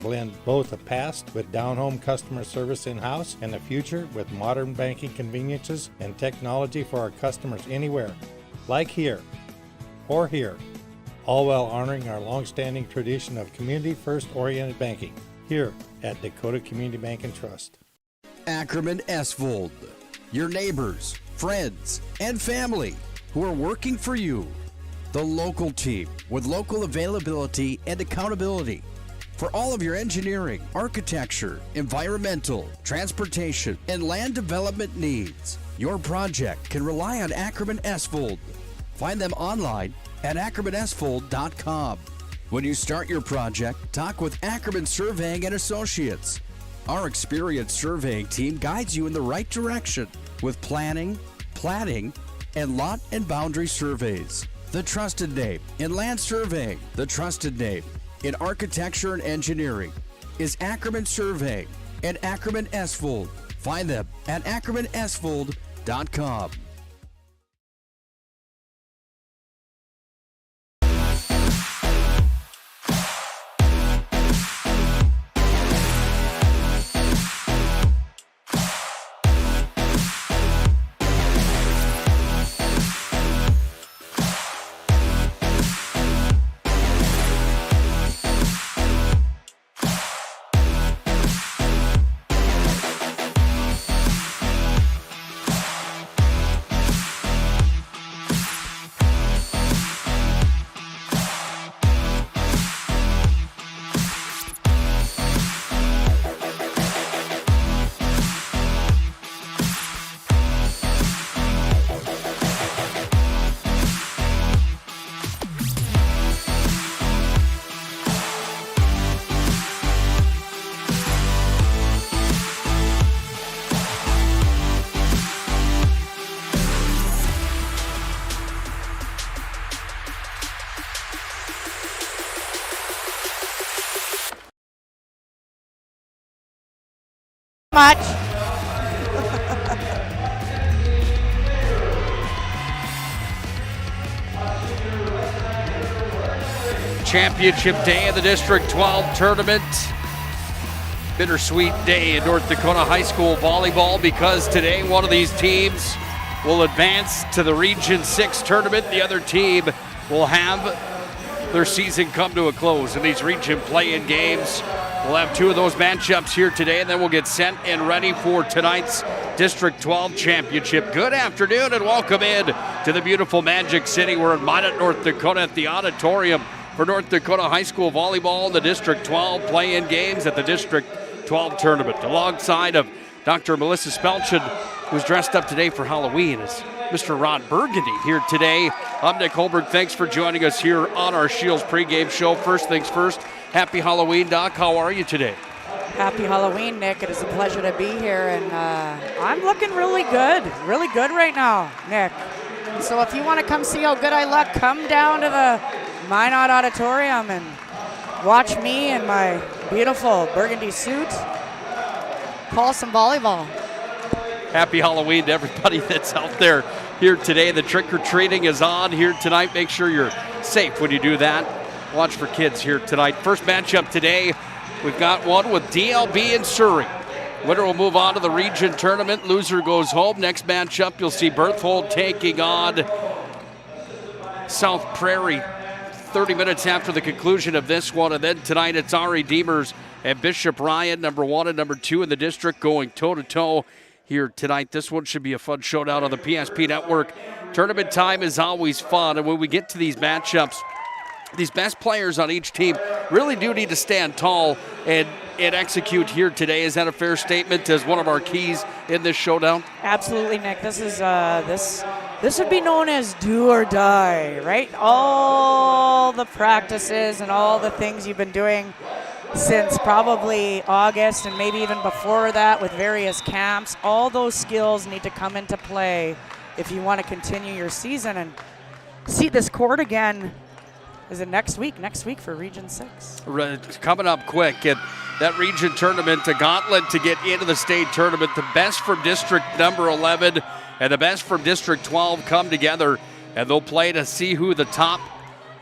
Blend both the past with down-home customer service in-house and the future with modern banking conveniences and technology for our customers anywhere, like here or here, all while honoring our long-standing tradition of community-first oriented banking here at Dakota Community Bank and Trust. Ackerman Esvold, your neighbors, friends, and family who are working for you. The local team with local availability and accountability for all of your engineering, architecture, environmental, transportation, and land development needs. Your project can rely on Ackerman Esvold. Find them online at ackermanesvold.com. When you start your project, talk with Ackerman Surveying and Associates. Our experienced surveying team guides you in the right direction with planning, platting, and lot and boundary surveys. The trusted name in land surveying, the trusted name in architecture and engineering is Ackerman Surveying and Ackerman Esvold. Find them at ackermanesvold.com. Much. Championship day of the District 12 tournament. Bittersweet day in North Dakota High School volleyball because today one of these teams will advance to the Region 6 tournament. The other team will have their season come to a close in these region play-in games. We'll have two of those matchups here today, and then we'll get set and ready for tonight's District 12 Championship. Good afternoon and welcome in to the beautiful Magic City. We're in Minot, North Dakota at the auditorium for North Dakota High School volleyball in the District 12 play-in games at the District 12 tournament. Alongside of Dr. Melissa Spelchin, who's dressed up today for Halloween, is Mr. Ron Burgundy here today. I'm Nick Holberg. Thanks for joining us here on our Shields pregame show. First things first, happy Halloween, Doc. How are you today? Happy Halloween, Nick. It is a pleasure to be here, and I'm looking really good right now, Nick. So if you want to come see how good I look, come down to the Minot Auditorium and watch me in my beautiful burgundy suit call some volleyball. Happy Halloween to everybody that's out there here today. The trick-or-treating is on here tonight. Make sure you're safe when you do that. Watch for kids here tonight. First matchup today, we've got one with DLB and Surrey. Winner will move on to the region tournament. Loser goes home. Next matchup, you'll see Berthold taking on South Prairie 30 minutes after the conclusion of this one. And then tonight it's Ari Demers and Bishop Ryan, number 1 and number 2 in the district, going toe-to-toe here tonight. This one should be a fun showdown on the PSP Network. Tournament time is always fun, and when we get to these matchups, these best players on each team really do need to stand tall and execute here today. Is that a fair statement as one of our keys in this showdown? Absolutely, Nick. This is this would be known as do or die, right? All the practices and all the things you've been doing since probably August and maybe even before that with various camps, all those skills need to come into play if you want to continue your season and see this court again. Is it next week? Next week for Region 6. Coming up quick. And that region tournament, a gauntlet to get into the state tournament. The best from district number 11 and the best from district 12 come together, and they'll play to see who the top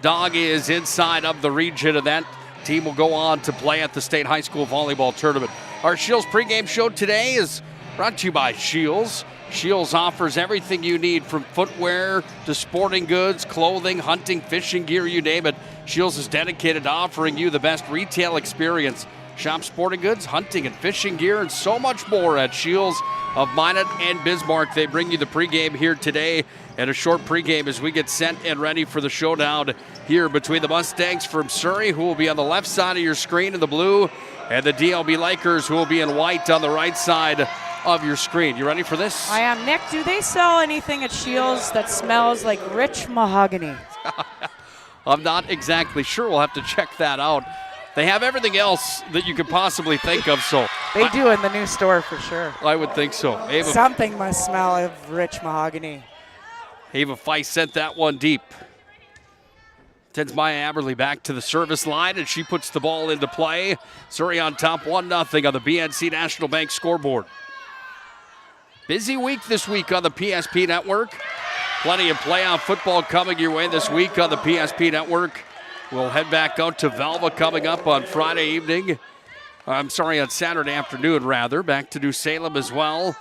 dog is inside of the region, and that Team will go on to play at the state high school volleyball tournament. Our Shields pregame show today is brought to you by Shields. Shields offers everything you need from footwear to sporting goods, clothing, hunting, fishing gear, you name it. Shields is dedicated to offering you the best retail experience. Shop sporting goods, hunting and fishing gear, and so much more at Shields of Minot and Bismarck. They bring you the pregame here today, and a short pregame as we get set and ready for the showdown here between the Mustangs from Surrey, who will be on the left side of your screen in the blue, and the DLB Lakers, who will be in white on the right side of your screen. You ready for this? I am. Nick, do they sell anything at Shields that smells like rich mahogany? I'm not exactly sure. We'll have to check that out. They have everything else that you could possibly think of, so. They do in the new store for sure. I would think so. Something must smell of rich mahogany. Ava Feist sent that one deep. Sends Maya Aberley back to the service line, and she puts the ball into play. Surrey on top 1-0 on the BNC National Bank scoreboard. Busy week this week on the PSP Network. Plenty of playoff football coming your way this week on the PSP Network. We'll head back out to Velva coming up on Friday evening. On Saturday afternoon, rather. Back to New Salem as well.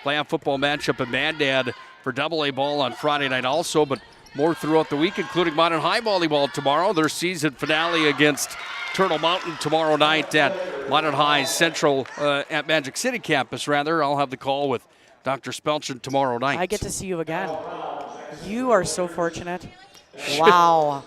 Playoff football matchup in Mandad for AA ball on Friday night also, but more throughout the week, including Modern High Volleyball tomorrow. Their season finale against Turtle Mountain tomorrow night at Modern High Central, at Magic City campus, rather. I'll have the call with Dr. Spelchin tomorrow night. I get to see you again. You are so fortunate. Wow.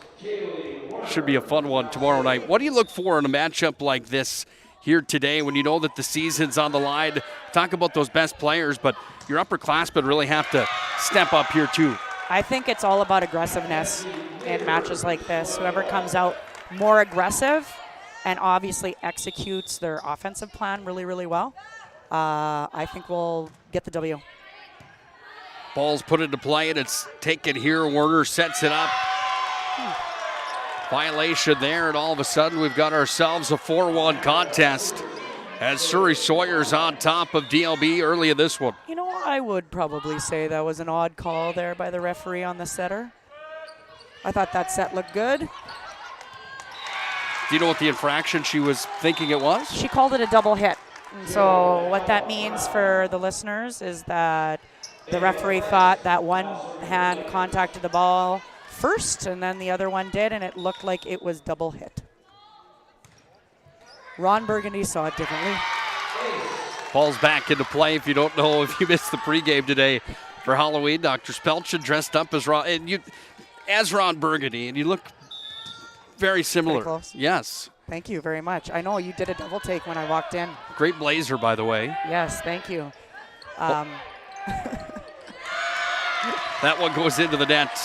Should be a fun one tomorrow night. What do you look for in a matchup like this here today when you know that the season's on the line? Talk about those best players, but your upperclassmen really have to step up here too. I think it's all about aggressiveness in matches like this. Whoever comes out more aggressive and obviously executes their offensive plan really, really well, I think we'll get the W. Ball's put into play, and it's taken here. Werner sets it up. Violation there, and all of a sudden we've got ourselves a 4-1 contest as Surrey Sawyer's on top of DLB early in this one. You know, I would probably say that was an odd call there by the referee on the setter. I thought that set looked good. Do you know what the infraction she was thinking it was? She called it a double hit. And so what that means for the listeners is that the referee thought that one hand contacted the ball first and then the other one did, and it looked like it was double hit. Ron Burgundy saw it differently. Ball's back into play. If you don't know, if you missed the pregame today for Halloween, Dr. Spelchin dressed up as Ron Burgundy, and you look very similar. Very close. Yes. Thank you very much. I know you did a double take when I walked in. Great blazer, by the way. Yes, thank you. That one goes into the net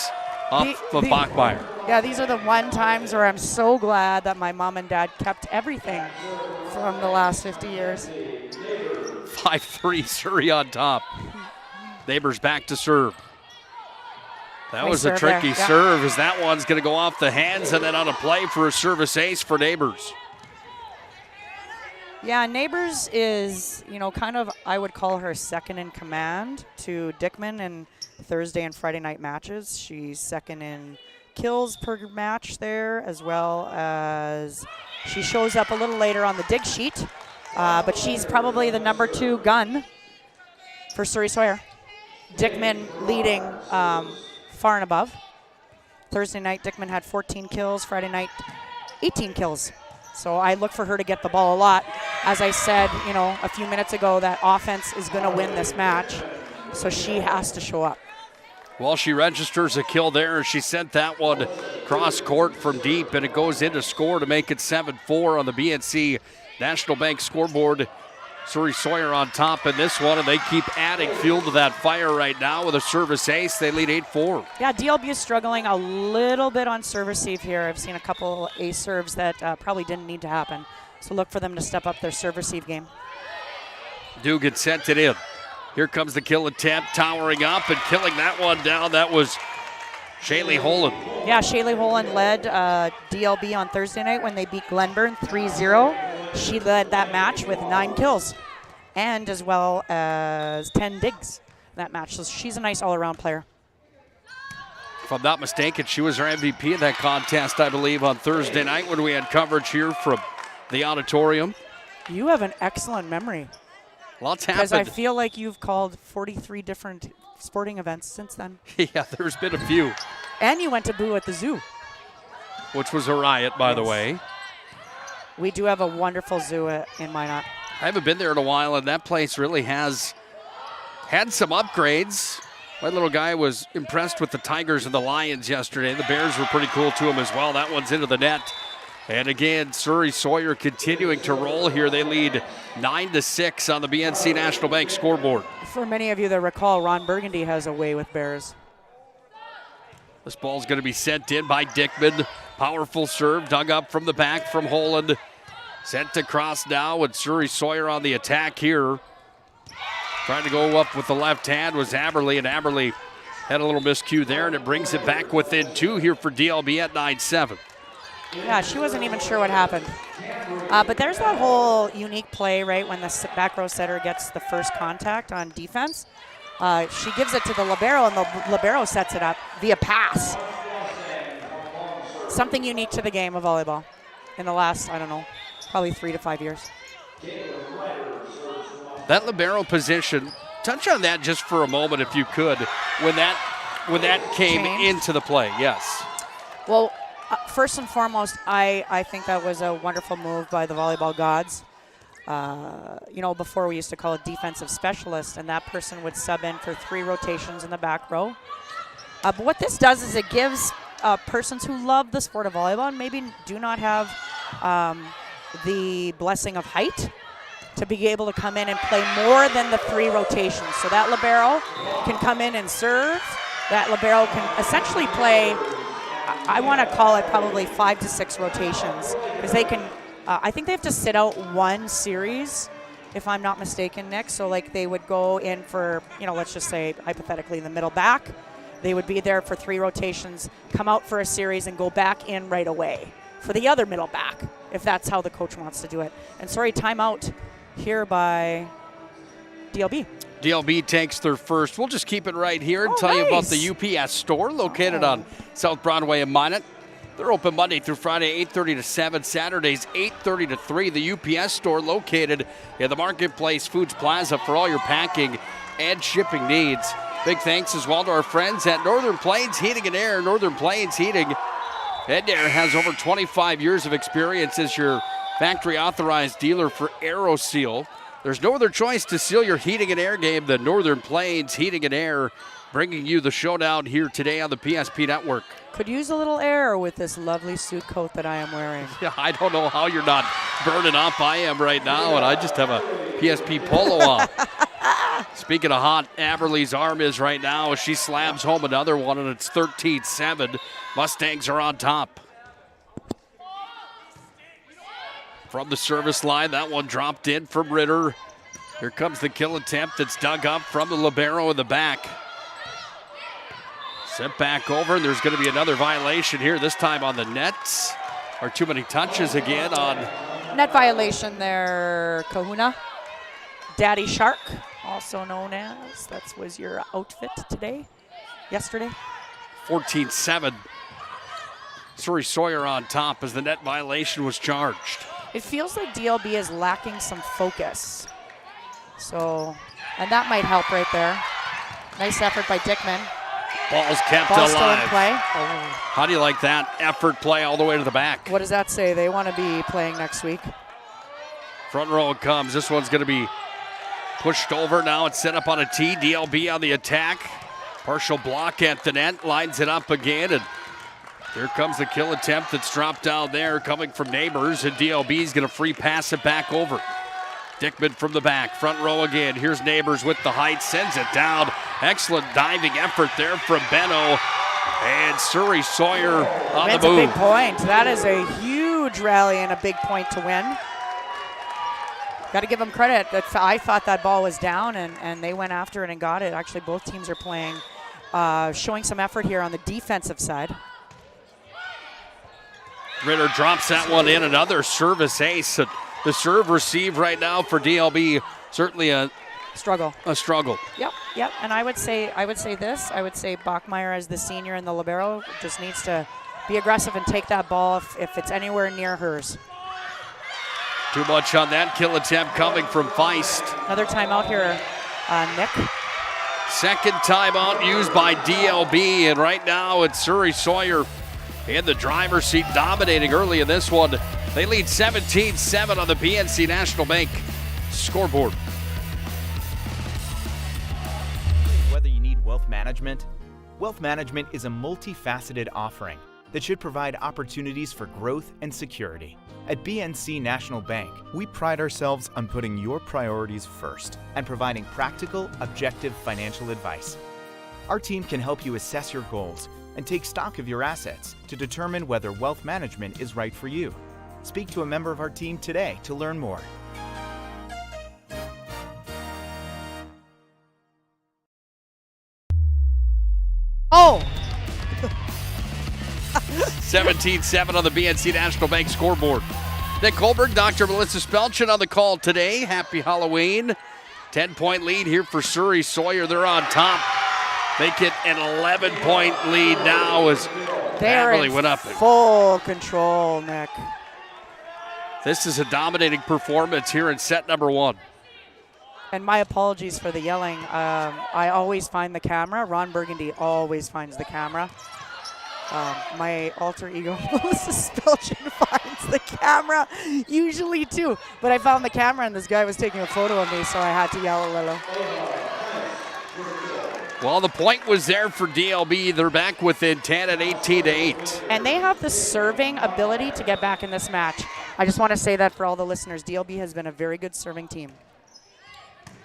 off of Bachmeyer. Yeah, these are the one times where I'm so glad that my mom and dad kept everything from the last 50 years. 5-3, Surrey on top. Neighbors back to serve. That Nice was a serve tricky there. Yeah. serve, as that one's going to go off the hands and then on a play for a service ace for Neighbors. Yeah, Neighbors is, kind of, I would call her second in command to Dickman in Thursday and Friday night matches. She's second in kills per match there, as well as she shows up a little later on the dig sheet. But she's probably the number 2 gun for Surrey Sawyer. Dickman leading far and above. Thursday night, Dickman had 14 kills. Friday night, 18 kills. So I look for her to get the ball a lot. As I said, a few minutes ago, that offense is going to win this match. So she has to show up. Well, she registers a kill there. She sent that one cross court from deep, and it goes into score to make it 7-4 on the BNC National Bank scoreboard. Surrey Sawyer on top in this one, and they keep adding fuel to that fire right now with a service ace. They lead 8-4. Yeah, DLB is struggling a little bit on serve receive here. I've seen a couple ace serves that probably didn't need to happen. So look for them to step up their serve receive game. Dugan sent it in. Here comes the kill attempt, towering up and killing that one down. That was Shaylee Holland. Yeah, Shaylee Holland led DLB on Thursday night when they beat Glenburn 3-0. She led that match with 9 kills and as well as 10 digs in that match. So she's a nice all-around player. If I'm not mistaken, she was our MVP in that contest, I believe, on Thursday night when we had coverage here from the auditorium. You have an excellent memory. Lots happened. Because I feel like you've called 43 different sporting events since then. Yeah, there's been a few. And you went to Boo at the zoo. Which was a riot, by the way. We do have a wonderful zoo in Minot. I haven't been there in a while, and that place really has had some upgrades. My little guy was impressed with the Tigers and the Lions yesterday. The Bears were pretty cool to him as well. That one's into the net. And again, Surrey Sawyer continuing to roll here. They lead 9-6 on the BNC National Bank scoreboard. For many of you that recall, Ron Burgundy has a way with Bears. This ball's going to be sent in by Dickman. Powerful serve, dug up from the back from Holland. Sent across now with Surrey Sawyer on the attack here. Trying to go up with the left hand was Aberle, and Aberle had a little miscue there, and it brings it back within 2 here for DLB at 9-7. Yeah, she wasn't even sure what happened. But there's that whole unique play, right, when the back row setter gets the first contact on defense. She gives it to the libero, and the libero sets it up via pass. Something unique to the game of volleyball in the last, I don't know, probably 3 to 5 years. That libero position, touch on that just for a moment if you could, when that came into the play, yes. Well, first and foremost, I think that was a wonderful move by the volleyball gods. Before we used to call it defensive specialist, and that person would sub in for 3 rotations in the back row. But what this does is it gives persons who love the sport of volleyball and maybe do not have the blessing of height to be able to come in and play more than the 3 rotations. So that libero can come in and serve. That libero can essentially play, I want to call it probably 5 to 6 rotations, because they can, I think they have to sit out 1 series, if I'm not mistaken, Nick. So like they would go in for, let's just say hypothetically the middle back. They would be there for 3 rotations, come out for a series, and go back in right away for the other middle back, if that's how the coach wants to do it. And sorry, timeout here by DLB. DLB takes their first. We'll just keep it right here and tell you about the UPS store located on South Broadway in Minot. They're open Monday through Friday, 8:30 to 7, Saturdays, 8:30 to 3. The UPS store located in the Marketplace Foods Plaza for all your packing and shipping needs. Big thanks as well to our friends at Northern Plains Heating and Air. Northern Plains Heating and Air has over 25 years of experience as your factory authorized dealer for AeroSeal. There's no other choice to seal your heating and air game than Northern Plains Heating and Air, bringing you the showdown here today on the PSP Network. Could use a little air with this lovely suit coat that I am wearing. Yeah, I don't know how you're not burning up. I am right now, and I just have a PSP polo on. Speaking of hot, Aberle's arm is right now as she slams home another one, and it's 13-7. Mustangs are on top. From the service line, that one dropped in from Ritter. Here comes the kill attempt that's dug up from the libero in the back. Sent back over, and there's going to be another violation here, this time on the nets. Or too many touches again on... Net violation there, Kahuna. Daddy Shark, also known as, that was your outfit yesterday. 14-7. Surrey Sawyer on top as the net violation was charged. It feels like DLB is lacking some focus. So, and that might help right there. Nice effort by Dickman. Ball's kept Ball alive. still in play. How do you like that effort play all the way to the back? What does that say? They want to be playing next week. Front row it comes. This one's going to be pushed over. Now it's set up on a tee. DLB on the attack. Partial block at the net. Lines it up again. And here comes the kill attempt that's dropped down there coming from Neighbors. And DLB's going to free pass it back over. Dickman from the back, front row again. Here's Neighbors with the height, sends it down. Excellent diving effort there from Benno. And Surrey Sawyer on the move. That's a big point. That is a huge rally and a big point to win. Got to give them credit. I thought that ball was down, and they went after it and got it. Actually, both teams are playing, showing some effort here on the defensive side. Ritter drops that one in, another service ace. The serve receive right now for DLB, certainly a struggle. A struggle. Yep. And I would say this. I would say Bachmeyer as the senior and the libero just needs to be aggressive and take that ball if it's anywhere near hers. Too much on that kill attempt coming from Feist. Another timeout here, Nick. Second timeout used by DLB, and right now it's Surrey Sawyer in the driver's seat, dominating early in this one. They lead 17-7 on the PNC National Bank scoreboard. Whether you need wealth management is a multifaceted offering that should provide opportunities for growth and security. At BNC National Bank, we pride ourselves on putting your priorities first and providing practical, objective financial advice. Our team can help you assess your goals and take stock of your assets to determine whether wealth management is right for you. Speak to a member of our team today to learn more. Oh! 17-7 on the BNC National Bank scoreboard. Nick Kohlberg, Dr. Melissa Spelchin on the call today. Happy Halloween. 10-point lead here for Surrey Sawyer. They're on top. They get an 11-point lead now as They're really in went up. Full control, Nick. This is a dominating performance here in set number one. And my apologies for the yelling. I always find the camera. Ron Burgundy always finds the camera. My alter ego, Melissa Spelchin, finds the camera usually too. But I found the camera and this guy was taking a photo of me, so I had to yell a little. Well, the point was there for DLB. They're back within 10 at 18-8. And they have the serving ability to get back in this match. I just want to say that for all the listeners. DLB has been a very good serving team.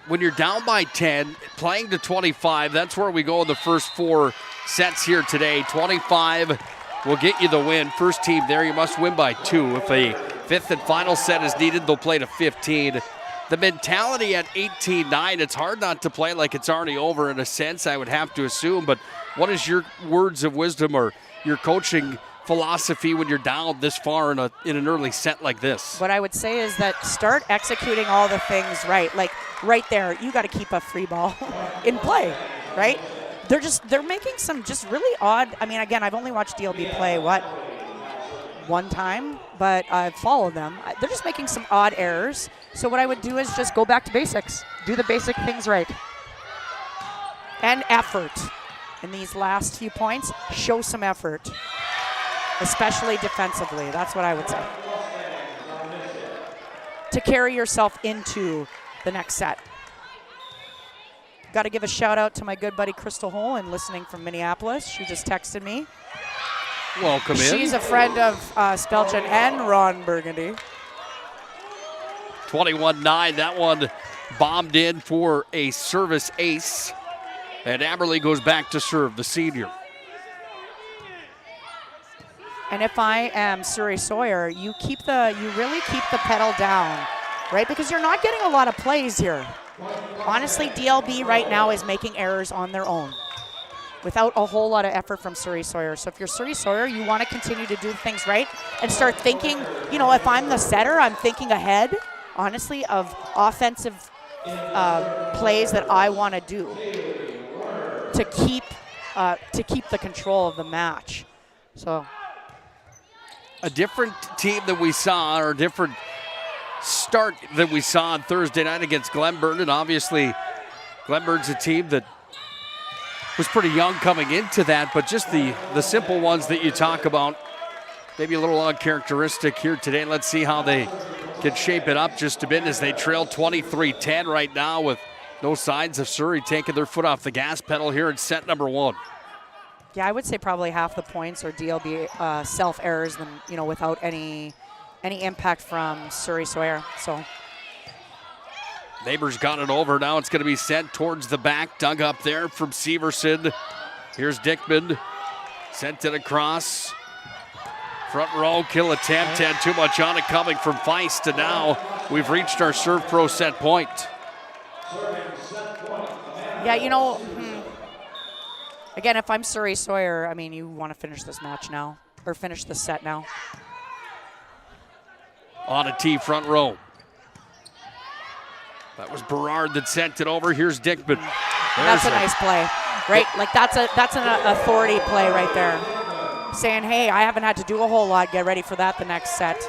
When you're down by 10, playing to 25, that's where we go in the first four sets here today. 25 will get you the win. First team there, you must win by 2. If a fifth and final set is needed, they'll play to 15. The mentality at 18-9, it's hard not to play like it's already over in a sense, I would have to assume. But what is your words of wisdom or your coaching philosophy when you're down this far in an early set like this? What I would say is that start executing all the things right. Like right there, you got to keep a free ball in play, right? They're making some just really odd. I mean, again, I've only watched DLB play one time, but I've followed them. They're just making some odd errors. So what I would do is just go back to basics. Do the basic things right. And effort. In these last few points, show some effort. Especially defensively. That's what I would say. To carry yourself into the next set. Got to give a shout out to my good buddy Crystal Holland listening from Minneapolis. She just texted me. Welcome in. She's a friend of Spelchin and Ron Burgundy. 21-9, that one bombed in for a service ace. And Amberley goes back to serve, the senior. And if I am Surrey Sawyer, you really keep the pedal down, right? Because you're not getting a lot of plays here. Honestly, DLB right now is making errors on their own without a whole lot of effort from Surrey Sawyer. So if you're Surrey Sawyer, you want to continue to do things right and start thinking, if I'm the setter, I'm thinking ahead, honestly, of offensive plays that I want to do to keep the control of the match. So a different team that we saw, or a different start that we saw on Thursday night against Glenburn. And obviously, Glenburn's a team that was pretty young coming into that, but just the simple ones that you talk about, maybe a little uncharacteristic here today. Let's see how they can shape it up just a bit as they trail 23-10 right now with no signs of Surrey taking their foot off the gas pedal here in set number one. Yeah, I would say probably half the points are DLB self-errors than, without any impact from Surrey Sawyer. So Neighbors got it over. Now it's going to be sent towards the back. Dug up there from Severson. Here's Dickman. Sent it across. Front row kill attempt. Had too much on it coming from Feist. And now we've reached our serve pro set point. Yeah, again, if I'm Surrey Sawyer, you want to finish this match now, or finish the set now. On a tee front row. That was Berard that sent it over. Here's Dickman. That's a nice play, right? Like that's an authority play right there. Saying, hey, I haven't had to do a whole lot. Get ready for that the next set.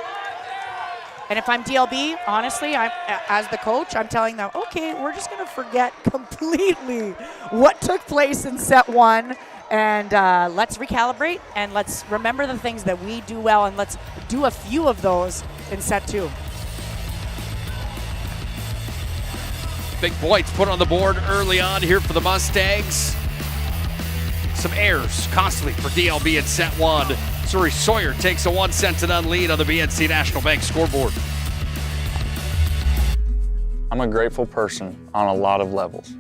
And if I'm DLB, honestly, as the coach, I'm telling them, okay, we're just going to forget completely what took place in set 1, and let's recalibrate, and let's remember the things that we do well, and let's do a few of those in set 2. Big points put on the board early on here for the Mustangs. Some errors costly for DLB in set 1. Surrey Sawyer takes a 1-0 lead on the BNC National Bank scoreboard. I'm a grateful person on a lot of levels.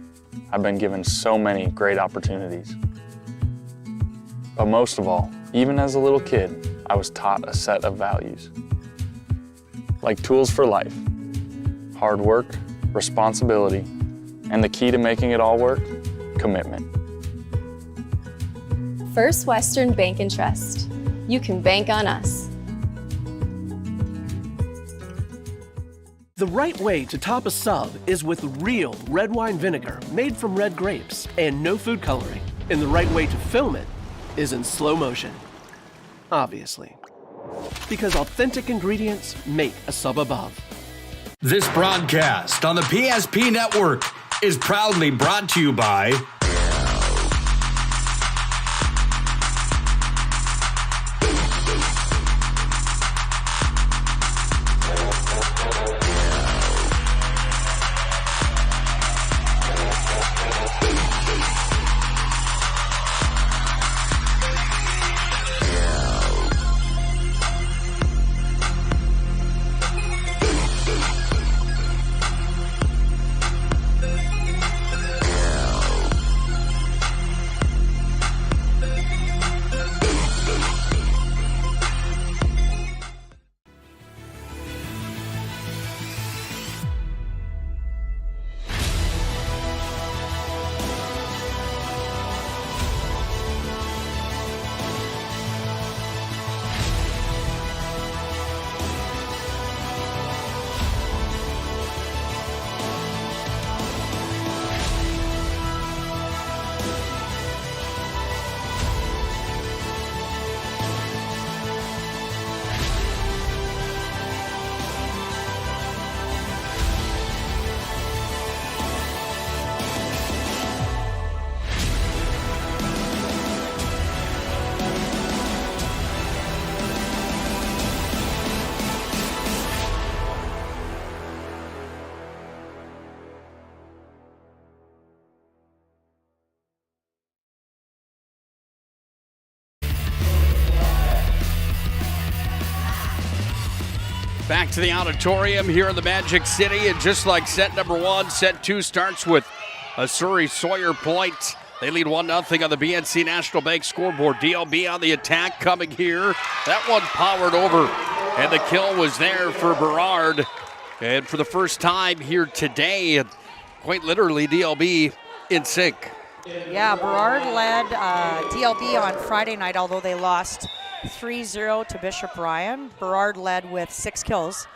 I've been given so many great opportunities. But most of all, even as a little kid, I was taught a set of values. Like tools for life, hard work, responsibility, and the key to making it all work, commitment. First Western Bank and Trust. You can bank on us. The right way to top a sub is with real red wine vinegar made from red grapes and no food coloring. And the right way to film it is in slow motion. Obviously. Because authentic ingredients make a sub above. This broadcast on the PSP Network is proudly brought to you by Back to the auditorium here in the Magic City, and just like set number 1, set 2 starts with a Surrey Sawyer point. They lead 1-0 on the BNC National Bank scoreboard. DLB on the attack coming here. That one powered over, and the kill was there for Berard. And for the first time here today, quite literally DLB in sync. Yeah, Berard led DLB on Friday night, although they lost 3-0 to Bishop Ryan. Berard led with 6 kills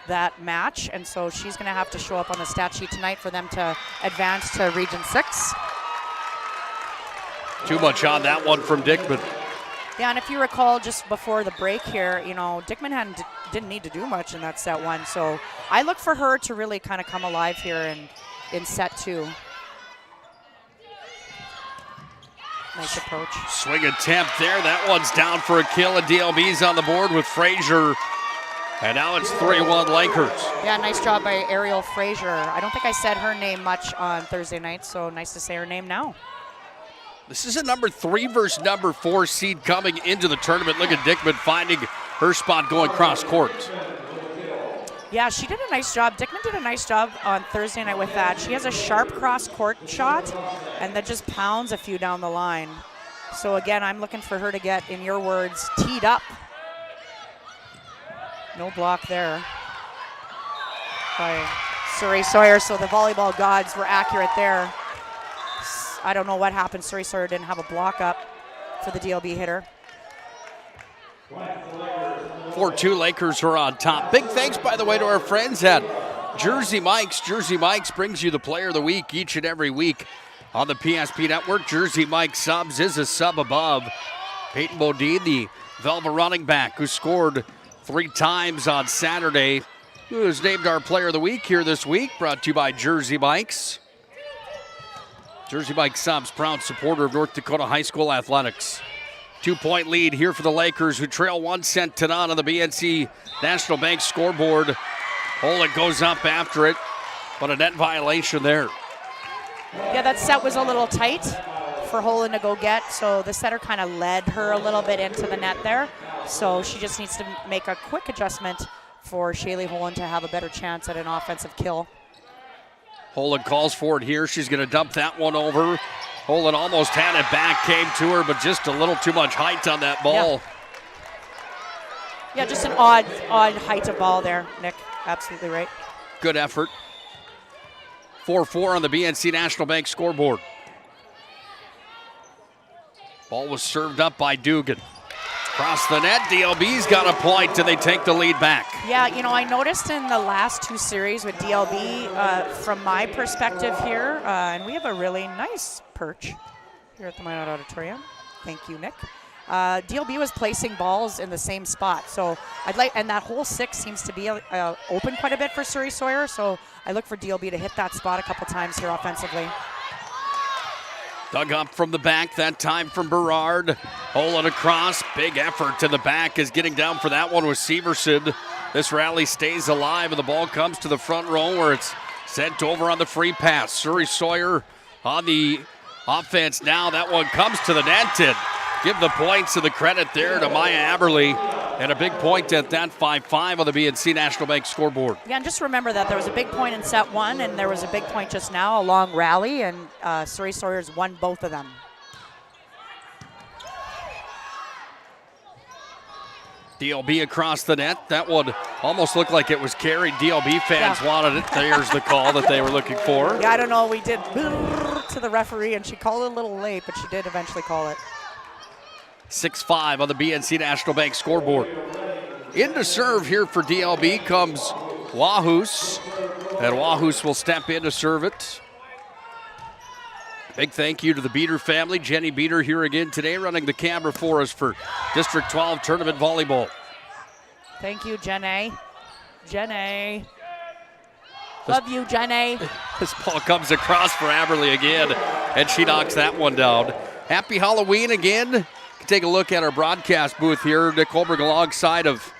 that match, and so she's going to have to show up on the stat sheet tonight for them to advance to Region 6. Too much on that one from Dickman. Yeah, and if you recall just before the break here, you know, Dickman didn't need to do much in that set 1, so I look for her to really kind of come alive here in set 2. Nice approach. Swing attempt there. That one's down for a kill, and DLB's on the board with Frazier. And now it's 3-1 Lakers. Yeah, nice job by Ariel Frazier. I don't think I said her name much on Thursday night, so nice to say her name now. This is a number 3 versus number 4 seed coming into the tournament. Look at Dickman finding her spot going cross court. Yeah, she did a nice job. Dickman did a nice job on Thursday night with that. She has a sharp cross-court shot and then just pounds a few down the line. So again, I'm looking for her to get, in your words, teed up. No block there by Surrey Sawyer, so the volleyball gods were accurate there. I don't know what happened. Surrey Sawyer didn't have a block up for the DLB hitter. 4-2 Lakers are on top. Big thanks, by the way, to our friends at Jersey Mike's brings you the player of the week each and every week on the PSP Network. Jersey Mike subs is a sub above. Peyton Bodine, the Velva running back who scored 3 times on Saturday, who is named our player of the week here this week, brought to you by Jersey Mike's. Jersey Mike subs, proud supporter of North Dakota High School athletics. 2-point lead here for the Lakers, who trail 1 set to none on the BNC National Bank scoreboard. Holik goes up after it, but a net violation there. Yeah, that set was a little tight for Holik to go get, so the setter kind of led her a little bit into the net there. So she just needs to make a quick adjustment for Shaylee Holik to have a better chance at an offensive kill. Holik calls for it here. She's going to dump that one over. Holik almost had it back, came to her, but just a little too much height on that ball. Yeah, just an odd height of ball there, Nick. Absolutely right. Good effort. 4-4 on the BNC National Bank scoreboard. Ball was served up by Dugan. Across the net, DLB's got a point, and they take the lead back. Yeah, you know, I noticed in the last 2 series with DLB, from my perspective here, and we have a really nice perch here at the Minot Auditorium. Thank you, Nick. DLB was placing balls in the same spot, so and that whole 6 seems to be open quite a bit for Surrey Sawyer, so I look for DLB to hit that spot a couple times here offensively. Dug up from the back, that time from Berard. Holik across, big effort to the back is getting down for that one with Severson. This rally stays alive and the ball comes to the front row where it's sent over on the free pass. Surrey Sawyer on the offense now. That one comes to the net and give the points and the credit there to Maya Aberle. And a big point at that 5-5 on the BNC National Bank scoreboard. Yeah, and just remember that there was a big point in set 1, and there was a big point just now, a long rally, and Surrey Sawyer's won both of them. DLB across the net. That one almost looked like it was carried. DLB fans wanted it. There's the call that they were looking for. Yeah, I don't know. We did to the referee, and she called it a little late, but she did eventually call it. 6-5 on the BNC National Bank scoreboard. In to serve here for DLB comes Wahus, and Wahus will step in to serve it. Big thank you to the Beater family. Jenny Beater here again today running the camera for us for District 12 Tournament Volleyball. Thank you, Jenny. Jenny. Love you, Jenny. This ball comes across for Aberle again, and she knocks that one down. Happy Halloween again. Take a look at our broadcast booth here. Nick Holberg alongside of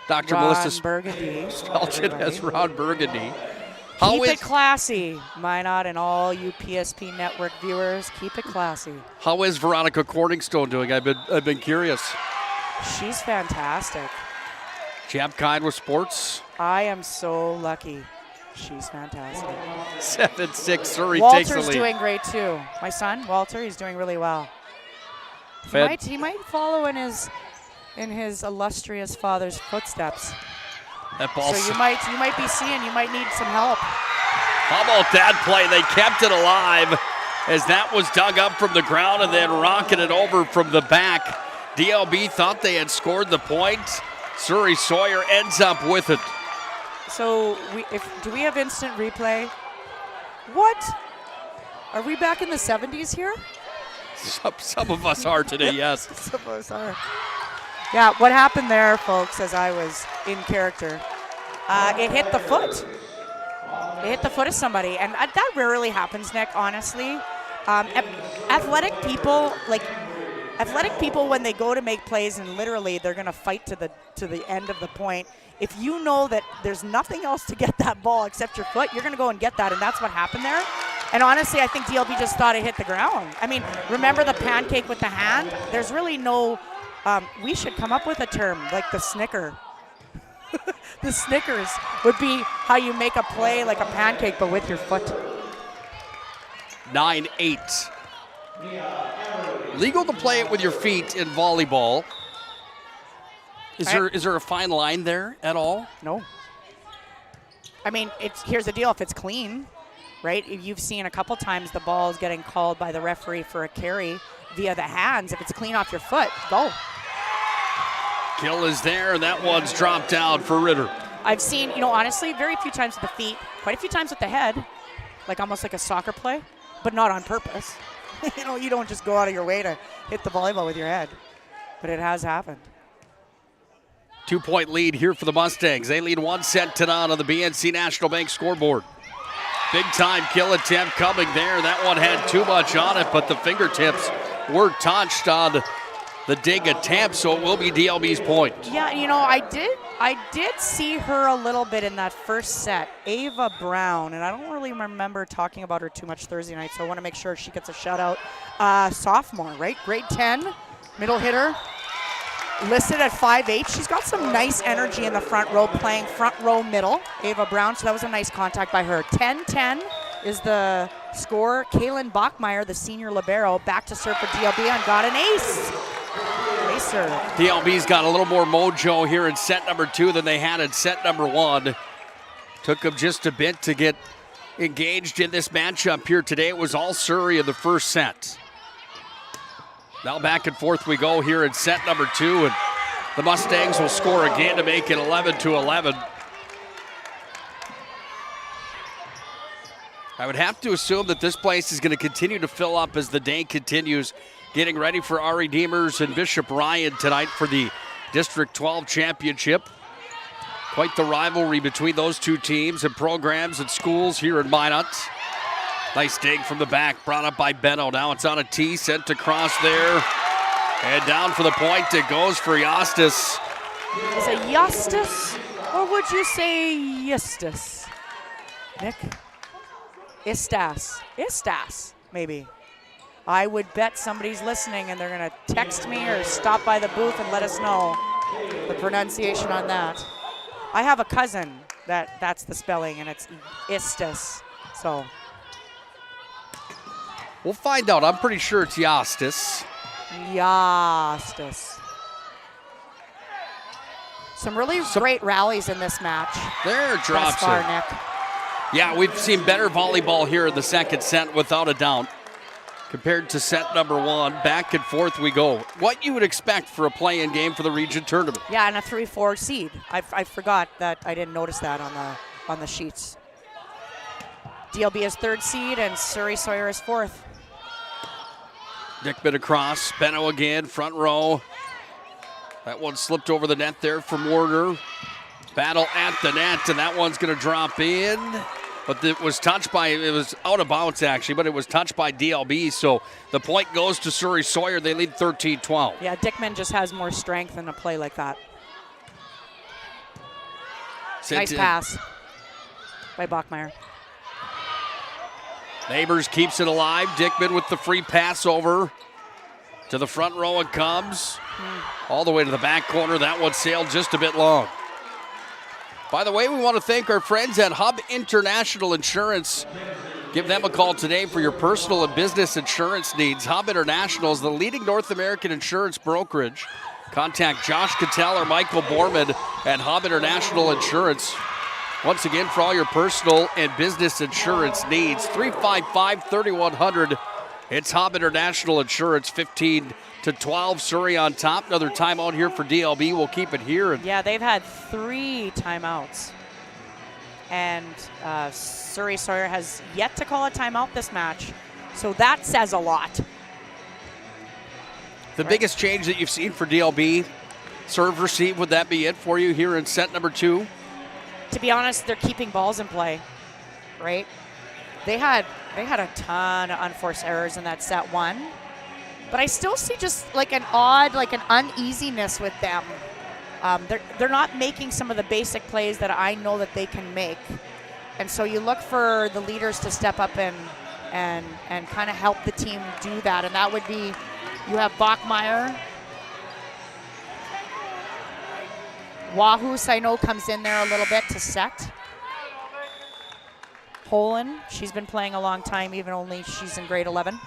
Dr. Melissa Burgundy. Spelchin as Ron Burgundy. Keep it classy, Minot, and all you PSP Network viewers. Keep it classy. How is Veronica Corningstone doing? I've been curious. She's fantastic. Jab kind with sports. I am so lucky. She's fantastic. 7-6, Surrey takes the lead. Walter's doing great too. My son, Walter, he's doing really well. He might follow in his illustrious father's footsteps. That ball. So you might need some help. How about that play? They kept it alive as that was dug up from the ground and then rocketed over from the back. DLB thought they had scored the point. Surrey Sawyer ends up with it. So do we have instant replay? What? Are we back in the 70s here? Some of us are today, yes. Some of us are. Yeah, what happened there, folks, as I was in character, it hit the foot. It hit the foot of somebody, and that rarely happens, Nick, honestly. Athletic people, when they go to make plays and literally they're going to fight to the end of the point, if you know that there's nothing else to get that ball except your foot, you're going to go and get that, and that's what happened there. And honestly, I think DLB just thought it hit the ground. I mean, remember the pancake with the hand? There's really no, we should come up with a term like the snicker. The Snickers would be how you make a play like a pancake, but with your foot. 9-8. Legal to play it with your feet in volleyball. Is there a fine line there at all? No. I mean, here's the deal. If it's clean, right? You've seen a couple times the ball is getting called by the referee for a carry via the hands. If it's clean off your foot, go. Kill is there, and that one's dropped out for Ritter. I've seen, honestly, very few times with the feet, quite a few times with the head, like almost like a soccer play, but not on purpose. You don't just go out of your way to hit the volleyball with your head, but it has happened. 2-point lead here for the Mustangs. They lead 1-0 on the BNC National Bank scoreboard. Big time kill attempt coming there. That one had too much on it, but the fingertips were touched on the dig attempt, so it will be DLB's point. Yeah, I did see her a little bit in that first set, Ava Brown, and I don't really remember talking about her too much Thursday night, so I want to make sure she gets a shout out. Sophomore, right? Grade 10, middle hitter, listed at 5'8". She's got some nice energy in the front row, playing front row middle, Ava Brown, so that was a nice contact by her. 10-10 is the score. Kaylin Bachmeyer, the senior libero, back to serve for DLB and got an ace. Ace serve. DLB's got a little more mojo here in set number 2 than they had in set number 1. Took them just a bit to get engaged in this matchup here today. It was all Surrey in the first set. Now back and forth we go here in set number 2, and the Mustangs will score again to make it 11-11. I would have to assume that this place is going to continue to fill up as the day continues, getting ready for our Redeemers and Bishop Ryan tonight for the District 12 Championship. Quite the rivalry between those two teams and programs and schools here in Minot. Nice dig from the back, brought up by Benno. Now it's on a tee, sent across there. And down for the point, it goes for Yostis. Is it Yostis, or would you say Yostis? Nick? Istas, maybe. I would bet somebody's listening and they're going to text me or stop by the booth and let us know the pronunciation on that. I have a cousin that's the spelling, and it's Istis, so. We'll find out. I'm pretty sure it's Yostis. Yostis. Some really great rallies in this match. There drops far, it. Nick. Yeah, we've seen better volleyball here in the second set, without a doubt, compared to set number 1. Back and forth we go. What you would expect for a play-in game for the region tournament. Yeah, and a 3-4 seed. I forgot that. I didn't notice that on the sheets. DLB is 3rd seed and Surrey Sawyer is 4th. Dickman across, Benno again, front row. That one slipped over the net there from Warner. Battle at the net, and that one's going to drop in. But it was out of bounds actually, but it was touched by DLB, so the point goes to Surrey Sawyer. They lead 13-12. Yeah, Dickman just has more strength in a play like that. Nice pass by Bachmeyer. Neighbors keeps it alive. Dickman with the free pass over to the front row. It comes all the way to the back corner. That one sailed just a bit long. By the way, we want to thank our friends at Hub International Insurance. Give them a call today for your personal and business insurance needs. Hub International is the leading North American insurance brokerage. Contact Josh Cattell or Michael Borman at Hub International Insurance. Once again, for all your personal and business insurance needs, 355-3100. It's Hub International Insurance, 15-12. Surrey on top. Another timeout here for DLB. We'll keep it here. Yeah, they've had 3 timeouts. And Surrey Sawyer has yet to call a timeout this match. So that says a lot. The biggest change that you've seen for DLB, serve receive, would that be it for you here in set number 2? To be honest, they're keeping balls in play, right? They had a ton of unforced errors in that set 1. But I still see just like an uneasiness with them. They're not making some of the basic plays that I know that they can make. And so you look for the leaders to step up and kind of help the team do that. And that would be, you have Bachmeyer. Wahus, I know, comes in there a little bit to set. Poland, she's been playing a long time, even only she's in grade 11.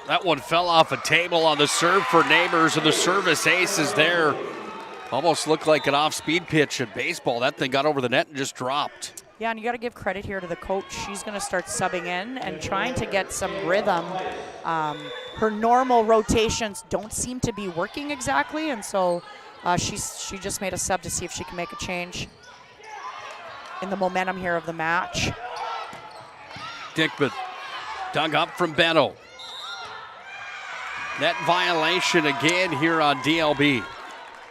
That one fell off a table on the serve for Neighbors, and the service ace is there. Almost looked like an off-speed pitch in baseball. That thing got over the net and just dropped. Yeah, and you got to give credit here to the coach. She's going to start subbing in and trying to get some rhythm. Her normal rotations don't seem to be working exactly, and so she just made a sub to see if she can make a change. in the momentum here of the match. Dickman dug up from Benno. Net violation again here on DLB.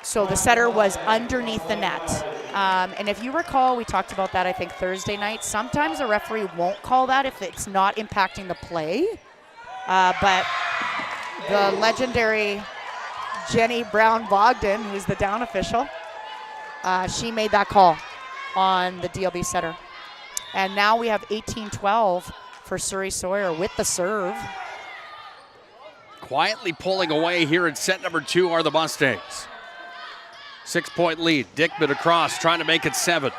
So the setter was underneath the net. And if you recall, we talked about that, I think, Thursday night. Sometimes the referee won't call that if it's not impacting the play. But the legendary Jenny Brown-Bogdan, who's the down official, she made that call on the DLB setter. And now we have 18-12 for Surrey Sawyer with the serve. Quietly pulling away here in set number 2 are the Mustangs. 6-point lead. Dickman across, trying to make it 7.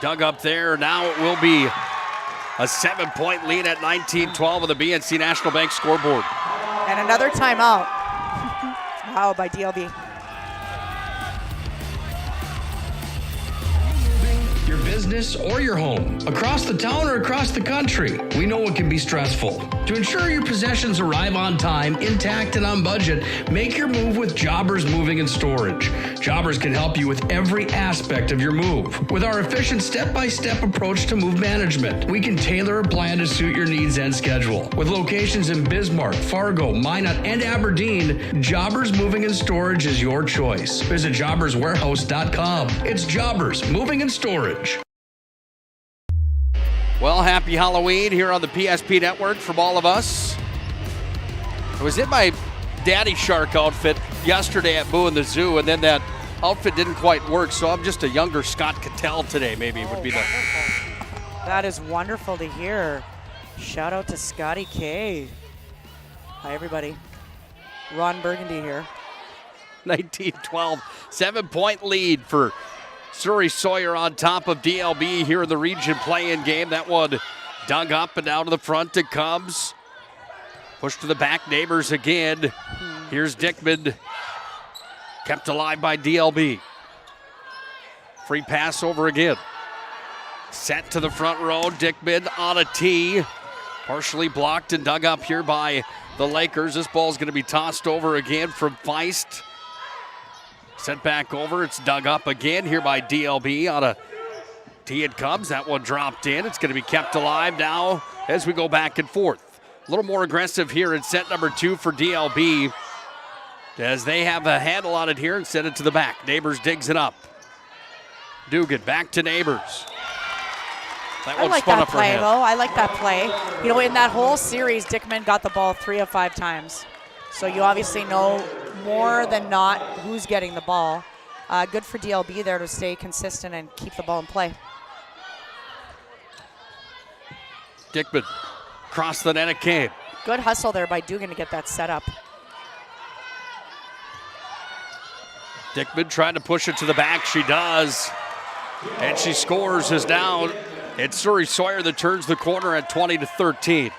Dug up there. Now it will be a 7-point lead at 19-12 on the BNC National Bank scoreboard. And another timeout. Wow, by DLB. Your business or your home, across the town or across the country, we know it can be stressful. To ensure your possessions arrive on time, intact, and on budget, make your move with Jobbers Moving and Storage. Jobbers can help you with every aspect of your move. With our efficient step-by-step approach to move management, we can tailor a plan to suit your needs and schedule. With locations in Bismarck, Fargo, Minot, and Aberdeen, Jobbers Moving and Storage is your choice. Visit jobberswarehouse.com. It's Jobbers Moving and Storage. Well, happy Halloween here on the PSP Network from all of us. I was in my Daddy Shark outfit yesterday at Boo and the Zoo, and then that outfit didn't quite work, so I'm just a younger Scott Cattell today, maybe would be the... That is wonderful to hear. Shout out to Scotty K. Hi, everybody. Ron Burgundy here. 19-12, 7-point lead for Surrey Sawyer on top of DLB here in the region play-in game. That one dug up and down to the front it comes. Pushed to the back, Neighbors again. Here's Dickman. Kept alive by DLB. Free pass over again. Set to the front row, Dickman on a tee. Partially blocked and dug up here by the Lakers. This ball's going to be tossed over again from Feist. Sent back over, it's dug up again here by DLB on a tee it comes. That one dropped in. It's going to be kept alive now as we go back and forth. A little more aggressive here in set number 2 for DLB as they have a handle on it here and send it to the back. Neighbors digs it up. Dugan back to Neighbors. That I like that play, though. I like that play. You know, in that whole series, Dickman got the ball 3 of 5 times. So you obviously know more than not who's getting the ball. Good for DLB there to stay consistent and keep the ball in play. Dickman across the net it came. Good hustle there by Dugan to get that set up. Dickman trying to push it to the back. She does. And she scores as now it's Surrey Sawyer that turns the corner at 20-13.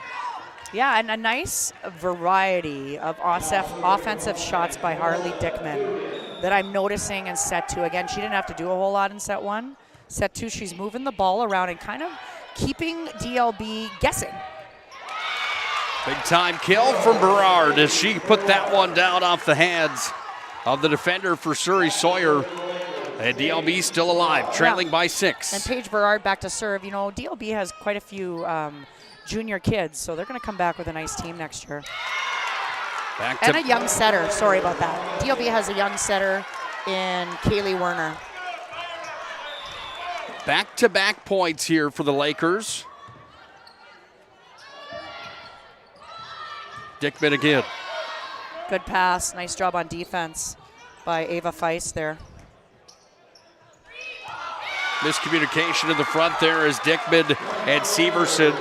Yeah, and a nice variety of offensive shots by Harley Dickman that I'm noticing in set 2. Again, she didn't have to do a whole lot in set 1. Set 2, she's moving the ball around and kind of keeping DLB guessing. Big time kill from Berard as she put that one down off the hands of the defender for Surrey Sawyer. And DLB still alive, trailing by 6. And Paige Berard back to serve. You know, DLB has quite a few junior kids, so they're going to come back with a nice team next year. And a young setter. Sorry about that. DLB has a young setter in Kaylee Werner. Back-to-back points here for the Lakers. Dickman again. Good pass. Nice job on defense by Ava Feist there. Miscommunication in the front there as Dickman and Severson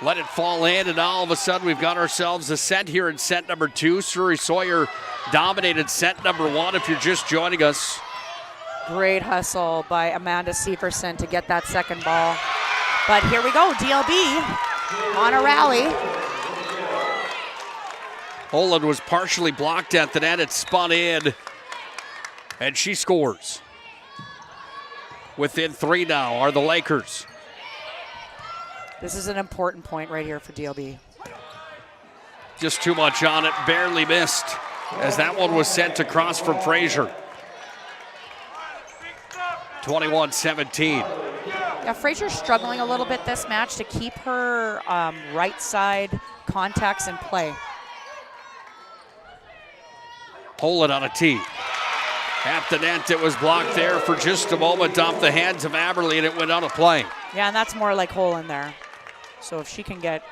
let it fall in, and all of a sudden we've got ourselves a set here in set number 2. Surrey Sawyer dominated set number 1 if you're just joining us. Great hustle by Amanda Severson to get that second ball. But here we go, DLB on a rally. Holland was partially blocked at the net. It spun in, and she scores. Within 3 now are the Lakers. This is an important point right here for DLB. Just too much on it, barely missed as that one was sent across from Frazier. 21-17. Yeah, Fraser's struggling a little bit this match to keep her right side contacts in play. Poland on a tee. At the net, it was blocked there for just a moment off the hands of Aberly, and it went out of play. Yeah, and that's more like hole in there. So if she can get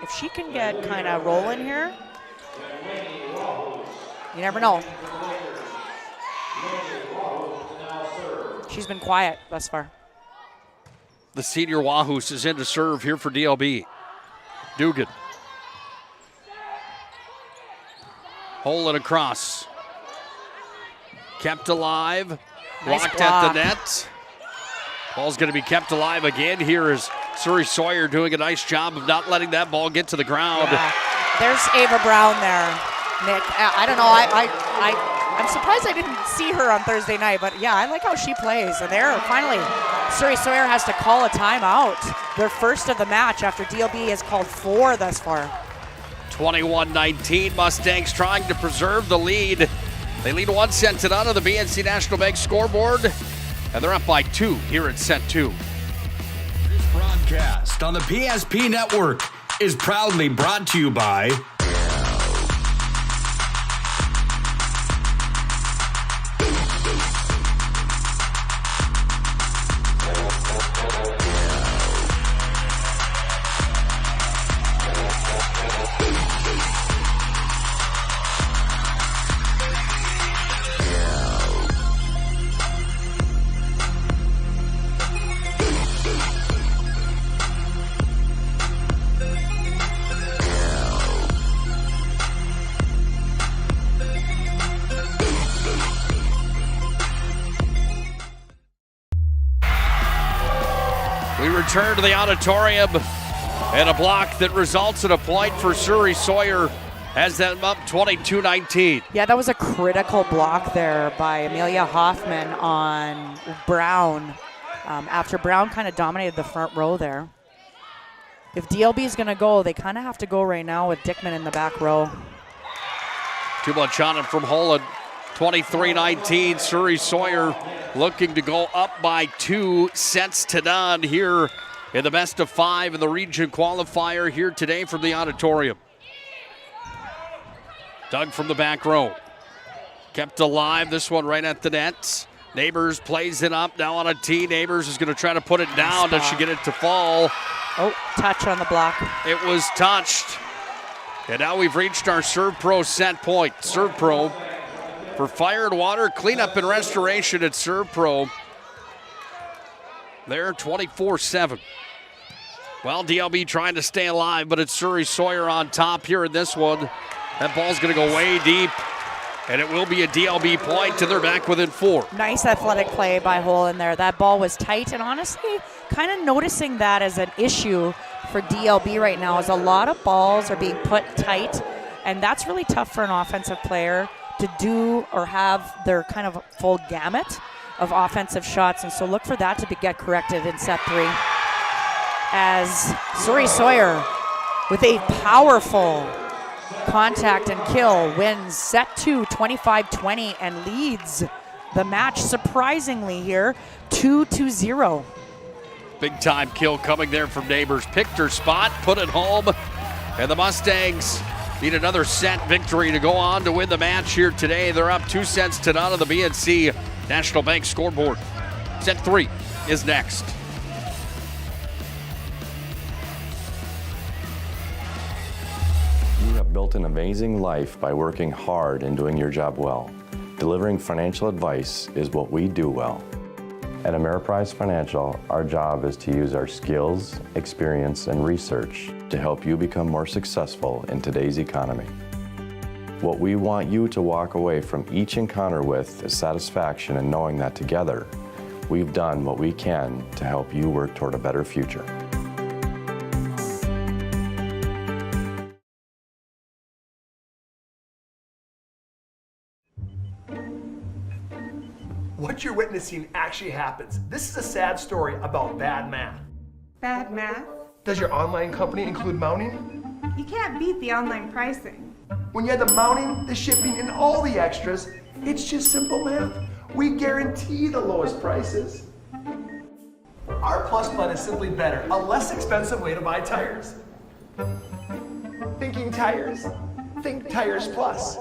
kind of rolling here, you never know. She's been quiet thus far. The senior Wahoos is in to serve here for DLB. Dugan. Hole it across. Kept alive. Nice Blocked block. at the net. Ball's going to be kept alive again. Here is Surrey Sawyer doing a nice job of not letting that ball get to the ground. Yeah. There's Ava Brown there, Nick. I don't know. I'm surprised I didn't see her on Thursday night, but yeah, I like how she plays. And there, finally, Surrey Sawyer has to call a timeout. Their first of the match after DLB has called 4 thus far. 21-19, Mustangs trying to preserve the lead. They lead 1 set to none on the BNC National Bank scoreboard, and they're up by 2 here in set 2. This broadcast on the PSP Network is proudly brought to you by Return to the auditorium, and a block that results in a point for Surrey Sawyer has them up 22-19. Yeah, that was a critical block there by Amelia Hoffman on Brown after Brown kind of dominated the front row there. If DLB is going to go, they kind of have to go right now with Dickman in the back row. Too much on it from Holland. 23-19, Surrey Sawyer looking to go up by 2 sets to none here in the best of 5 in the region qualifier here today from the auditorium. Doug from the back row. Kept alive, this one right at the net. Neighbors plays it up, now on a tee. Neighbors is going to try to put it down. Does she get it to fall? Oh, touch on the block. It was touched. And now we've reached our Serve Pro set point. Serve Pro for fire and water, cleanup and restoration at Serve Pro. They're 24-7. Well, DLB trying to stay alive, but it's Surrey Sawyer on top here in this one. That ball's going to go way deep, and it will be a DLB point, and they're back within 4. Nice athletic play by Hole in there. That ball was tight, and honestly, kind of noticing that as an issue for DLB right now, is a lot of balls are being put tight, and that's really tough for an offensive player to do or have their kind of full gamut of offensive shots. And so look for that to get corrected in set 3. As Surrey Sawyer with a powerful contact and kill wins set 2 25-20 and leads the match surprisingly here 2-0. Big time kill coming there from Neighbors. Picked her spot, put it home, and the Mustangs need another set victory to go on to win the match here today. They're up 2 sets to none on the BNC National Bank scoreboard. Set 3 is next. You have built an amazing life by working hard and doing your job well. Delivering financial advice is what we do well. At Ameriprise Financial, our job is to use our skills, experience, and research to help you become more successful in today's economy. What we want you to walk away from each encounter with is satisfaction in knowing that together, we've done what we can to help you work toward a better future. What you're witnessing actually happens. This is a sad story about bad math. Bad math? Does your online company include mounting? You can't beat the online pricing. When you have the mounting, the shipping, and all the extras, it's just simple math. We guarantee the lowest prices. Our Plus plan is simply better, a less expensive way to buy tires. Thinking tires? Think Tires Plus.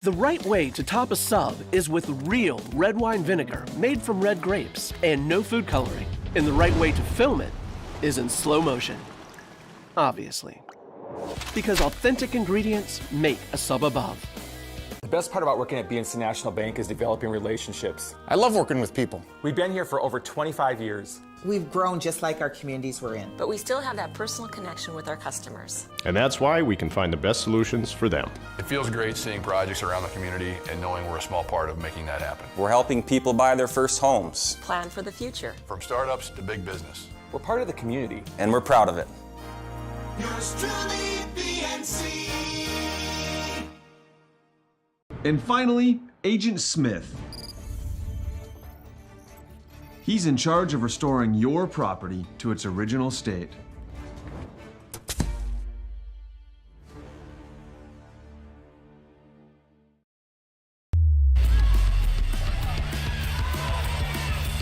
The right way to top a sub is with real red wine vinegar made from red grapes and no food coloring. And the right way to film it is in slow motion. Obviously. Because authentic ingredients make a sub above. The best part about working at BNC National Bank is developing relationships. I love working with people. We've been here for over 25 years. We've grown just like our communities we're in. But we still have that personal connection with our customers. And that's why we can find the best solutions for them. It feels great seeing projects around the community and knowing we're a small part of making that happen. We're helping people buy their first homes. Plan for the future. From startups to big business. We're part of the community. And we're proud of it. Yours truly, BNC. And finally, Agent Smith. He's in charge of restoring your property to its original state.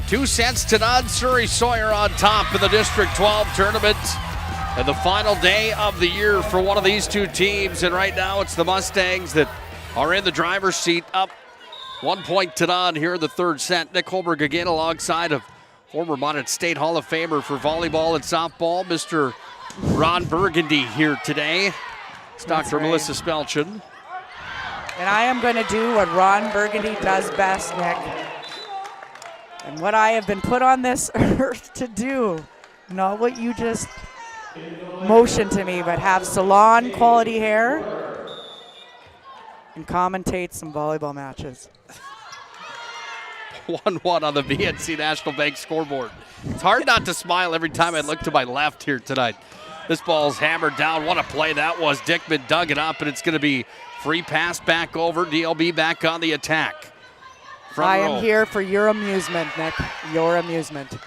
Two sets to none. Surrey Sawyer on top in the District 12 tournament. And the final day of the year for one of these two teams. And right now it's the Mustangs that are in the driver's seat, up 1 point to none here in the third set. Nick Holberg again alongside of former Mounted State Hall of Famer for volleyball and softball, Mr. Ron Burgundy here today. It's Dr. Melissa Spelchin. And I am going to do what Ron Burgundy does best, Nick. And what I have been put on this earth to do. Not what you just motioned to me, but have salon quality hair and commentate some volleyball matches. 1-1 on the BNC National Bank scoreboard. It's hard not to smile every time I look to my left here tonight. This ball's hammered down. What a play that was. Dickman dug it up, and it's going to be free pass back over. DLB back on the attack. I am here for your amusement, Nick. Your amusement.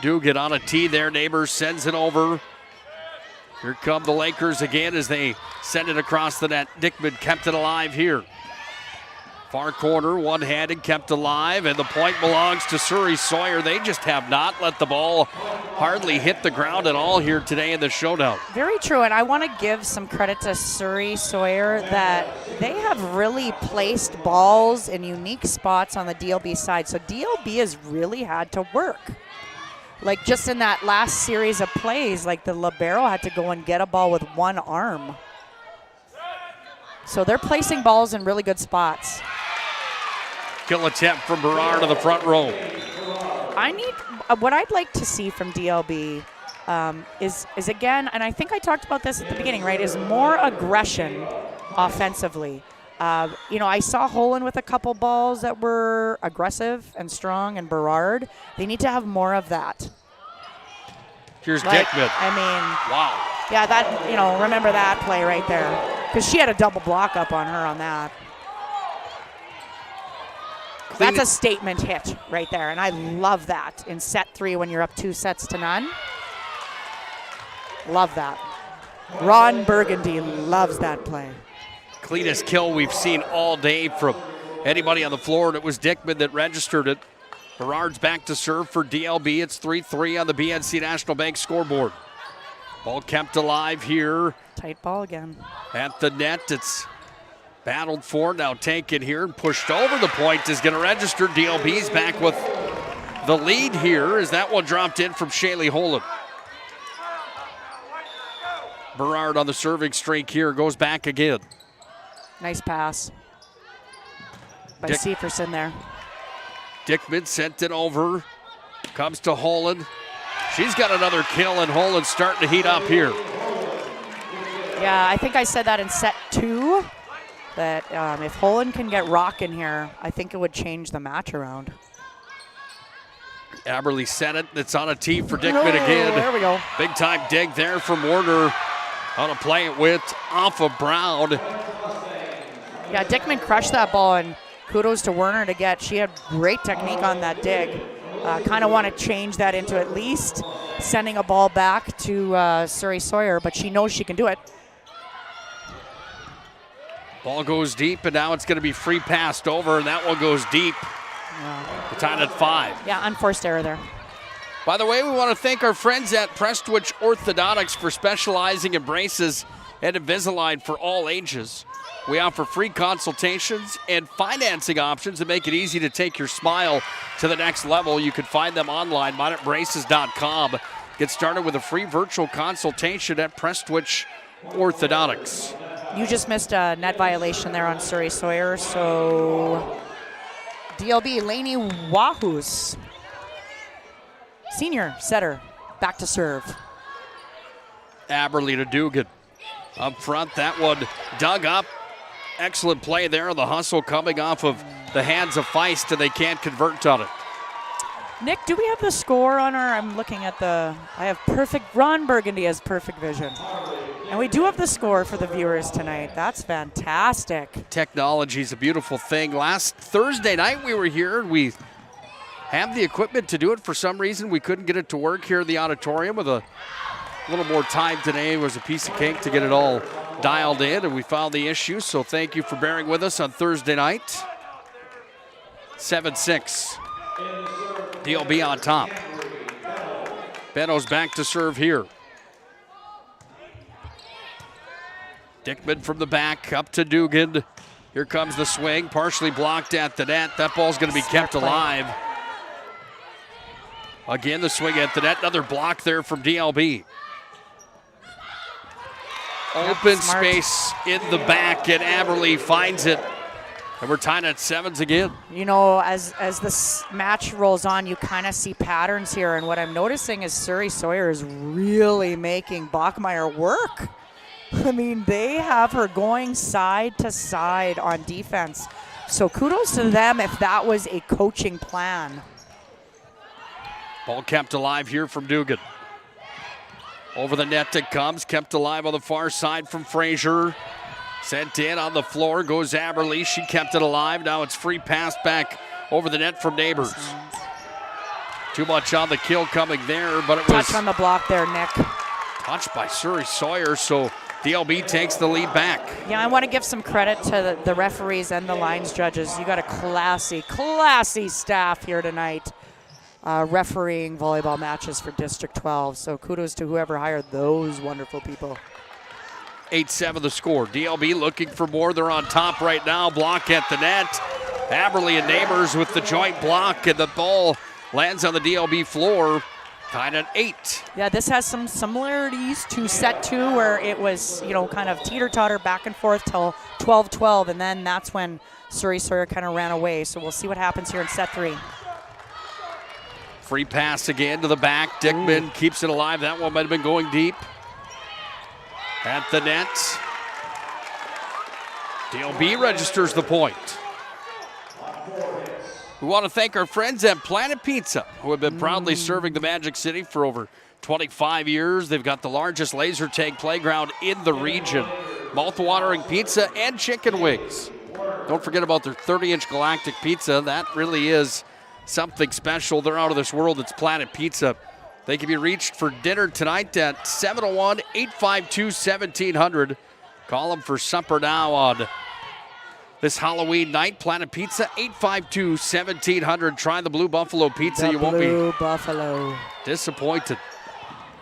Dugan on a tee there. Neighbors sends it over. Here come the Lakers again as they send it across the net. Dickman kept it alive here. Far corner, one-handed, kept alive, and the point belongs to Surrey Sawyer. They just have not let the ball hardly hit the ground at all here today in the showdown. Very true, and I want to give some credit to Surrey Sawyer that they have really placed balls in unique spots on the DLB side. So DLB has really had to work. Like just in that last series of plays, like the libero had to go and get a ball with one arm. So they're placing balls in really good spots. Kill attempt from Berard to the front row. What I'd like to see from DLB is again, and I think I talked about this at the beginning, right, is more aggression offensively. I saw Holland with a couple balls that were aggressive and strong, and Berard. They need to have more of that. Here's Dickman. I mean, wow. Yeah, that, remember that play right there. Because she had a double block up on her on that. That's a statement hit right there, and I love that in set 3 when you're up 2-0. Love that. Ron Burgundy loves that play. Cleanest kill we've seen all day from anybody on the floor, and it was Dickman that registered it. Berard's back to serve for DLB. It's 3-3 on the BNC National Bank scoreboard. Ball kept alive here. Tight ball again. At the net, it's battled for, now taken here and pushed over. The point is going to register. DLB's back with the lead here as that one dropped in from Shaylee Holland. Berard on the serving streak here, goes back again. Nice pass by Seferson there. Dickman sent it over. Comes to Holland. She's got another kill, and Holland's starting to heat up here. Yeah, I think I said that in set 2, that if Holland can get rocking here, I think it would change the match around. Aberly sent it. It's on a tee for Dickman again. There we go. Big time dig there from Warner. On a play it with off of Brown. Yeah, Dickman crushed that ball, and kudos to Werner to get. She had great technique on that dig. Kind of want to change that into at least sending a ball back to Surrey Sawyer, but she knows she can do it. Ball goes deep, and now it's going to be free passed over, and that one goes deep. Yeah. We're tied at 5. Yeah, unforced error there. By the way, we want to thank our friends at Prestwich Orthodontics for specializing in braces and Invisalign for all ages. We offer free consultations and financing options that make it easy to take your smile to the next level. You can find them online, mineatbraces.com. Get started with a free virtual consultation at Prestwich Orthodontics. You just missed a net violation there on Surrey Sawyer, so DLB, Laney Wahus, senior setter, back to serve. Aberley to Dugan. Up front, that one dug up. Excellent play there. The hustle coming off of the hands of Feist, and they can't convert on it. Nick, do we have the score on our, I'm looking at the, I have perfect, Ron Burgundy has perfect vision. And we do have the score for the viewers tonight. That's fantastic. Technology is a beautiful thing. Last Thursday night we were here, and we have the equipment to do it. For some reason, we couldn't get it to work here in the auditorium. With a little more time today, it was a piece of cake to get it all dialed in, and we found the issue. So thank you for bearing with us on Thursday night. 7-6. DLB on top. Benno's back to serve here. Dickman from the back, up to Dugan. Here comes the swing, partially blocked at the net. That ball's going to be kept alive. Again, the swing at the net. Another block there from DLB. Open space in the back, and Aberley finds it. And we're tied at 7s again. You know, as this match rolls on, you kind of see patterns here. And what I'm noticing is Surrey Sawyer is really making Bachmeier work. I mean, they have her going side to side on defense. So kudos to them if that was a coaching plan. Ball kept alive here from Dugan. Over the net it comes, kept alive on the far side from Fraser. Sent in on the floor goes Aberley. She kept it alive. Now it's free pass back over the net from Neighbors. Too much on the kill coming there, but it was touch on the block there, Nick. Touched by Surrey Sawyer, so DLB takes the lead back. Yeah, I want to give some credit to the referees and the lines judges. You got a classy staff here tonight refereeing volleyball matches for District 12. So kudos to whoever hired those wonderful people. 8-7 the score. DLB looking for more. They're on top right now. Block at the net. Aberley and Neighbors with the joint block, and the ball lands on the DLB floor. Tied at 8. Yeah, this has some similarities to set 2 where it was, you know, kind of teeter-totter back and forth till 12-12, and then that's when Surrey Sawyer kind of ran away. So we'll see what happens here in set 3. Free pass again to the back. Dickman keeps it alive. That one might have been going deep. At the net. DLB registers the point. We want to thank our friends at Planet Pizza, who have been proudly serving the Magic City for over 25 years. They've got the largest laser tag playground in the region. Mouth-watering pizza and chicken wings. Don't forget about their 30-inch galactic pizza. That really is something special. They're out of this world. It's Planet Pizza. They can be reached for dinner tonight at 701-852-1700. Call them for supper now on this Halloween night. Planet Pizza, 852-1700. Try the Blue Buffalo Pizza. You won't be disappointed.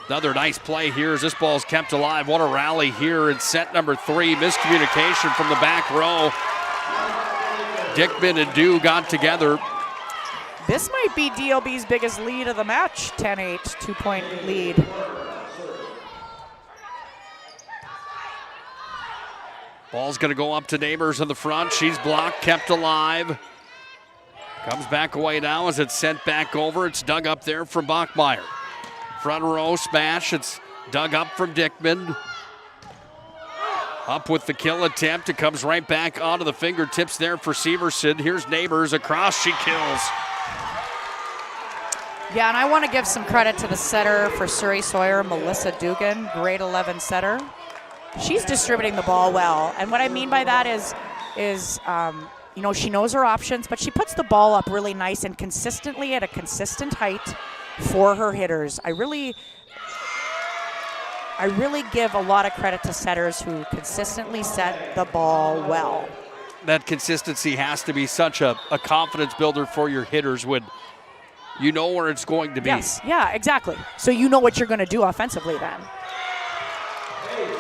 Another nice play here as this ball's kept alive. What a rally here in set number 3. Miscommunication from the back row. Dickman and Dew got together. This might be DLB's biggest lead of the match, 10-8, 2-point lead. Ball's going to go up to Neighbors in the front. She's blocked, kept alive. Comes back away now as it's sent back over. It's dug up there from Bachmeier. Front row smash. It's dug up from Dickman. Up with the kill attempt. It comes right back onto the fingertips there for Severson. Here's Neighbors across. She kills. Yeah, and I want to give some credit to the setter for Surrey Sawyer, Melissa Dugan, grade 11 setter. She's distributing the ball well, and what I mean by that is you know, she knows her options, but she puts the ball up really nice and consistently at a consistent height for her hitters. I really give a lot of credit to setters who consistently set the ball well. that consistency has to be such a confidence builder for your hitters when you know where it's going to be. Yes, yeah, exactly. So you know what you're going to do offensively then.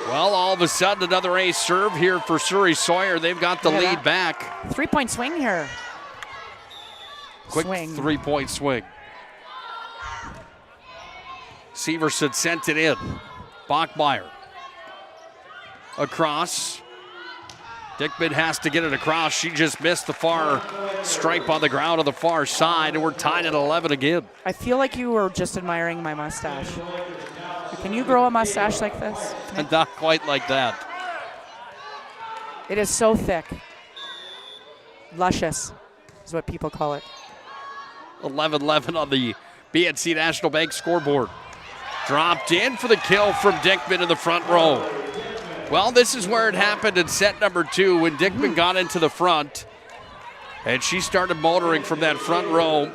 Well, all of a sudden, another ace serve here for Surrey Sawyer. They've got the lead back. 3-point swing here. Quick swing. 3-point swing. Severson sent it in. Bachmeyer. Across. Dickman has to get it across. She just missed the far stripe on the ground on the far side, and we're tied at 11 again. I feel like you were just admiring my mustache. Can you grow a mustache like this? Not quite like that. It is so thick. Luscious is what people call it. 11-11 on the BNC National Bank scoreboard. Dropped in for the kill from Dickman in the front row. Well, this is where it happened in set number 2 when Dickman got into the front. And she started motoring from that front row.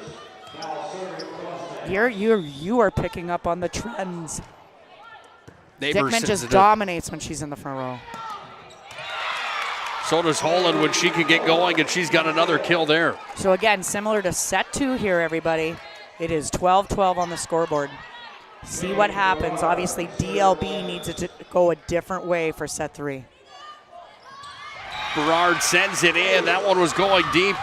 You are picking up on the trends. Dickman just dominates when she's in the front row. So does Holland when she can get going, and she's got another kill there. So again, similar to set 2 here, everybody. It is 12-12 on the scoreboard. See what happens. Obviously, DLB needs it to go a different way for set 3. Berard sends it in. That one was going deep.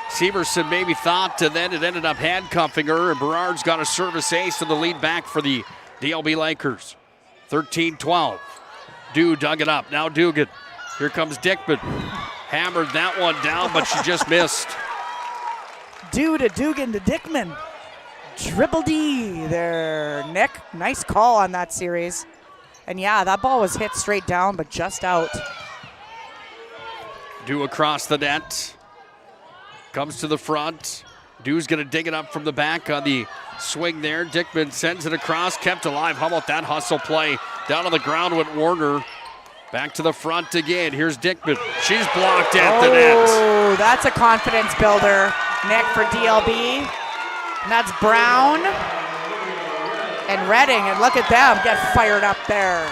Severson maybe thought, and then it ended up handcuffing her, and Berard's got a service ace and the lead back for the DLB Lakers. 13-12. Dew dug it up. Now Dugan. Here comes Dickman. Hammered that one down, but she just missed. Dew to Dugan to Dickman. Triple D there, Nick. Nice call on that series. And yeah, that ball was hit straight down, but just out. Dew across the net. Comes to the front. Dew's going to dig it up from the back on the swing there. Dickman sends it across, kept alive. How about that hustle play? Down on the ground went Warner. Back to the front again. Here's Dickman. She's blocked at the net. Oh, that's a confidence builder, Nick, for DLB. And that's Brown and Redding. And look at them get fired up there.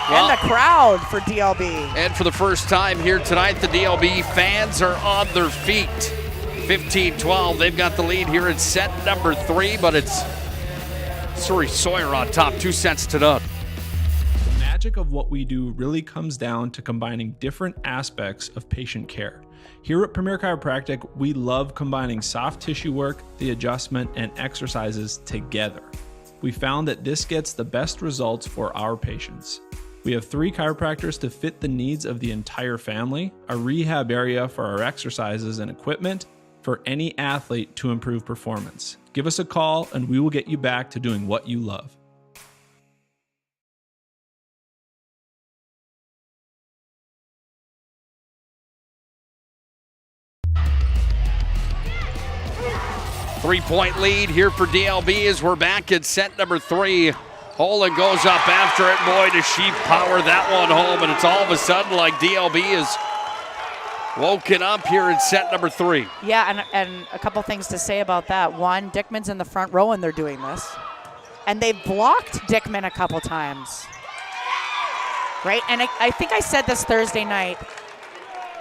Well, and the crowd for DLB. And for the first time here tonight, the DLB fans are on their feet. 15-12. They've got the lead here in set number 3, but it's Surrey Sawyer on top, 2 sets to none. The magic of what we do really comes down to combining different aspects of patient care. Here at Premier Chiropractic, we love combining soft tissue work, the adjustment, and exercises together. We found that this gets the best results for our patients. We have 3 chiropractors to fit the needs of the entire family, a rehab area for our exercises and equipment for any athlete to improve performance. Give us a call and we will get you back to doing what you love. Three-point lead here for DLB as we're back in set number 3. Holland goes up after it. Boy, does she power that one home, and it's all of a sudden like DLB is woken up here in set number 3. Yeah, and a couple things to say about that. One, Dickman's in the front row and they're doing this. And they've blocked Dickman a couple times. Right? And I think I said this Thursday night.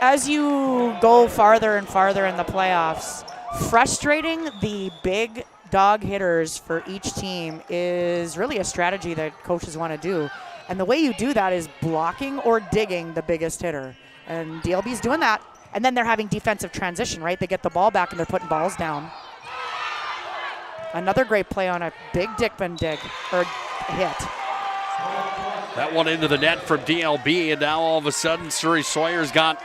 As you go farther and farther in the playoffs, frustrating the big dog hitters for each team is really a strategy that coaches want to do. And the way you do that is blocking or digging the biggest hitter. And DLB's doing that. And then they're having defensive transition, right? They get the ball back and they're putting balls down. Another great play on a big Dickman dig, or hit. That one into the net from DLB, and now all of a sudden Surrey Sawyer's got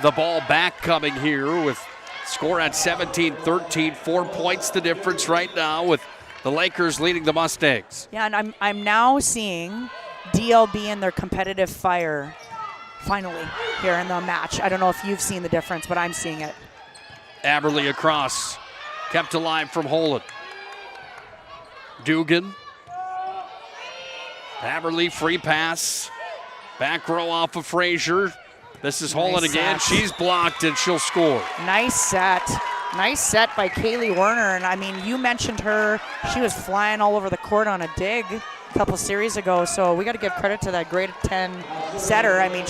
the ball back coming here with score at 17-13, 4 points the difference right now with the Lakers leading the Mustangs. Yeah, and I'm now seeing DLB and their competitive fire finally here in the match. I don't know if you've seen the difference, but I'm seeing it. Aberly across, kept alive from Holland. Dugan. Aberly free pass. Back row off of Frazier. This is Holland again. She's blocked and she'll score. Nice set. Nice set by Kaylee Werner, and I mean, you mentioned her. She was flying all over the court on a dig a couple series ago, so we got to give credit to that grade 10 setter. I mean,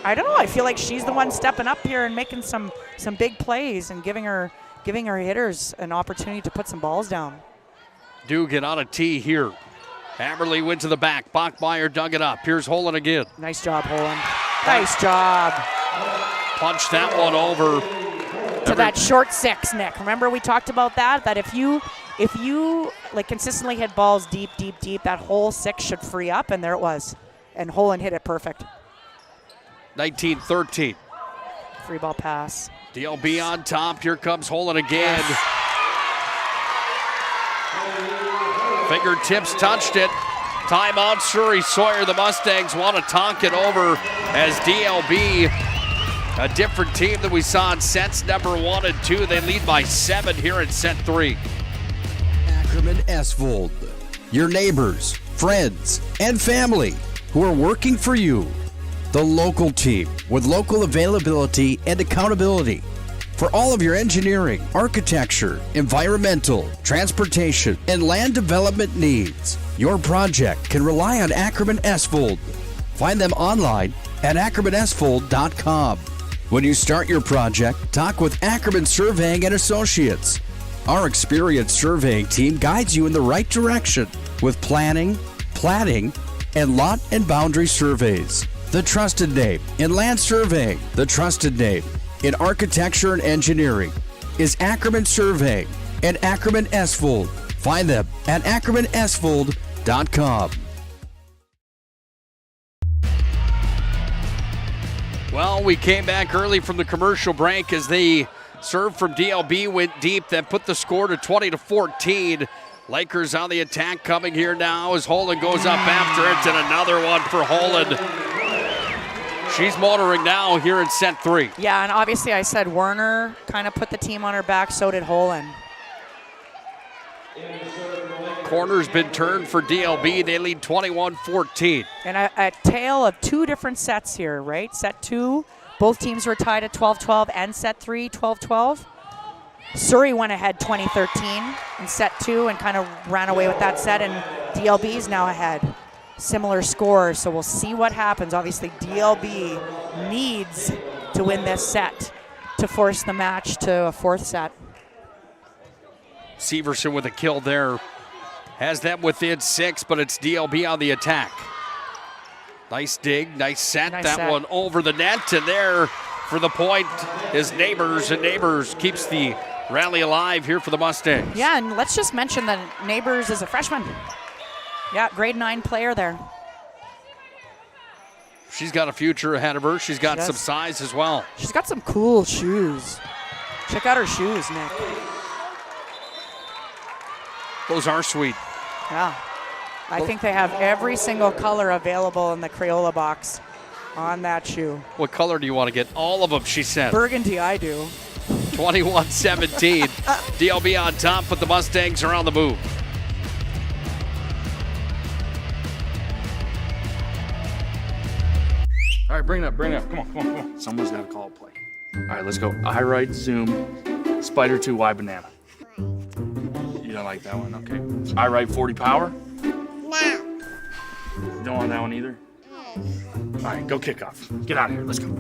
I don't know, I feel like she's the one stepping up here and making some big plays and giving her hitters an opportunity to put some balls down. Dugan on a tee here. Hammerly went to the back. Bachmeyer dug it up. Here's Holen again. Nice job, Holen. Nice job. Punch that one over. To that short 6, Nick. Remember we talked about that? That if you like consistently hit balls deep, that whole 6 should free up, and there it was. And Holen hit it perfect. 19-13. Free ball pass. DLB on top. Here comes Holen again. Yes. Fingertips touched it. Timeout, Surrey Sawyer. The Mustangs want to talk it over as DLB, a different team than we saw in sets number 1 and 2. They lead by 7 here in set 3. Ackerman Esvold, your neighbors, friends, and family who are working for you. The local team with local availability and accountability. For all of your engineering, architecture, environmental, transportation, and land development needs, your project can rely on Ackerman Esvold. Find them online at ackermanesvold.com. When you start your project, talk with Ackerman Surveying and Associates. Our experienced surveying team guides you in the right direction with planning, platting, and lot and boundary surveys. The trusted name in land surveying, the trusted name in architecture and engineering is Ackerman Surveying and Ackerman Esvold. Find them at ackermanesvold.com. Well, we came back early from the commercial break as the serve from DLB went deep, then put the score to 20-14. Lakers on the attack coming here now as Holen goes up after it, and another one for Holen. She's motoring now here in set 3. Yeah, and obviously I said Werner kind of put the team on her back, so did Holen. Corner's been turned for DLB. They lead 21-14. And a tale of 2 different sets here, right? Set 2, both teams were tied at 12-12, and set 3, 12-12. Surrey went ahead 20-13 in set 2 and kind of ran away with that set, and DLB's now ahead. Similar score, so we'll see what happens. Obviously, DLB needs to win this set to force the match to a 4th set. Severson with a kill there. Has them within 6, but it's DLB on the attack. Nice dig, nice set. Nice that set. one over the net, and there for the point is Neighbors, and Neighbors keeps the rally alive here for the Mustangs. Yeah, and let's just mention that Neighbors is a freshman. Yeah, grade 9 player there. She's got a future ahead of her. She's got some size as well. She's got some cool shoes. Check out her shoes, Nick. Those are sweet. Yeah. I think they have every single color available in the Crayola box on that shoe. What color do you want to get? All of them, she said. Burgundy, I do. 21-17. DLB on top, but the Mustangs are on the move. All right, bring it up. Come on. Someone's got to call a play. All right, let's go. Eye right, zoom, spider 2, Y banana. You don't like that one, okay. Eye right, 40 power? No. You don't want that one either? All right, go kick off. Get out of here, let's go.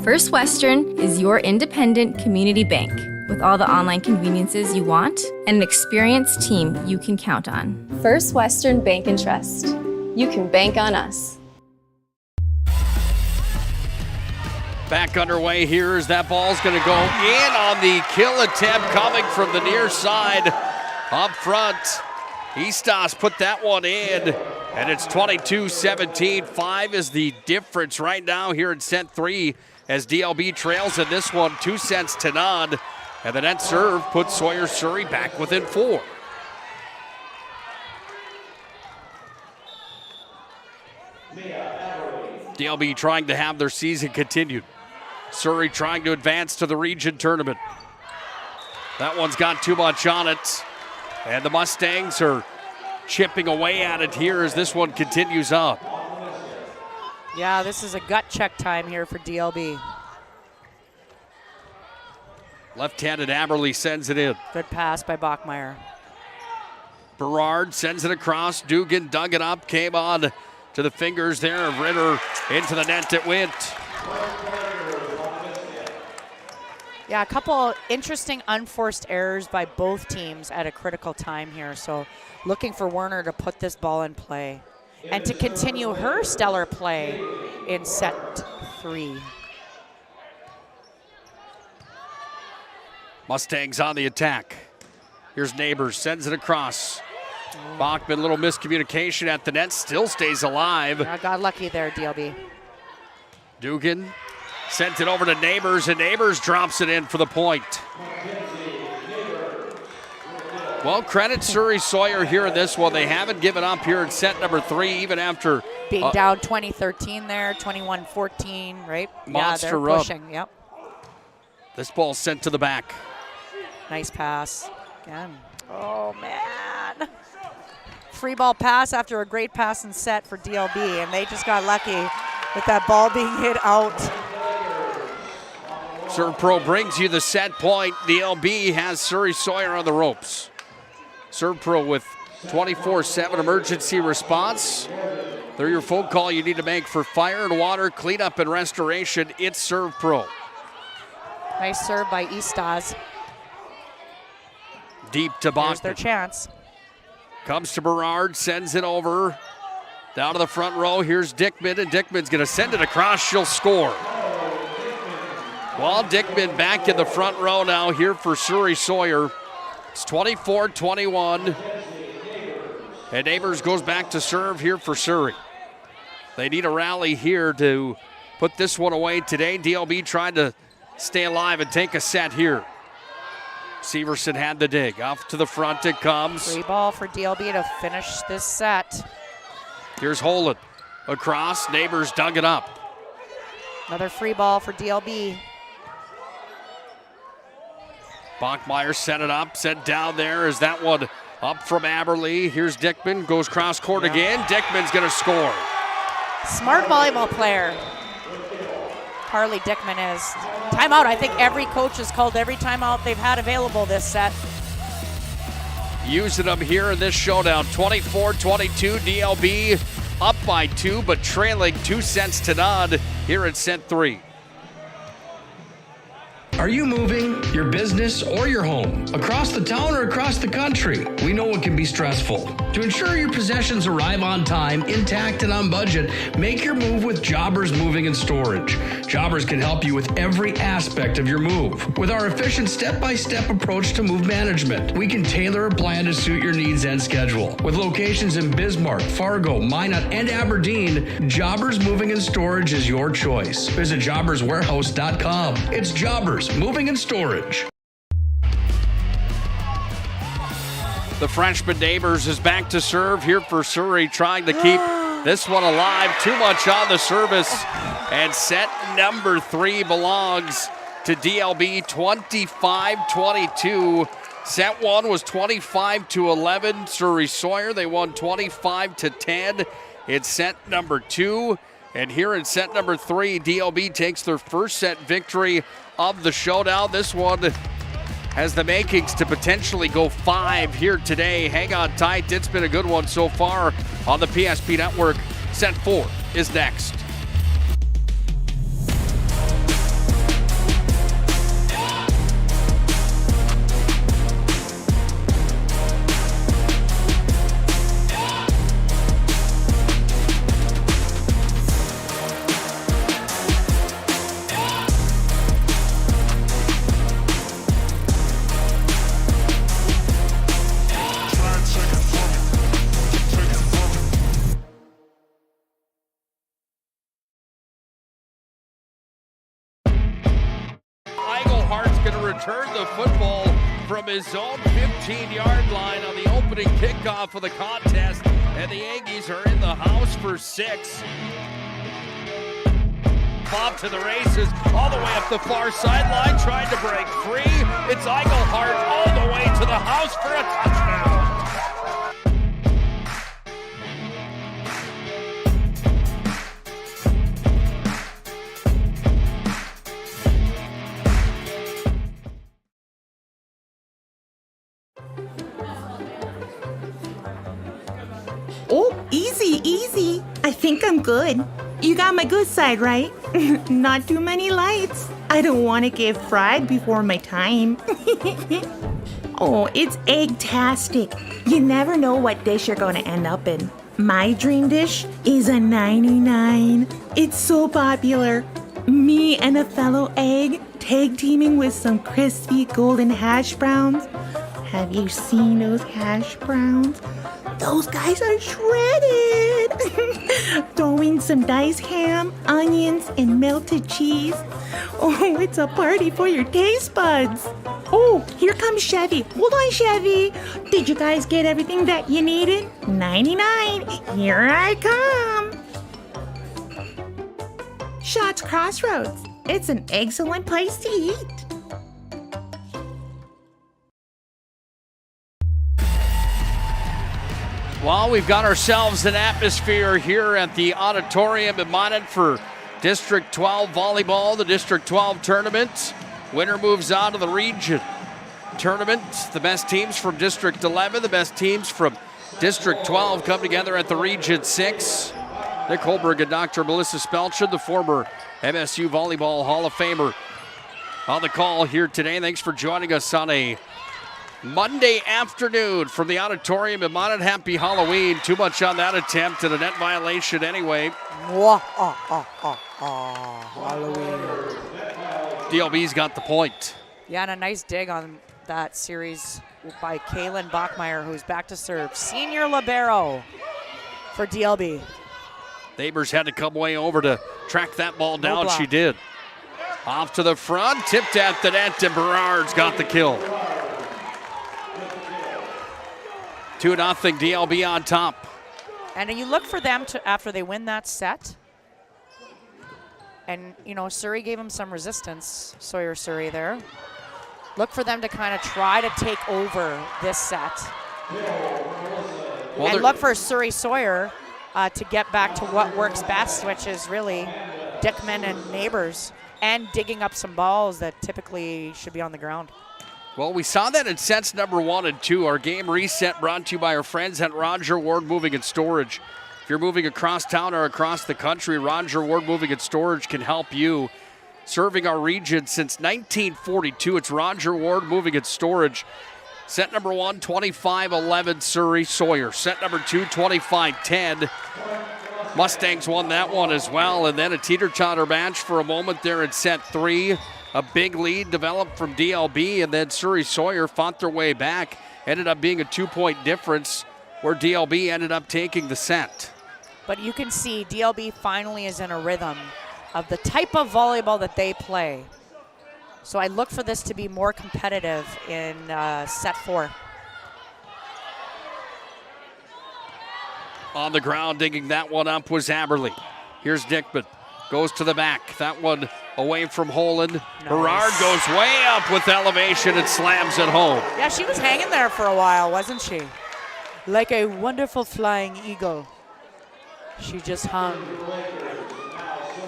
First Western is your independent community bank with all the online conveniences you want and an experienced team you can count on. First Western Bank and Trust. You can bank on us. Back underway here as that ball's going to go in on the kill attempt coming from the near side. Up front, Eastos put that one in, and it's 22-17. 5 is the difference right now here in set 3 as DLB trails in this one 2 sets to none. And the net serve puts Sawyer Surrey back within 4. DLB trying to have their season continued. Surrey trying to advance to the region tournament. That one's got too much on it. And the Mustangs are chipping away at it here as this one continues up. Yeah, this is a gut check time here for DLB. Left-handed Aberle sends it in. Good pass by Bachmeyer. Berard sends it across. Dugan dug it up, came on to the fingers there of Ritter. Into the net it went. Yeah, a couple interesting unforced errors by both teams at a critical time here. So looking for Werner to put this ball in play and to continue her stellar play in set 3. Mustangs on the attack. Here's Neighbors, sends it across. Bachman, little miscommunication at the net, still stays alive. I got lucky there, DLB. Dugan sent it over to Neighbors, and Neighbors drops it in for the point. Well, credit Surrey Sawyer here in this one. They haven't given up here in set number 3, even after being down 20-13 there, 21-14, right? Monster yeah, they're rub. pushing, yep. This ball sent to the back. Nice pass again. Oh, man. Free ball pass after a great pass and set for DLB, and they just got lucky with that ball being hit out. Serve Pro brings you the set point. DLB has Surrey Sawyer on the ropes. Serve Pro with 24/7 emergency response. They're your phone call you need to make for fire and water, cleanup and restoration. It's Serve Pro. Nice serve by Eastas. Deep to Bachman. Here's their chance. Comes to Berard, sends it over. Down to the front row, here's Dickman, and Dickman's gonna send it across, she'll score. Well, Dickman back in the front row now here for Surrey Sawyer. It's 24-21. And Neighbors goes back to serve here for Surrey. They need a rally here to put this one away today. DLB tried to stay alive and take a set here. Severson had the dig. Off to the front it comes. Free ball for DLB to finish this set. Here's Holland. Across, Neighbors dug it up. Another free ball for DLB. Bachmeyer set it up, set down there. Is that one up from Aberle? Here's Dickman, goes cross court again. Dickman's gonna score. Smart volleyball player. Harley Dickman is. Timeout. I think every coach has called every timeout they've had available this set. Using them here in this showdown. 24-22, DLB up by 2, but trailing 2 sets to none here in set 3. Are you moving your business or your home across the town or across the country? We know it can be stressful. To ensure your possessions arrive on time, intact, and on budget, make your move with Jobbers Moving and Storage. Jobbers can help you with every aspect of your move. With our efficient step-by-step approach to move management, we can tailor a plan to suit your needs and schedule. With locations in Bismarck, Fargo, Minot, and Aberdeen, Jobbers Moving and Storage is your choice. Visit jobberswarehouse.com. It's Jobbers Moving and Storage. The freshman Neighbors is back to serve here for Surrey, trying to keep this one alive. Too much on the service. And set number 3 belongs to DLB, 25-22. Set 1 was 25-11. Surrey Sawyer, they won 25-10. It's set number 2. And here in set number 3, DLB takes their first set victory of the showdown. This one has the makings to potentially go 5 here today. Hang on tight. It's been a good one so far on the PSP Network. Set 4 is next. Return the football from his own 15-yard line on the opening kickoff of the contest, and the Aggies are in the house for 6. Bob to the races, all the way up the far sideline, trying to break free. It's Eigelhart all the way to the house for a touchdown. Oh, easy, easy. I think I'm good. You got my good side, right? Not too many lights. I don't want to get fried before my time. Oh, it's egg-tastic. You never know what dish you're going to end up in. My dream dish is a 99. It's so popular. Me and a fellow egg tag teaming with some crispy golden hash browns. Have you seen those hash browns? Those guys are shredded. Throw in some diced ham, onions, and melted cheese. Oh, it's a party for your taste buds. Oh, here comes Chevy. Hold on, Chevy. Did you guys get everything that you needed? 99. Here I come. Shots Crossroads. It's an excellent place to eat. Well, we've got ourselves an atmosphere here at the auditorium in Monon for District 12 volleyball, the District 12 tournament. Winner moves on to the region tournament. The best teams from District 11, the best teams from District 12 come together at the Region 6. Nick Holberg and Dr. Melissa Spelchin, the former MSU Volleyball Hall of Famer, on the call here today. Thanks for joining us on a Monday afternoon from the auditorium in Monon. Happy Halloween. Too much on that attempt and a net violation anyway. Halloween. DLB's got the point. Yeah, and a nice dig on that series by Kaylin Bachmeyer, who's back to serve. Senior libero for DLB. Neighbors had to come way over to track that ball down. She did. Off to the front, tipped at the net, and Berard's got the kill. 2-0 DLB on top. And you look for them to, after they win that set, and, you know, Surrey gave them some resistance, Sawyer-Surrey there. Look for them to kind of try to take over this set. Well, and look for Surrey-Sawyer to get back to what works best, which is really Dickman and Neighbors, and digging up some balls that typically should be on the ground. Well, we saw that in sets number 1 and 2. Our game reset brought to you by our friends at Roger Ward Moving and Storage. If you're moving across town or across the country, Roger Ward Moving and Storage can help you. Serving our region since 1942, it's Roger Ward Moving and Storage. Set number 1, 25-11 Surrey-Sawyer. Set number 2, 25-10. Mustangs won that one as well. And then a teeter-totter match for a moment there in set 3. A big lead developed from DLB, and then Surrey-Sawyer fought their way back. Ended up being a 2-point difference where DLB ended up taking the set. But you can see DLB finally is in a rhythm of the type of volleyball that they play. So I look for this to be more competitive in set 4. On the ground, digging that one up was Aberly. Here's Dickman. Goes to the back. That one away from Holland. Nice. Berard goes way up with elevation and slams it home. Yeah, she was hanging there for a while, wasn't she? Like a wonderful flying eagle. She just hung.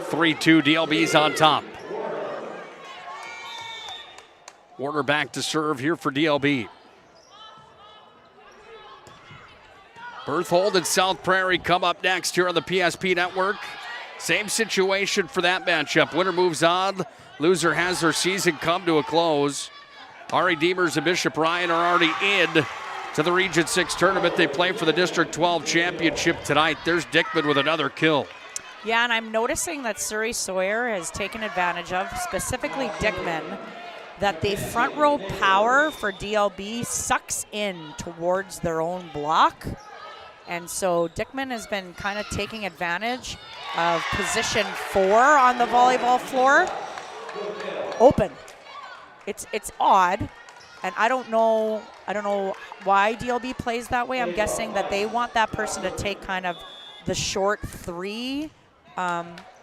3-2, DLB's on top. Warner back to serve here for DLB. Berthold and South Prairie come up next here on the PSP Network. Same situation for that matchup. Winner moves on. Loser has their season come to a close. Ari Demers and Bishop Ryan are already in to the Region 6 tournament. They play for the District 12 championship tonight. There's Dickman with another kill. Yeah, and I'm noticing that Surrey-Sawyer has taken advantage of, specifically Dickman, that the front row power for DLB sucks in towards their own block. And so Dickman has been kind of taking advantage of position 4 on the volleyball floor. Open. It's odd, and I don't know why DLB plays that way. I'm guessing that they want that person to take kind of the short 3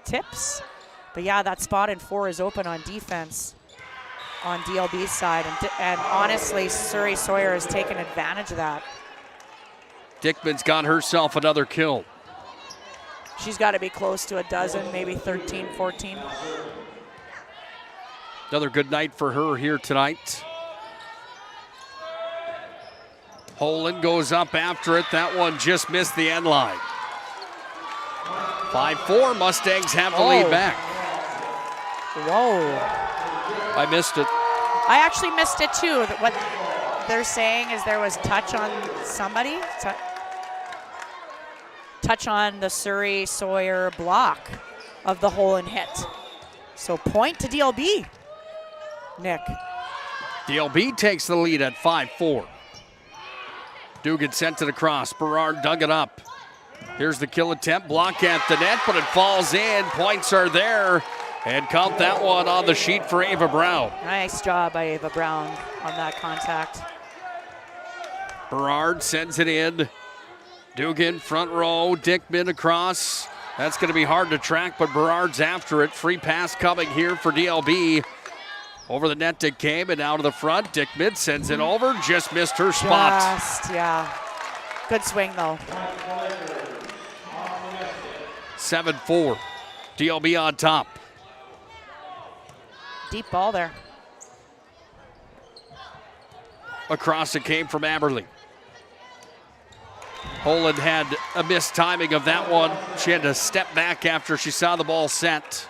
tips. But yeah, that spot in 4 is open on defense on DLB's side, and honestly, Surrey-Sawyer has taken advantage of that. Dickman's got herself another kill. She's got to be close to a dozen, maybe 13, 14. Another good night for her here tonight. Holen goes up after it. That one just missed the end line. 5-4, Mustangs have the lead back. Whoa. I missed it. I actually missed it too. What they're saying is there was touch on somebody. Touch on the Surrey-Sawyer block of the Holen hit. So point to DLB, Nick. DLB takes the lead at 5-4. Dugan sent it across. Berard dug it up. Here's the kill attempt. Block at the net, but it falls in. Points are there. And count that one on the sheet for Ava Brown. Nice job by Ava Brown on that contact. Berard sends it in. Dugan, front row. Dickman across. That's going to be hard to track, but Berard's after it. Free pass coming here for DLB. Over the net to Came and out of the front. Dickman sends it over. Just missed her spot. Yeah. Good swing, though. 7-4. DLB on top. Deep ball there. Across it came from Aberly. Holen had a missed timing of that one. She had to step back after she saw the ball set.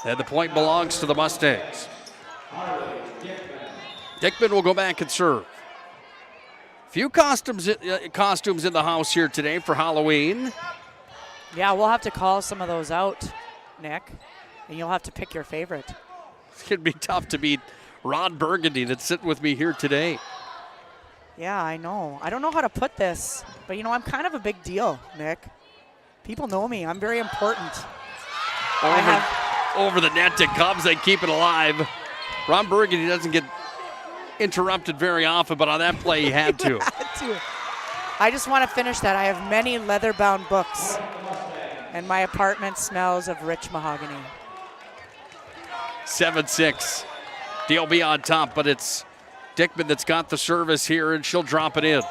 And the point belongs to the Mustangs. Dickman will go back and serve. Few costumes in the house here today for Halloween. Yeah, we'll have to call some of those out, Nick, and you'll have to pick your favorite. It's going to be tough to beat Ron Burgundy that's sitting with me here today. Yeah, I know. I don't know how to put this, but I'm kind of a big deal, Nick. People know me. I'm very important. Over the net to Cubs. They keep it alive. Ron Burgundy doesn't get interrupted very often, but on that play he had to. I just want to finish that. I have many leather-bound books, and my apartment smells of rich mahogany. 7-6. DLB on top, but it's Dickman that's got the service here, and she'll drop it in.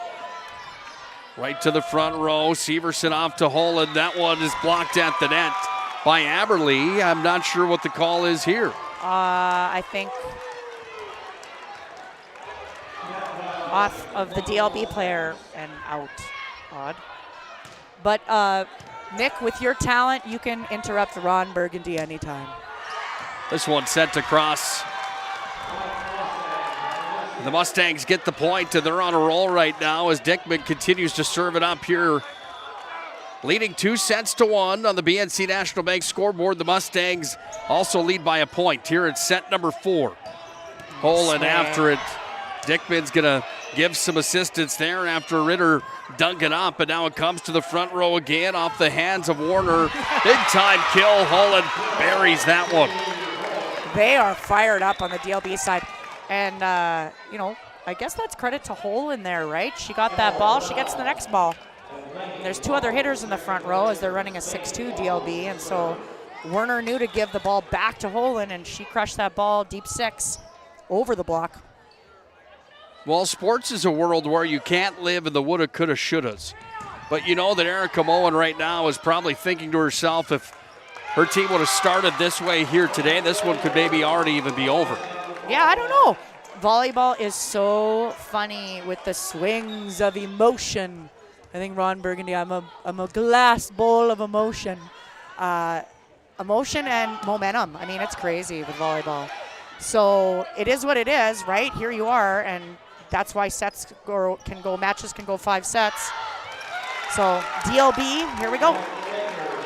Right to the front row. Severson off to Holen. That one is blocked at the net by Aberly. I'm not sure what the call is here. I think off of the DLB player and out. Odd. But Nick, with your talent, you can interrupt Ron Burgundy anytime. This one sent across. The Mustangs get the point, and they're on a roll right now as Dickman continues to serve it up here. Leading 2-1 on the BNC National Bank scoreboard. The Mustangs also lead by a point. Here it's set number 4. Holen after it. Dickman's going to give some assistance there after Ritter dug it up, and now it comes to the front row again off the hands of Warner. Big time kill. Holen buries that one. They are fired up on the DLB side. And, I guess that's credit to Holen there, right? She got that ball. She gets the next ball. There's 2 other hitters in the front row as they're running a 6-2 DLB. And so Werner knew to give the ball back to Holen, and she crushed that ball deep 6 over the block. Well, sports is a world where you can't live in the woulda, coulda, shouldas. But you know that Erica Moen right now is probably thinking to herself, if her team would have started this way here today, this one could maybe already even be over. Yeah, I don't know. Volleyball is so funny with the swings of emotion. I think Ron Burgundy, I'm a glass bowl of emotion. Emotion and momentum. I mean, it's crazy with volleyball. So it is what it is, right? Here you are, and that's why matches can go 5 sets. So DLB, here we go.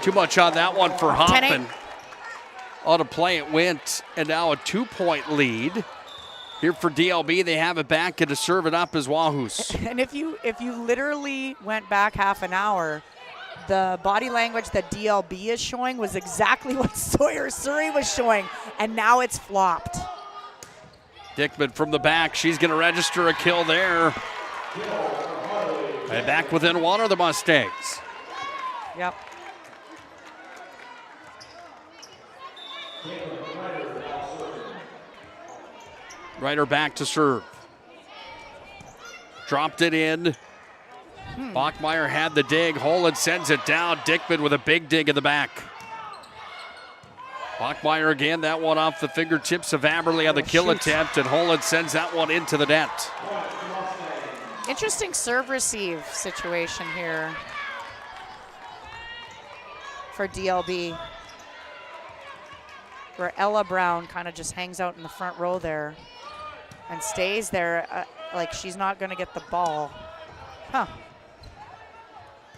Too much on that one for Hoffman. On a play it went, and now a 2-point lead. Here for DLB, they have it back, and to serve it up is Wahoos. And if you literally went back half an hour, the body language that DLB is showing was exactly what Sawyer Surrey was showing, and now it's flopped. Dickman from the back, she's going to register a kill there. And back within 1 are the Mustangs. Yep. Ryder back to serve. Dropped it in. Bachmeyer had the dig. Holen sends it down. Dickman with a big dig in the back. Bachmeyer again, that one off the fingertips of Aberly on the kill attempt, and Holen sends that one into the net. Interesting serve-receive situation here for DLB, where Ella Brown kind of just hangs out in the front row there and stays there like she's not going to get the ball. Huh.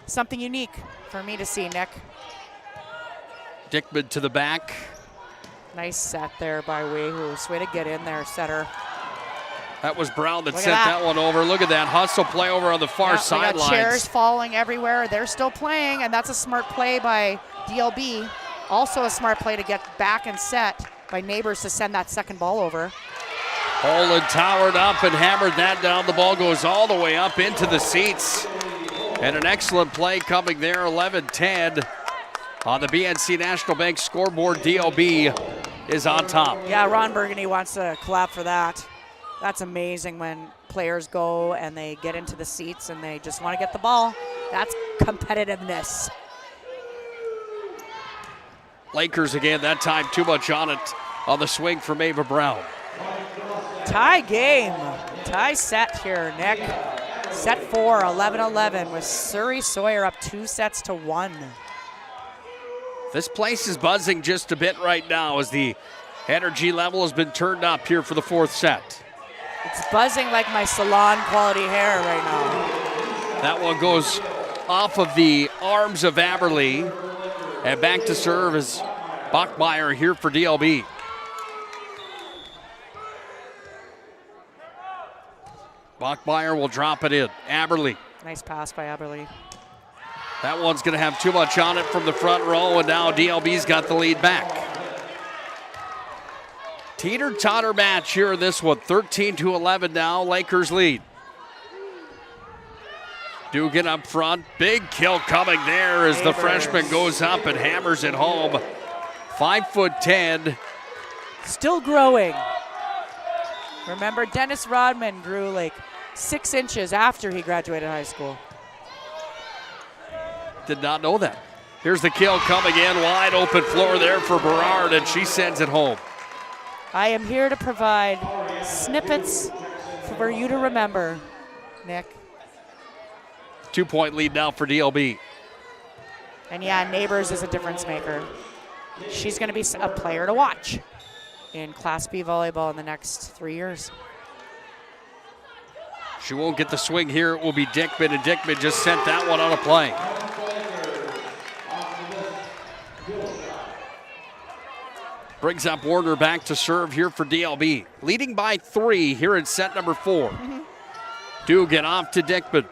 Something unique for me to see, Nick. Dickman to the back. Nice set there by Wehu. Way to get in there, setter. That was Brown that Look at sent that. that one over. Look at that hustle play over on the far We got sidelines. chairs falling everywhere. They're still playing, and that's a smart play by DLB. Also a smart play to get back and set by Neighbors to send that second ball over. Holland towered up and hammered that down. The ball goes all the way up into the seats. And an excellent play coming there, 11-10. On the BNC National Bank scoreboard, DLB is on top. Yeah, Ron Burgundy wants to clap for that. That's amazing when players go and they get into the seats and they just want to get the ball. That's competitiveness. Lakers again, that time too much on it on the swing from Ava Brown. Tie game. Tie set here, Nick. Set 4, 11-11 with Surrey Sawyer up 2-1. This place is buzzing just a bit right now as the energy level has been turned up here for the fourth set. It's buzzing like my salon quality hair right now. That one goes off of the arms of Aberly. And back to serve is Bachmeyer here for DLB. Bachmeyer will drop it in. Aberly. Nice pass by Aberly. That one's going to have too much on it from the front row, and now DLB's got the lead back. Teeter-totter match here in this one. 13-11 now. Lakers lead. Dugan up front. Big kill coming there as the freshman goes up and hammers it home. 5'10". Still growing. Remember, Dennis Rodman grew like 6 inches after he graduated high school. Did not know that. Here's the kill coming in. Wide open floor there for Berard, and she sends it home. I am here to provide snippets for you to remember, Nick. 2-point lead now for DLB. And yeah, Neighbors is a difference maker. She's going to be a player to watch in Class B volleyball in the next 3 years. She won't get the swing here. It will be Dickman, and Dickman just sent that one on a play. Brings up Warner back to serve here for DLB. Leading by 3 here in set number 4. Dugan off to Dickman.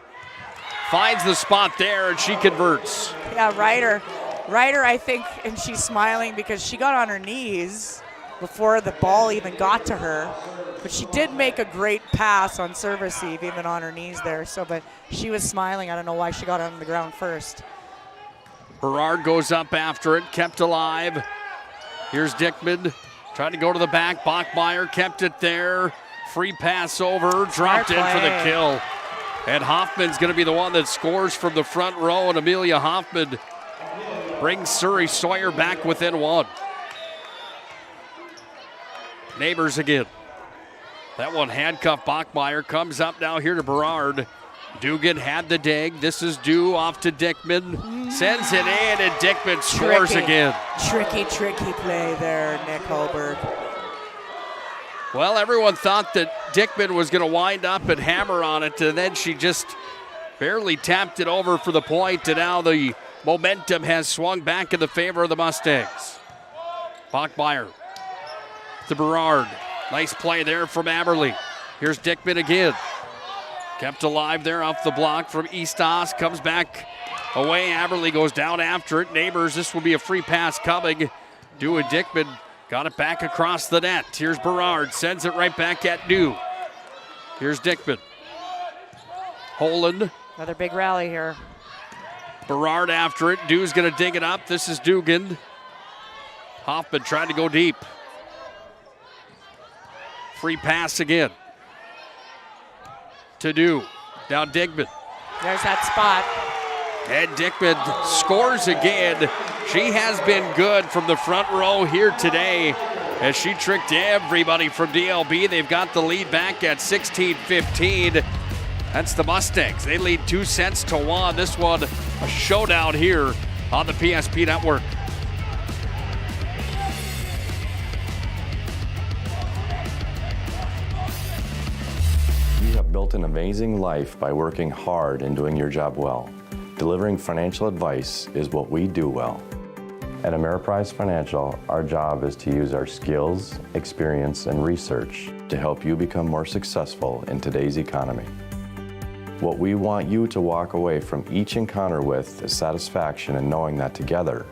Finds the spot there, and she converts. Yeah, Ryder, I think, and she's smiling because she got on her knees before the ball even got to her. But she did make a great pass on serve receive, even on her knees there. So, but she was smiling. I don't know why she got on the ground first. Berard goes up after it, kept alive. Here's Dickman trying to go to the back. Bachmeyer kept it there. Free pass over, dropped in for the kill. And Hoffman's going to be the one that scores from the front row, and Amelia Hoffman brings Surrey Sawyer back within 1. Neighbors again. That one handcuffed Bachmeyer. Comes up now here to Berard. Dugan had the dig. This is due off to Dickman. Sends it in, and Dickman scores again. Tricky play there, Nick Holberg. Well, everyone thought that Dickman was going to wind up and hammer on it, and then she just barely tapped it over for the point, and now the momentum has swung back in the favor of the Mustangs. Bachmeyer to Berard. Nice play there from Aberly. Here's Dickman again. Kept alive there off the block from Eastos. Comes back away. Aberly goes down after it. Neighbors, this will be a free pass coming. Dew Dickman got it back across the net. Here's Berard. Sends it right back at Dew. Here's Dickman. Holland. Another big rally here. Berard after it. Dew's going to dig it up. This is Dugan. Hoffman trying to go deep. Free pass again. To Dew. Now Dickman. There's that spot. And Dickman scores again. She has been good from the front row here today as she tricked everybody from DLB. They've got the lead back at 16-15. That's the Mustangs. They lead 2-1. This one, a showdown here on the PSP Network. You have built an amazing life by working hard and doing your job well. Delivering financial advice is what we do well. At Ameriprise Financial, our job is to use our skills, experience, and research to help you become more successful in today's economy. What we want you to walk away from each encounter with is satisfaction in knowing that together,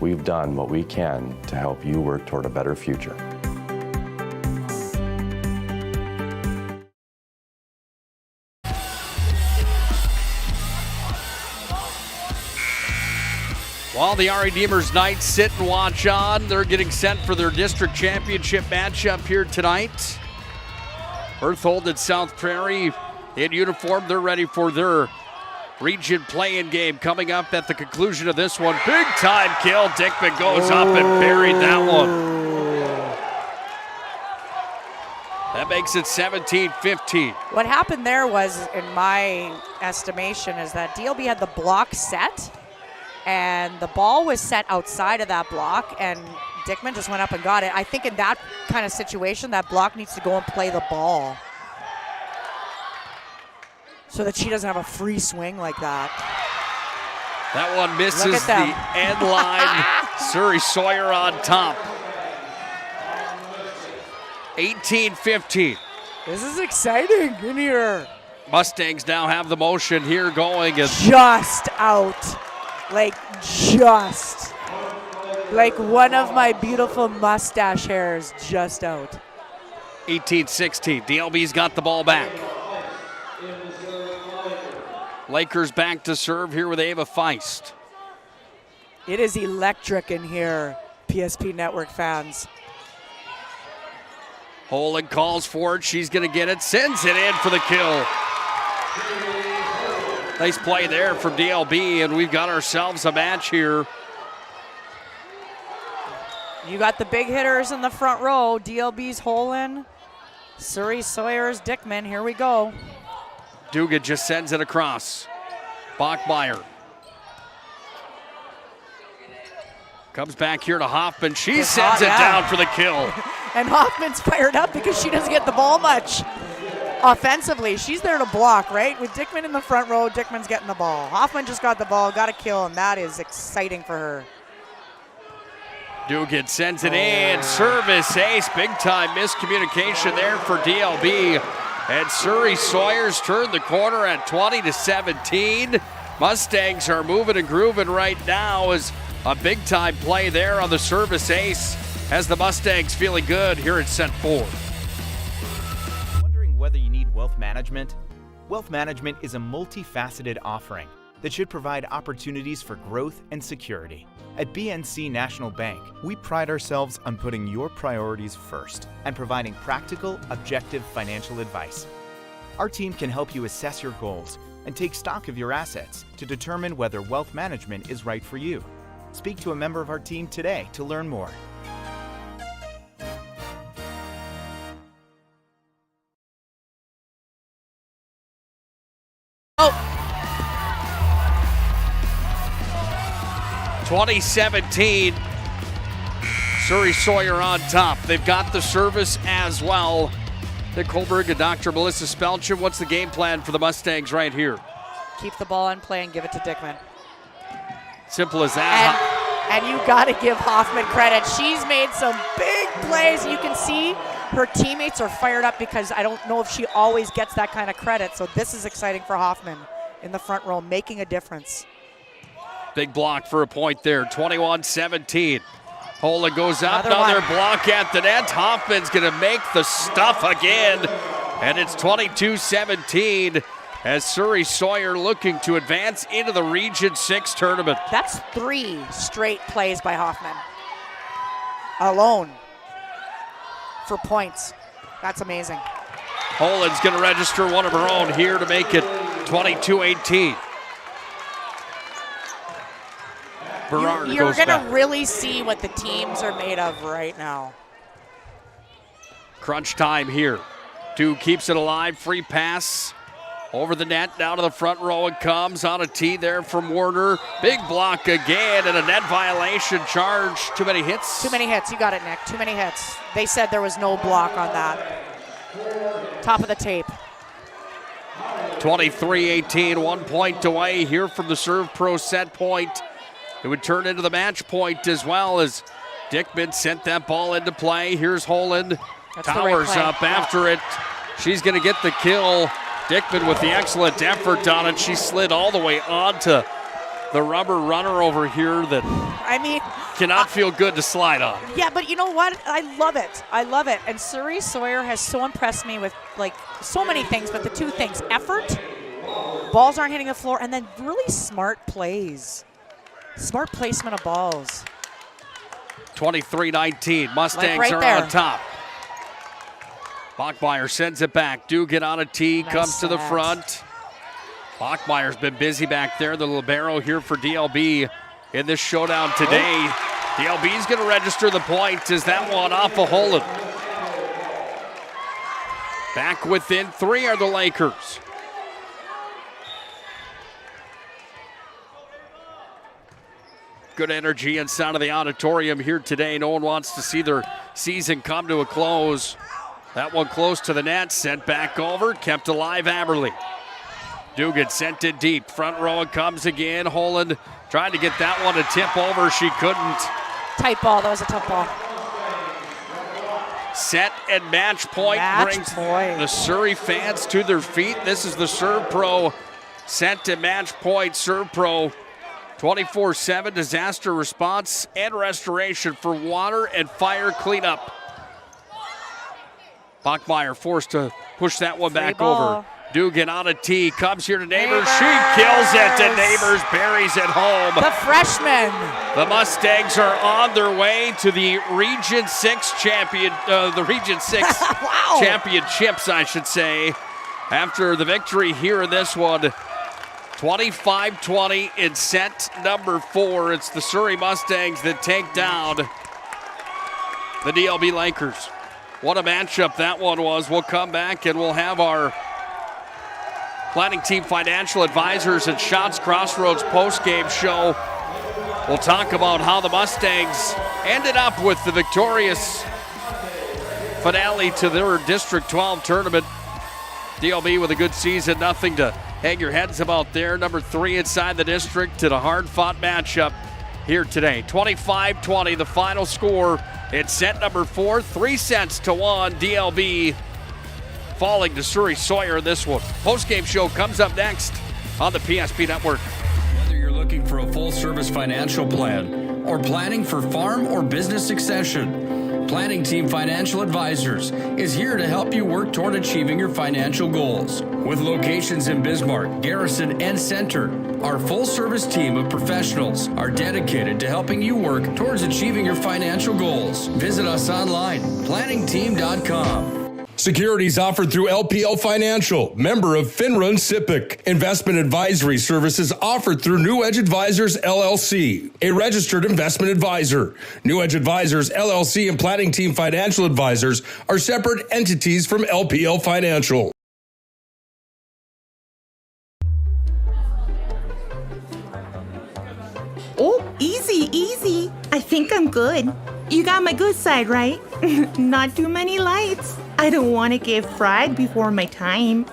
we've done what we can to help you work toward a better future. While the RA Deemers Knights sit and watch on, they're getting set for their district championship matchup here tonight. Berthold at South Prairie in uniform. They're ready for their region play-in game coming up at the conclusion of this one. Big time kill. Dickman goes up and buried that one. That makes it 17-15. What happened there was, in my estimation, is that DLB had the block set, and the ball was set outside of that block, and Dickman just went up and got it. I think in that kind of situation, that block needs to go and play the ball so that she doesn't have a free swing like that. That one misses the end line. Surrey Sawyer on top. 18-15. This is exciting in here. Mustangs now have the motion here going. Just out. Like one of my beautiful mustache hairs just out. 18-16. DLB's got the ball back. Lakers back to serve here with Ava Feist. It is electric in here, PSP Network fans. Holen calls for it. She's going to get it. Sends it in for the kill. Nice play there from DLB, and we've got ourselves a match here. You got the big hitters in the front row. DLB's Holen, Surrey Sawyer's Dickman. Here we go. Dugan just sends it across. Bachmeyer comes back here to Hoffman. She sends it down for the kill. And Hoffman's fired up because she doesn't get the ball much offensively. She's there to block, right? With Dickman in the front row, Dickman's getting the ball. Hoffman just got the ball, got a kill, and that is exciting for her. Dugan sends it in. Service ace. Big time miscommunication there for DLB. And Surrey Sawyer's turned the corner at 20-17. Mustangs are moving and grooving right now as a big time play there on the service ace. Has the Mustangs feeling good here at set 4. Wondering whether you need wealth management? Wealth management is a multifaceted offering that should provide opportunities for growth and security. At BNC National Bank, we pride ourselves on putting your priorities first and providing practical, objective financial advice. Our team can help you assess your goals and take stock of your assets to determine whether wealth management is right for you. Speak to a member of our team today to learn more. Oh. 2017, Surrey Sawyer on top. They've got the service as well. Nick Holberg and Dr. Melissa Spelchin. What's the game plan for the Mustangs right here? Keep the ball in play and give it to Dickman. Simple as that. And you got to give Hoffman credit. She's made some big plays. You can see her teammates are fired up because I don't know if she always gets that kind of credit. So this is exciting for Hoffman in the front row, making a difference. Big block for a point there, 21-17. Holen goes up, another block at the net. Hoffman's going to make the stuff again, and it's 22-17 as Surrey Sawyer looking to advance into the Region 6 tournament. That's 3 straight plays by Hoffman alone for points. That's amazing. Holen's going to register one of her own here to make it 22-18. You're going to really see what the teams are made of right now. Crunch time here. Duke keeps it alive. Free pass Over the net, down to the front row it comes. On a tee there from Warner. Big block again, and a net violation charge. Too many hits? Too many hits. You got it, Nick. Too many hits. They said there was no block on that. Top of the tape. 23-18, 1 point away here from the Serve Pro set point. It would turn into the match point as well as Dickman sent that ball into play. Here's Holland. That's the Towers right play. up after it. She's going to get the kill. Dickman with the excellent effort on it. She slid all the way onto the rubber runner over here that cannot feel good to slide on. Yeah, but you know what? I love it. I love it. And Surrey Sawyer has so impressed me with so many things, but the two things: effort, balls aren't hitting the floor, and then really smart plays. Smart placement of balls. 23-19. Mustangs right are there. on top. Bachmeyer sends it back. Dugan on a tee, comes to the front. Bachmeyer's been busy back there. The libero here for DLB in this showdown today. DLB's going to register the point. Is that one off of Holland? Back within 3 are the Lakers. Good energy inside of the auditorium here today. No one wants to see their season come to a close. That one close to the net, sent back over, kept alive Aberley. Dugan sent it deep. Front row it comes again. Holland trying to get that one to tip over. She couldn't. Tight ball. That was a tough ball. Set and match point brings the Surrey fans to their feet. This is the Serve Pro set and match point. Serve Pro 24/7 disaster response and restoration for water and fire cleanup. Bachmeyer forced to push that one back over. Dugan on a tee, comes here to Neighbors. She kills it to Neighbors, buries it home. The freshman. The Mustangs are on their way to the Region 6 championships, I should say, after the victory here in this one. 25-20 in set number 4. It's the Surrey Mustangs that take down the DLB Lakers. What a matchup that one was. We'll come back and we'll have our planning team financial advisors at Shots Crossroads postgame show. We'll talk about how the Mustangs ended up with the victorious finale to their District 12 tournament. DLB with a good season, nothing to hang your heads about there. Number 3 inside the district in a hard-fought matchup here today. 25-20, the final score. It's set number 4, 3 sets to 1. DLB falling to Surrey Sawyer in this one. Post-game show comes up next on the PSP Network. Whether you're looking for a full-service financial plan or planning for farm or business succession, Planning Team Financial Advisors is here to help you work toward achieving your financial goals. With locations in Bismarck, Garrison, and Center, our full-service team of professionals are dedicated to helping you work towards achieving your financial goals. Visit us online, planningteam.com. Securities offered through LPL Financial, member of FINRA and SIPC. Investment advisory services offered through New Edge Advisors, LLC, a registered investment advisor. New Edge Advisors, LLC and Planning Team Financial Advisors are separate entities from LPL Financial. Oh, easy, easy. I think I'm good. You got my good side, right? Not too many lights. I don't want to get fried before my time.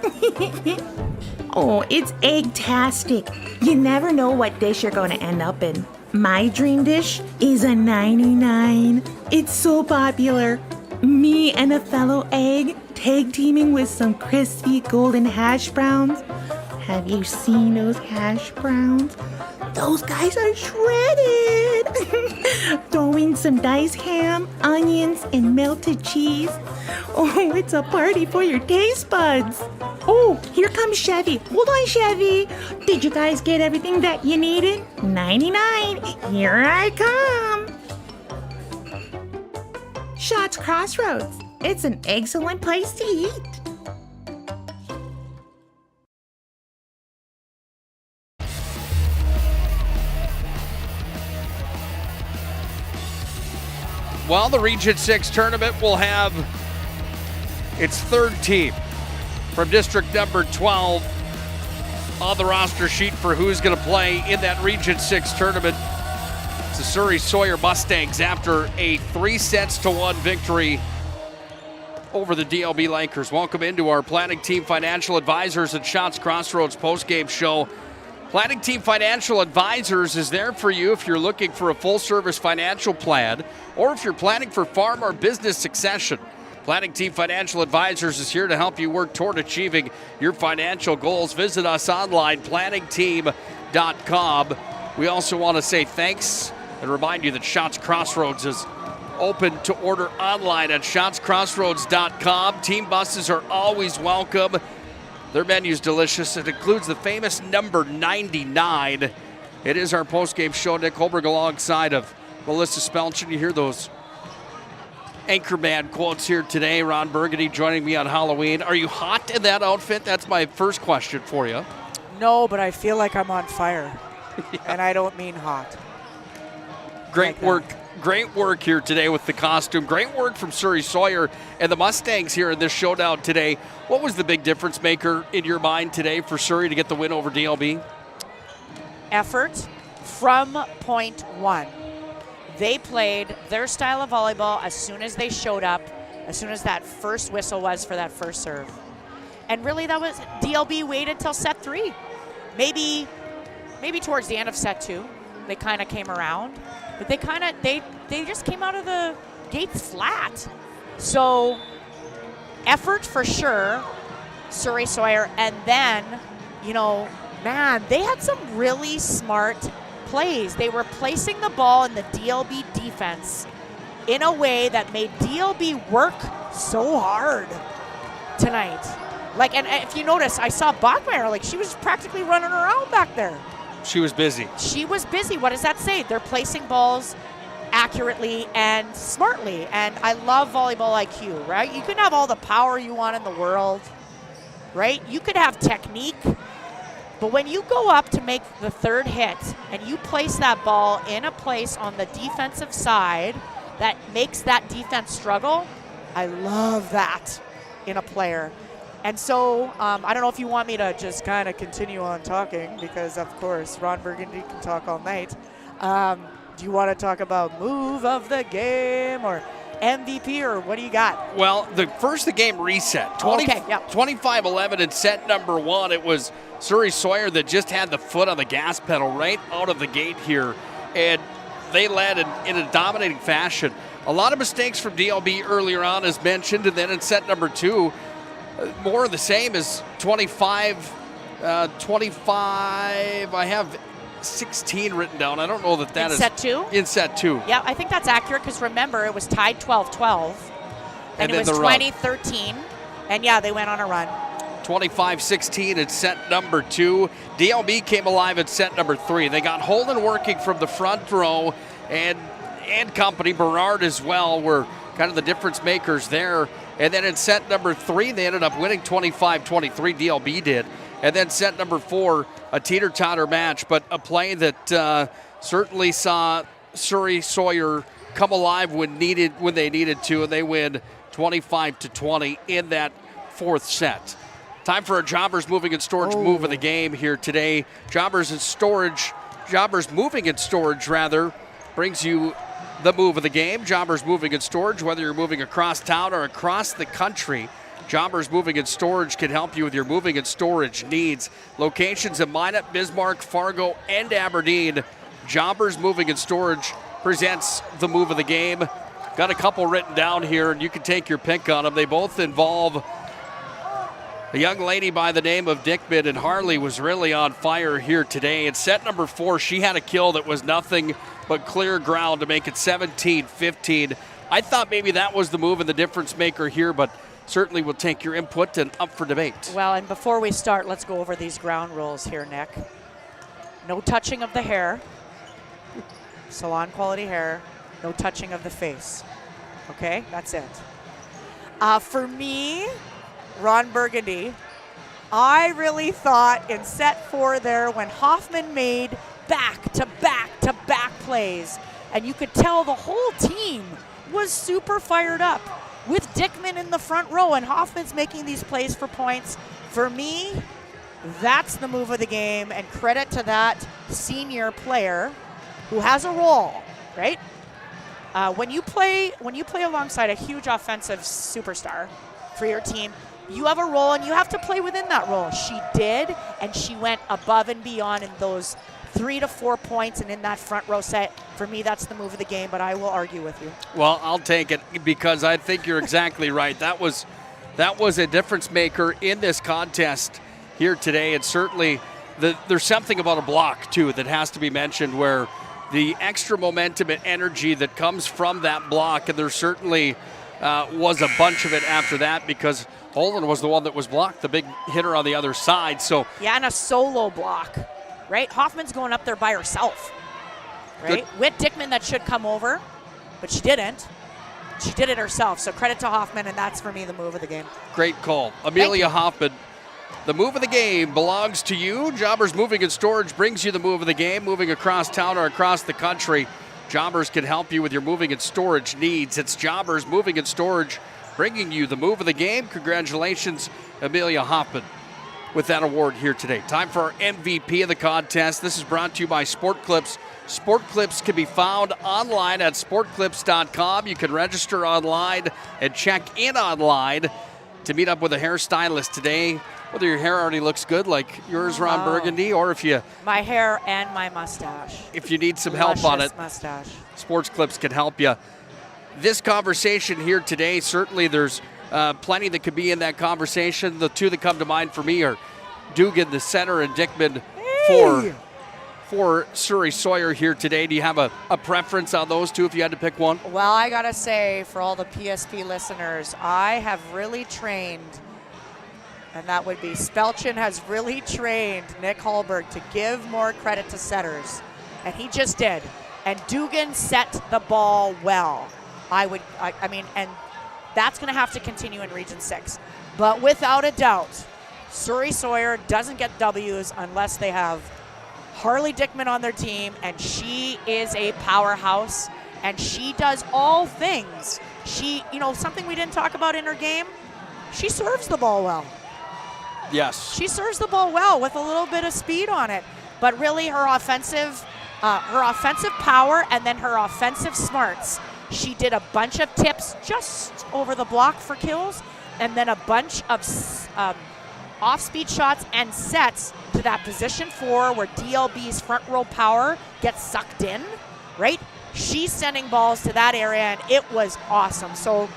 Oh, it's egg-tastic. You never know what dish you're going to end up in. My dream dish is a 99. It's so popular. Me and a fellow egg tag teaming with some crispy golden hash browns. Have you seen those hash browns? Those guys are shredded. Throw in some diced ham, onions, and melted cheese. Oh, it's a party for your taste buds. Oh, here comes Chevy. Hold on, Chevy. Did you guys get everything that you needed? 99. Here I come. Shots Crossroads. It's an excellent place to eat. Well, the Region 6 tournament will have its third team from district number 12 on the roster sheet for who's going to play in that Region 6 tournament. It's the Surrey-Sawyer Mustangs after a 3-1 victory over the DLB Lakers. Welcome into our Planning Team Financial Advisors and Shots Crossroads postgame show. Planning Team Financial Advisors is there for you if you're looking for a full-service financial plan or if you're planning for farm or business succession. Planning Team Financial Advisors is here to help you work toward achieving your financial goals. Visit us online, planningteam.com. We also want to say thanks and remind you that Shots Crossroads is open to order online at shotscrossroads.com. Team buses are always welcome. Their menu's delicious. It includes the famous number 99. It is our postgame show. Nick Holberg alongside of Melissa Spelchin. You hear those Anchorman quotes here today. Ron Burgundy joining me on Halloween. Are you hot in that outfit? That's my first question for you. No, but I feel like I'm on fire. Yeah. And I don't mean hot. Great work. Great work here today with the costume. Great work from Surrey-Sawyer and the Mustangs here in this showdown today. What was the big difference maker in your mind today for Surrey to get the win over DLB? Effort from point one. They played their style of volleyball as soon as they showed up, as soon as that first whistle was for that first serve. And really that was, DLB waited till set 3. Maybe towards the end of set 2, they kind of came around. But they just came out of the gates flat. So effort for sure, Surrey-Sawyer. And then, man, they had some really smart plays. They were placing the ball in the DLB defense in a way that made DLB work so hard tonight. And if you notice, I saw Bachmeier, she was practically running around back there. She was busy. She was busy. What does that say? They're placing balls accurately and smartly. And I love volleyball IQ, right? You can have all the power you want in the world, right? You could have technique. But when you go up to make the third hit and you place that ball in a place on the defensive side that makes that defense struggle, I love that in a player. And so, I don't know if you want me to just kind of continue on talking because, of course, Ron Burgundy can talk all night. Do you want to talk about move of the game or MVP or what do you got? Well, the game reset. 25-11 in set number 1. It was Surrey-Sawyer that just had the foot on the gas pedal right out of the gate here. And they led in a dominating fashion. A lot of mistakes from DLB earlier on, as mentioned. And then in set number 2, more of the same as 25. I have 16 written down. I don't know that is. Set 2? In set 2. Yeah, I think that's accurate because remember, it was tied 12-12. And it was 20-13. And yeah, they went on a run. 25-16 in set number 2. DLB came alive in set number 3. They got Holden working from the front row and company. Berard as well were kind of the difference makers there. And then in set number 3, they ended up winning 25-23, DLB did. And then set number 4, a teeter-totter match, but a play that certainly saw Surrey-Sawyer come alive when they needed to, and they win 25-20 in that 4th set. Time for a Jobbers Moving and Storage move of the game here today. Jobbers Moving and Storage brings you the move of the game. Jobbers Moving and Storage, whether you're moving across town or across the country, Jobbers Moving and Storage can help you with your moving and storage needs. Locations in Minot, Bismarck, Fargo, and Aberdeen. Jobbers Moving and Storage presents the move of the game. Got a couple written down here, and you can take your pick on them. They both involve a young lady by the name of Dickman, and Harley was really on fire here today. In set number 4, she had a kill that was nothing but clear ground to make it 17-15. I thought maybe that was the move and the difference maker here, but certainly we'll take your input and up for debate. Well, and before we start, let's go over these ground rules here, Nick. No touching of the hair, salon quality hair, no touching of the face. Okay, that's it. For me, Ron Burgundy, I really thought in set 4 there when Hoffman made back-to-back-to-back plays, and you could tell the whole team was super fired up with Dickman in the front row, and Hoffman's making these plays for points. For me, That's the move of the game, and credit to that senior player who has a role, right? When you play alongside a huge offensive superstar for your team, you have a role and you have to play within that role. She did, and she went above and beyond in those 3 to 4 points and in that front row set. For me, that's the move of the game, but I will argue with you. Well, I'll take it because I think you're exactly right. That was a difference maker in this contest here today, and certainly there's something about a block too that has to be mentioned, where the extra momentum and energy that comes from that block, and there certainly was a bunch of it after that, because Holden was the one that was blocked, the big hitter on the other side. So yeah, and a solo block, right? Hoffman's going up there by herself, right? Good. With Dickman that should come over, but she didn't. She did it herself, so credit to Hoffman, and that's for me the move of the game. Great call. Amelia Hoffman, the move of the game belongs to you. Jobbers Moving and Storage brings you the move of the game. Moving across town or across the country, Jobbers can help you with your moving and storage needs. It's Jobbers Moving and Storage bringing you the move of the game. Congratulations, Amelia Hoffman, with that award here today. Time for our MVP of the contest. This is brought to you by Sport Clips. Sport Clips can be found online at sportclips.com. You can register online and check in online to meet up with a hairstylist today. Whether your hair already looks good like yours, Ron Burgundy, or if you... My hair and my mustache. If you need some help on it, mustache. Sports Clips can help you. This conversation here today, certainly there's plenty that could be in that conversation. The two that come to mind for me are Dugan, the center, and Dickman for Surrey Sawyer here today. Do you have a preference on those two if you had to pick one? Well, I got to say, for all the PSP listeners, I have really trained, and that would be Spelchin has really trained Nick Hallberg to give more credit to setters, and he just did. And Dugan set the ball well. I mean, and that's going to have to continue in Region 6. But without a doubt, Surrey Sawyer doesn't get W's unless they have Harley Dickman on their team, and she is a powerhouse, and she does all things. She, something we didn't talk about in her game, she serves the ball well. Yes. She serves the ball well with a little bit of speed on it, but really her offensive power and then her offensive smarts. She did a bunch of tips just over the block for kills, and then a bunch of off-speed shots and sets to that position 4 where DLB's front row power gets sucked in, right? She's sending balls to that area, and it was awesome. So,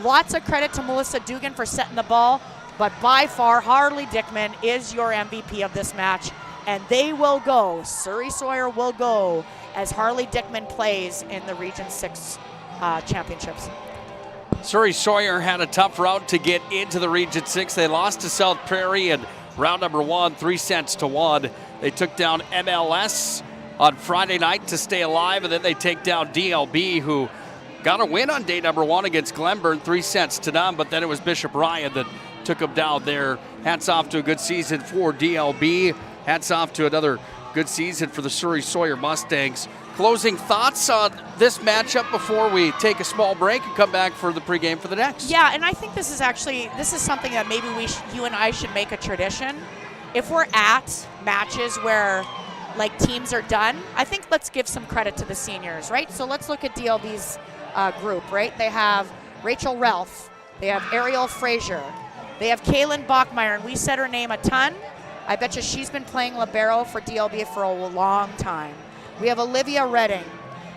lots of credit to Melissa Dugan for setting the ball, but by far, Harley Dickman is your MVP of this match, and they will go, Surrey Sawyer will go, as Harley Dickman plays in the Region 6 championships. Surrey Sawyer had a tough route to get into the Region 6. They lost to South Prairie in round number 1, 3-1. They took down MLS on Friday night to stay alive, and then they take down DLB, who got a win on day number 1 against Glenburn, 3-0, but then it was Bishop Ryan that took them down there. Hats off to a good season for DLB. Hats off to another good season for the Surrey Sawyer Mustangs. Closing thoughts on this matchup before we take a small break and come back for the pregame for the next. Yeah, and I think this is something that maybe you and I should make a tradition. If we're at matches where teams are done, I think let's give some credit to the seniors, right? So let's look at DLB's group, right? They have Rachel Ralph, they have Ariel Frazier, they have Kaylin Bachmeyer, and we said her name a ton. I bet you she's been playing libero for DLB for a long time. We have Olivia Redding.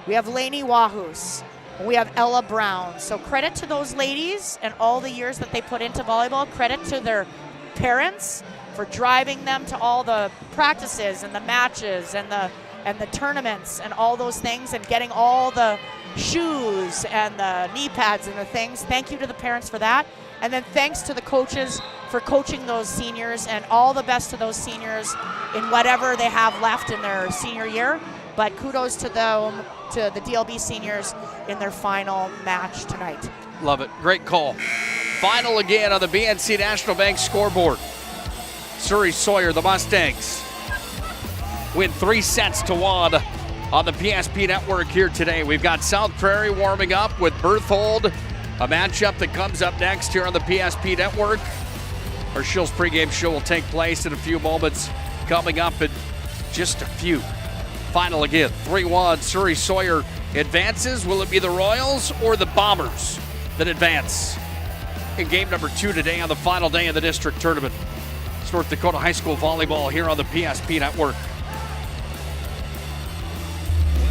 We have Lainey Wahus. We have Ella Brown. So credit to those ladies and all the years that they put into volleyball. Credit to their parents for driving them to all the practices and the matches and the tournaments and all those things, and getting all the shoes and the knee pads and the things. Thank you to the parents for that. And then thanks to the coaches for coaching those seniors, and all the best to those seniors in whatever they have left in their senior year. But kudos to them, to the DLB seniors in their final match tonight. Love it. Great call. Final again on the BNC National Bank scoreboard. Surrey Sawyer, the Mustangs, win 3-1 on the PSP network here today. We've got South Prairie warming up with Berthold, a matchup that comes up next here on the PSP network. Our Shills pregame show will take place in a few moments, coming up in just a few. Final again, 3-1, Surrey Sawyer advances. Will it be the Royals or the Bombers that advance in game number 2 today on the final day of the district tournament? It's North Dakota High School Volleyball here on the PSP Network.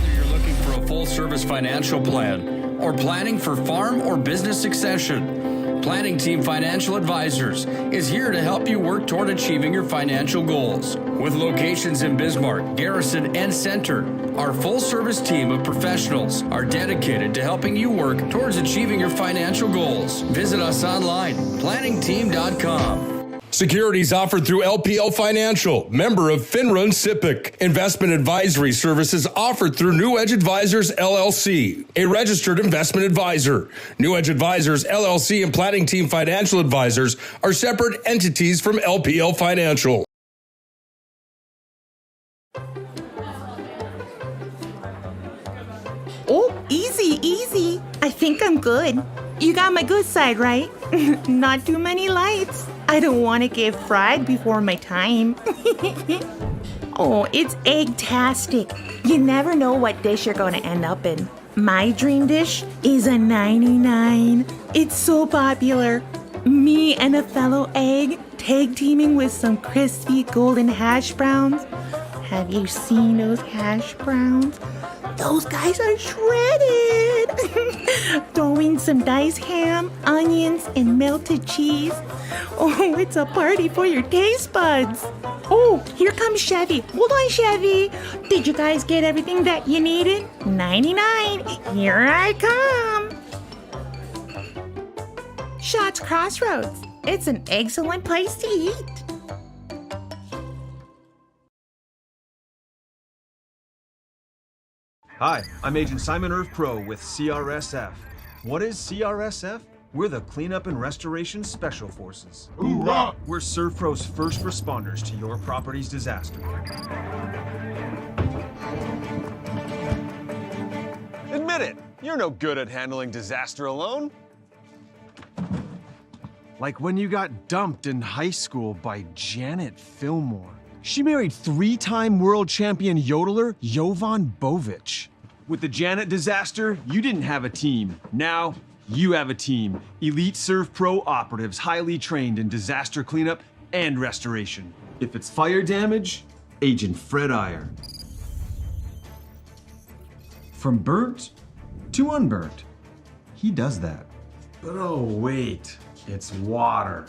Whether you're looking for a full-service financial plan or planning for farm or business succession, Planning Team Financial Advisors is here to help you work toward achieving your financial goals. With locations in Bismarck, Garrison, and Center, our full-service team of professionals are dedicated to helping you work towards achieving your financial goals. Visit us online, planningteam.com. Securities offered through LPL Financial, member of FINRA and SIPC. Investment advisory services offered through New Edge Advisors, LLC, a registered investment advisor. New Edge Advisors, LLC, and Planning Team Financial Advisors are separate entities from LPL Financial. Oh, easy, easy. I think I'm good. You got my good side, right? Not too many lights. I don't want to get fried before my time. Oh, it's egg-tastic. You never know what dish you're going to end up in. My dream dish is a 99. It's so popular. Me and a fellow egg tag teaming with some crispy golden hash browns. Have you seen those hash browns? Those guys are shredded. Throw in some diced ham, onions, and melted cheese. Oh, it's a party for your taste buds. Oh, here comes Chevy. Hold on, Chevy. Did you guys get everything that you needed? 99. Here I come. Shots Crossroads. It's an excellent place to eat. Hi, I'm Agent Simon Irv Pro with CRSF. What is CRSF? We're the Cleanup and Restoration Special Forces. Hoorah! We're ServPro's first responders to your property's disaster. Admit it, you're no good at handling disaster alone. Like when you got dumped in high school by Janet Fillmore. She married 3-time world champion yodeler Jovan Bovic. With the Janet disaster, you didn't have a team. Now, you have a team. Elite ServPro operatives, highly trained in disaster cleanup and restoration. If it's fire damage, Agent Fred Iyer. From burnt to unburnt, he does that. But oh wait, it's water.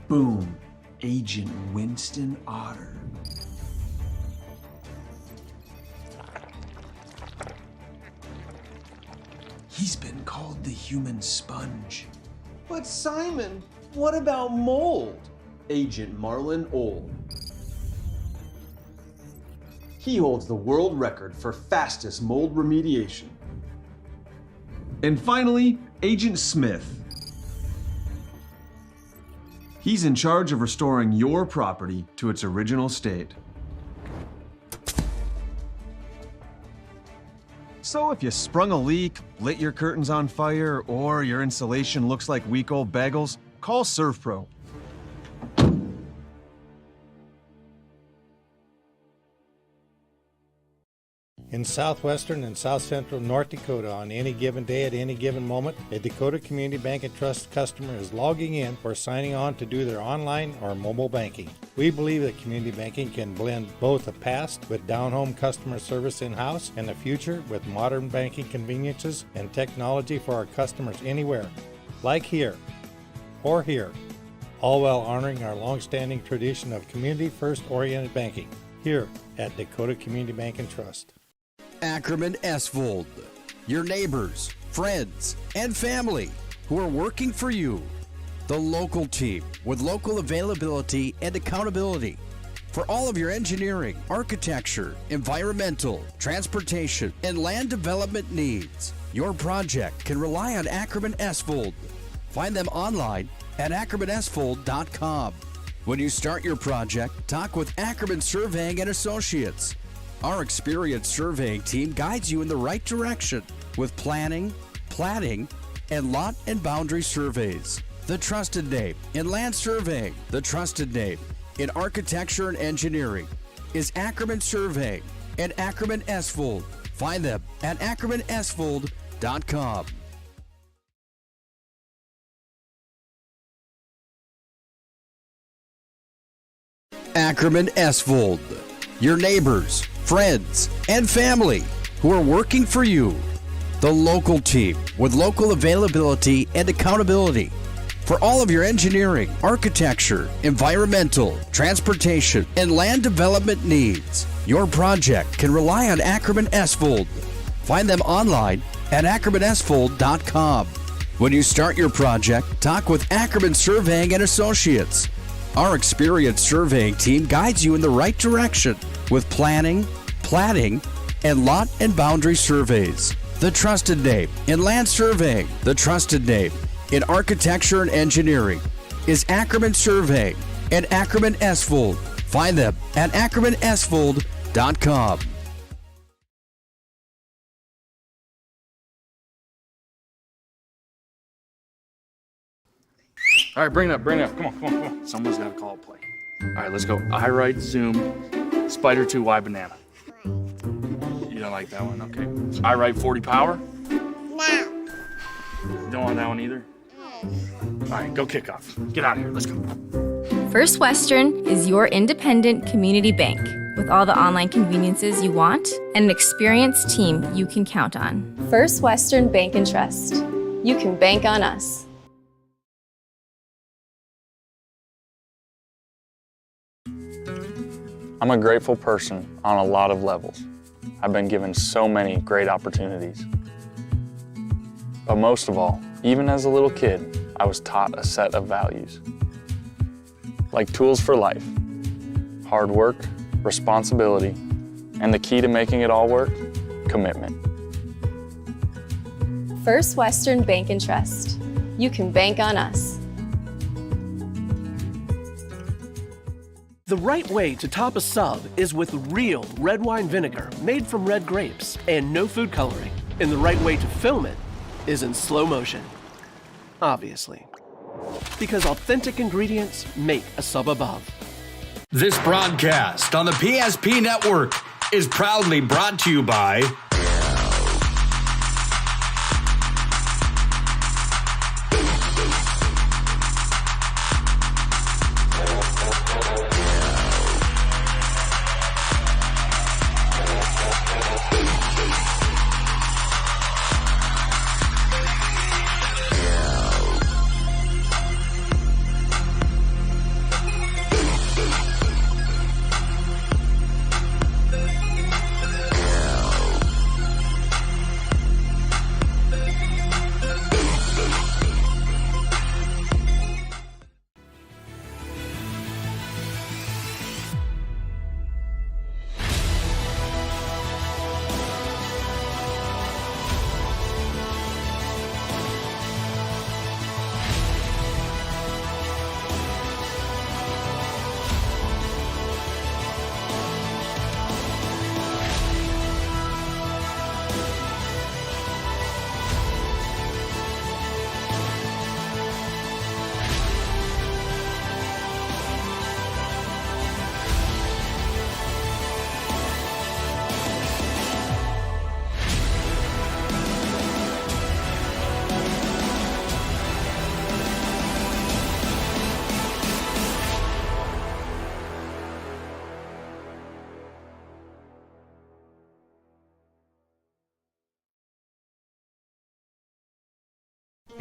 Boom, Agent Winston Otter. He's been called the human sponge. But Simon, what about mold? Agent Marlon Old. He holds the world record for fastest mold remediation. And finally, Agent Smith. He's in charge of restoring your property to its original state. So if you sprung a leak, lit your curtains on fire, or your insulation looks like week old bagels, call ServPro. In southwestern and south central North Dakota, on any given day at any given moment, a Dakota Community Bank and Trust customer is logging in or signing on to do their online or mobile banking. We believe that community banking can blend both the past with down-home customer service in-house and the future with modern banking conveniences and technology for our customers anywhere, like here or here, all while honoring our long-standing tradition of community-first oriented banking here at Dakota Community Bank and Trust. Ackerman Esvold, your neighbors, friends, and family who are working for you. The local team with local availability and accountability for all of your engineering, architecture, environmental, transportation, and land development needs. Your project can rely on Ackerman Esvold. Find them online at ackermanesvold.com. When you start your project, talk with Ackerman Surveying and Associates. Our experienced surveying team guides you in the right direction with planning, platting, and lot and boundary surveys. The trusted name in land surveying, the trusted name in architecture and engineering is Ackerman Surveying and Ackerman Esvold. Find them at AckermanEsvold.com. Ackerman Esvold, your neighbors, friends, and family who are working for you. The local team with local availability and accountability for all of your engineering, architecture, environmental, transportation, and land development needs. Your project can rely on Ackerman Esvold. Find them online at AckermanEsvold.com. When you start your project, talk with Ackerman Surveying and Associates. Our experienced surveying team guides you in the right direction with planning, platting, and lot and boundary surveys. The trusted name in land surveying, the trusted name in architecture and engineering is Ackerman Surveying and Ackerman Esvold. Find them at AckermanEsvold.com. All right, bring it up. Come on. Someone's got to call a play. All right, let's go. I right, zoom, spider 2, Y banana. You don't like that one? Okay. I right 40 power? No. You don't want that one either? All right, go kick off. Get out of here. Let's go. First Western is your independent community bank with all the online conveniences you want and an experienced team you can count on. First Western Bank and Trust. You can bank on us. I'm a grateful person on a lot of levels. I've been given so many great opportunities. But most of all, even as a little kid, I was taught a set of values. Like tools for life, hard work, responsibility, and the key to making it all work, commitment. First Western Bank and Trust. You can bank on us. The right way to top a sub is with real red wine vinegar made from red grapes and no food coloring. And the right way to film it is in slow motion. Obviously. Because authentic ingredients make a sub above. This broadcast on the PSP Network is proudly brought to you by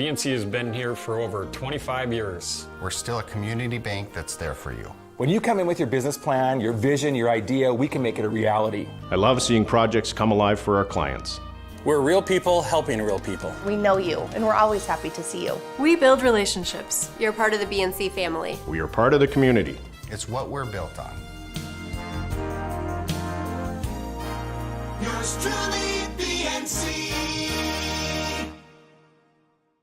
BNC has been here for over 25 years. We're still a community bank that's there for you. When you come in with your business plan, your vision, your idea, we can make it a reality. I love seeing projects come alive for our clients. We're real people helping real people. We know you, and we're always happy to see you. We build relationships. You're part of the BNC family. We are part of the community. It's what we're built on. Yours truly, BNC.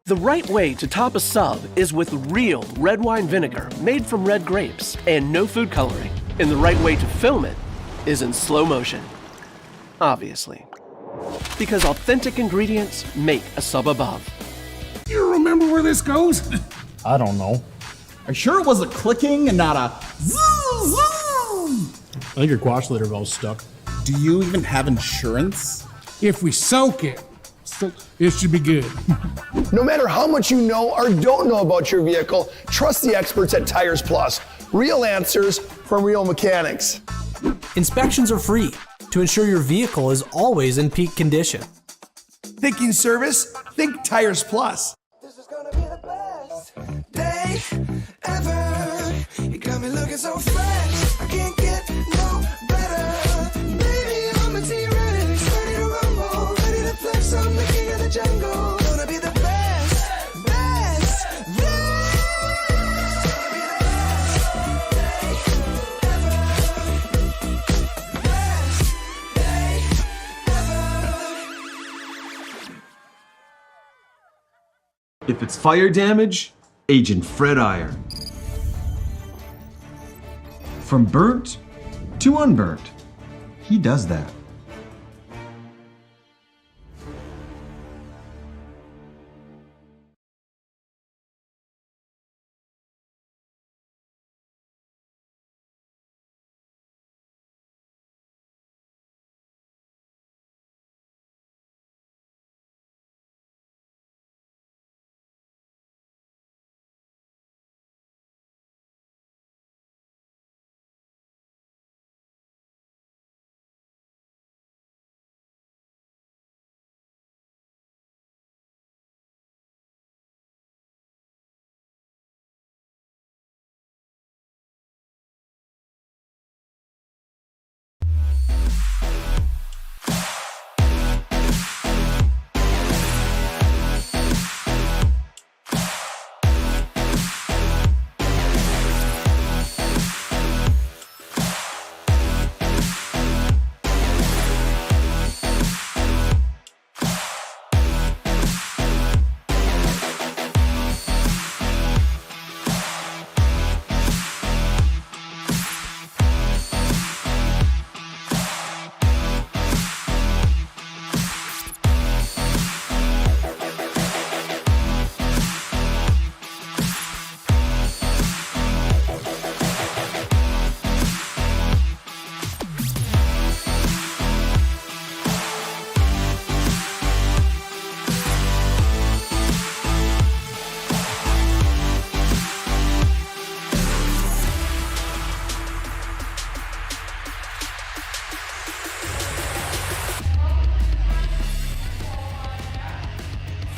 The right way to top a sub is with real red wine vinegar made from red grapes and no food coloring. And the right way to film it is in slow motion. Obviously. Because authentic ingredients make a sub above. You remember where this goes? I don't know. Are you sure it was a clicking and not a zoom, zoom? I think your quash litter valve's stuck. Do you even have insurance? If we soak it, it should be good. No matter how much you know or don't know about your vehicle, trust the experts at Tires Plus. Real answers from real mechanics. Inspections are free to ensure your vehicle is always in peak condition. Thinking service? Think Tires Plus. Day ever. You got me looking so fresh. I can't get no better. Baby, I'm a T-Rex, ready to rumble, ready to flex. I'm the king of the jungle. Gonna be the best, best, If it's fire damage, Agent Fred Iron. From burnt to unburnt, he does that.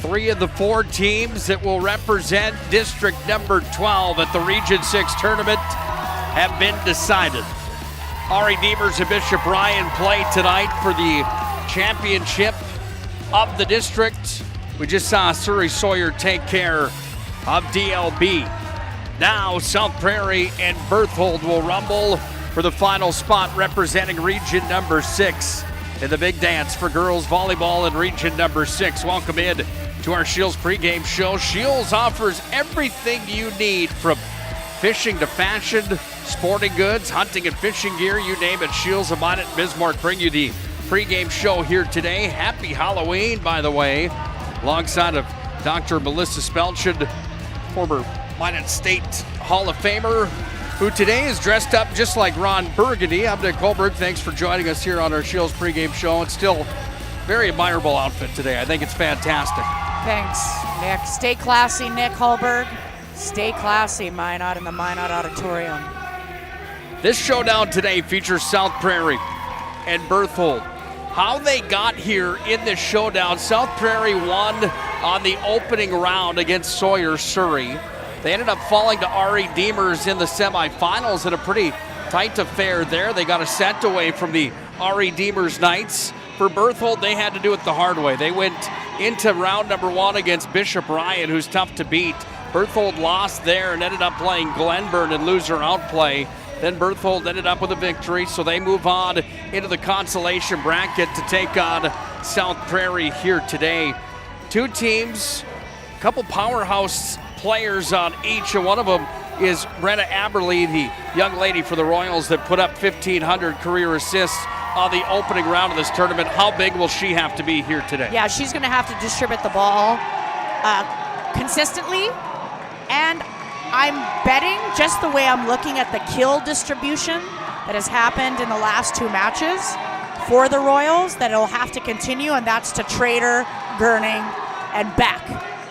Three of the four teams that will represent District number 12 at the Region 6 tournament have been decided. Ari Demers and Bishop Ryan play tonight for the championship of the district. We just saw Surrey Sawyer take care of DLB. Now South Prairie and Berthold will rumble for the final spot representing Region number 6 in the big dance for girls volleyball in Region number 6. Welcome in to our Shields pregame show. Shields offers everything you need, from fishing to fashion, sporting goods, hunting and fishing gear, you name it. Shields of Minot and Bismarck bring you the pregame show here today. Happy Halloween, by the way, alongside of Dr. Melissa Spelchin, former Minot State Hall of Famer, who today is dressed up just like Ron Burgundy. I'm Nick Holberg. Thanks for joining us here on our Shields pregame show. It's still a very admirable outfit today. I think it's fantastic. Thanks, Nick. Stay classy, Nick Holberg. Stay classy, Minot, in the Minot Auditorium. This showdown today features South Prairie and Berthold. How they got here in this showdown: South Prairie won on the opening round against Sawyer Surrey. They ended up falling to Ari Demers in the semifinals in a pretty tight affair there. They got a set away from the Ari Demers Knights. For Berthold, they had to do it the hard way. They went into round number 1 against Bishop Ryan, who's tough to beat. Berthold lost there and ended up playing Glenburn in loser outplay. Then Berthold ended up with a victory, so they move on into the consolation bracket to take on South Prairie here today. Two teams, a couple powerhouse players on each, and one of them is Brenna Aberle, the young lady for the Royals that put up 1,500 career assists on the opening round of this tournament. How big will she have to be here today? Yeah, she's going to have to distribute the ball consistently And I'm betting, just the way I'm looking at the kill distribution that has happened in the last 2 matches for the Royals, that it'll have to continue, and that's to Trader, Gerning, and Beck,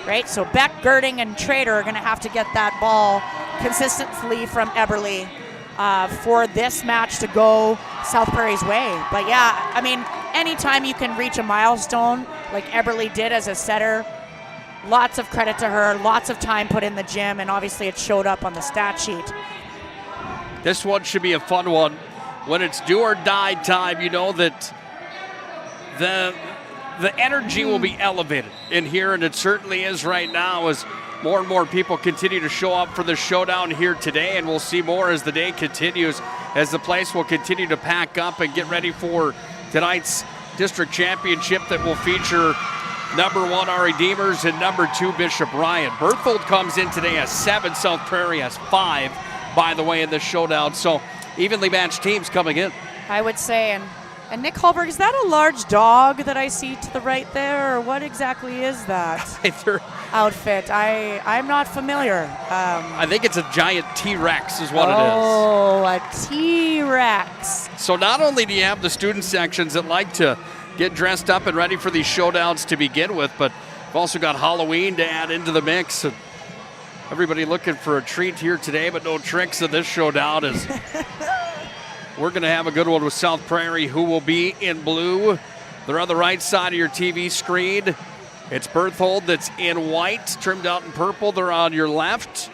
right? So Beck, Gerning, and Trader are going to have to get that ball consistently from Eberle for this match to go South Prairie's way. But yeah, I mean, anytime you can reach a milestone like Eberle did as a setter, lots of credit to her, lots of time put in the gym, and obviously it showed up on the stat sheet. This one should be a fun one. When it's do or die time, you know that the energy will be elevated in here, and it certainly is right now as more and more people continue to show up for the showdown here today, and we'll see more as the day continues, as the place will continue to pack up and get ready for tonight's district championship that will feature number 1 our Redeemers and number 2 Bishop Ryan. Berthold comes in today as 7, South Prairie has 5, by the way, in this showdown. So evenly matched teams coming in. I would say, and Nick Hallberg, is that a large dog that I see to the right there, or what exactly is that outfit? I'm not familiar. I think it's a giant T-Rex is what it is. Oh, a T-Rex. So not only do you have the student sections that like to get dressed up and ready for these showdowns to begin with, but we've also got Halloween to add into the mix. And everybody looking for a treat here today, but no tricks in this showdown as we're going to have a good one with South Prairie, who will be in blue. They're on the right side of your TV screen. It's Berthold that's in white, trimmed out in purple. They're on your left.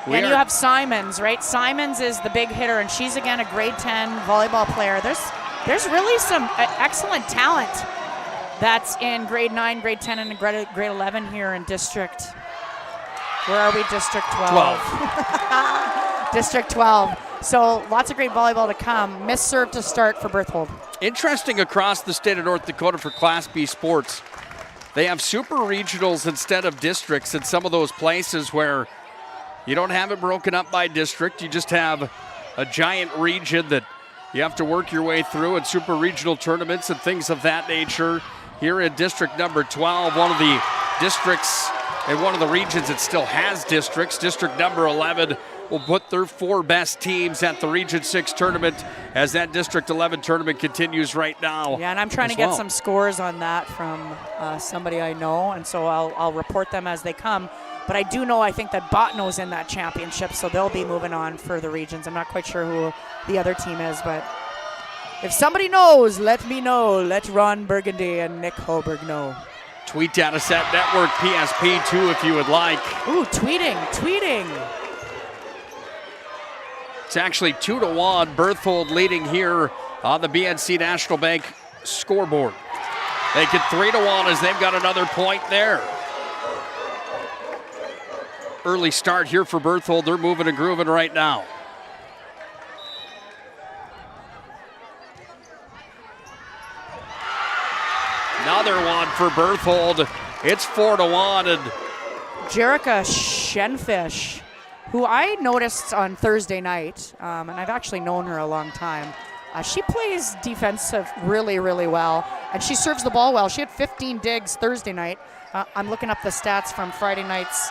And you have Simons, right? Simons is the big hitter, and she's, again, a grade 10 volleyball player. There's really some excellent talent that's in grade 9, grade 10, and grade 11 here in District. Where are we? District 12. District 12. So lots of great volleyball to come. Missed serve to start for Berthold. Interesting across the state of North Dakota for Class B sports. They have super regionals instead of districts in some of those places where you don't have it broken up by district. You just have a giant region that you have to work your way through in super regional tournaments and things of that nature. Here in district number 12, one of the districts and one of the regions that still has districts, district number 11, will put their 4 best teams at the Region 6 tournament as that District 11 tournament continues right now. Yeah, and I'm trying to get some scores on that from somebody I know, and so I'll report them as they come. But I do know, I think that Botno's in that championship, so they'll be moving on for the regions. I'm not quite sure who the other team is, but if somebody knows, let me know. Let Ron Burgundy and Nick Hallberg know. Tweet Data Set Network, PSP2, if you would like. Ooh, tweeting. It's actually 2-1. Berthold leading here on the BNC National Bank scoreboard. They get 3-1 as they've got another point there. Early start here for Berthold. They're moving and grooving right now. Another one for Berthold. It's 4-1. And Jerica Shenfish, who I noticed on Thursday night, and I've actually known her a long time. She plays defensive really, really well, and she serves the ball well. She had 15 digs Thursday night. I'm looking up the stats from Friday night's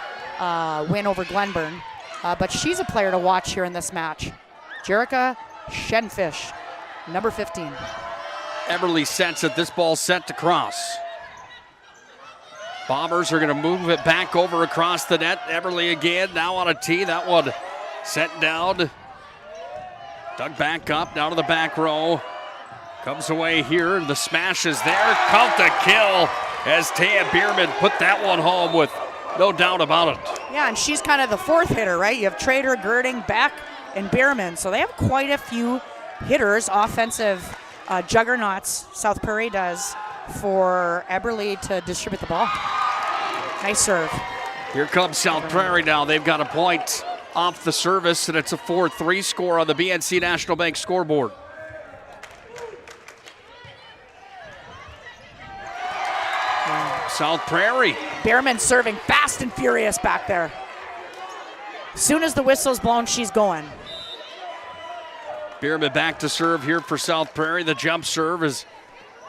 win over Glenburn, but she's a player to watch here in this match. Jerica Shenfish, number 15. Eberle sets it. This ball set to cross. Bombers are going to move it back over across the net. Eberle again, now on a tee. That one set down. Dug back up, down to the back row. Comes away here. The smash is there. Count the kill as Taya Bierman put that one home with no doubt about it. Yeah, and she's kind of the 4th hitter, right? You have Trader, Girding, Beck, and Bierman. So they have quite a few hitters, offensive juggernauts, South Prairie does, for Eberle to distribute the ball. Nice serve. Here comes South Prairie now. They've got a point off the service, and it's a 4-3 score on the BNC National Bank scoreboard. South Prairie. Bierman serving fast and furious back there. As soon as the whistle's blown, she's going. Bierman back to serve here for South Prairie. The jump serve is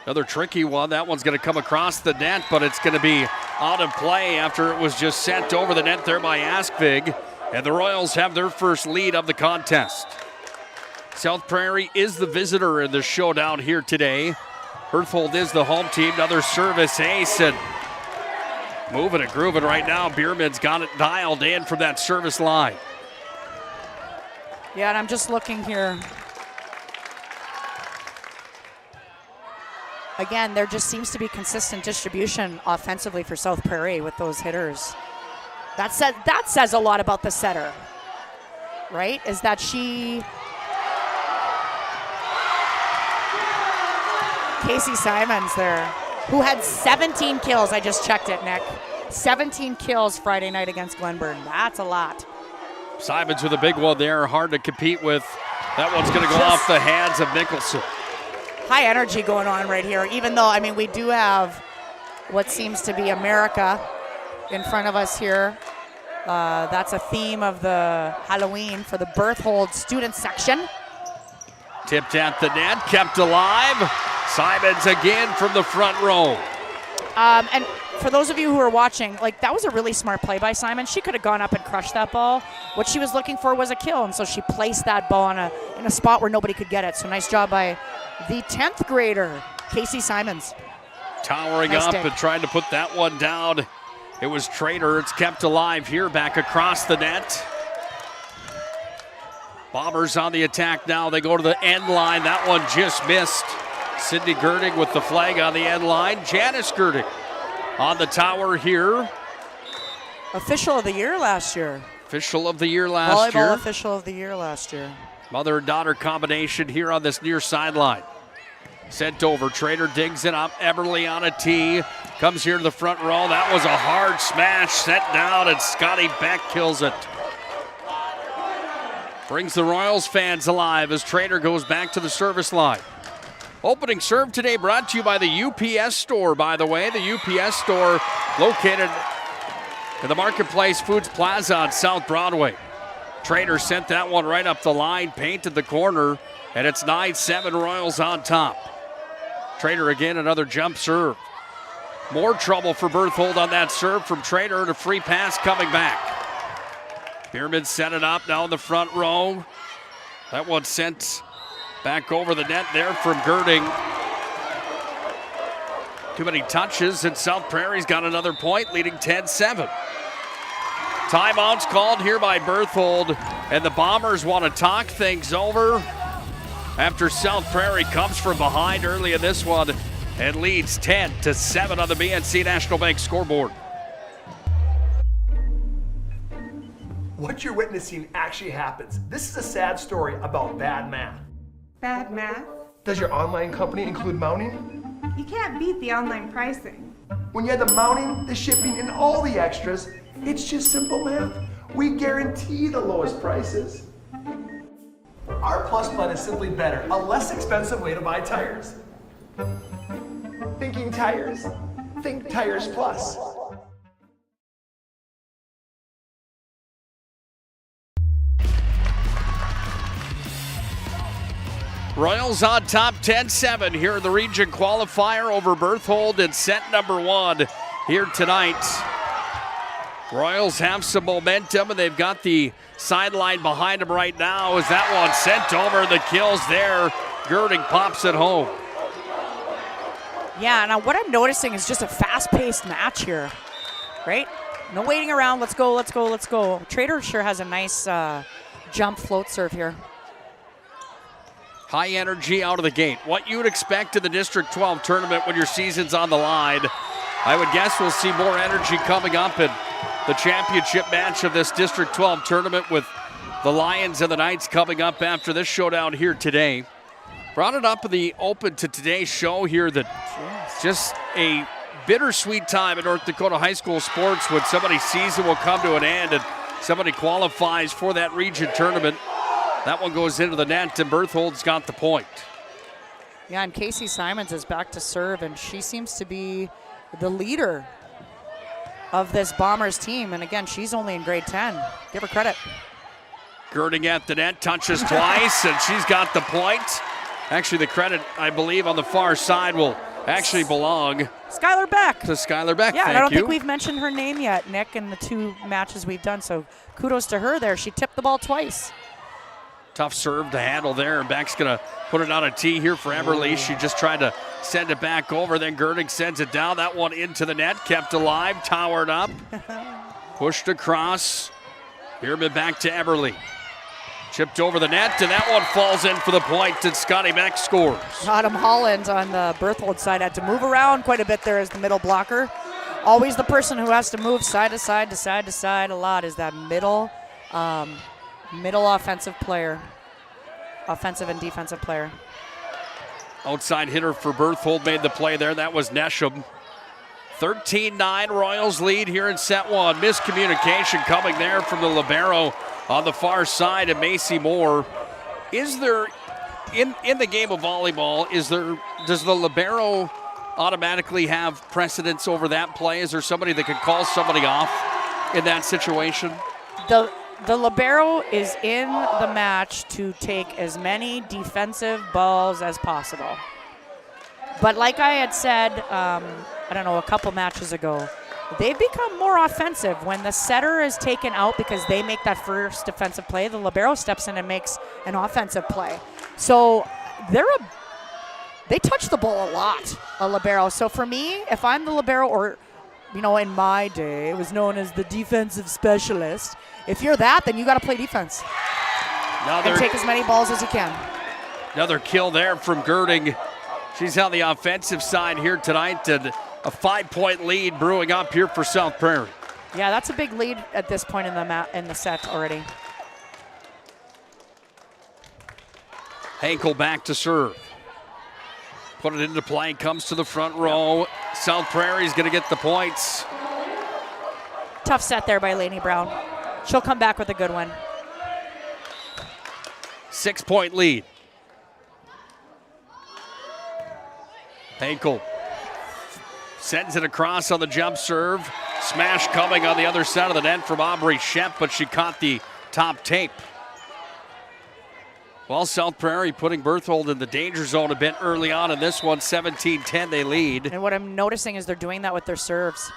another tricky one. That one's going to come across the net, but it's going to be out of play after it was just sent over the net there by Askvig. And the Royals have their first lead of the contest. South Prairie is the visitor in the showdown here today. Berthold is the home team. Another service ace, and moving and grooving right now. Bierman's got it dialed in from that service line. Yeah, and I'm just looking here. Again, there just seems to be consistent distribution offensively for South Prairie with those hitters. That says a lot about the setter, right? Is that she... Casey Simons there, who had 17 kills. I just checked it, Nick. 17 kills Friday night against Glenburn. That's a lot. Simons with a big one there, hard to compete with. That one's going to go off the hands of Nicholson. High energy going on right here, even though, I mean, we do have what seems to be America in front of us here. That's a theme of the Halloween for the Berthold student section. Tipped at the net, kept alive. Simons again from the front row. And for those of you who are watching, like, that was a really smart play by Simon. She could have gone up and crushed that ball. What she was looking for was a kill, and so she placed that ball in a spot where nobody could get it. So nice job by the 10th grader, Casey Simons. Towering up and trying to put that one down. It was Trader. It's kept alive here back across the net. Bombers on the attack now. They go to the end line. That one just missed. Sydney Girding with the flag on the end line. Janice Girding on the tower here. Official of the year last year. Official of the year last year. Volleyball official of the year last year. Mother and daughter combination here on this near sideline. Sent over. Trader digs it up. Eberly on a tee. Comes here to the front row. That was a hard smash. Set down, and Scotty Beck kills it. Brings the Royals fans alive as Trader goes back to the service line. Opening serve today brought to you by the UPS store, by the way. The UPS store located in the Marketplace Foods Plaza on South Broadway. Trader sent that one right up the line, painted the corner, and it's 9-7 Royals on top. Trader again, another jump serve. More trouble for Berthold on that serve from Trader, and a free pass coming back. Bierman set it up now in the front row. That one sent back over the net there from Girding. Too many touches, and South Prairie's got another point, leading 10-7. Timeouts called here by Berthold, and the Bombers want to talk things over after South Prairie comes from behind early in this one and leads 10-7 on the BNC National Bank scoreboard. What you're witnessing actually happens. This is a sad story about bad math. Bad math? Does your online company include mounting? You can't beat the online pricing. When you add the mounting, the shipping, and all the extras, it's just simple math. We guarantee the lowest prices. Our Plus plan is simply better, a less expensive way to buy tires. Thinking tires? Think Tires Plus. Royals on top 10-7 here in the region qualifier over Berthold in set number 1 here tonight. Royals have some momentum, and they've got the sideline behind them right now as that one sent over. The kills there. Girding pops it home. Yeah, now what I'm noticing is just a fast-paced match here, right? No waiting around. Let's go, let's go, let's go. Trader sure has a nice jump float serve here. High energy out of the gate. What you would expect in the District 12 tournament when your season's on the line. I would guess we'll see more energy coming up in the championship match of this District 12 tournament with the Lions and the Knights coming up after this showdown here today. Brought it up in the open to today's show here that just a bittersweet time in North Dakota high school sports when somebody's season will come to an end and somebody qualifies for that region tournament. That one goes into the net, and Berthold's got the point. Yeah, and Casey Simons is back to serve, and she seems to be the leader of this Bombers team. And again, she's only in grade 10. Give her credit. Girding at the net, touches twice, and she's got the point. Actually, the credit, I believe, on the far side will actually belong Skylar Beck. to Skylar Beck. Yeah, Thank and I don't you. think we've mentioned her name yet, Nick, in the 2 matches we've done. So kudos to her there. She tipped the ball twice. Tough serve to handle there. Beck's going to put it on a tee here for Eberle. She just tried to send it back over. Then Gerding sends it down. That one into the net. Kept alive. Towered up. Pushed across. Bierman back to Eberle. Chipped over the net, and that one falls in for the point, and Scotty Beck scores. Adam Holland on the Berthold side had to move around quite a bit there as the middle blocker. Always the person who has to move side to side to side to side a lot is that middle offensive player. Offensive and defensive player. Outside hitter for Berthold made the play there. That was Nesham. 13-9 Royals lead here in set 1. Miscommunication coming there from the libero on the far side of Macy Moore. Is there, in the game of volleyball, does the libero automatically have precedence over that play? Is there somebody that can call somebody off in that situation? The libero is in the match to take as many defensive balls as possible. But like I had said, I don't know, a couple matches ago, they've become more offensive. When the setter is taken out because they make that first defensive play, the libero steps in and makes an offensive play. So they touch the ball a lot, a libero. So for me, if I'm the libero, or in my day, it was known as the defensive specialist. If you're that, then you got to play defense and take as many balls as you can. Another kill there from Gerding. She's on the offensive side here tonight, and a 5-point lead brewing up here for South Prairie. Yeah, that's a big lead at this point in the set already. Hankel back to serve. Put it into play, comes to the front row. South Prairie's going to get the points. Tough set there by Lainey Brown. She'll come back with a good one. 6-point lead. Hankel sends it across on the jump serve. Smash coming on the other side of the net from Aubrey Shep, but she caught the top tape. Well, South Prairie putting Berthold in the danger zone a bit early on in this one. 17-10 they lead. And what I'm noticing is they're doing that with their serves.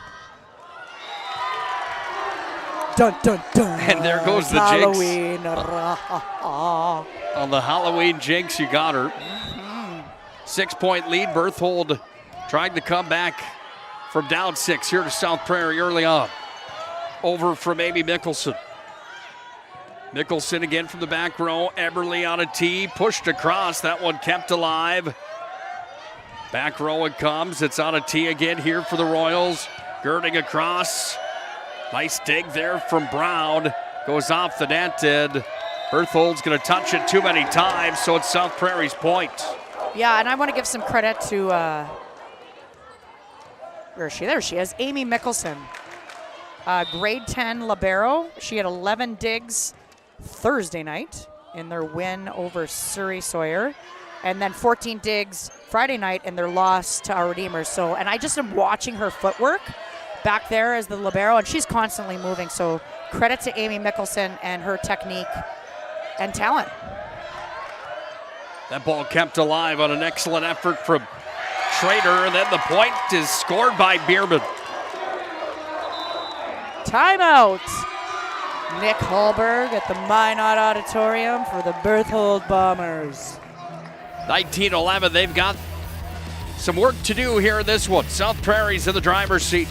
Dun, dun, dun. And there goes the Halloween. jinx. On the Halloween jinx, you got her. 6-point lead. Berthold trying to come back from down 6 here to South Prairie early on. Over from Amy Mickelson. Mickelson again from the back row. Eberle on a tee, pushed across. That one kept alive. Back row it comes. It's on a tee again here for the Royals. Gerding across. Nice dig there from Brown. Goes off the net, and Berthold's going to touch it too many times, so it's South Prairie's point. Yeah, and I want to give some credit to, where is she? There she is, Amy Mickelson. Grade 10 libero. She had 11 digs Thursday night in their win over Surrey Sawyer, and then 14 digs Friday night in their loss to our Redeemers. So, and I just am watching her footwork back there as the libero, and she's constantly moving. So credit to Amy Mickelson and her technique and talent. That ball kept alive on an excellent effort from Schrader, and then the point is scored by Bierman. Timeout. Nick Hallberg at the Minot Auditorium for the Berthold Bombers. 19-11, they've got some work to do here in this one. South Prairie's in the driver's seat.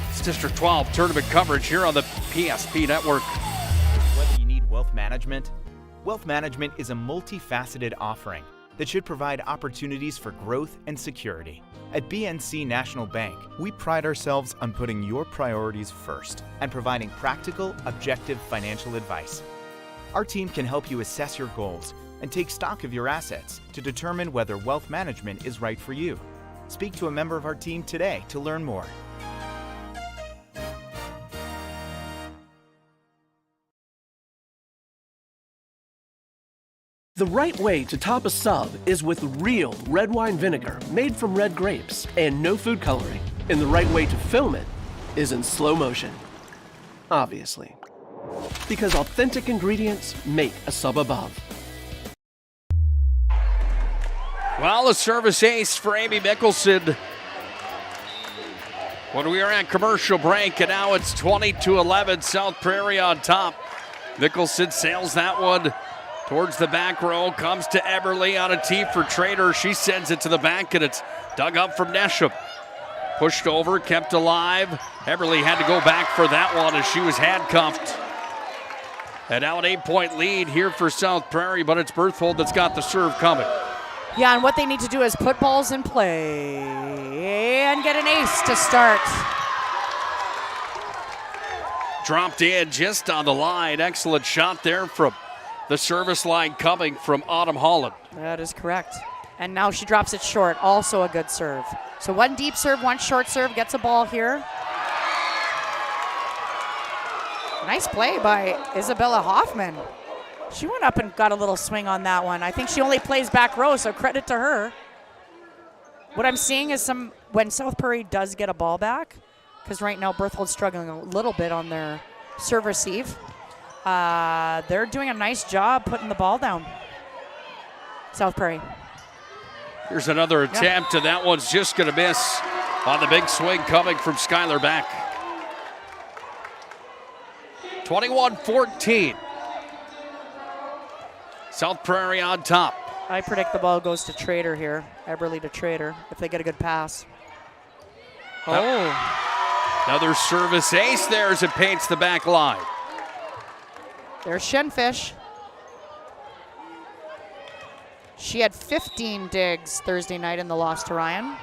It's District 12 tournament coverage here on the PSP Network. Whether you need wealth management is a multifaceted offering that should provide opportunities for growth and security. At BNC National Bank, we pride ourselves on putting your priorities first and providing practical, objective financial advice. Our team can help you assess your goals and take stock of your assets to determine whether wealth management is right for you. Speak to a member of our team today to learn more. The right way to top a sub is with real red wine vinegar made from red grapes and no food coloring. And the right way to film it is in slow motion. Obviously. Because authentic ingredients make a sub above. Well, a service ace for Amy Mickelson when we are at commercial break, and now it's 20-11, South Prairie on top. Mickelson sails that one towards the back row, comes to Eberly on a tee for Trader. She sends it to the back, and it's dug up from Nesham. Pushed over, kept alive. Eberly had to go back for that one as she was handcuffed. And now an 8-point lead here for South Prairie, but it's Berthold that's got the serve coming. Yeah, and what they need to do is put balls in play and get an ace to start. Dropped in just on the line. Excellent shot there from the service line coming from Autumn Holland. That is correct. And now she drops it short. Also a good serve. So one deep serve, one short serve. Gets a ball here. Nice play by Isabella Hoffman. She went up and got a little swing on that one. I think she only plays back row, so credit to her. What I'm seeing is when South Prairie does get a ball back, because right now Berthold's struggling a little bit on their serve receive, they're doing a nice job putting the ball down. South Prairie. Here's another attempt, and that one's just going to miss on the big swing coming from Skylar Beck. 21-14. South Prairie on top. I predict the ball goes to Trader here. Eberly to Trader if they get a good pass. Oh. Another service ace there as it paints the back line. There's Shenfish. She had 15 digs Thursday night in the loss to Ryan.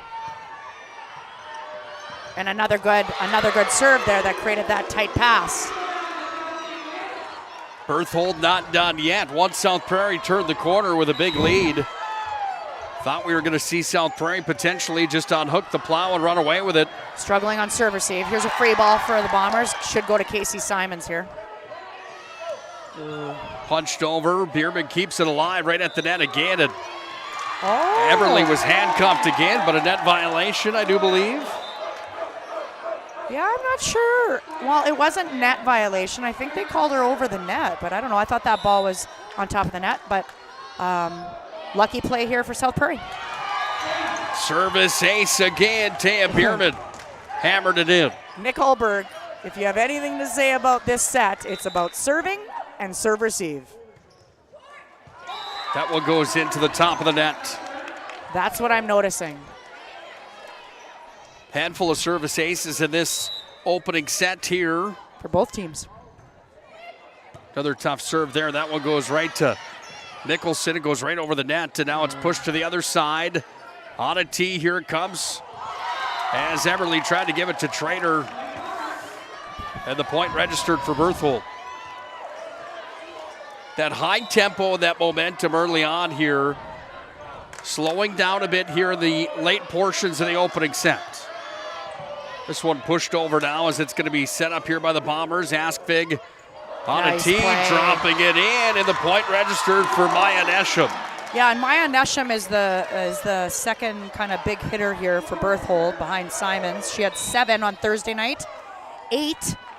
And another good serve there that created that tight pass. Berthold not done yet. Once South Prairie turned the corner with a big lead. Thought we were going to see South Prairie potentially just unhook the plow and run away with it. Struggling on serve receive. Here's a free ball for the Bombers. Should go to Casey Simons here. Punched over. Bierman keeps it alive right at the net again. And Eberly was handcuffed again, but a net violation, I do believe. Yeah, I'm not sure. Well, it wasn't net violation. I think they called her over the net, but I don't know. I thought that ball was on top of the net, but lucky play here for South Prairie. Service ace again. Taya Bierman hammered it in. Nick Holberg, if you have anything to say about this set, it's about serving and serve receive. That one goes into the top of the net. That's what I'm noticing. Handful of service aces in this opening set here. For both teams. Another tough serve there. That one goes right to Mickelson. It goes right over the net, and now it's pushed to the other side. On a tee, here it comes. As Eberly tried to give it to Trader. And the point registered for Berthold. That high tempo and that momentum early on here, slowing down a bit here in the late portions of the opening set. This one pushed over now as it's going to be set up here by the Bombers. Askvig on a tee, dropping it in, and the point registered for Maya Nesham. Yeah, and Maya Nesham is the second kind of big hitter here for Berthold behind Simons. She had 7 on Thursday night, 8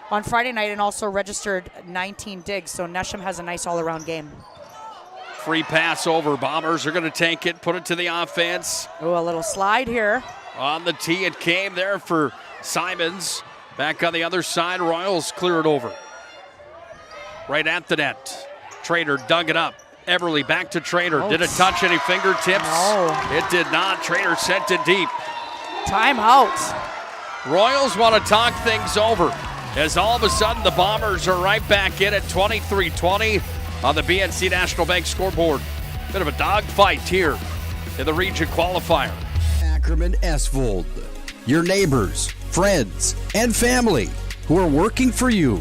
on Friday night, and also registered 19 digs. So Nesham has a nice all-around game. Free pass over. Bombers are going to take it, put it to the offense. Oh, a little slide here. On the tee, it came there for Simons. Back on the other side, Royals clear it over. Right at the net. Trader dug it up. Eberly back to Trader. Did it touch any fingertips? No. It did not. Trader sent it deep. Timeout. Royals want to talk things over as all of a sudden the Bombers are right back in at 23-20 on the BNC National Bank scoreboard. Bit of a dogfight here in the region qualifier. Ackerman Esvold, your neighbors, friends, and family who are working for you.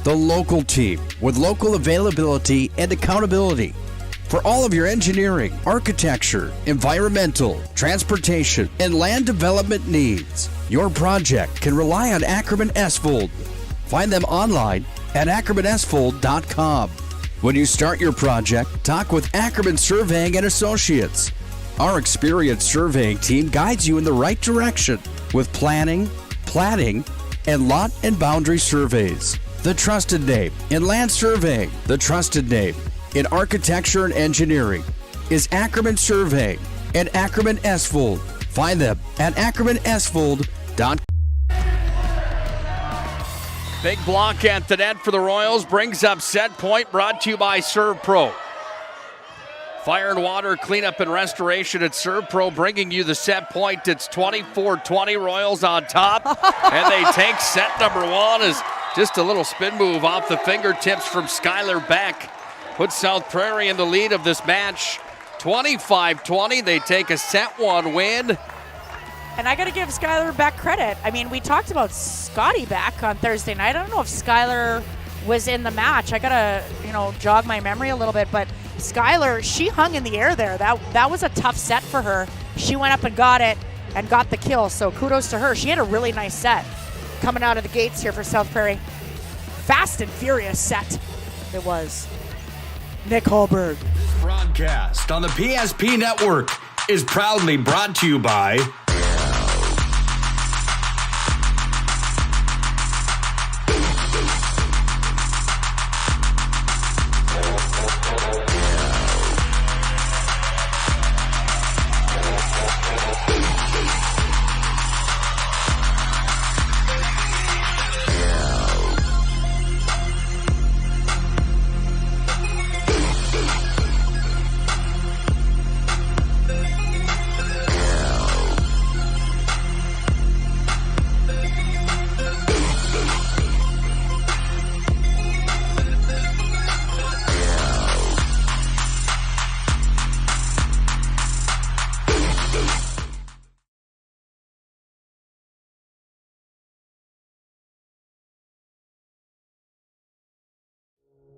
The local team with local availability and accountability for all of your engineering, architecture, environmental, transportation, and land development needs. Your project can rely on Ackerman Esvold. Find them online at ackermanesvold.com. When you start your project, talk with Ackerman Surveying and Associates. Our experienced surveying team guides you in the right direction with planning, platting, and lot and boundary surveys. The trusted name in land surveying, the trusted name in architecture and engineering is Ackerman Surveying and Ackerman Esvold. Find them at ackermanesvold.com. Big block at the net for the Royals. Brings up set point, brought to you by Serve Pro. Fire and water cleanup and restoration at Serve Pro, bringing you the set point. It's 24-20, Royals on top. And they take set number one as just a little spin move off the fingertips from Skylar Beck. Puts South Prairie in the lead of this match. 25-20, they take a set one win. And I got to give Skylar Beck credit. I mean, we talked about Scotty Beck on Thursday night. I don't know if Skylar was in the match. I got to, jog my memory a little bit. But Skylar, she hung in the air there. That was a tough set for her. She went up and got it and got the kill. So kudos to her. She had a really nice set coming out of the gates here for South Prairie. Fast and furious set it was. Nick Hallberg. This broadcast on the PSP Network is proudly brought to you by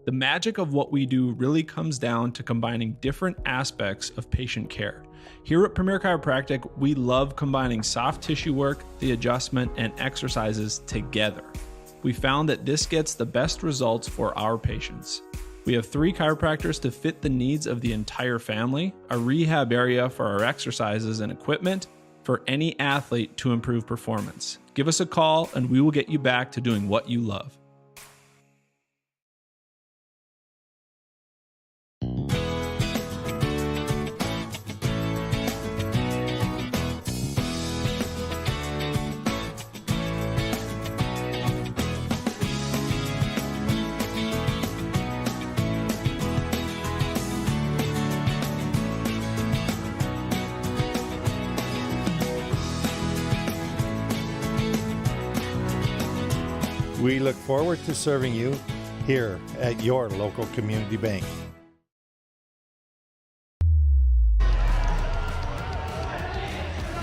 The magic of what we do really comes down to combining different aspects of patient care. Here at Premier Chiropractic, we love combining soft tissue work, the adjustment, and exercises together. We found that this gets the best results for our patients. We have 3 chiropractors to fit the needs of the entire family, a rehab area for our exercises and equipment for any athlete to improve performance. Give us a call and we will get you back to doing what you love. We look forward to serving you here at your local community bank.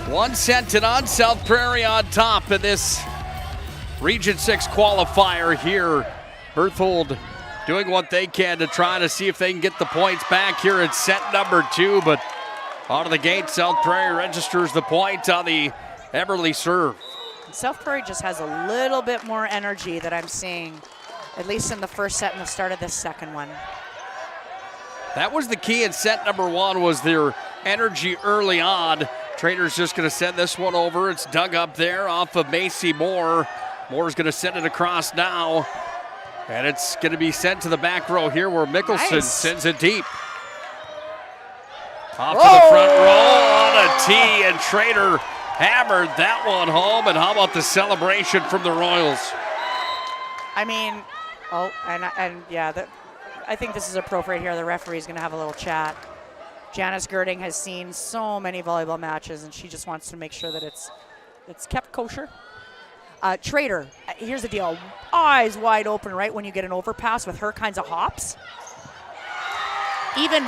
One set to none, South Prairie on top in this Region 6 qualifier here. Berthold doing what they can to try to see if they can get the points back here in set number 2, but out of the gate, South Prairie registers the point on the Eberly serve. South Prairie just has a little bit more energy that I'm seeing, at least in the first set and the start of this second one. That was the key in set number 1, was their energy early on. Trader's just going to send this one over. It's dug up there off of Macy Moore. Moore's going to send it across now. And it's going to be sent to the back row here where Mickelson sends it deep. Off to the front row on a tee, and Trader hammered that one home. And how about the celebration from the Royals? I mean, I think this is appropriate here. The referee's going to have a little chat. Janice Girding has seen so many volleyball matches, and she just wants to make sure that it's kept kosher. Trader, here's the deal. Eyes wide open, right, when you get an overpass with her kinds of hops. Even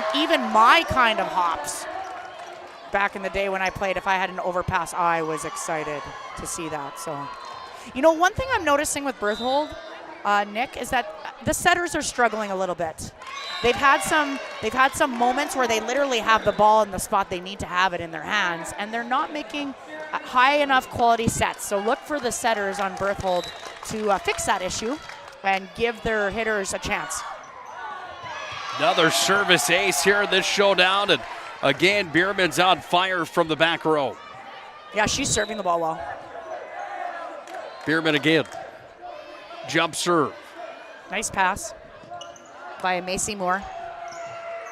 my kind of hops. Back in the day when I played, if I had an overpass, I was excited to see that. So, one thing I'm noticing with Berthold, Nick, is that the setters are struggling a little bit. They've had some moments where they literally have the ball in the spot they need to have it in their hands, and they're not making high enough quality sets. So look for the setters on Berthold to fix that issue and give their hitters a chance. Another service ace here in this showdown, and again, Bierman's on fire from the back row. Yeah, she's serving the ball well. Bierman again. Jump serve. Nice pass by Macy Moore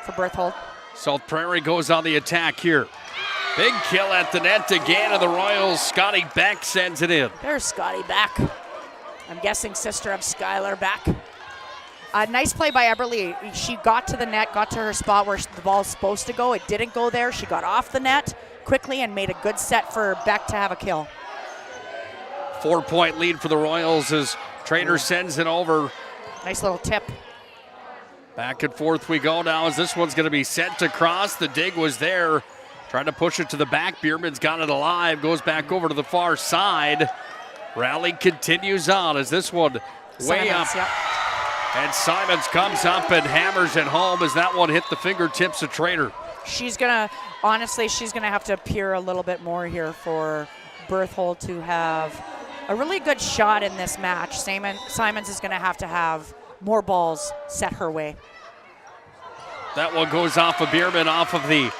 for Berthold. South Prairie goes on the attack here. Big kill at the net again, and the Royals, Scotty Beck sends it in. There's Scotty Beck. I'm guessing sister of Skylar Beck. Nice play by Eberly. She got to the net, got to her spot where the ball's supposed to go. It didn't go there. She got off the net quickly and made a good set for Beck to have a kill. 4-point lead for the Royals as Trainer sends it over. Nice little tip. Back and forth we go now as this one's going to be sent across. The dig was there. Trying to push it to the back. Bierman's got it alive. Goes back over to the far side. Rally continues on as this one way up. Yep. And Simons comes up and hammers it home as that one hit the fingertips of Trainer. Honestly, she's going to have to appear a little bit more here for Berthold to have a really good shot in this match. Simons is going to have more balls set her way. That one goes off of Bierman, off of the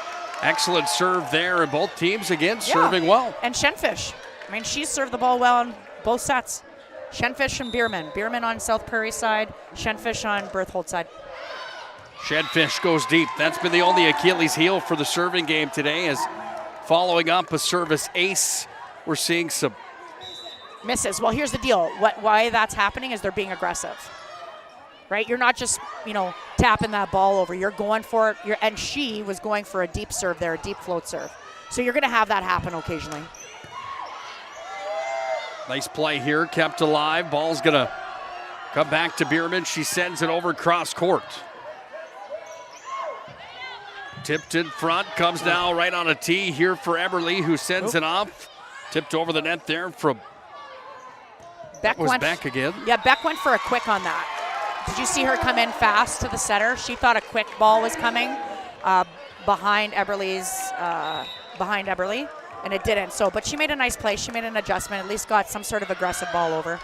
excellent serve there, and both teams again serving well. And Shenfish. I mean, she's served the ball well on both sets. Shenfish and Bierman. Bierman on South Prairie side, Shenfish on Berthold side. Shenfish goes deep. That's been the only Achilles heel for the serving game today, as following up a service ace, we're seeing some misses. Well, here's the deal. Why that's happening is they're being aggressive. Right? You're not just, tapping that ball over. You're going for it. And she was going for a deep serve there, a deep float serve. So you're going to have that happen occasionally. Nice play here, kept alive. Ball's going to come back to Bierman. She sends it over cross court. Tipped in front, comes now right on a tee here for Eberly, who sends it off. Tipped over the net there from Beck again. Yeah, Beck went for a quick on that. Did you see her come in fast to the setter? She thought a quick ball was coming behind Eberly, and it didn't. But she made a nice play. She made an adjustment, at least got some sort of aggressive ball over.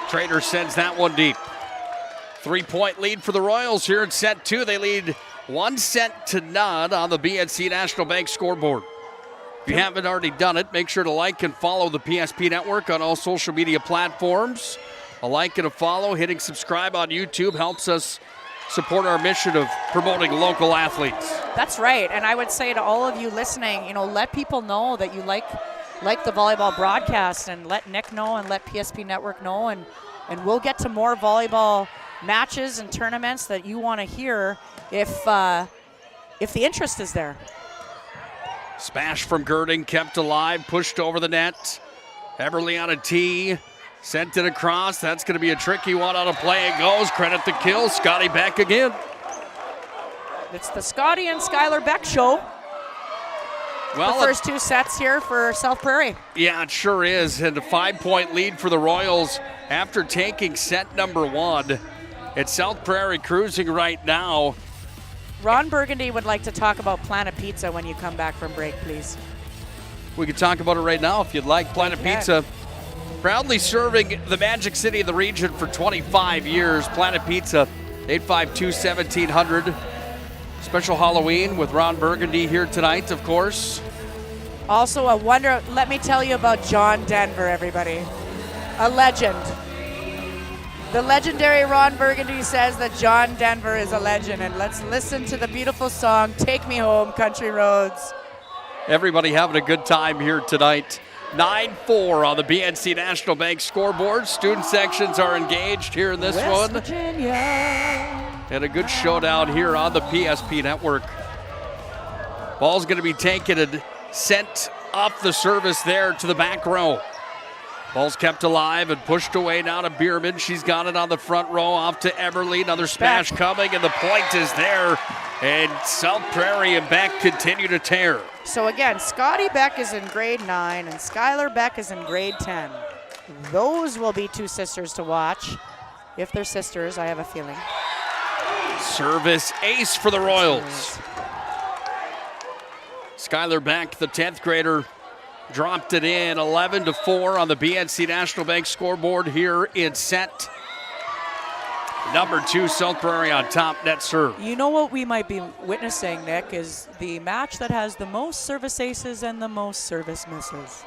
Trainer sends that one deep. 3-point lead for the Royals here in set 2. They lead 1-0 on the BNC National Bank scoreboard. If you haven't already done it, make sure to like and follow the PSP Network on all social media platforms. A like and a follow, hitting subscribe on YouTube helps us support our mission of promoting local athletes. That's right, and I would say to all of you listening, let people know that you like the volleyball broadcast, and let Nick know and let PSP Network know, and we'll get to more volleyball matches and tournaments that you want to hear if the interest is there. Smash from Girding, kept alive, pushed over the net. Eberly on a tee. Sent it across. That's going to be a tricky one on a play. It goes. Credit the kill. Scotty Beck again. It's the Scotty and Skylar Beck show. Well, the first 2 sets here for South Prairie. Yeah, it sure is. And a 5-point lead for the Royals after taking set number 1. It's South Prairie cruising right now. Ron Burgundy would like to talk about Planet Pizza when you come back from break, please. We can talk about it right now if you'd like. Planet Pizza. Proudly serving the Magic City of the region for 25 years. Planet Pizza, 852-1700. Special Halloween with Ron Burgundy here tonight, of course. Also let me tell you about John Denver, everybody. A legend. The legendary Ron Burgundy says that John Denver is a legend, and let's listen to the beautiful song, Take Me Home, Country Roads. Everybody having a good time here tonight. 9-4 on the BNC National Bank scoreboard. Student sections are engaged here in this West one. Virginia. And a good showdown here on the PSP Network. Ball's going to be taken and sent off the service there to the back row. Ball's kept alive and pushed away now to Bierman. She's got it on the front row off to Eberly. Another smash coming, and the point is there. And South Prairie and Beck continue to tear. So again, Scotty Beck is in grade 9 and Skylar Beck is in grade 10. Those will be 2 sisters to watch. If they're sisters, I have a feeling. Service ace for the Royals. Skylar Beck, the 10th grader, dropped it in 11-4 on the BNC National Bank scoreboard here in set number 2. South Prairie on top, net serve. You know what we might be witnessing, Nick, is the match that has the most service aces and the most service misses.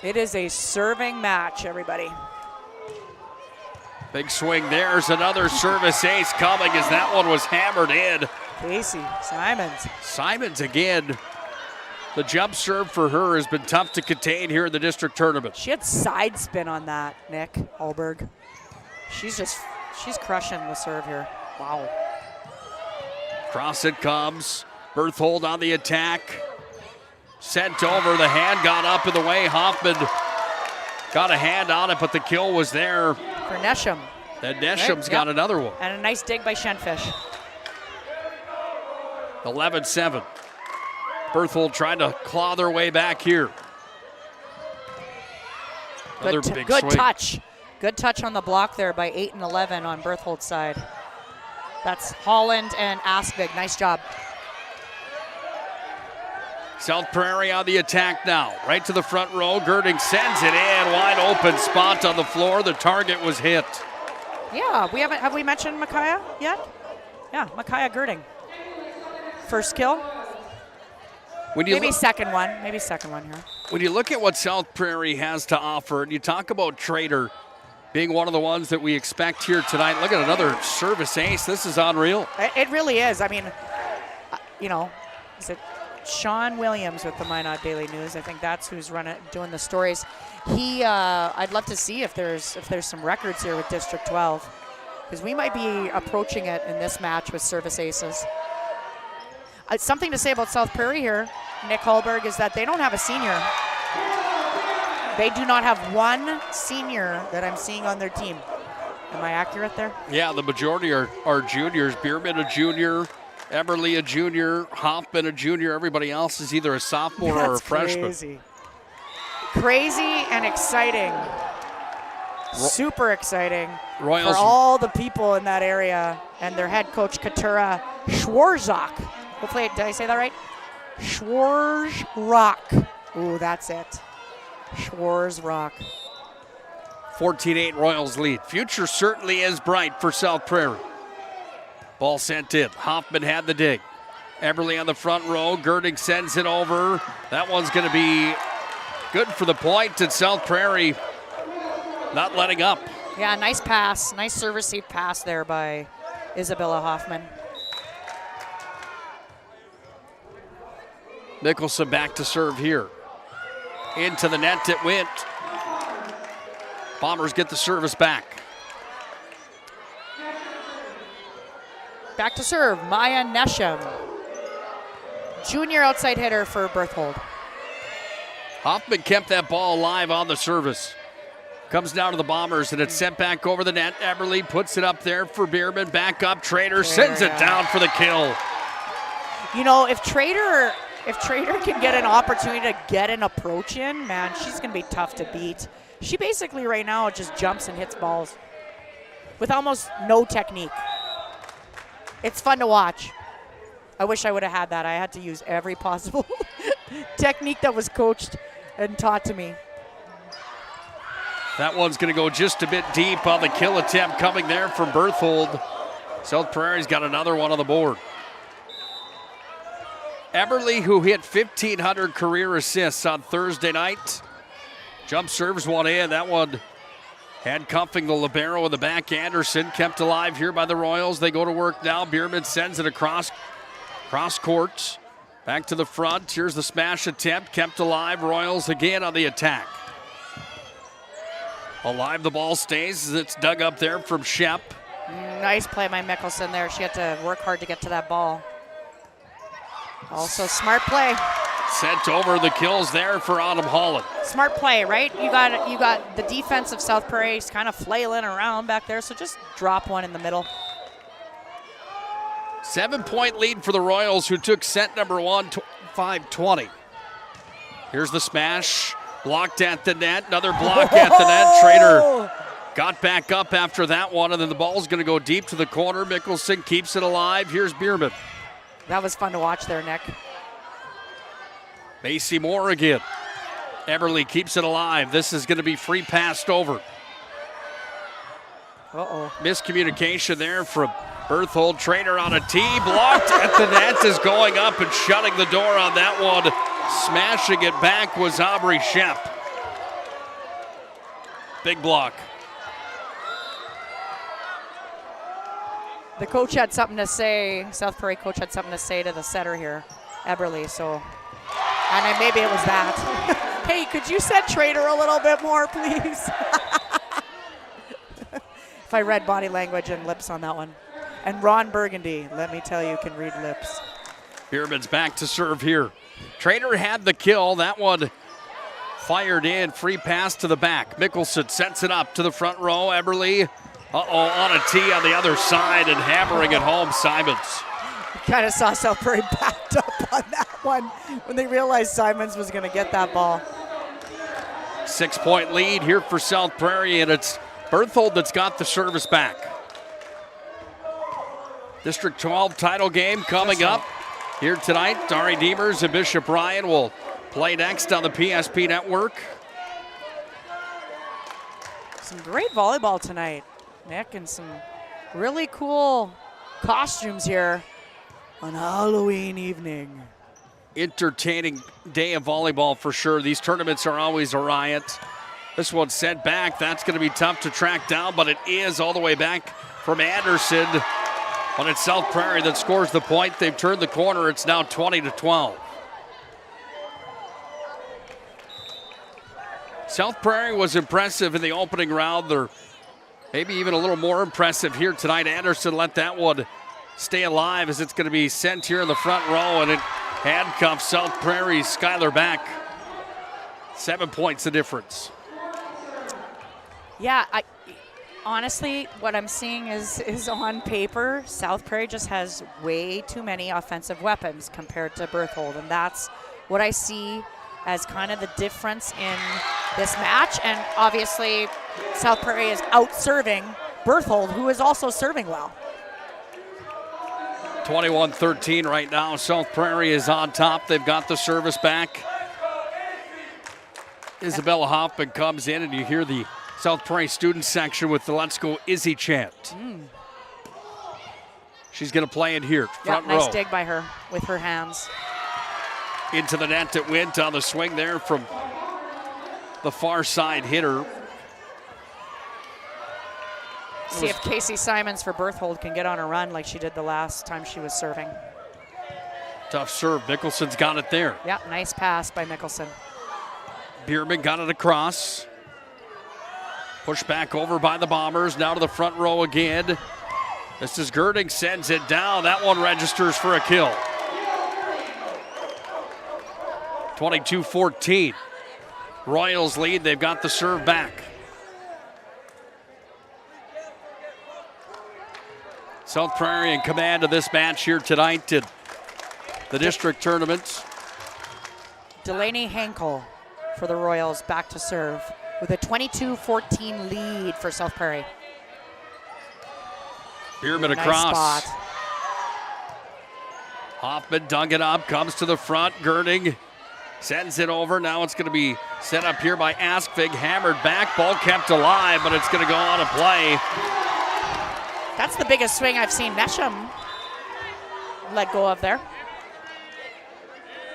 It is a serving match, everybody. Big swing. There's another service ace coming as that one was hammered in Casey Simons. Simons again. The jump serve for her has been tough to contain here in the district tournament. She had side spin on that, Nick Hallberg. She's crushing the serve here. Wow. Cross it comes. Berthold on the attack. Sent over. The hand got up in the way. Hoffman got a hand on it, but the kill was there. For Nesham. Then Nesham's got another one. And a nice dig by Shenfish. 11-7. Berthold trying to claw their way back here. Another big good swing. touch. Good touch on the block there by 8 and 11 on Berthold's side. That's Holland and Aspig. Nice job. South Prairie on the attack now. Right to the front row. Girding sends it in. Wide open spot on the floor. The target was hit. Yeah, have we mentioned Micaiah yet? Yeah, Micaiah Girding. First kill. Maybe second one here. When you look at what South Prairie has to offer, and you talk about Trader being one of the ones that we expect here tonight. Look at another service ace. This is unreal. It really is. I mean, is it Sean Williams with the Minot Daily News? I think that's who's doing the stories. I'd love to see if there's some records here with District 12, because we might be approaching it in this match with service aces. Something to say about South Prairie here, Nick Hallberg, is that they don't have a senior. They do not have one senior that I'm seeing on their team. Am I accurate there? Yeah, the majority are juniors. Bierman a junior, Eberly a junior, Hoffman a junior. Everybody else is either a sophomore or a freshman. Crazy and exciting. Super exciting Royals. For all the people in that area and their head coach, Katura Schwarzak. Hopefully, did I say that right? Schwarzrock. Ooh, that's it. Schwarzrock. 14-8 Royals lead. Future certainly is bright for South Prairie. Ball sent in. Hoffman had the dig. Eberly on the front row. Girding sends it over. That one's going to be good for the point, and South Prairie not letting up. Yeah, nice pass. Nice service seat pass there by Isabella Hoffman. Mickelson back to serve here. Into the net it went. Bombers get the service back. Back to serve, Maya Nesham. Junior outside hitter for Berthold. Hoffman kept that ball alive on the service. Comes down to the Bombers, and it's sent back over the net. Eberly puts it up there for Bierman. Back up, Trader sends it down for the kill. You know, if Trader can get an opportunity to get an approach in, man, she's going to be tough to beat. She basically right now just jumps and hits balls with almost no technique. It's fun to watch. I wish I would have had that. I had to use every possible technique that was coached and taught to me. That one's going to go just a bit deep on the kill attempt coming there from Berthold. South Prairie's got another one on the board. Eberly, who hit 1,500 career assists on Thursday night. Jump serves one in. That one handcuffing the libero in the back. Anderson kept alive here by the Royals. They go to work now. Bierman sends it across court. Back to the front. Here's the smash attempt. Kept alive. Royals again on the attack. Alive the ball stays as it's dug up there from Shep. Nice play by Mickelson there. She had to work hard to get to that ball. Also smart play. Sent over the kills there for Autumn Holland. Smart play, right? You got the defense of South Prairie kind of flailing around back there, so just drop one in the middle. 7-point lead for the Royals, who took set number 1, 5-20. Here's the smash. Blocked at the net. Another block at the net. Trader got back up after that one, and then the ball's going to go deep to the corner. Mickelson keeps it alive. Here's Bierman. That was fun to watch there, Nick. Macy Moore again. Eberly keeps it alive. This is going to be free passed over. Miscommunication there from Berthold. Trainer on a tee. Blocked at the net is going up and shutting the door on that one. Smashing it back was Aubrey Shep. Big block. the coach had something to say, South Prairie coach had something to say to the setter here, Eberle, so, and maybe it was that. Hey, could you set Trader a little bit more, please? If I read body language and lips on that one. And Ron Burgundy, let me tell you, can read lips. Bierman's back to serve here. Trader had the kill. That one fired in. Free pass to the back. Mickelson sets it up to the front row. Eberle, on a tee on the other side and hammering it home. Simons. Kind of saw South Prairie backed up on that one when they realized Simons was going to get that ball. 6-point lead here for South Prairie, and it's Berthold that's got the service back. District 12 title game coming up here tonight. Dari Demers and Bishop Ryan will play next on the PSP network. Some great volleyball tonight, Nick, and some really cool costumes here on Halloween evening. Entertaining day of volleyball for sure. These tournaments are always a riot. This one's sent back. That's going to be tough to track down, but it is all the way back from Anderson. But it's South Prairie that scores the point. They've turned the corner. It's now 20-12. South Prairie was impressive in the opening round. They're maybe even a little more impressive here tonight. Anderson let that one stay alive as it's going to be sent here in the front row, and it handcuffs South Prairie's Skylar back. 7 points the difference. Yeah, honestly, what I'm seeing is on paper, South Prairie just has way too many offensive weapons compared to Berthold, and that's what I see as kind of the difference in this match. And obviously, South Prairie is out-serving Berthold, who is also serving well. 21-13 right now. South Prairie is on top. They've got the service back. Isabella Hoffman comes in, and you hear the South Prairie student section with the Let's Go Izzy chant. She's going to play it here, front row. Nice dig by her with her hands. Into the net that went on the swing there from the far side hitter. See if Casey Simons for Berthold can get on a run like she did the last time she was serving. Tough serve. Mickelson's got it there. Yeah, nice pass by Mickelson. Bierman got it across. Pushed back over by the Bombers. Now to the front row again. This is Girding, sends it down. That one registers for a kill. 22-14. Royals lead. They've got the serve back. South Prairie in command of this match here tonight in the district tournament. Delaney Henkel for the Royals back to serve with a 22-14 lead for South Prairie. Bierman nice across. Spot. Hoffman dug it up, comes to the front. Girding sends it over. Now it's going to be set up here by Askvig. Hammered back, ball kept alive, but it's going to go on a play. That's the biggest swing I've seen Nesham let go of there.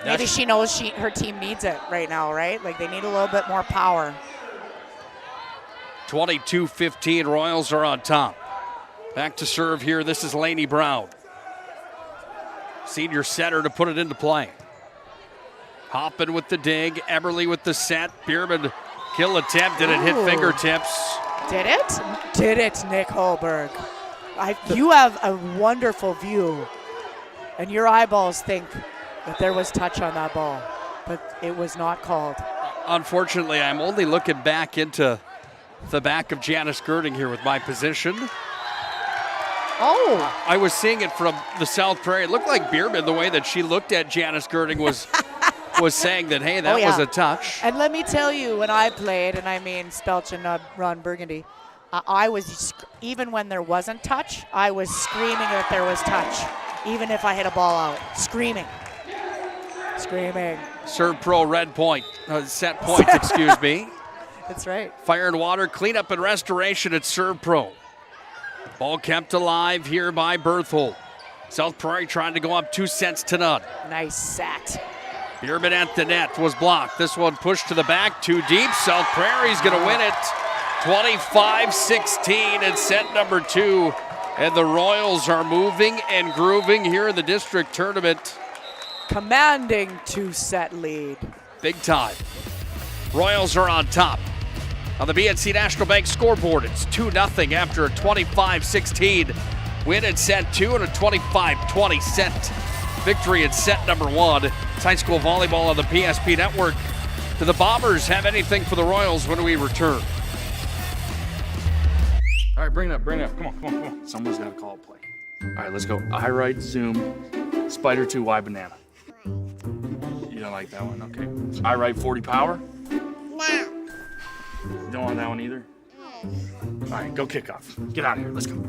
Maybe she knows her team needs it right now, right? Like they need a little bit more power. 22-15, Royals are on top. Back to serve here, this is Lainey Brown. Senior setter to put it into play. Hoppin with the dig, Eberle with the set. Bierman kill attempt, did it hit fingertips? Did it? Did it, Nick Holberg? You have a wonderful view, and your eyeballs think that there was touch on that ball, but it was not called. Unfortunately, I'm only looking back into the back of Janice Girding here with my position. Oh. I was seeing it from the South Prairie. It looked like Bierman, the way that she looked at Janice Girding was saying that, hey, that was a touch. And let me tell you, when I played, and I mean Spelch and not Ron Burgundy, I was, even when there wasn't touch, I was screaming that there was touch, even if I hit a ball out. Screaming. Serve pro red point, set point, excuse me. That's right. Fire and water, cleanup and restoration at serve pro. Ball kept alive here by Berthold. South Prairie trying to go up 2 sets to none. Nice set. Bierman at the net was blocked. This one pushed to the back, too deep. South Prairie's going to win it. 25-16 in set number 2 And the Royals are moving and grooving here in the district tournament. Commanding 2-set lead. Big time. Royals are on top. On the BNC National Bank scoreboard, it's 2-0 after a 25-16 win in set 2 and a 25-20 set victory in set number 1. It's high school volleyball on the PSP Network. Do the Bombers have anything for the Royals when we return? All right, bring it up. Come on. Someone's got to call a play. All right, let's go. I right, zoom, spider 2, Y banana. You don't like that one? Okay. I right, 40 power? No. You don't want that one either? All right, go kick off. Get out of here. Let's go.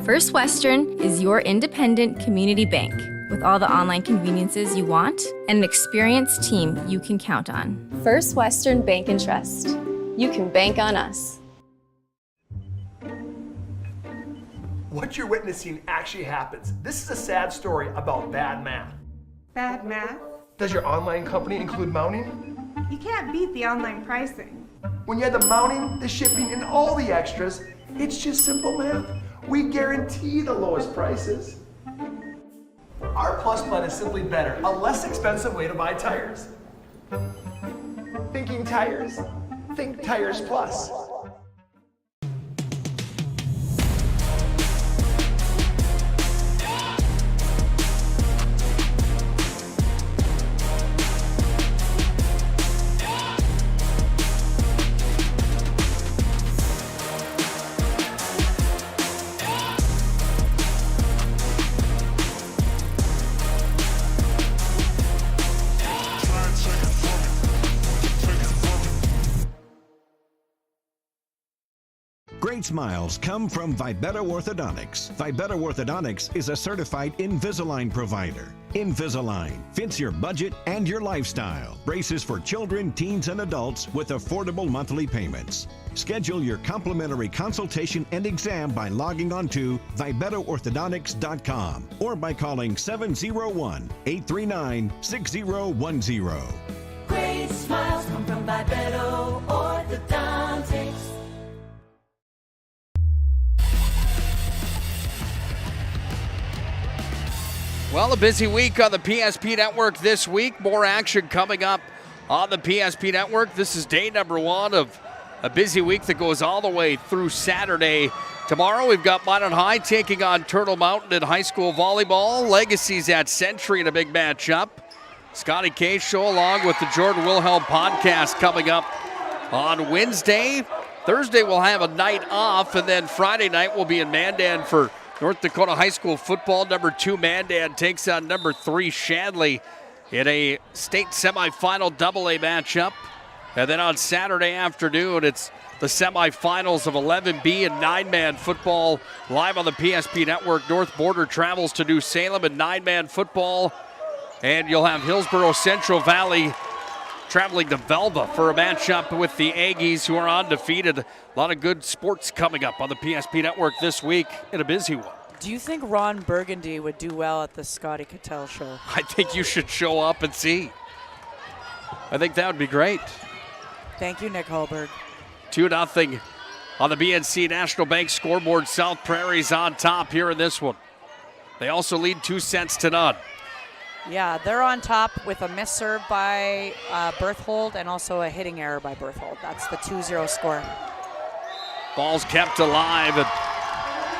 First Western is your independent community bank with all the online conveniences you want and an experienced team you can count on. First Western Bank and Trust. You can bank on us. What you're witnessing actually happens. This is a sad story about bad math. Bad math? Does your online company include mounting? You can't beat the online pricing. When you add the mounting, the shipping, and all the extras, it's just simple math. We guarantee the lowest prices. Our Plus plan is simply better, a less expensive way to buy tires. Thinking tires? Think Tires Plus. Great smiles come from Vibetta Orthodontics. Vibetta Orthodontics is a certified Invisalign provider. Invisalign fits your budget and your lifestyle. Braces for children, teens, and adults with affordable monthly payments. Schedule your complimentary consultation and exam by logging on to VibettaOrthodontics.com or by calling 701-839-6010. Great smiles come from Vibetta Orthodontics. Well, a busy week on the PSP Network this week. More action coming up on the PSP Network. This is day number 1 of a busy week that goes all the way through Saturday. Tomorrow we've got Minot High taking on Turtle Mountain in high school volleyball. Legacy's at Century in a big matchup. Scotty K Show along with the Jordan Wilhelm podcast coming up on Wednesday. Thursday we'll have a night off, and then Friday night we'll be in Mandan for North Dakota High School football. Number 2 Mandan takes on number 3 Shanley in a state semifinal AA matchup. And then on Saturday afternoon, it's the semifinals of 11B and 9-man football live on the PSP Network. North Border travels to New Salem in 9-man football. And you'll have Hillsborough Central Valley traveling to Velva for a matchup with the Aggies, who are undefeated. A lot of good sports coming up on the PSP Network this week in a busy one. Do you think Ron Burgundy would do well at the Scotty Cattell show? I think you should show up and see. I think that would be great. Thank you, Nick Hallberg. 2-0 on the BNC National Bank scoreboard. South Prairie's on top here in this one. They also lead 2-0. Yeah, they're on top with a miss serve by Berthold and also a hitting error by Berthold. That's the 2-0 score. Ball's kept alive, and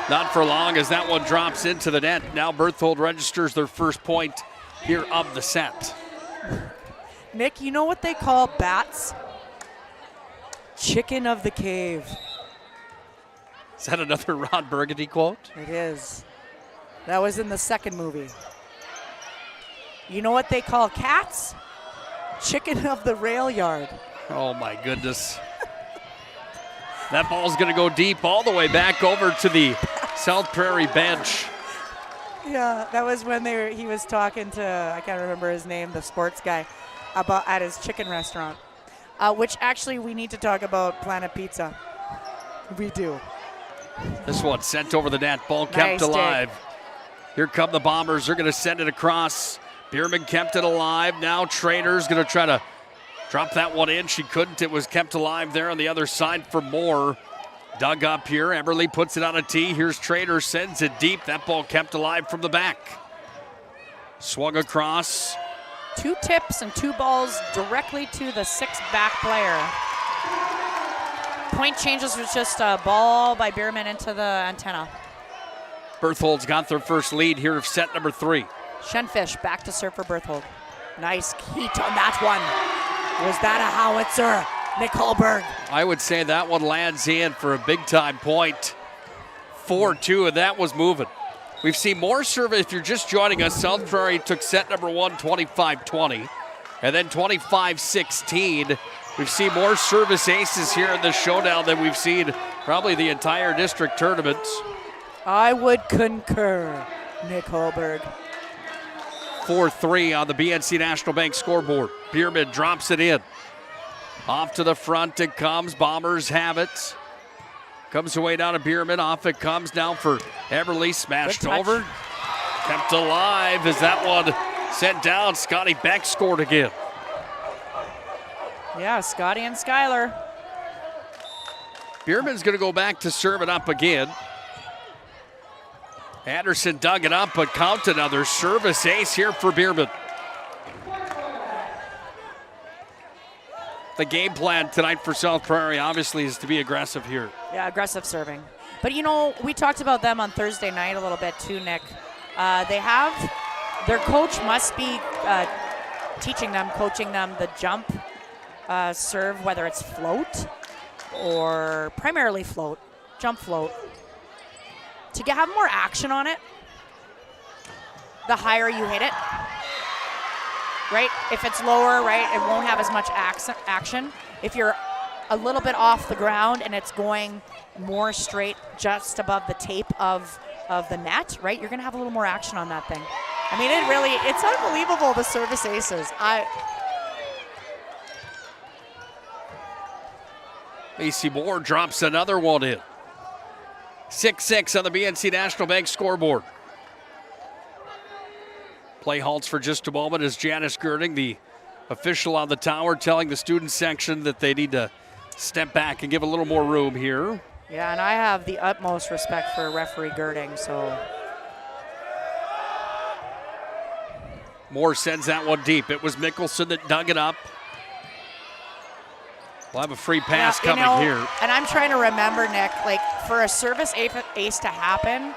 not for long as that one drops into the net. Now Berthold registers their first point here of the set. Nick, you know what they call bats? Chicken of the cave. Is that another Ron Burgundy quote? It is. That was in the second movie. You know what they call cats? Chicken of the rail yard. Oh my goodness. That ball's gonna go deep all the way back over to the South Prairie bench. Yeah, that was when he was talking to, I can't remember his name, the sports guy, about at his chicken restaurant. Which actually we need to talk about Planet Pizza. We do. This one sent over the net, ball kept alive. Here come the Bombers, they're gonna send it across. Bierman kept it alive. Now Trader's going to try to drop that one in. She couldn't. It was kept alive there on the other side for Moore. Dug up here. Eberle puts it on a tee. Here's Trader, sends it deep. That ball kept alive from the back. Swung across. 2 tips and 2 balls directly to the 6th back player. Point changes was just a ball by Bierman into the antenna. Berthold's got their first lead here of set number 3. Shenfish back to serve for Berthold. Nice heat on that one. Was that a howitzer? Nick Holberg. I would say that one lands in for a big-time point. 4-2, and that was moving. We've seen more service. If you're just joining us, South Prairie took set number 1, 25-20, and then 25-16. We've seen more service aces here in the showdown than we've seen probably the entire district tournament. I would concur, Nick Holberg. 4-3 on the BNC National Bank scoreboard. Bierman drops it in. Off to the front it comes. Bombers have it. Comes away down to Bierman. Off it comes now for Eberle. Smashed over. Kept alive as that one sent down. Scotty Beck scored again. Yeah, Scotty and Skyler. Bierman's going to go back to serve it up again. Anderson dug it up, but count another service ace here for Bierman. The game plan tonight for South Prairie obviously is to be aggressive here. Yeah, aggressive serving. But you know, we talked about them on Thursday night a little bit too, Nick. Their coach must be coaching them the jump serve, whether it's float or primarily float, jump float. To have more action on it, the higher you hit it, right? If it's lower, right, it won't have as much action. If you're a little bit off the ground and it's going more straight just above the tape of the net, right, you're going to have a little more action on that thing. I mean, it's unbelievable, the service aces. Macy Moore drops another one in. 6-6 on the BNC National Bank scoreboard. Play halts for just a moment as Janice Girding, the official on the tower, telling the student section that they need to step back and give a little more room here. Yeah, and I have the utmost respect for referee Girding, so. Moore sends that one deep. It was Mickelson that dug it up. We'll have a free pass coming here. And I'm trying to remember, Nick, like for a service ace to happen,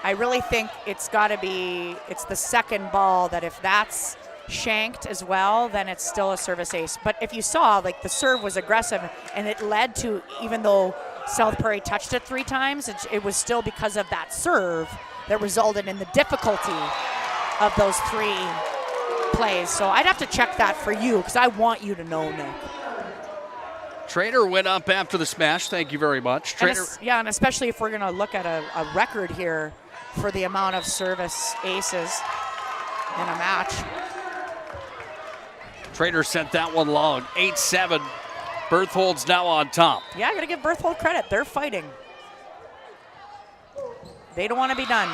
I really think it's the second ball that if that's shanked as well, then it's still a service ace. But if you saw, like the serve was aggressive and it led to, even though South Prairie touched it 3 times, it was still because of that serve that resulted in the difficulty of those 3 plays. So I'd have to check that for you because I want you to know, Nick. Trader went up after the smash. Thank you very much. And especially if we're going to look at a record here for the amount of service aces in a match. Trader sent that one long. 8-7. Berthold's now on top. Yeah, I got to give Berthold credit. They're fighting. They don't want to be done.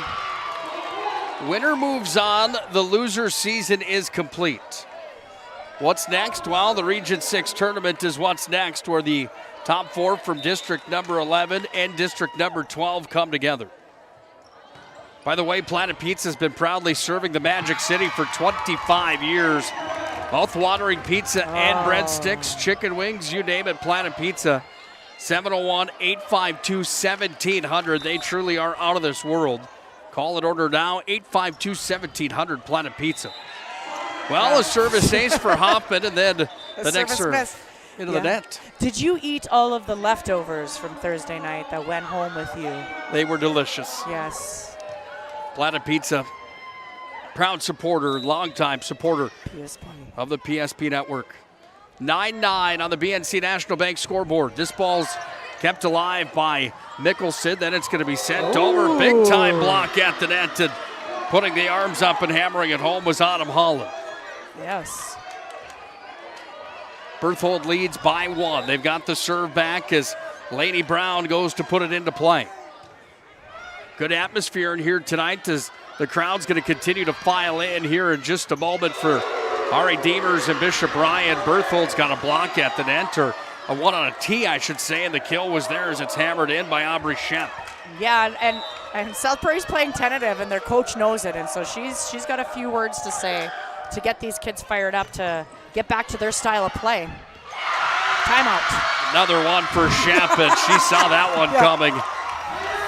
Winner moves on. The loser season is complete. What's next? Well, the Region 6 tournament is what's next, where the top 4 from district number 11 and district number 12 come together. By the way, Planet Pizza has been proudly serving the Magic City for 25 years. Mouth-watering pizza and breadsticks, chicken wings, you name it, Planet Pizza. 701-852-1700. They truly are out of this world. Call and order now, 852-1700, Planet Pizza. Well, a service ace for Hoffman, and then the next serve into the net. Did you eat all of the leftovers from Thursday night that went home with you? They were delicious. Yes. Planet Pizza, proud supporter, longtime supporter of the PSP network. 9-9 on the BNC National Bank scoreboard. This ball's kept alive by Mickelson. Then it's going to be sent over. Big time block at the net, and putting the arms up and hammering it home was Autumn Holland. Yes. Berthold leads by 1. They've got the serve back as Lainey Brown goes to put it into play. Good atmosphere in here tonight as the crowd's going to continue to file in here in just a moment for Ari Demers and Bishop Ryan. Berthold's got a block at the net, or A one on a tee, I should say, and the kill was there as it's hammered in by Aubrey Shemp. Yeah, and South Prairie's playing tentative, and their coach knows it, and so she's got a few words to say to get these kids fired up to get back to their style of play. Timeout. Another one for Shemp, and she saw that one coming.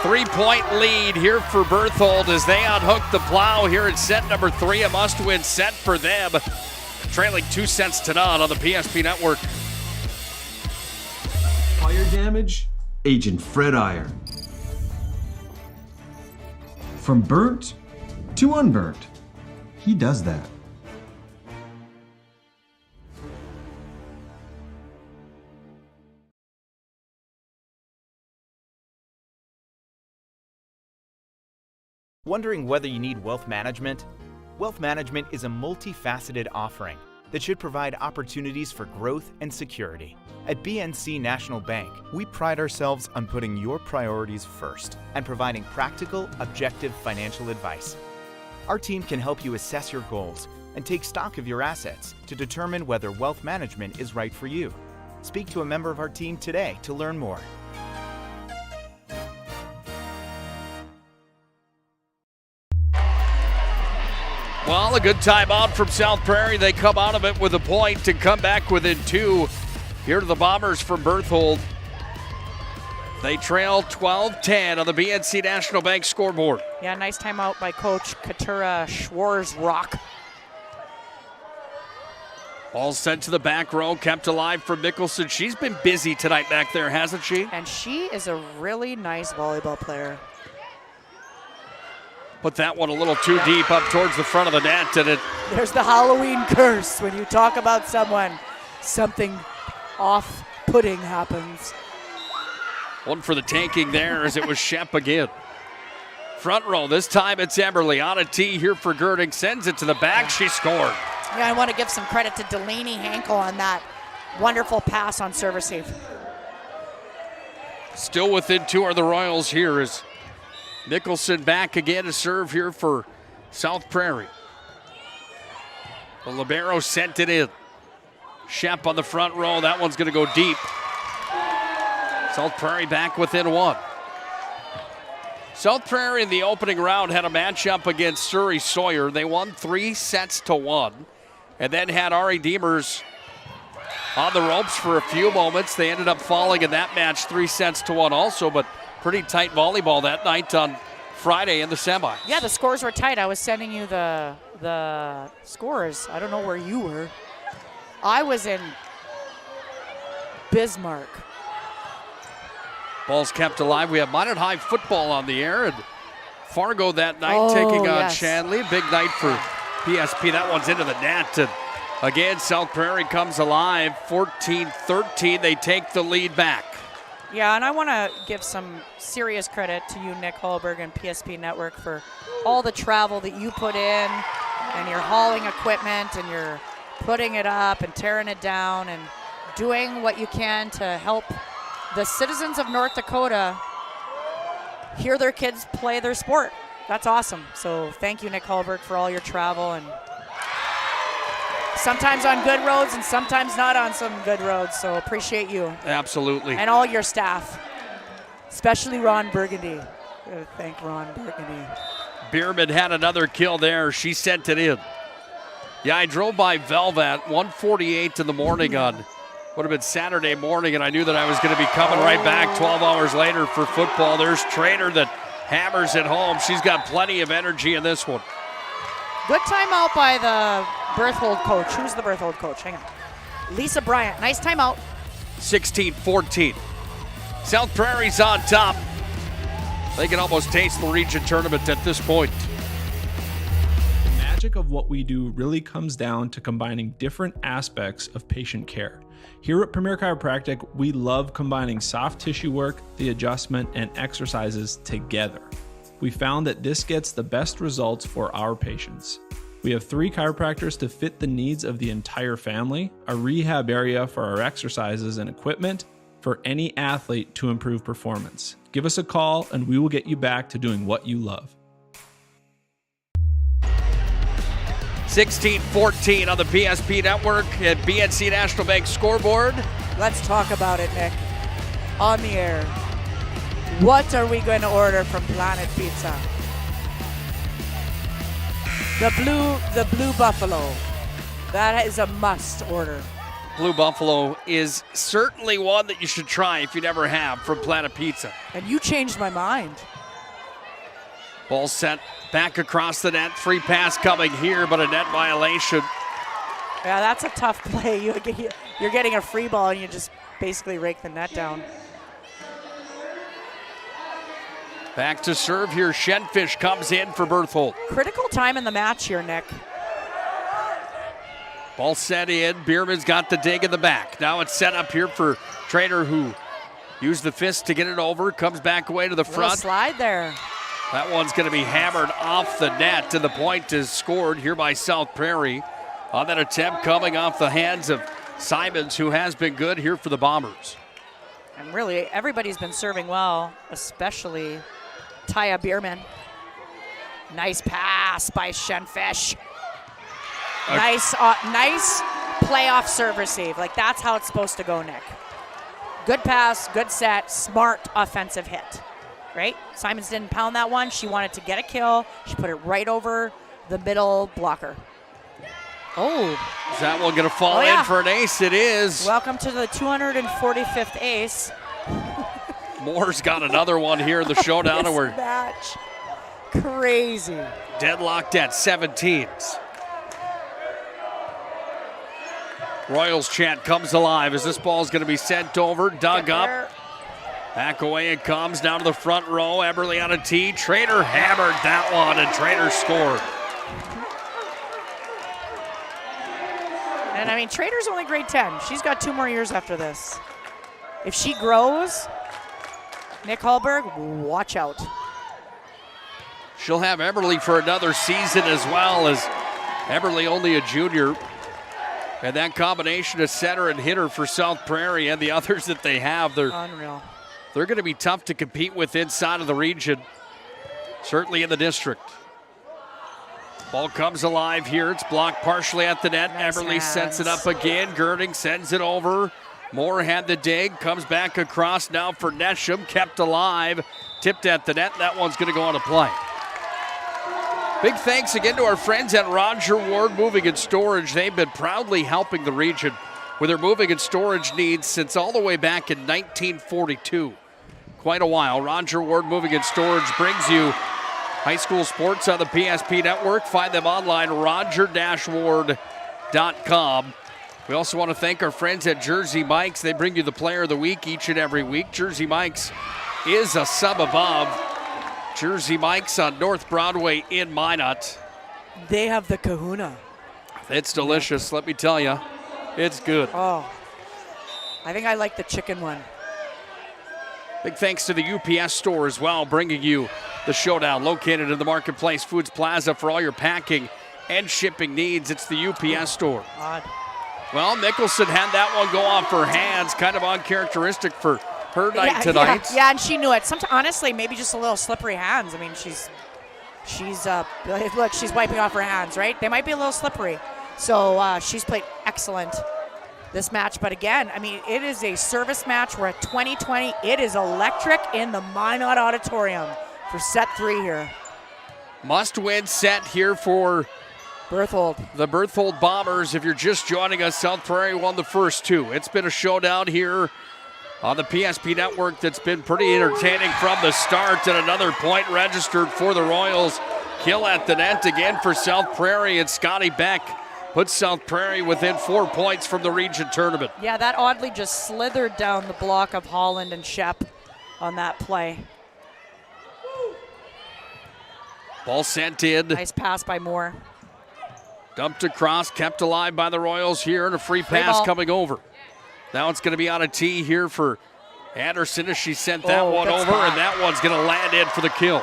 3-point lead here for Berthold as they unhook the plow here in set number 3. A must-win set for them. Trailing 2-0 on the PSP Network. Fire damage, Agent Fred Iyer. From burnt to unburnt, he does that. Wondering whether you need wealth management? Wealth management is a multifaceted offering that should provide opportunities for growth and security. At BNC National Bank, we pride ourselves on putting your priorities first and providing practical, objective financial advice. Our team can help you assess your goals and take stock of your assets to determine whether wealth management is right for you. Speak to a member of our team today to learn more. Well, a good timeout from South Prairie. They come out of it with a point and come back within 2. Here to the Bombers from Berthold. They trail 12-10 on the BNC National Bank scoreboard. Yeah, nice timeout by Coach Katura Schwarzrock. Ball sent to the back row, kept alive from Mickelson. She's been busy tonight back there, hasn't she? And she is a really nice volleyball player. Put that one a little too deep up towards the front of the net. And there's the Halloween curse. When you talk about someone, something off-putting happens. One for the tanking there as it was Shemp again. Front row, this time it's Eberly on a tee here for Girding. Sends it to the back, she scored. Yeah, I want to give some credit to Delaney Hankel on that wonderful pass on serve receive. Still within 2 are the Royals here as Mickelson back again to serve here for South Prairie. The libero sent it in. Shemp on the front row. That one's going to go deep. South Prairie back within 1. South Prairie in the opening round had a matchup against Surrey Sawyer. They won 3-1 and then had Ari Demers on the ropes for a few moments. They ended up falling in that match 3-1 also, but pretty tight volleyball that night on Friday in the semi. Yeah, the scores were tight. I was sending you the scores. I don't know where you were. I was in Bismarck. Ball's kept alive. We have Minot High football on the air, and Fargo that night taking on Shanley. Big night for PSP. That one's into the net. And again, South Prairie comes alive. 14-13. They take the lead back. Yeah, and I want to give some serious credit to you, Nick Hallberg and PSP Network, for all the travel that you put in, and you're hauling equipment, and you're putting it up and tearing it down and doing what you can to help the citizens of North Dakota hear their kids play their sport. That's awesome. So thank you, Nick Hallberg, for all your travel, and sometimes on good roads and sometimes not on some good roads. So appreciate you. Absolutely. And all your staff, especially Ron Burgundy. Thank Ron Burgundy. Bierman had another kill there. She sent it in. Yeah, I drove by Velvet 1:48 in the morning on would have been Saturday morning, and I knew that I was going to be coming right back 12 hours later for football. There's Trainer that hammers it home. She's got plenty of energy in this one. Good timeout by the Berthold coach. Who's the Berthold coach? Hang on. Lisa Bryant. Nice timeout. 16-14. South Prairie's on top. They can almost taste the region tournament at this point. The magic of what we do really comes down to combining different aspects of patient care. Here at Premier Chiropractic, we love combining soft tissue work, the adjustment, and exercises together. We found that this gets the best results for our patients. We have 3 chiropractors to fit the needs of the entire family, a rehab area for our exercises and equipment for any athlete to improve performance. Give us a call and we will get you back to doing what you love. 16-14 on the PSP Network at BNC National Bank scoreboard. Let's talk about it, Nick. On the air. What are we going to order from Planet Pizza? The Blue Buffalo. That is a must order. Blue Buffalo is certainly one that you should try if you never have from Planet Pizza. And you changed my mind. Ball sent back across the net. Free pass coming here, but a net violation. Yeah, that's a tough play. You're getting a free ball and you just basically rake the net down. Back to serve here. Shenfish comes in for Berthold. Critical time in the match here, Nick. Ball set in. Bierman's got the dig in the back. Now it's set up here for Trader, who used the fist to get it over. Comes back away to the front. Little slide there. That one's going to be hammered off the net, and the point is scored here by South Prairie on that attempt coming off the hands of Simons, who has been good here for the Bombers. And really, everybody's been serving well, especially Taya Bierman. Nice pass by Shenfish. Nice playoff serve receive. Like, that's how it's supposed to go, Nick. Good pass, good set, smart offensive hit. Right? Simons didn't pound that one. She wanted to get a kill. She put it right over the middle blocker. Oh. Is that one going to fall in for an ace? It is. Welcome to the 245th ace. Moore's got another one here in the showdown. This We're match. Crazy. Deadlocked at 17s. Royals chant comes alive as this ball is going to be sent over, dug up. Back away it comes, down to the front row. Eberly on a tee. Trader hammered that one, and Trader scored. And I mean, Trader's only grade 10. She's got 2 more years after this. If she grows, Nick Hallberg, watch out. She'll have Eberly for another season as well, as Eberly only a junior. And that combination of center and hitter for South Prairie and the others that they have, they're unreal. They're going to be tough to compete with inside of the region, certainly in the district. Ball comes alive here. It's blocked partially at the net. Nice Eberly hands. sets it up again. Girding sends it over. Moore had the dig. Comes back across now for Nesham. Kept alive. Tipped at the net. That one's going to go on a play. Big thanks again to our friends at Roger Ward Moving and Storage. They've been proudly helping the region with their moving and storage needs since all the way back in 1942. Quite a while. Roger Ward Moving and Storage brings you high school sports on the PSP Network. Find them online, roger-ward.com. We also want to thank our friends at Jersey Mike's. They bring you the player of the week each and every week. Jersey Mike's is a sub above. Jersey Mike's on North Broadway in Minot. They have the kahuna. It's delicious, let me tell you. It's good. Oh, I think I like the chicken one. Big thanks to the UPS store as well, bringing you the showdown located in the Marketplace Foods Plaza for all your packing and shipping needs. It's the UPS store. Odd. Well, Mickelson had that one go off her hands, kind of uncharacteristic for her night tonight. Yeah, and she knew it. Sometimes, honestly, maybe just a little slippery hands. I mean, she's look, she's wiping off her hands, right? They might be a little slippery. So she's played excellent this match. But again, I mean, it is a service match. We're at 2020. It is electric in the Minot Auditorium for set 3 here. Must-win set here for Berthold. The Berthold Bombers. If you're just joining us, South Prairie won the first 2. It's been a showdown here on the PSP Network that's been pretty entertaining from the start, and another point registered for the Royals. Kill at the net again for South Prairie, and Scotty Beck puts South Prairie within 4 points from the region tournament. Yeah, that oddly just slithered down the block of Holland and Shep on that play. Ball sent in. Nice pass by Moore. Dumped across, kept alive by the Royals here, and a free pass ball. coming over. Now it's going to be on a tee here for Anderson as she sent that one over, spot. and that one's going to land in for the kill.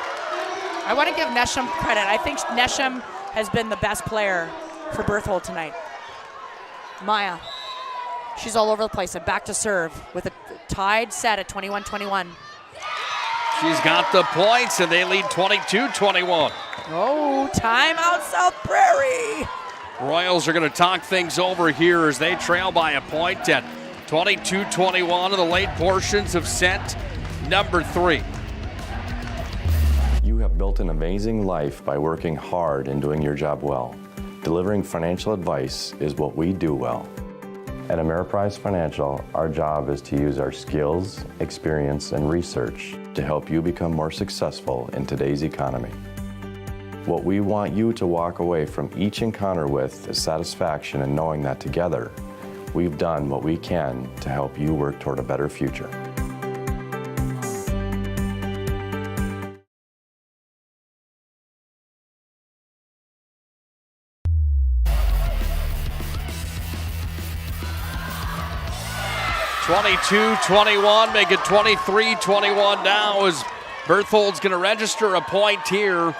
I want to give Nesham credit. I think Nesham has been the best player for Berthold tonight. Maya, she's all over the place, and back to serve with a tied set at 21-21. She's got the points, and they lead 22-21. Oh, timeout South Prairie. Royals are going to talk things over here as they trail by a point at 22-21 in the late portions of set number 3. You have built an amazing life by working hard and doing your job well. Delivering financial advice is what we do well. At Ameriprise Financial, our job is to use our skills, experience, and research to help you become more successful in today's economy. What we want you to walk away from each encounter with is satisfaction in knowing that together, we've done what we can to help you work toward a better future. (22-21), make it 23-21 now as Berthold's going to register a point here.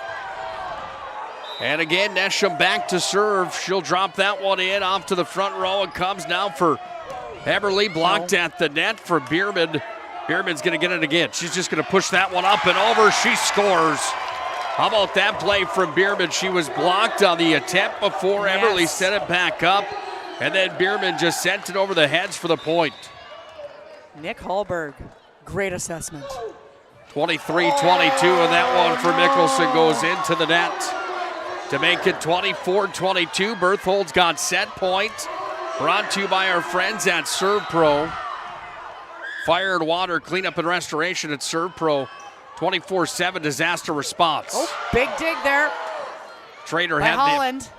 And again, Nesham back to serve. She'll drop that one in off to the front row. It comes now for Eberly, blocked at the net for Bierman. Bierman's going to get it again. She's just going to push that one up and over. She scores. How about that play from Bierman? She was blocked on the attempt before. Yes. Eberly set it back up. And then Bierman just sent it over the heads for the point. Nick Hallberg, great assessment. 23-22, and that one for Mickelson goes into the net to make it 24-22. Berthold's got set point. Brought to you by our friends at Serve Pro. Fire and water cleanup and restoration at Serve Pro. 24/7 disaster response. Oh, big dig there. Trader by had Holland.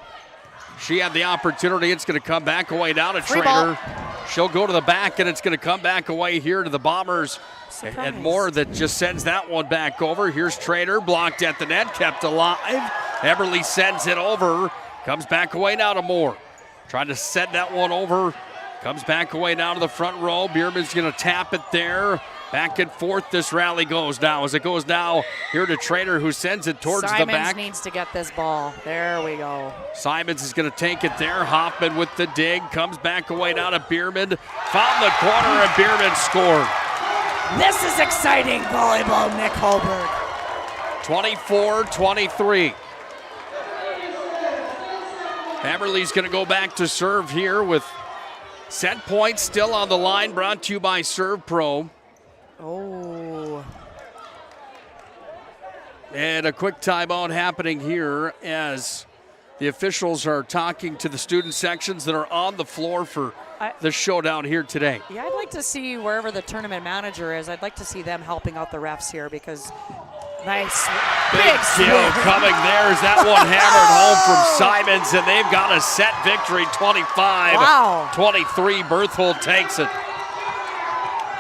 She had the opportunity. It's going to come back away down to Free Trader. ball. She'll go to the back, and it's going to come back away here to the Bombers. Surprise. And Moore that just sends that one back over. Here's Trader, blocked at the net, kept alive. Eberly sends it over. Comes back away now to Moore. Trying to set that one over. Comes back away down to the front row. Bierman's going to tap it there. Back and forth this rally goes now. As it goes now here to Trader, who sends it towards the back. Simons needs to get this ball. There we go. Simons is going to take it there. Hoffman with the dig. Comes back away down to Bierman. Found the corner and Bierman scored. This is exciting volleyball, Nick Hallberg. 24-23. Eberly's going to go back to serve here with set points still on the line. Brought to you by Serve Pro. Oh. And a quick timeout happening here as the officials are talking to the student sections that are on the floor for the showdown here today. Yeah, I'd like to see wherever the tournament manager is, I'd like to see them helping out the refs here because nice. Big kill coming there as that one hammered home from Simons, and they've got a set victory, 25-23. Wow. Berthold takes it.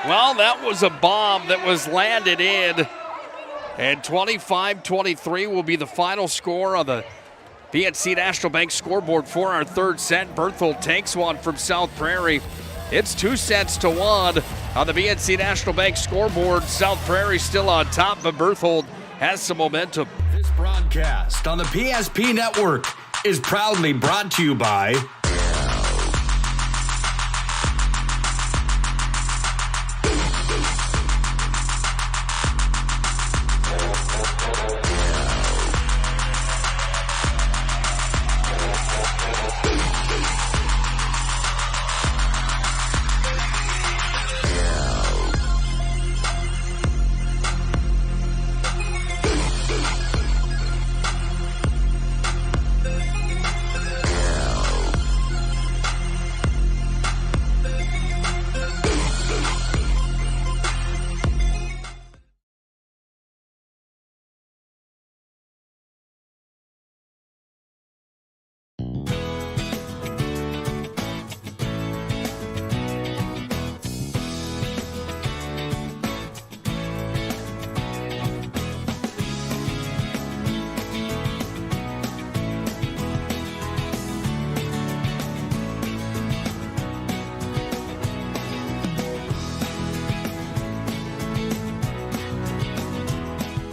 Well, that was a bomb that was landed in, and 25-23 will be the final score on the PNC National Bank scoreboard for our third set. Berthold takes one from South Prairie. It's 2-1 on the PNC National Bank scoreboard. South Prairie still on top, but Berthold has some momentum. This broadcast on the PSP Network is proudly brought to you by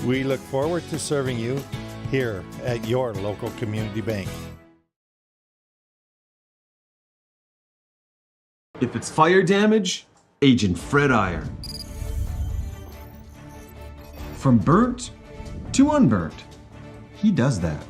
We look forward to serving you here at your local community bank. If it's fire damage, Agent Fred Iron. From burnt to unburnt, he does that.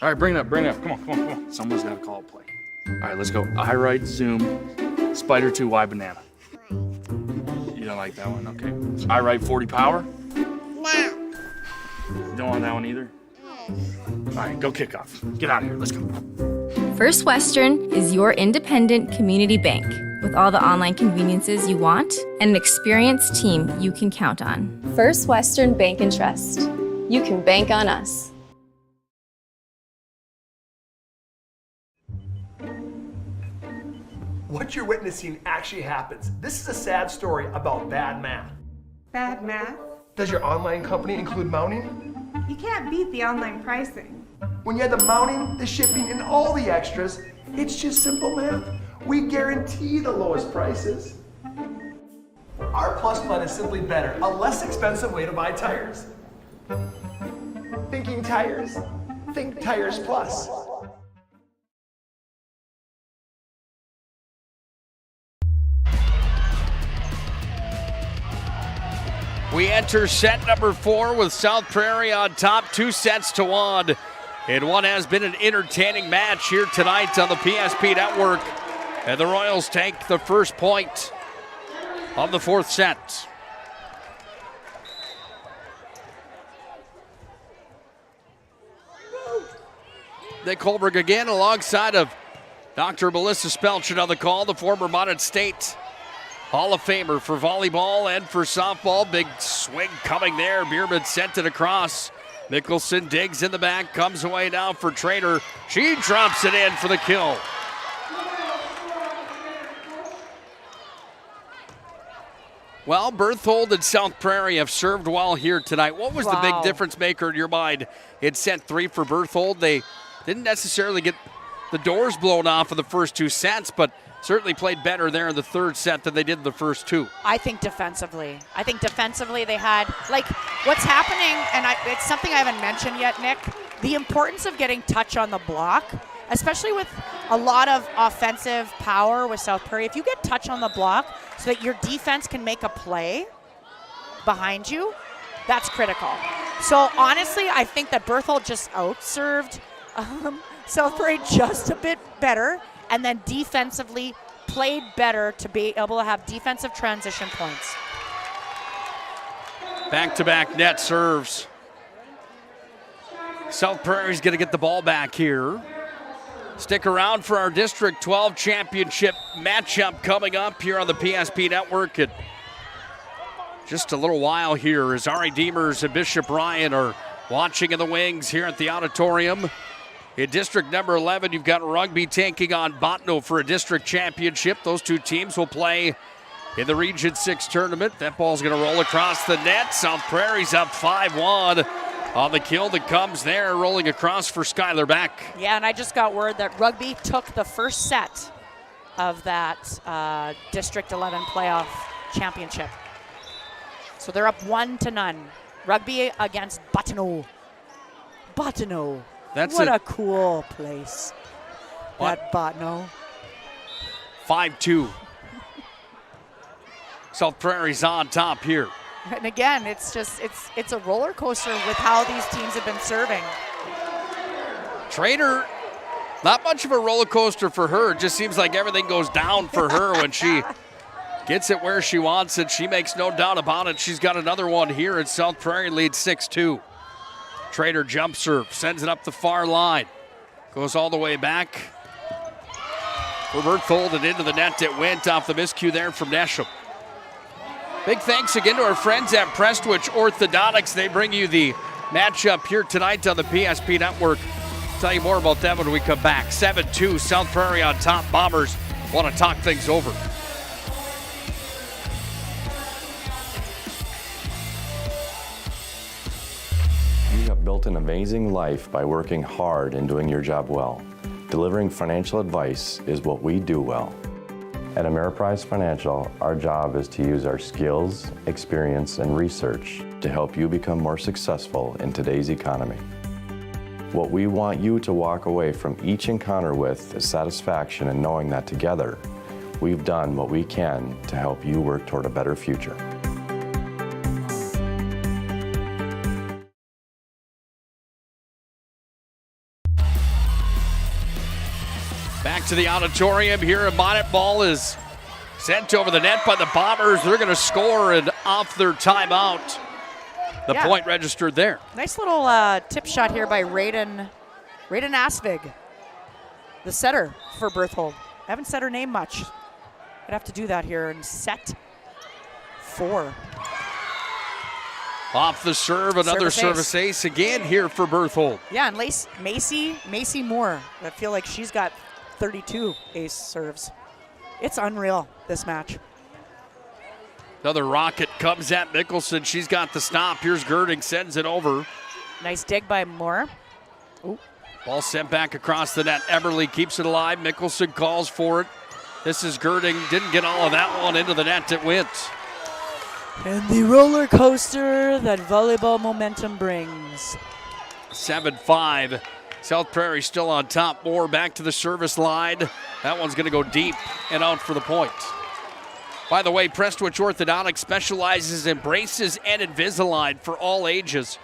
All right, bring it up. Come on. Someone's got to call a play. All right, let's go. I right, zoom, spider 2, Y banana. You don't like that one? Okay. I right, 40 power? No. You don't want that one either? All right, go kick off. Get out of here. Let's go. First Western is your independent community bank with all the online conveniences you want and an experienced team you can count on. First Western Bank and Trust. You can bank on us. What you're witnessing actually happens. This is a sad story about bad math. Bad math? Does your online company include mounting? You can't beat the online pricing. When you add the mounting, the shipping, and all the extras, it's just simple math. We guarantee the lowest prices. Our Plus plan is simply better, a less expensive way to buy tires. Thinking tires? Think Tires Plus. We enter set number 4 with South Prairie on top, 2-1. And one has been an entertaining match here tonight on the PSP Network. And the Royals take the first point of the 4th set. Nick Holberg again alongside of Dr. Melissa Spelchin on the call, the former Mountain State Hall of Famer for volleyball and for softball. Big swing coming there. Bierman sent it across. Mickelson digs in the back, comes away now for Trader. She drops it in for the kill. Well, Berthold and South Prairie have served well here tonight. What was the big difference maker in your mind in set 3 for Berthold? They didn't necessarily get the doors blown off of the first 2 sets, but certainly played better there in the 3rd set than they did in the first 2. I think defensively they had, like, what's happening, and it's something I haven't mentioned yet, Nick, the importance of getting touch on the block, especially with a lot of offensive power with South Prairie. If you get touch on the block so that your defense can make a play behind you, that's critical. So honestly, I think that Berthold just outserved South Prairie just a bit better, and then defensively played better to be able to have defensive transition points. Back-to-back net serves. South Prairie's going to get the ball back here. Stick around for our District 12 Championship matchup coming up here on the PSP Network in just a little while here as Ari Demers and Bishop Ryan are watching in the wings here at the auditorium. In District number 11, you've got Rugby taking on Bottineau for a district championship. Those 2 teams will play in the Region 6 tournament. That ball's going to roll across the net. South Prairie's up 5-1 on the kill that comes there, rolling across for Skylar Beck. Yeah, and I just got word that Rugby took the first set of that District 11 playoff championship. So they're up 1-0. Rugby against Bottineau. Bottineau. What a cool place. That Bottineau. 5-2. South Prairie's on top here. And again, it's a roller coaster with how these teams have been serving. Trader, not much of a roller coaster for her. It just seems like everything goes down for her when she gets it where she wants it. She makes no doubt about it. She's got another one here, and South Prairie leads 6-2. Trader jump serve, sends it up the far line. Goes all the way back for Berthold and into the net. It went off the miscue there from Nesham. Big thanks again to our friends at Prestwich Orthodontics. They bring you the matchup here tonight on the PSP Network. Tell you more about them when we come back. 7-2, South Prairie on top. Bombers want to talk things over. You have built an amazing life by working hard and doing your job well. Delivering financial advice is what we do well. At Ameriprise Financial, our job is to use our skills, experience, and research to help you become more successful in today's economy. What we want you to walk away from each encounter with is satisfaction in knowing that together, we've done what we can to help you work toward a better future. Back to the auditorium here in Minot. Ball is sent over the net by the Bombers. They're going to score and off their timeout. The point registered there. Nice little tip shot here by Raiden Asvig, the setter for Berthold. I haven't said her name much. I'd have to do that here in set 4. Off the serve, another service ace again here for Berthold. Yeah, and Macy Moore. I feel like she's got 32 ace serves. It's unreal, this match. Another rocket comes at Mickelson. She's got the stop. Here's Girding, sends it over. Nice dig by Moore. Ooh. Ball sent back across the net. Eberly keeps it alive. Mickelson calls for it. This is Girding. Didn't get all of that one into the net. It went. And the roller coaster that volleyball momentum brings. 7-5. South Prairie still on top. Moore back to the service line. That one's going to go deep and out for the point. By the way, Prestwich Orthodontics specializes in braces and Invisalign for all ages.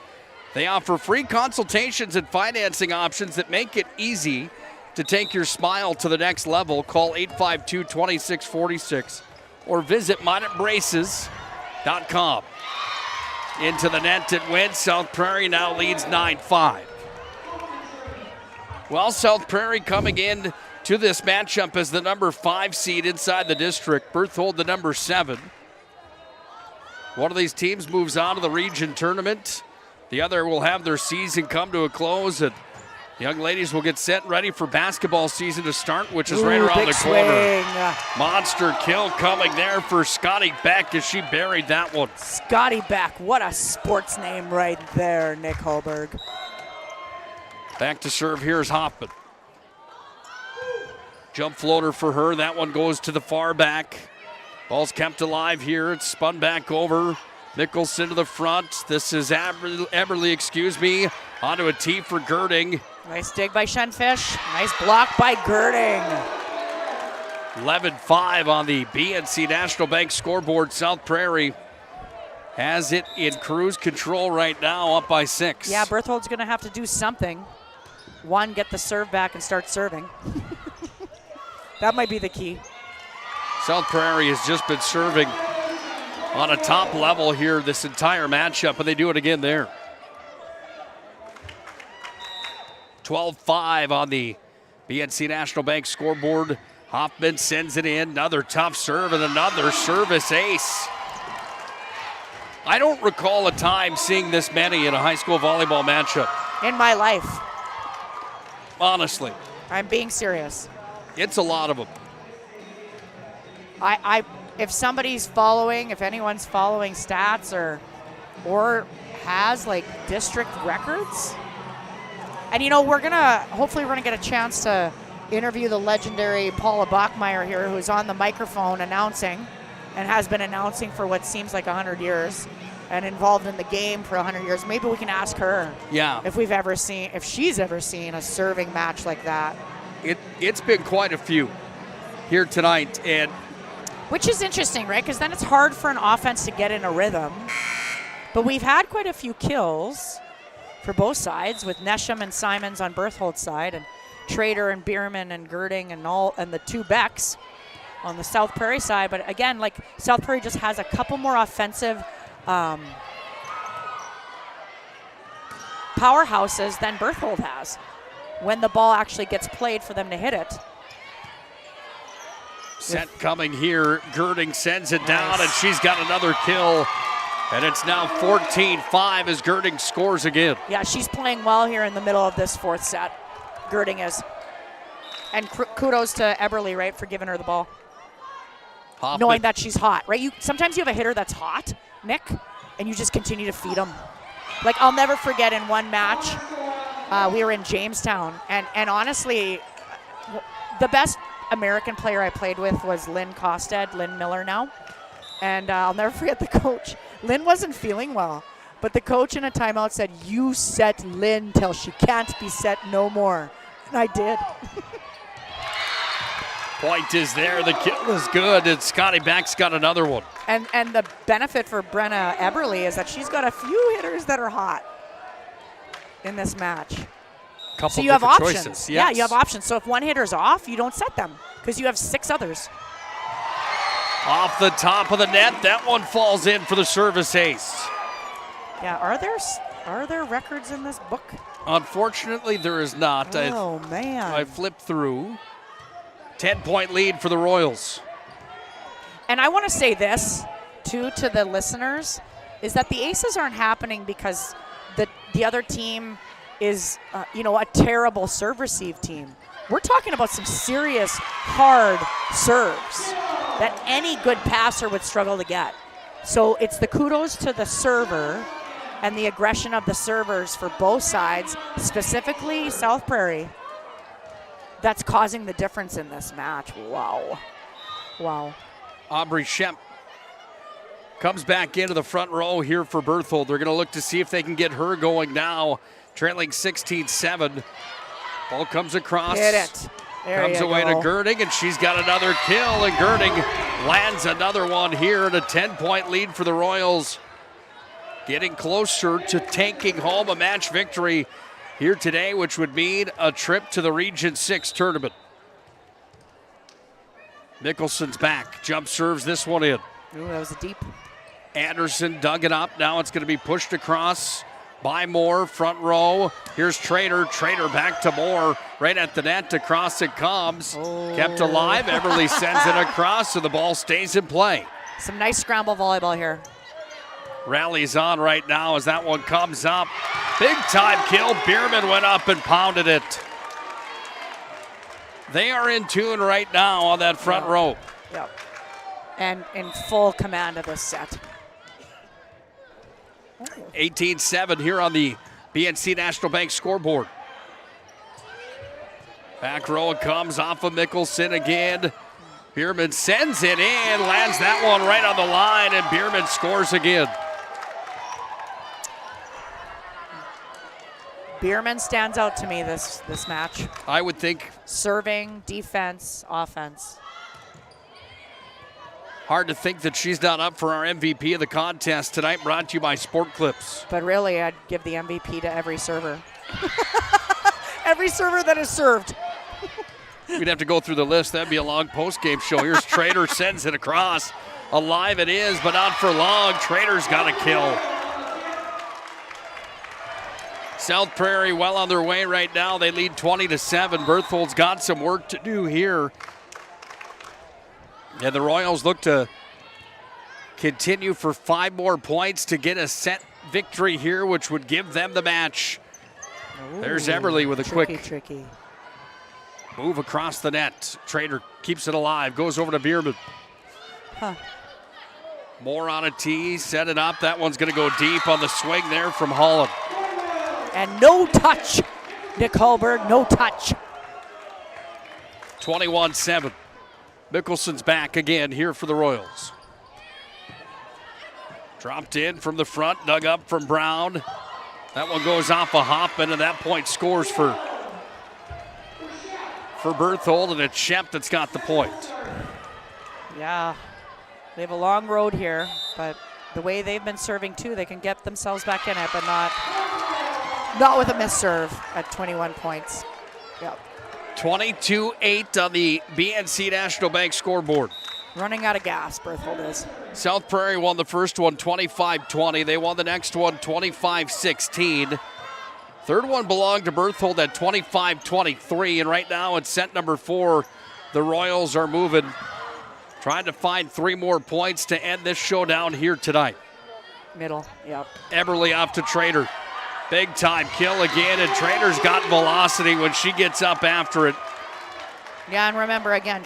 They offer free consultations and financing options that make it easy to take your smile to the next level. Call 852-2646 or visit minotbraces.com. Into the net it went. South Prairie now leads 9-5. Well, South Prairie coming in to this matchup as the number 5 seed inside the district. Berthold the number 7. One of these teams moves on to the region tournament. The other will have their season come to a close, and the young ladies will get set ready for basketball season to start, which is right around the corner. Monster kill coming there for Scotty Beck as she buried that one. Scotty Beck, what a sports name right there, Nick Holberg. Back to serve, here's Hoffman. Jump floater for her, that one goes to the far back. Ball's kept alive here, it's spun back over. Mickelson to the front. This is Eberly, onto a tee for Girding. Nice dig by Shenfish. Nice block by Girding. 11-5 on the BNC National Bank scoreboard. South Prairie has it in cruise control right now, up by 6. Yeah, Berthold's going to have to do something. One, get the serve back and start serving. That might be the key. South Prairie has just been serving on a top level here this entire matchup, and they do it again there. 12-5 on the BNC National Bank scoreboard. Hoffman sends it in. Another tough serve and another service ace. I don't recall a time seeing this many in a high school volleyball matchup. In my life. Honestly. I'm being serious. It's a lot of them. If somebody's following, if anyone's following stats or has like district records, and you know, hopefully we're gonna get a chance to interview the legendary Paula Bachmeyer here, who's on the microphone announcing and has been announcing for what seems like 100 years and involved in the game for 100 years. Maybe we can ask her if she's ever seen a serving match like that. It's been quite a few here tonight, and which is interesting, right? Because then it's hard for an offense to get in a rhythm. But we've had quite a few kills for both sides, with Nesham and Simons on Berthold's side, and Trader and Bierman and Girding and the 2 Becks on the South Prairie side. But again, like, South Prairie just has a couple more offensive powerhouses than Berthold has when the ball actually gets played for them to hit it. Set coming here. Girding sends it down, and she's got another kill. And it's now 14-5 as Girding scores again. Yeah, she's playing well here in the middle of this 4th set. Girding is. And kudos to Eberly, right, for giving her the ball. Hoffman. Knowing that she's hot, right? Sometimes you have a hitter that's hot, Nick, and you just continue to feed them. Like, I'll never forget in one match, we were in Jamestown, and honestly, the best American player I played with was Lynn Costed, Lynn Miller now. And I'll never forget the coach. Lynn wasn't feeling well, but the coach in a timeout said, "You set Lynn till she can't be set no more." And I did. Point is there. The kill is good, and Scotty Beck's got another one. And the benefit for Brenna Eberly is that she's got a few hitters that are hot in this match. Couple so you have different options. choices. Yeah, Yes. you have options. So if one hitter's off, you don't set them because you have 6 others. Off the top of the net, that one falls in for the service ace. Yeah, are there records in this book? Unfortunately, there is not. Oh, man. I flipped through. 10-point lead for the Royals. And I want to say this, too, to the listeners, is that the aces aren't happening because the other team is, a terrible serve-receive team. We're talking about some serious, hard serves that any good passer would struggle to get. So it's the kudos to the server and the aggression of the servers for both sides, specifically South Prairie, that's causing the difference in this match. Wow. Wow. Aubrey Shemp comes back into the front row here for Berthold. They're going to look to see if they can get her going now, trailing 16-7. Ball comes across. Hit it. There comes away go. to Gerding, and she's got another kill, and Gerding lands another one here, and a 10-point lead for the Royals. Getting closer to taking home a match victory here today, which would mean a trip to the Region 6 tournament. Mickelson's back. Jump serves this one in. Ooh, that was a deep. Anderson dug it up. Now it's going to be pushed across by Moore. Front row. Here's Trader. Trader back to Moore. Right at the net. Across it comes. Oh. Kept alive. Everly sends it across, so the ball stays in play. Some nice scramble volleyball here. Rallies on right now as that one comes up. Big time kill. Bierman went up and pounded it. They are in tune right now on that front row. Yep. And in full command of this set. 18-7 here on the BNC National Bank scoreboard. Back row it comes off of Mickelson again. Bierman sends it in, lands that one right on the line, and Bierman scores again. Bierman stands out to me this match. I would think. Serving, defense, offense. Hard to think that she's not up for our MVP of the contest tonight, brought to you by Sport Clips. But really, I'd give the MVP to every server. Every server that is served. We'd have to go through the list. That'd be a long post-game show. Here's Trader, sends it across. Alive it is, but not for long. Trader's got a kill. South Prairie well on their way right now. They lead 20-7. Berthold's got some work to do here. And the Royals look to continue for 5 more points to get a set victory here, which would give them the match. Ooh, there's Everly with a quick tricky move across the net. Trader keeps it alive, goes over to Bierman. Huh. Moore on a tee, set it up. That one's going to go deep on the swing there from Holland. And no touch. Nick Hallberg, no touch. 21-7. Mickelson's back again here for the Royals. Dropped in from the front, dug up from Brown. That one goes off a Hoffman, and that point scores for Berthold, and it's Shemp that's got the point. Yeah, they have a long road here, but the way they've been serving too, they can get themselves back in it, but not with a missed serve at 21 points. Yep. 22-8 on the BNC National Bank scoreboard. Running out of gas, Berthold is. South Prairie won the first one 25-20. They won the next one 25-16. Third one belonged to Berthold at 25-23, and right now it's set number 4. The Royals are moving, trying to find 3 more points to end this showdown here tonight. Middle, yep. Everly off to Trader. Big time kill again, and Trader's got velocity when she gets up after it. Yeah, and remember again,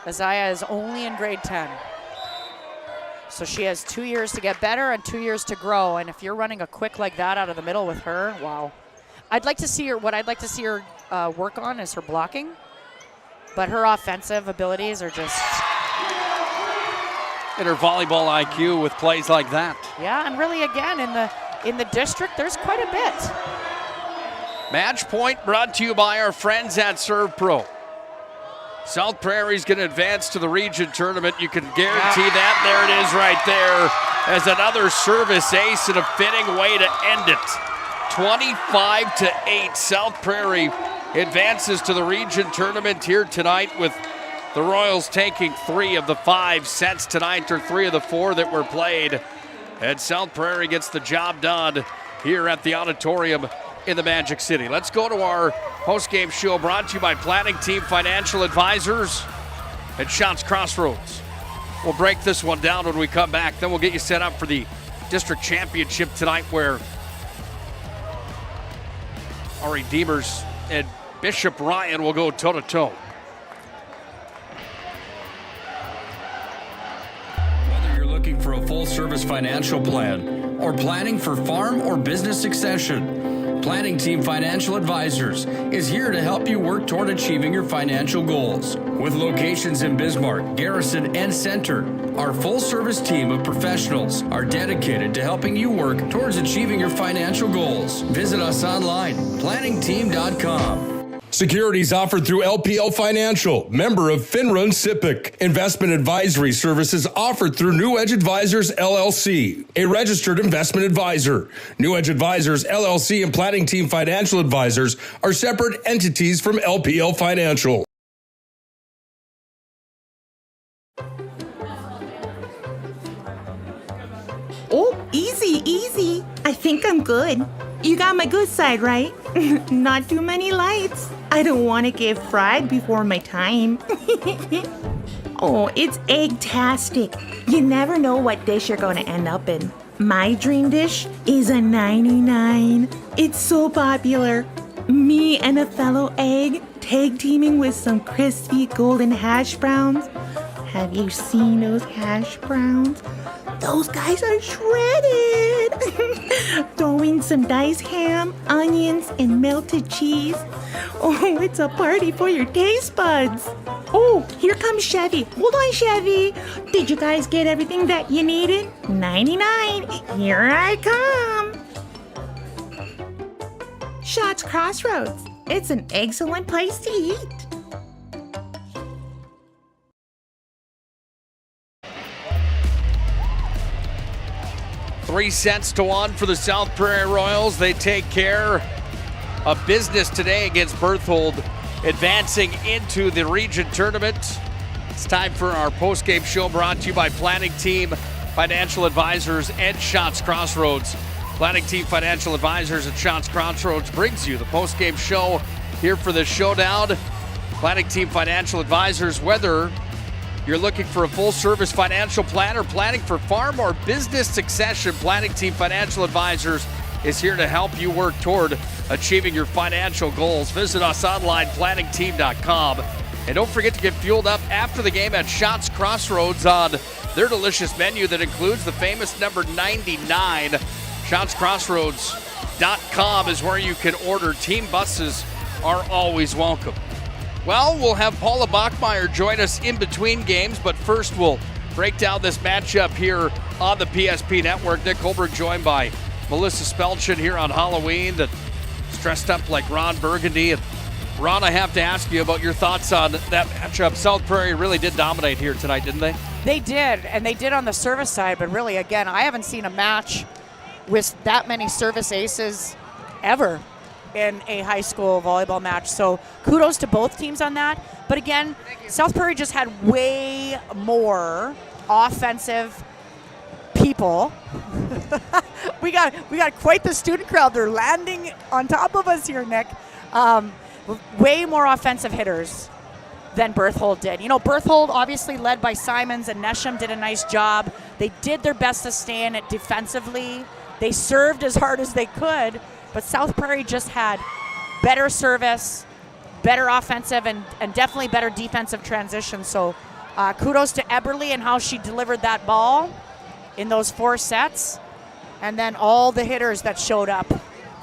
Isaiah is only in grade 10. So she has 2 years to get better and 2 years to grow. And if you're running a quick like that out of the middle with her, wow. I'd like to see her work on is her blocking. But her offensive abilities are just... And her volleyball IQ with plays like that. Yeah, and really again, in the district, there's quite a bit. Match point brought to you by our friends at Serve Pro. South Prairie's going to advance to the region tournament. You can guarantee that. There it is right there as another service ace and a fitting way to end it. 25-8. South Prairie advances to the region tournament here tonight, with the Royals taking 3 of the 5 sets tonight, or 3 of the 4 that were played. And South Prairie gets the job done here at the auditorium in the Magic City. Let's go to our post-game show, brought to you by Planning Team Financial Advisors and Shots Crossroads. We'll break this one down when we come back. Then we'll get you set up for the district championship tonight, where our Redeemers and Bishop Ryan will go toe-to-toe. Whether you're looking for a full-service financial plan or planning for farm or business succession, Planning Team Financial Advisors is here to help you work toward achieving your financial goals. With locations in Bismarck, Garrison, and Center, our full-service team of professionals are dedicated to helping you work towards achieving your financial goals. Visit us online, planningteam.com. Securities offered through LPL Financial, member of FINRA and SIPC. Investment advisory services offered through New Edge Advisors, LLC, a registered investment advisor. New Edge Advisors, LLC, and Planning Team Financial Advisors are separate entities from LPL Financial. Oh, easy. I think I'm good. You got my good side, right? Not too many lights. I don't want to get fried before my time. Oh, it's egg-tastic. You never know what dish you're going to end up in. My dream dish is a 99. It's so popular. Me and a fellow egg tag teaming with some crispy golden hash browns. Have you seen those hash browns? Those guys are shredded. Throw in some diced ham, onions, and melted cheese. Oh, it's a party for your taste buds. Oh, here comes Chevy. Hold on, Chevy. Did you guys get everything that you needed? 99. Here I come. Shots Crossroads. It's an excellent place to eat. Three sets to 1 for the South Prairie Royals. They take care of business today against Berthold, advancing into the region tournament. It's time for our post-game show, brought to you by Planning Team Financial Advisors and Shots Crossroads. Planning Team Financial Advisors and Shots Crossroads brings you the post-game show here for the showdown. Planning Team Financial Advisors, whether you're looking for a full-service financial plan or planning for farm or business succession, Planning Team Financial Advisors is here to help you work toward achieving your financial goals. Visit us online, planningteam.com. And don't forget to get fueled up after the game at Shots Crossroads on their delicious menu that includes the famous number 99. ShotsCrossroads.com is where you can order. Team buses are always welcome. Well, we'll have Paula Bachmeyer join us in between games, but first we'll break down this matchup here on the PSP Network. Nick Holberg joined by Melissa Spelchin here on Halloween, that's dressed up like Ron Burgundy. And Ron, I have to ask you about your thoughts on that matchup. South Prairie really did dominate here tonight, didn't they? They did, and they did on the service side, but really, again, I haven't seen a match with that many service aces ever in a high school volleyball match. So kudos to both teams on that. But again, South Prairie just had way more offensive people. we got quite the student crowd. They're landing on top of us here, Nick. Way more offensive hitters than Berthold did. You know, Berthold, obviously led by Simons, and Nesham did a nice job. They did their best to stay in it defensively. They served as hard as they could, but South Prairie just had better service, better offensive, and definitely better defensive transition. So kudos to Eberly and how she delivered that ball in those 4 sets, and then all the hitters that showed up,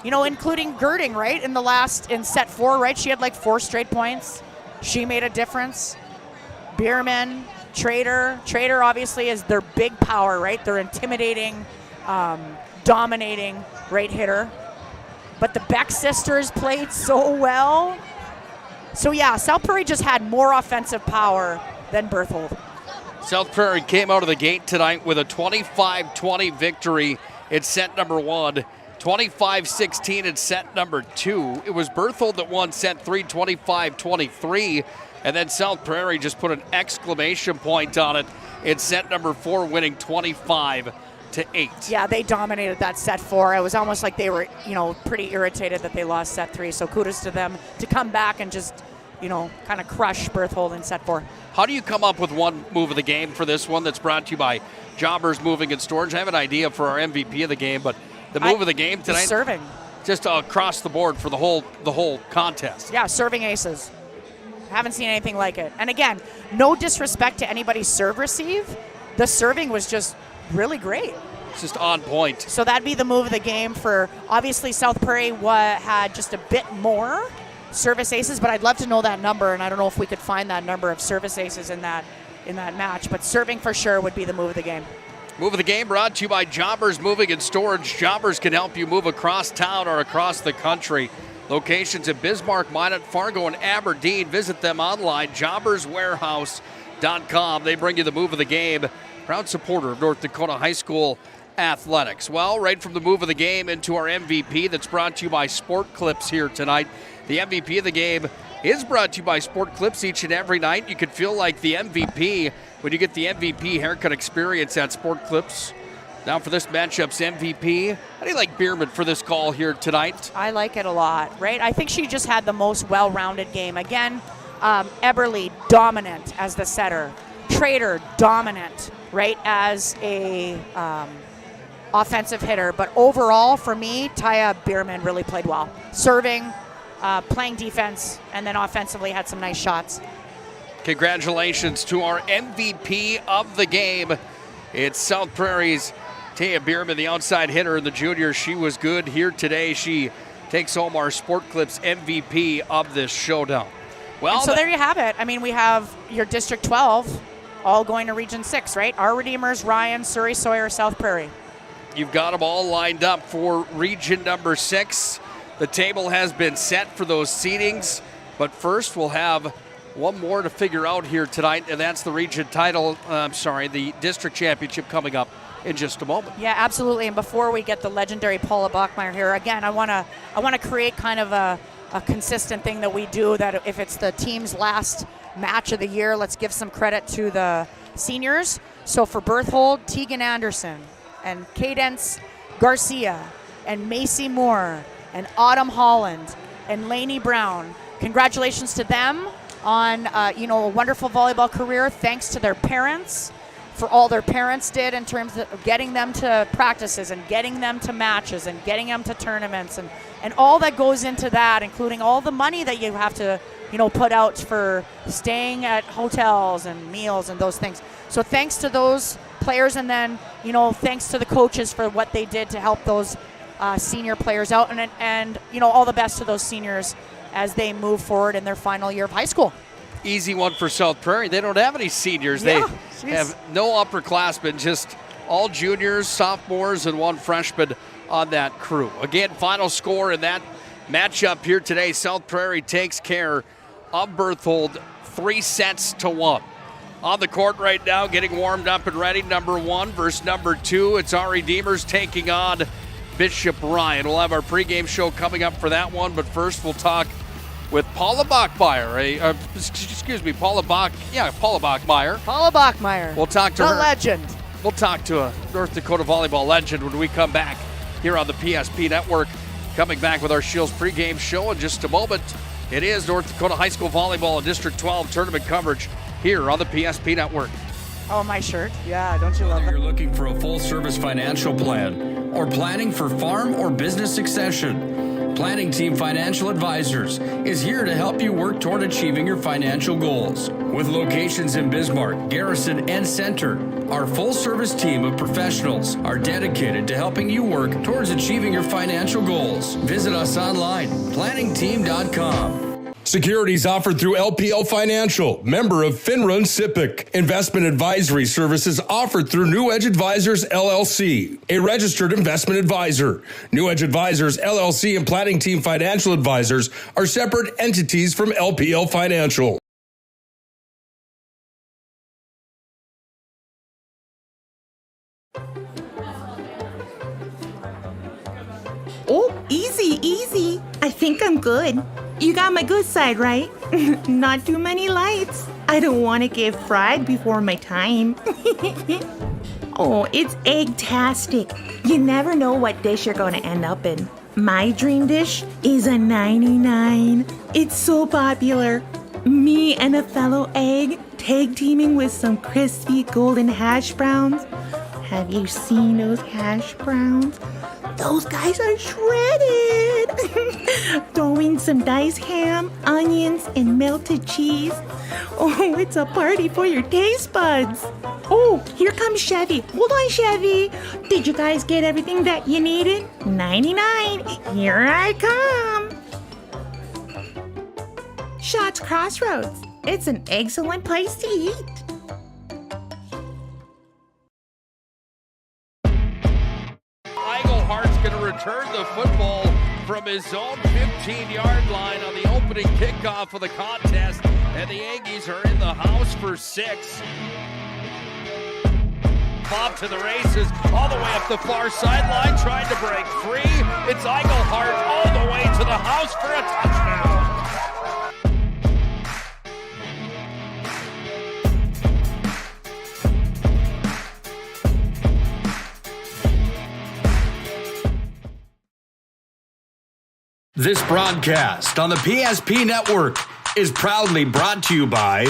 you know, including Girding, right, in set 4, right? She had like 4 straight points. She made a difference. Bierman, Trader obviously is their big power, right? They're intimidating, dominating right hitter. But the Beck sisters played so well. So yeah, South Prairie just had more offensive power than Berthold. South Prairie came out of the gate tonight with a 25-20 victory in set number 1. 25-16 in set number 2. It was Berthold that won set 3, 25-23. And then South Prairie just put an exclamation point on it in set number 4, winning 25-8. Yeah, they dominated that set 4. It was almost like they were, pretty irritated that they lost set 3. So kudos to them to come back and just, kind of crush Berthold in set 4. How do you come up with one move of the game for this one that's brought to you by Jobbers Moving and Storage? I have an idea for our MVP of the game, but the move of the game tonight, serving, just across the board for the whole contest. Yeah, serving aces. Haven't seen anything like it. And again, no disrespect to anybody's serve receive. The serving was just really great. It's just on point. So that'd be the move of the game for, obviously, South Prairie had just a bit more service aces, but I'd love to know that number, and I don't know if we could find that number of service aces in that match. But serving for sure would be the move of the game. Move of the game brought to you by Jobbers Moving and Storage. Jobbers can help you move across town or across the country. Locations in Bismarck, Minot, Fargo, and Aberdeen. Visit them online, jobberswarehouse.com. They bring you the move of the game. Proud supporter of North Dakota High School athletics. Well, right from the move of the game into our MVP that's brought to you by Sport Clips here tonight. The MVP of the game is brought to you by Sport Clips each and every night. You could feel like the MVP when you get the MVP haircut experience at Sport Clips. Now for this matchup's MVP, how do you like Bierman for this call here tonight? I like it a lot, right? I think she just had the most well-rounded game. Again, Eberle dominant as the setter. Trader dominant, right, as a offensive hitter. But overall, for me, Taya Bierman really played well. Serving, playing defense, and then offensively had some nice shots. Congratulations to our MVP of the game. It's South Prairie's Taya Bierman, the outside hitter in the juniors. She was good here today. She takes home our Sport Clips MVP of this showdown. Well, and so there you have it. I mean, we have your District 12 all going to Region 6, right? Our Redeemers, Ryan, Surrey, Sawyer, South Prairie. You've got them all lined up for Region number 6. The table has been set for those seedings, but first we'll have one more to figure out here tonight, and that's the region title, the district championship coming up in just a moment. Yeah, absolutely. And before we get the legendary Paula Bachmeyer here, again, I want to create kind of a consistent thing that we do, that if it's the team's last match of the year, let's give some credit to the seniors. So for Berthold, Tegan Anderson, and Cadence Garcia, and Macy Moore, and Autumn Holland, and Lainey Brown, congratulations to them on a wonderful volleyball career. Thanks to their parents for all their parents did in terms of getting them to practices and getting them to matches and getting them to tournaments and all that goes into that, including all the money that you have to put out for staying at hotels and meals and those things. So thanks to those players, and then thanks to the coaches for what they did to help those senior players out, and all the best to those seniors as they move forward in their final year of high school. Easy one for South Prairie. They don't have any seniors. Yeah, they have no upperclassmen, just all juniors, sophomores, and one freshman on that crew. Again, final score in that matchup here today. South Prairie takes care of Berthold 3-1. On the court right now, getting warmed up and ready, number 1 versus number 2. It's our Redeemers taking on Bishop Ryan. We'll have our pregame show coming up for that one, but first we'll talk with Paula Bachmeyer. Paula Bachmeyer. Paula Bachmeyer. We'll talk to the her. legend. We'll talk to a North Dakota volleyball legend when we come back here on the PSP Network. Coming back with our Shields pregame show in just a moment. It is North Dakota High School Volleyball and District 12 tournament coverage here on the PSP Network. Oh, my shirt. Yeah, don't you love it? You're looking for a full-service financial plan or planning for farm or business succession. Planning Team Financial Advisors is here to help you work toward achieving your financial goals. With locations in Bismarck, Garrison, and Center, our full-service team of professionals are dedicated to helping you work towards achieving your financial goals. Visit us online, planningteam.com. Securities offered through LPL Financial, member of FINRA and SIPC. Investment advisory services offered through New Edge Advisors, LLC, a registered investment advisor. New Edge Advisors, LLC, and Planning Team Financial Advisors are separate entities from LPL Financial. Oh, easy, easy. I think I'm good. You got my good side, right? Not too many lights. I don't want to get fried before my time. Oh, it's egg-tastic. You never know what dish you're going to end up in. My dream dish is a 99. It's so popular. Me and a fellow egg tag teaming with some crispy golden hash browns. Have you seen those hash browns? Those guys are shredded. Throwing some diced ham, onions, and melted cheese. Oh, it's a party for your taste buds. Oh, here comes Chevy. Hold on, Chevy. Did you guys get everything that you needed? 99. Here I come. Shots Crossroads. It's an excellent place to eat. Eaglehart's going to return the football from his own 15-yard line on the opening kickoff of the contest, and the Aggies are in the house for 6. Bob to the races, all the way up the far sideline, trying to break free. It's Eaglehart all the way to the house for a touchdown. This broadcast on the PSP Network is proudly brought to you by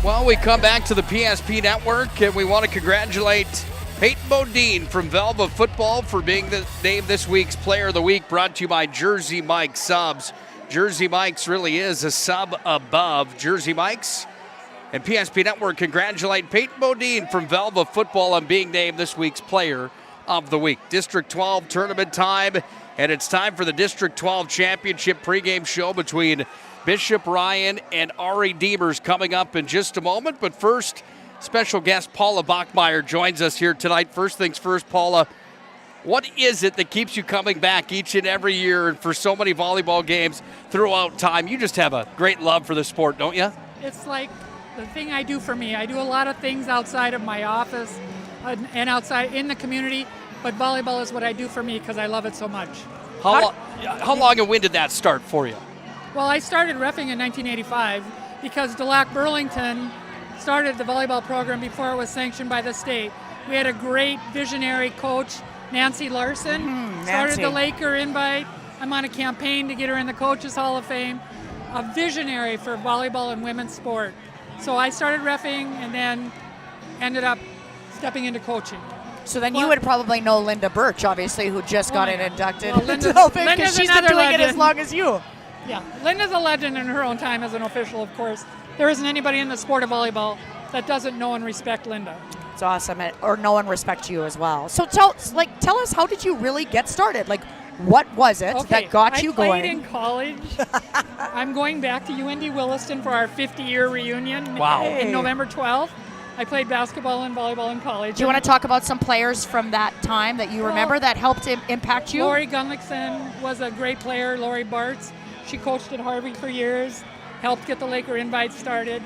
Well, we come back to the PSP Network, and we want to congratulate Peyton Bodine from Velva Football for being named this week's Player of the Week, brought to you by Jersey Mike's Subs. Jersey Mike's really is a sub above Jersey Mike's. And PSP Network congratulate Peyton Bodine from Velva Football on being named this week's Player of the Week. District 12 tournament time, and it's time for the District 12 Championship pregame show between Bishop Ryan and Ari Demers coming up in just a moment. But first, special guest Paula Bachmeyer joins us here tonight. First things first, Paula, what is it that keeps you coming back each and every year and for so many volleyball games throughout time? You just have a great love for the sport, don't you? It's like the thing I do for me. I do a lot of things outside of my office and outside in the community, but volleyball is what I do for me because I love it so much. How long and when did that start for you? Well, I started reffing in 1985 because DeLac Burlington started the volleyball program before it was sanctioned by the state. We had a great visionary coach, Nancy Larson, started the Laker Invite. I'm on a campaign to get her in the Coaches Hall of Fame. A visionary for volleyball and women's sport. So I started reffing and then ended up stepping into coaching. So then you would probably know Linda Birch, obviously, who just got inducted into Linda's because she's been doing it as long as you. Yeah, Linda's a legend in her own time as an official, of course. There isn't anybody in the sport of volleyball that doesn't know and respect Linda. It's awesome, or know and respect you as well. So tell us, how did you really get started? Like, what was it that got you going? I played in college. I'm going back to UND Williston for our 50-year reunion in November 12th. I played basketball and volleyball in college. Do you want to talk about some players from that time that you remember that helped impact you? Lori Gunlickson was a great player. Lori Bartz, she coached at Harvey for years, helped get the Laker Invite started.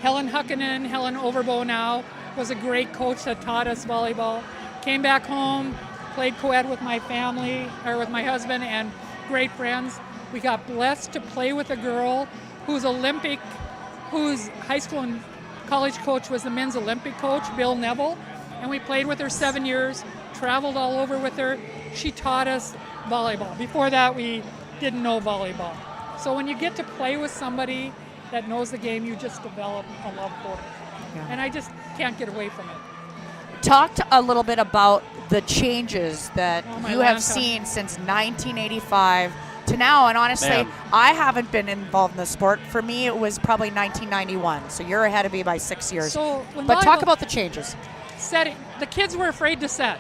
Helen Huckinen, Helen Overbo now, was a great coach that taught us volleyball. Came back home, played co-ed with my family, or with my husband, and great friends. We got blessed to play with a girl whose high school and college coach was the men's Olympic coach, Bill Neville, and we played with her 7 years, traveled all over with her. She taught us volleyball. Before that, we didn't know volleyball. So when you get to play with somebody that knows the game, you just develop a love for it. Yeah. And I just can't get away from it. Talked a little bit about the changes that Oh, my you have Lanta. seen since 1985 to now, and honestly, Man. I haven't been involved in the sport. For me, it was probably 1991, so you're ahead of me by 6 years. So when But talk volleyball- about the changes. Setting, the kids were afraid to set.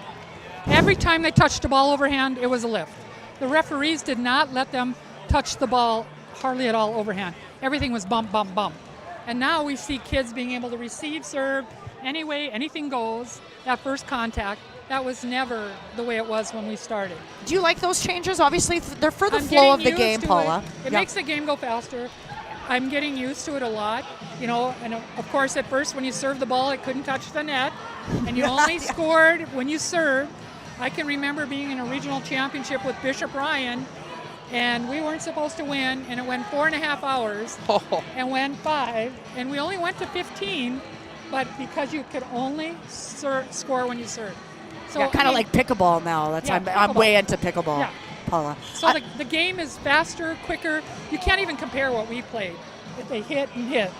Every time they touched the ball overhand, it was a lift. The referees did not let them touch the ball hardly at all overhand. Everything was bump, bump, bump. And now we see kids being able to receive serve anyway, anything goes. That first contact, that was never the way it was when we started. Do you like those changes? Obviously, they're for the I'm flow of getting the game, used to Paula. It makes the game go faster. I'm getting used to it a lot, you know, and of course at first when you served the ball, it couldn't touch the net, and you only scored when you served. I can remember being in a regional championship with Bishop Ryan, and we weren't supposed to win, and it went 4.5 hours, and went 5, and we only went to 15, but because you could only score when you served. So yeah, kind of like pickleball now. That's I'm pickleball. way into pickleball, Yeah. Paula. So the game is faster, quicker. You can't even compare what we played. They hit and hit.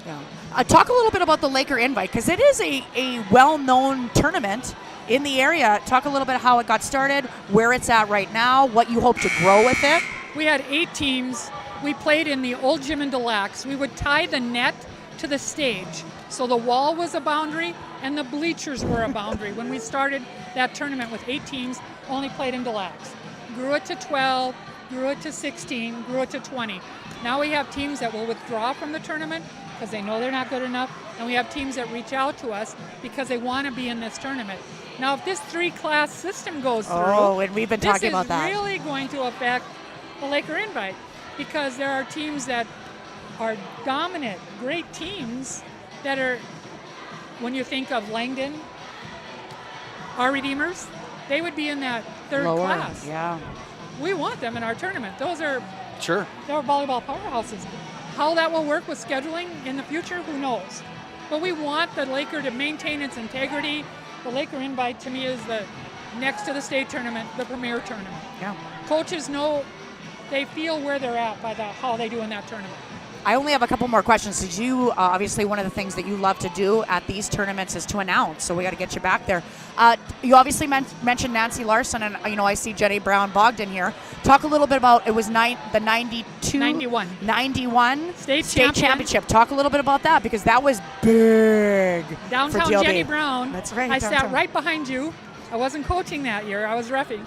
Yeah. Talk a little bit about the Laker Invite, because it is a well-known tournament in the area. Talk a little bit how it got started, where it's at right now, what you hope to grow with it. We had 8 teams. We played in the old gym in Des Lacs. We would tie the net to the stage. So the wall was a boundary and the bleachers were a boundary. When we started that tournament with 8 teams, only played in Des Lacs. Grew it to 12, grew it to 16, grew it to 20. Now we have teams that will withdraw from the tournament because they know they're not good enough, and we have teams that reach out to us because they want to be in this tournament. Now, if this 3-class system goes through, and we've been talking about that. This is really going to affect the Laker Invite because there are teams that are dominant, great teams that are, when you think of Langdon, our Redeemers, they would be in that 3rd Lower, class. yeah. We want them in our tournament. Those are Sure. they're volleyball powerhouses. How that will work with scheduling in the future, who knows? But we want the Laker to maintain its integrity. The Laker Invite, to me, is the next to the state tournament, the premier tournament. Yeah. Coaches know, they feel where they're at by how they do in that tournament. I only have a couple more questions. Because you, obviously, one of the things that you love to do at these tournaments is to announce. So we got to get you back there. You obviously mentioned Nancy Larson, and I see Jenny Brown Bogdan here. Talk a little bit about it was the 91 state championship. Talk a little bit about that because that was big. Downtown for DLB. Jenny Brown. That's right. I downtown. sat right behind you. I wasn't coaching that year. I was reffing,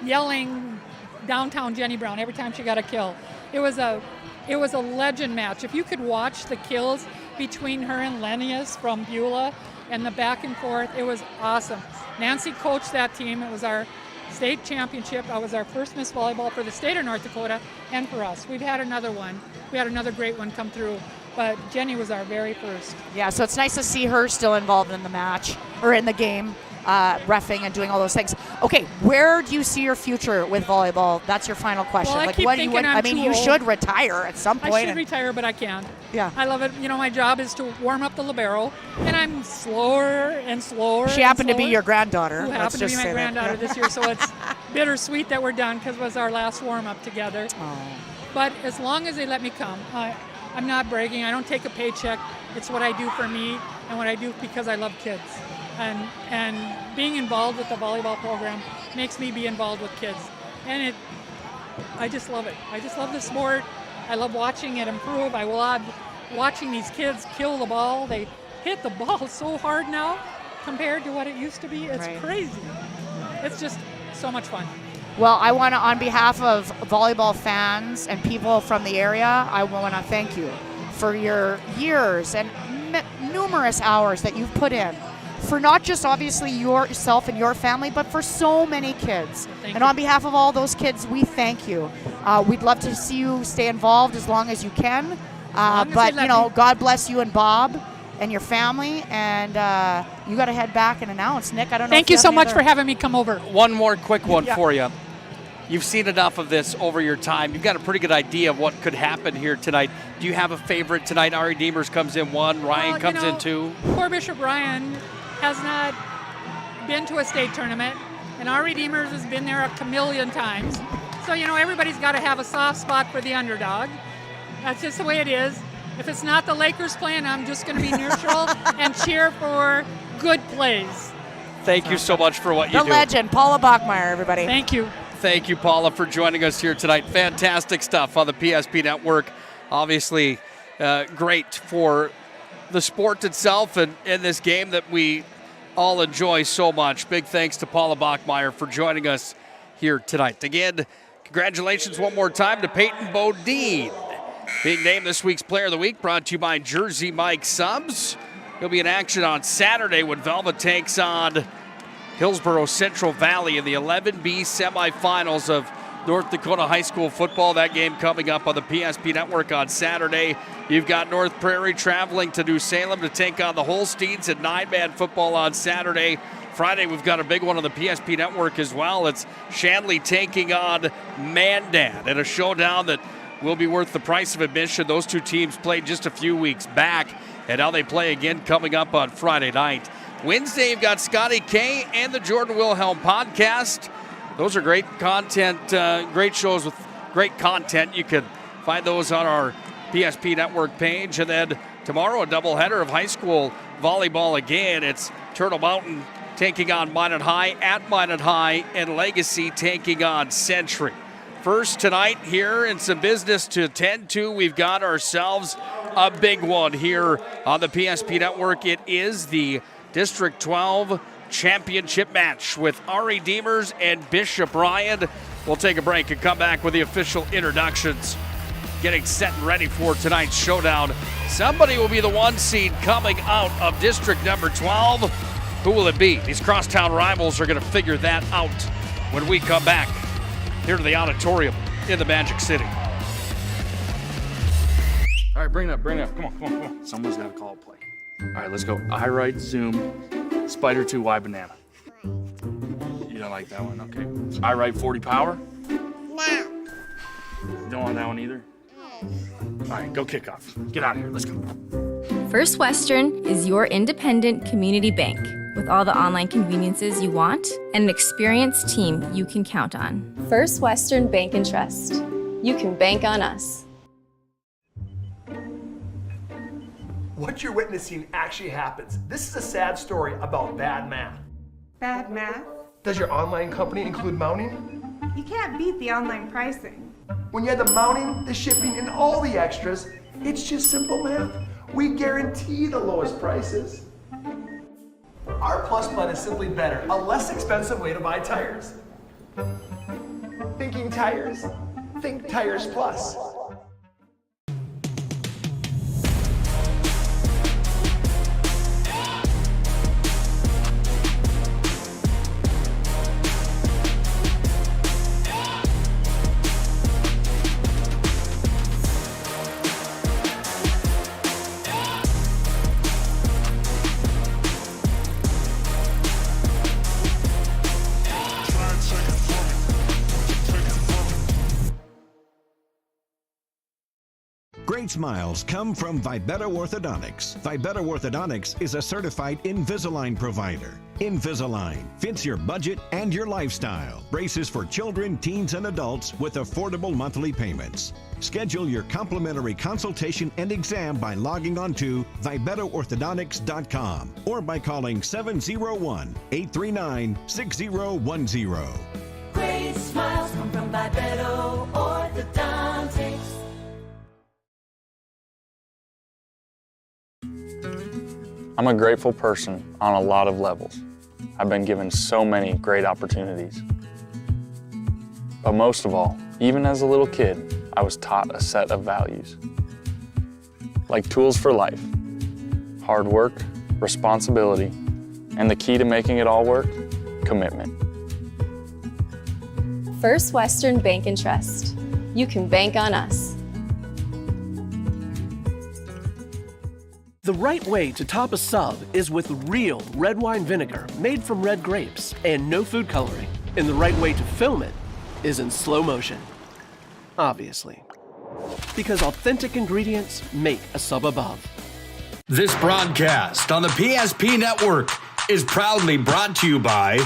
yelling downtown Jenny Brown every time she got a kill. It was a legend match. If you could watch the kills between her and Lenius from Beulah and the back and forth, it was awesome. Nancy coached that team. It was our state championship. I was our first Miss Volleyball for the state of North Dakota and for us. We've had another one. We had another great one come through, but Jenny was our very first. Yeah, so it's nice to see her still involved in the match or in the game, reffing and doing all those things. Okay, where do you see your future with volleyball? That's your final question. Well, I keep what thinking I mean, too you old. should retire at some point. I should retire, but I can't. Yeah. I love it. You know, my job is to warm up the libero, and I'm slower and slower. She and happened to be slower. your granddaughter. Who Let's happened to be just my say that. granddaughter this year, so it's bittersweet that we're done because it was our last warm up together. Oh. But as long as they let me come, I'm not bragging. I don't take a paycheck. It's what I do for me and what I do because I love kids. And being involved with the volleyball program makes me be involved with kids. And I just love it. I just love the sport. I love watching it improve. I love watching these kids kill the ball. They hit the ball so hard now compared to what it used to be. It's crazy. It's just so much fun. Well, I want to, on behalf of volleyball fans and people from the area, I want to thank you for your years and numerous hours that you've put in for not just obviously yourself and your family, but for so many kids. And on behalf of all those kids, we thank you. We'd love to see you stay involved as long as you can. But, God bless you and Bob and your family. And you got to head back and announce. Nick, I don't know. Thank you so much for having me come over. One more quick one for you. You've seen enough of this over your time. You've got a pretty good idea of what could happen here tonight. Do you have a favorite tonight? Ari Deemers comes in 1, Ryan comes in 2. Poor Bishop Ryan has not been to a state tournament, and Ari Deemers has been there a chameleon times. So, everybody's got to have a soft spot for the underdog. That's just the way it is. If it's not the Lakers playing, I'm just going to be neutral and cheer for good plays. Thank you so much for what you The do. legend, Paula Bachmeyer, everybody. Thank you. Thank you, Paula, for joining us here tonight. Fantastic stuff on the PSP Network. Obviously, great for the sport itself and this game that we all enjoy so much. Big thanks to Paula Bachmeyer for joining us here tonight. Again, congratulations one more time to Peyton Bodine, being named this week's Player of the Week, brought to you by Jersey Mike Subs. He'll be in action on Saturday when Velva takes on Hillsborough Central Valley in the 11B semifinals of North Dakota high school football. That game coming up on the PSP Network on Saturday. You've got North Prairie traveling to New Salem to take on the Holsteins at 9-man football on Saturday. Friday, we've got a big one on the PSP Network as well. It's Shanley taking on Mandan in a showdown that will be worth the price of admission. Those two teams played just a few weeks back, and now they play again coming up on Friday night. Wednesday, you've got Scotty K and the Jordan Wilhelm podcast. Those are great content, great shows with great content. You can find those on our PSP Network page. And then tomorrow, a doubleheader of high school volleyball again. It's Turtle Mountain taking on Minot High at Minot High, and Legacy taking on Century. First tonight here and some business to attend to. We've got ourselves a big one here on the PSP Network. It is the District 12 championship match with Ari Demers and Bishop Ryan. We'll take a break and come back with the official introductions. Getting set and ready for tonight's showdown. Somebody will be the 1 seed coming out of District number 12. Who will it be? These crosstown rivals are going to figure that out when we come back here to the auditorium in the Magic City. All right, bring it up. Come on. Someone's got to call a play. All right, let's go. I right, zoom, spider 2, Y banana. You don't like that one? Okay. I right 40 power? No. You don't want that one either? All right, go kick off. Get out of here. Let's go. First Western is your independent community bank with all the online conveniences you want and an experienced team you can count on. First Western Bank and Trust. You can bank on us. What you're witnessing actually happens. This is a sad story about bad math. Bad math? Does your online company include mounting? You can't beat the online pricing. When you add the mounting, the shipping, and all the extras, it's just simple math. We guarantee the lowest prices. Our Plus plan is simply better, a less expensive way to buy tires. Thinking tires? Think Tires Plus. Great smiles come from Vibetta Orthodontics. Vibetta Orthodontics is a certified Invisalign provider. Invisalign fits your budget and your lifestyle. Braces for children, teens, and adults with affordable monthly payments. Schedule your complimentary consultation and exam by logging on to VibettaOrthodontics.com or by calling 701-839-6010. Great smiles come from Vibetta Orthodontics. I'm a grateful person on a lot of levels. I've been given so many great opportunities. But most of all, even as a little kid, I was taught a set of values. Like tools for life, hard work, responsibility, and the key to making it all work, commitment. First Western Bank and Trust. You can bank on us. The right way to top a sub is with real red wine vinegar made from red grapes and no food coloring. And the right way to film it is in slow motion. Obviously. Because authentic ingredients make a sub above. This broadcast on the PSP Network is proudly brought to you by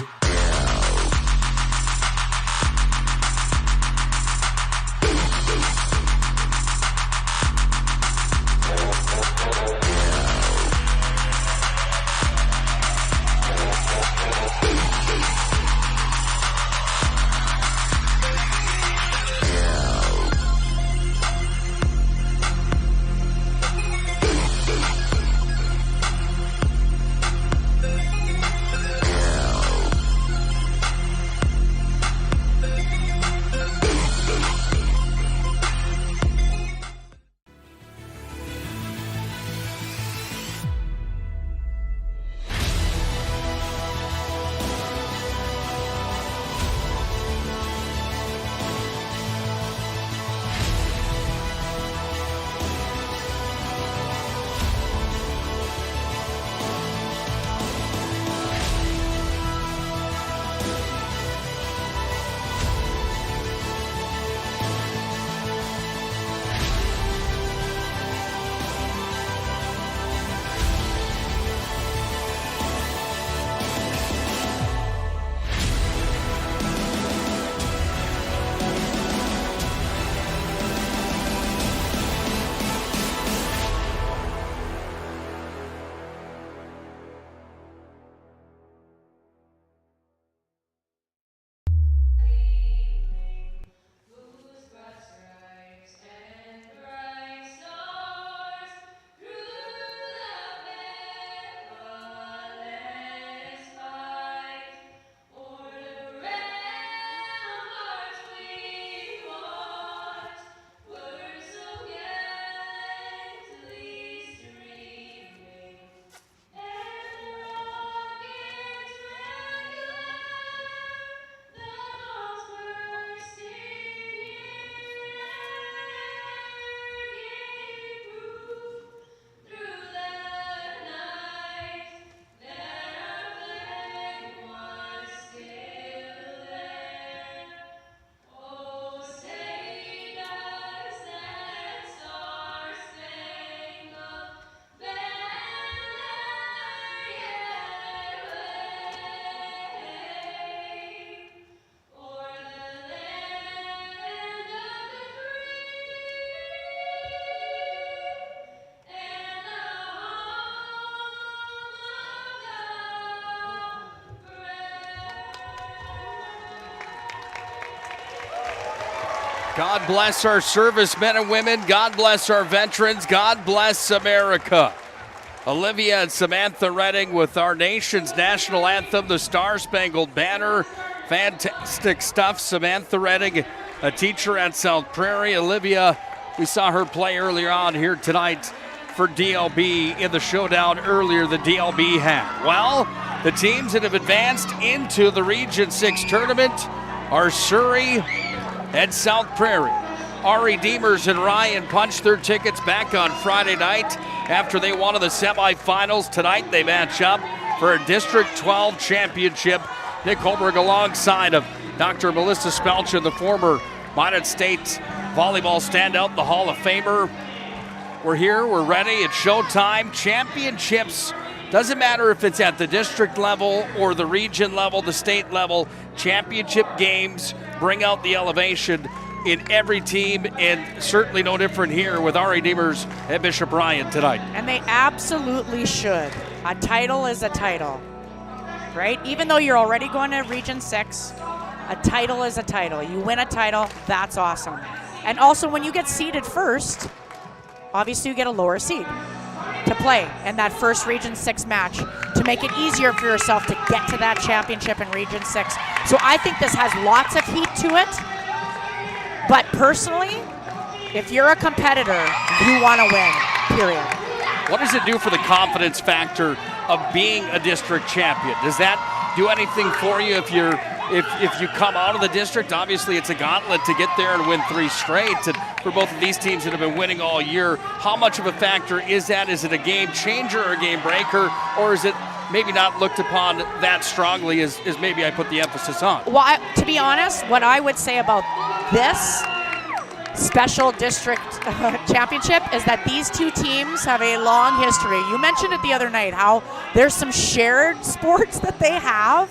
God bless our servicemen and women. God bless our veterans. God bless America. Olivia and Samantha Redding with our nation's national anthem, the Star-Spangled Banner. Fantastic stuff. Samantha Redding, a teacher at South Prairie. Olivia, we saw her play earlier on here tonight for DLB in the showdown earlier the DLB had. Well, the teams that have advanced into the Region 6 tournament are Surrey and South Prairie. Ari Demers and Ryan punched their tickets back on Friday night after they won in the semifinals. Tonight they match up for a District 12 championship. Nick Holberg alongside of Dr. Melissa Spelchin, the former Minot State volleyball standout, the Hall of Famer. We're here, we're ready, it's showtime. Championships, doesn't matter if it's at the district level or the region level, the state level. Championship games bring out the elevation in every team, and certainly no different here with Ari Demers and Bishop Ryan tonight. And they absolutely should. A title is a title, right? Even though you're already going to Region 6, a title is a title. You win a title, that's awesome. And also when you get seeded first, obviously you get a lower seed to play in that first Region 6 match to make it easier for yourself to get to that championship in Region 6. So I think this has lots of heat to it. But personally, if you're a competitor, you want to win, period. What does it do for the confidence factor of being a district champion? Does that do anything for you if you come out of the district? Obviously, it's a gauntlet to get there and win 3 straight. And for both of these teams that have been winning all year, how much of a factor is that? Is it a game changer or a game breaker? Or is it maybe not looked upon that strongly as maybe I put the emphasis on? Well, to be honest, what I would say about this special district championship is that these two teams have a long history. You mentioned it the other night, how there's some shared sports that they have,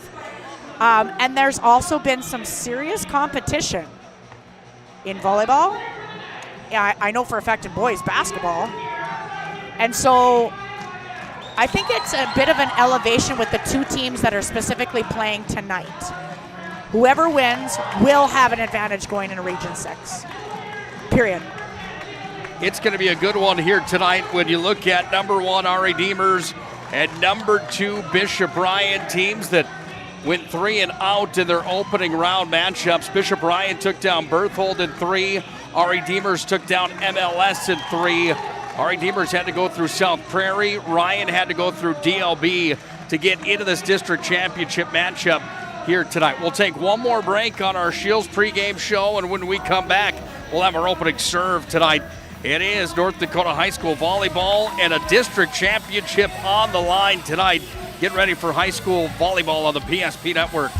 and there's also been some serious competition in volleyball. I know for a fact in boys basketball. And so I think it's a bit of an elevation with the two teams that are specifically playing tonight. Whoever wins will have an advantage going into Region 6. Period. It's going to be a good one here tonight when you look at number 1 Ari Demers and number 2 Bishop Ryan, teams that went 3 and out in their opening round matchups. Bishop Ryan took down Berthold in 3. Ari Demers took down MLS in 3. Ari Demers had to go through South Prairie. Ryan had to go through DLB to get into this district championship matchup here tonight. We'll take one more break on our Shields pregame show, and when we come back, we'll have our opening serve tonight. It is North Dakota High School volleyball and a district championship on the line tonight. Get ready for high school volleyball on the PSP Network.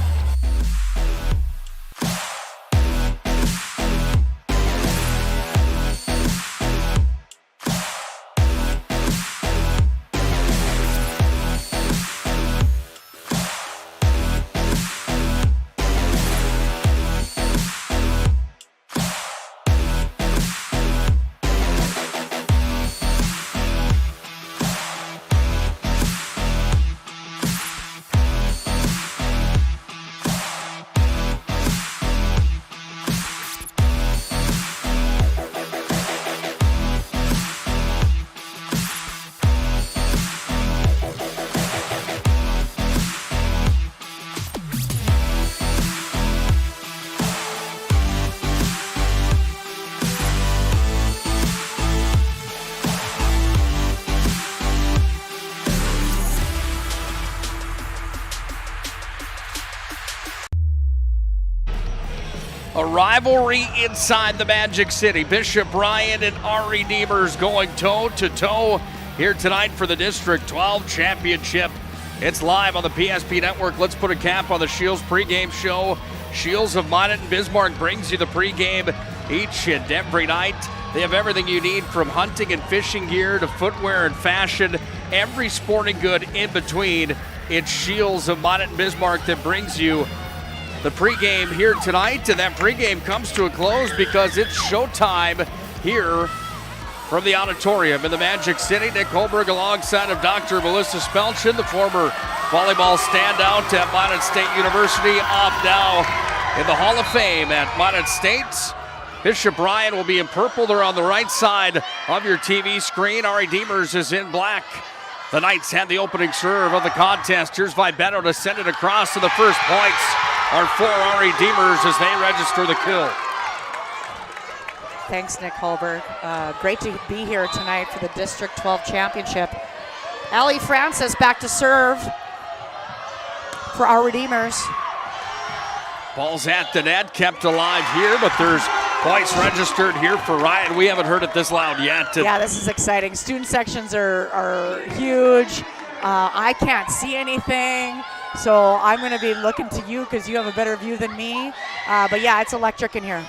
A rivalry inside the Magic City. Bishop Ryan and Ari Demers going toe-to-toe here tonight for the District 12 Championship. It's live on the PSP Network. Let's put a cap on the Shields pregame show. Shields of Minot and Bismarck brings you the pregame each and every night. They have everything you need from hunting and fishing gear to footwear and fashion. Every sporting good in between. It's Shields of Minot and Bismarck that brings you the pregame here tonight, and that pregame comes to a close because it's showtime here from the auditorium in the Magic City. Nick Holberg alongside of Dr. Melissa Spelchin, the former volleyball standout at Minot State University, off now in the Hall of Fame at Minot State. Bishop Ryan will be in purple. They're on the right side of your TV screen. Ari Demers is in black. The Knights had the opening serve of the contest. Here's Vibetto to send it across, to the first points are for Ari Demers as they register the kill. Thanks, Nick Holberg. Great to be here tonight for the District 12 Championship. Allie Francis back to serve for our Redeemers. Ball's at the net, kept alive here, but there's points registered here for Ryan. We haven't heard it this loud yet. Yeah, this is exciting. Student sections are huge. I can't see anything, so I'm going to be looking to you because you have a better view than me. But yeah, it's electric in here.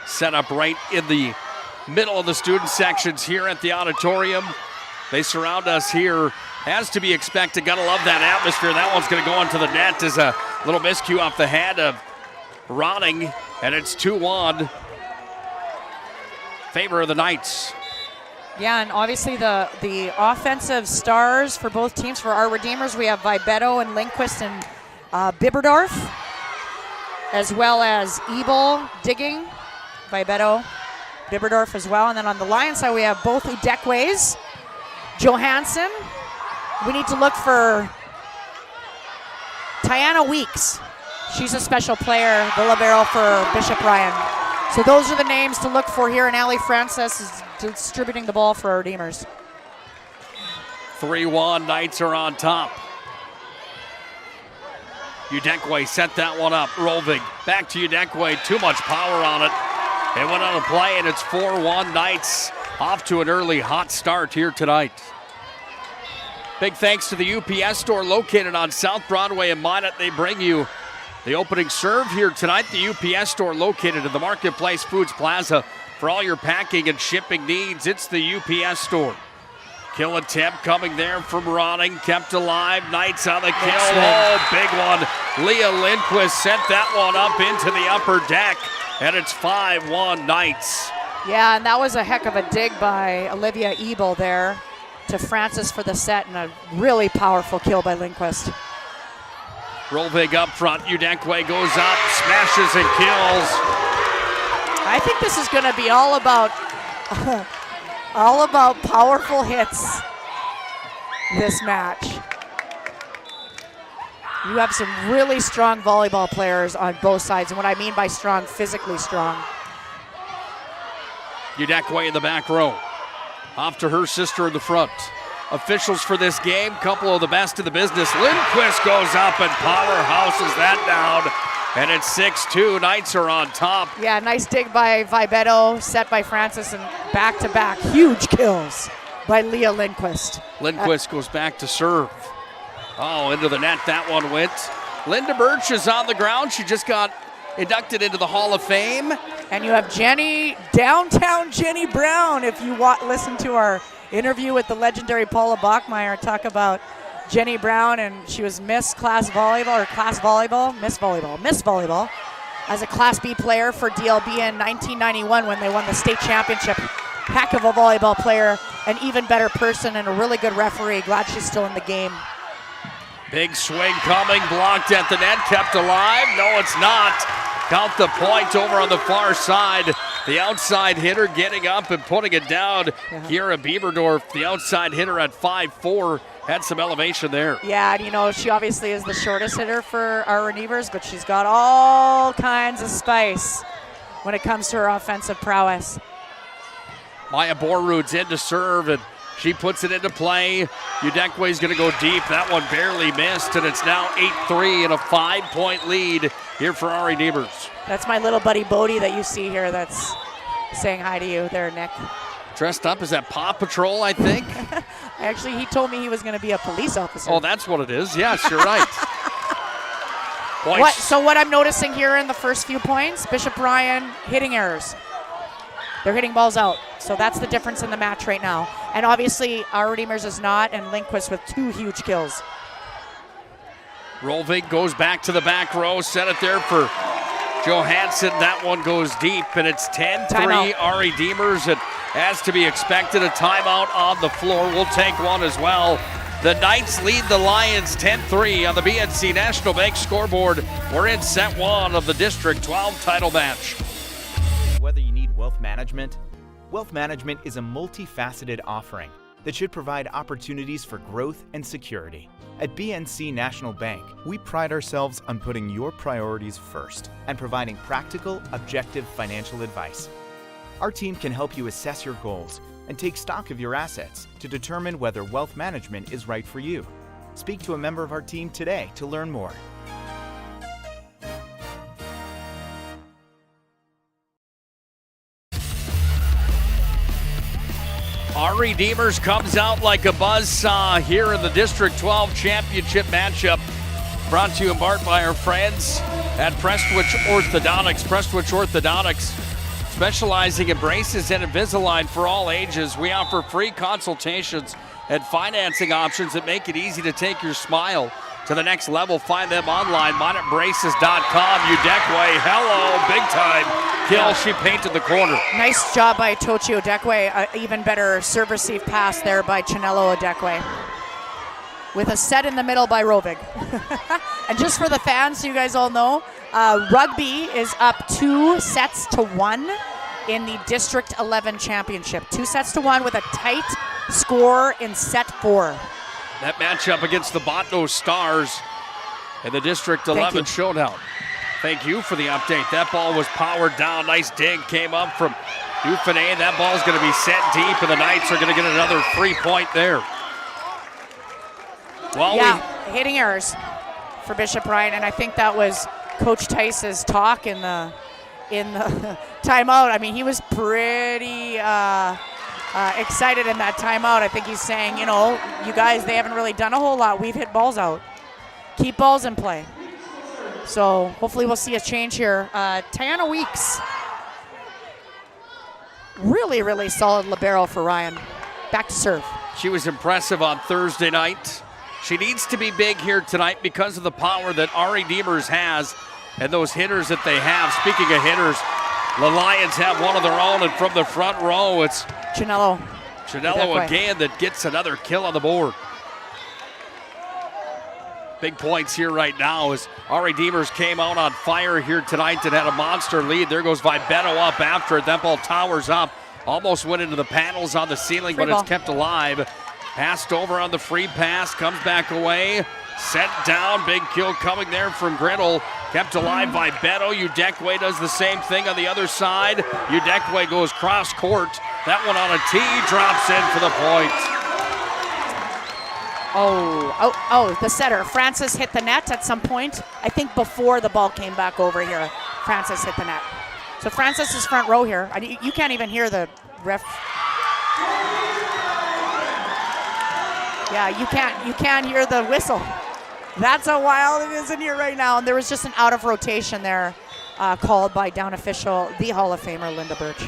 Set up right in the middle of the student sections here at the auditorium. They surround us here as to be expected. Gotta love that atmosphere. That one's gonna go into the net as a little miscue off the hand of Ronning, and it's 2-1. Favor of the Knights. Yeah, and obviously the offensive stars for both teams. For our Redeemers, we have Vibetto and Lindquist and Bibberdorf, as well as Ebel, Digging, Vibetto, Bibberdorf as well. And then on the Lions side, we have both Udekways, Johansson. We need to look for Tiana Weeks. She's a special player, the libero for Bishop Ryan. So those are the names to look for here, and Allie Francis is distributing the ball for our Redeemers. 3-1, Knights are on top. Udekwe set that one up. Rolvig back to Udekwe. Too much power on it. It went on a play, and it's 4-1. Knights off to an early hot start here tonight. Big thanks to the UPS store located on South Broadway in Minot. They bring you the opening serve here tonight. The UPS store located in the Marketplace Foods Plaza. For all your packing and shipping needs, it's the UPS store. Kill attempt coming there from Ronning, kept alive. Knights on the kill. Oh, big one. Leah Lindquist sent that one up into the upper deck, and it's 5-1 Knights. Yeah, and that was a heck of a dig by Olivia Ebel there to Francis for the set, and a really powerful kill by Lindquist. Rolvig up front. Udekwe goes up, smashes and kills. I think this is going to be all about powerful hits this match. You have some really strong volleyball players on both sides, and what I mean by strong, physically strong. Udekwe in the back row. Off to her sister in the front. Officials for this game, couple of the best in the business. Lindquist goes up and powerhouses that down. And it's 6-2. Knights are on top. Yeah, nice dig by Vibetto, set by Francis, and back-to-back huge kills by Leah Lindquist. Lindquist goes back to serve. Oh, into the net that one went. Linda Birch is on the ground. She just got inducted into the Hall of Fame. And you have downtown Jenny Brown. If you listen to our interview with the legendary Paula Bachmeyer, talk about Jenny Brown, and she was Miss Volleyball as a Class B player for DLB in 1991 when they won the state championship. Heck of a volleyball player, an even better person, and a really good referee. Glad she's still in the game. Big swing coming, blocked at the net, kept alive. No, it's not. Count the point over on the far side. The outside hitter getting up and putting it down. Kira Bieberdorf, the outside hitter at 5'4", had some elevation there. Yeah, and she obviously is the shortest hitter for our Redeemers, but she's got all kinds of spice when it comes to her offensive prowess. Maya Borrud's in to serve, and she puts it into play. Udekwe's going to go deep. That one barely missed, and it's now 8-3 and a 5-point lead here for our Redeemers. That's my little buddy Bodie that you see here that's saying hi to you there, Nick. Dressed up as that Paw Patrol, I think. Actually, he told me he was going to be a police officer. Oh, that's what it is. Yes, you're right. What I'm noticing here in the first few points, Bishop Ryan hitting errors. They're hitting balls out. So that's the difference in the match right now. And obviously, our Redeemers is not, and Lindquist with 2 huge kills. Rolvig goes back to the back row, set it there for Johansson. That one goes deep, and it's 10-3 our Redeemers. And as to be expected, a timeout on the floor. We'll take one as well. The Knights lead the Lions 10-3 on the BNC National Bank scoreboard. We're in set 1 of the District 12 title match. Whether you need management? Wealth management is a multifaceted offering that should provide opportunities for growth and security. At BNC National Bank, we pride ourselves on putting your priorities first and providing practical, objective financial advice. Our team can help you assess your goals and take stock of your assets to determine whether wealth management is right for you. Speak to a member of our team today to learn more. Ari Demers comes out like a buzzsaw here in the District 12 Championship matchup. Brought to you in part by our friends at Prestwich Orthodontics. Prestwich Orthodontics, specializing in braces and Invisalign for all ages. We offer free consultations and financing options that make it easy to take your smile to the next level. Find them online, monetbraces.com. Udekwe, hello, big time kill. She painted the corner. Nice job by Tochi Odekwe. Even better serve-receive pass there by Chinelo Odekwe. With a set in the middle by Rovig. And just for the fans, so you guys all know, rugby is up 2-1 in the District 11 Championship. 2-1 with a tight score in set 4. That matchup against the Botno Stars in the District 11 showdown. Thank you for the update. That ball was powered down. Nice dig came up from Dufresne. That ball's going to be set deep, and the Knights are going to get another free point there. Well, hitting errors for Bishop Ryan, and I think that was Coach Tice's talk in the timeout. I mean, he was pretty excited in that timeout. I think he's saying, you know, you guys, they haven't really done a whole lot. We've hit balls out. Keep balls in play. So hopefully we'll see a change here. Tiana Weeks, really, really solid libero for Ryan. Back to serve. She was impressive on Thursday night. She needs to be big here tonight because of the power that Ari Demers has and those hitters that they have. Speaking of hitters, the Lions have one of their own, and from the front row, it's Chinelo again that gets another kill on the board. Big points here right now as Ari Demers came out on fire here tonight and had a monster lead. There goes Vibeto up after it. That ball towers up. Almost went into the panels on the ceiling, but it's kept alive. Passed over on the free pass, comes back away. Set down, big kill coming there from Griddle. Kept alive by Beto. Udekwe does the same thing on the other side. Udekwe goes cross court. That one on a tee, drops in for the point. Oh, the setter. Francis hit the net at some point. I think before the ball came back over here, Francis hit the net. So Francis is front row here. You can't even hear the ref. Yeah, you can't hear the whistle. That's how wild it is in here right now. And there was just an out of rotation there called by down official, the Hall of Famer, Linda Birch.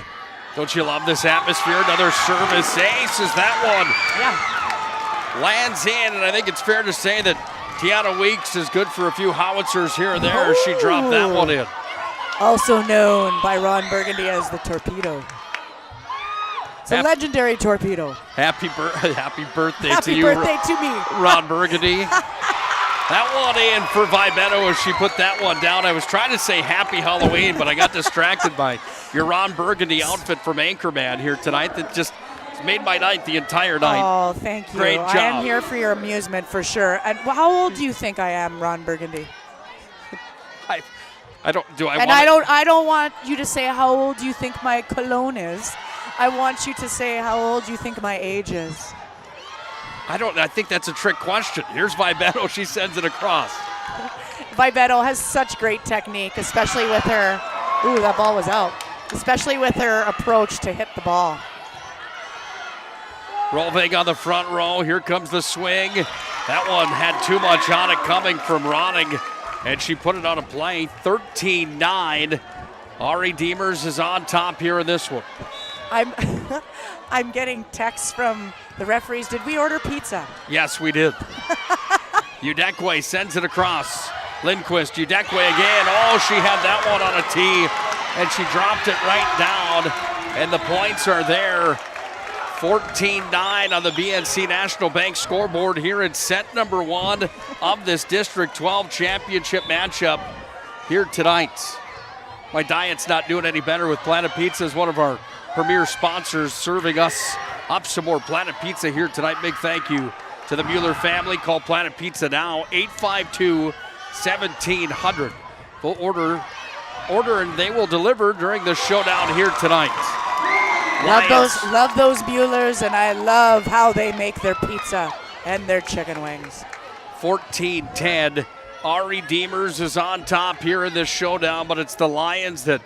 Don't you love this atmosphere? Another service ace is that one. Yeah. Lands in, and I think it's fair to say that Tiana Weeks is good for a few howitzers here and there. She dropped that one in. Also known by Ron Burgundy as the Torpedo. It's a legendary torpedo. Happy birthday to you. Happy birthday to me. Ron Burgundy. That one in for Vibeto as she put that one down. I was trying to say happy Halloween, but I got distracted by your Ron Burgundy outfit from Anchorman here tonight that just made my night the entire night. Oh, thank you. Great job. I am here for your amusement for sure. And how old do you think I am, Ron Burgundy? I don't want you to say how old you think my cologne is. I want you to say how old you think my age is. I think that's a trick question. Here's Vibeto. She sends it across. Vibeto has such great technique, especially with her. Ooh, that ball was out. Especially with her approach to hit the ball. Rolvig on the front row. Here comes the swing. That one had too much on it coming from Ronning, and she put it on a play. 13-9. Ari Demers is on top here in this one. I'm getting texts from the referees. Did we order pizza? Yes, we did. Udekwe sends it across. Lindquist, Udekwe again. Oh, she had that one on a tee, and she dropped it right down, and the points are there. 14-9 on the BNC National Bank scoreboard here in set number 1 of this District 12 championship matchup here tonight. My diet's not doing any better with Planet Pizza as one of our premier sponsors serving us up some more Planet Pizza here tonight. Big thank you to the Mueller family. Call Planet Pizza now, 852-1700. We'll order and they will deliver during the showdown here tonight. Love those Muellers, and I love how they make their pizza and their chicken wings. 14-10. Ari Demers is on top here in this showdown, but it's the Lions that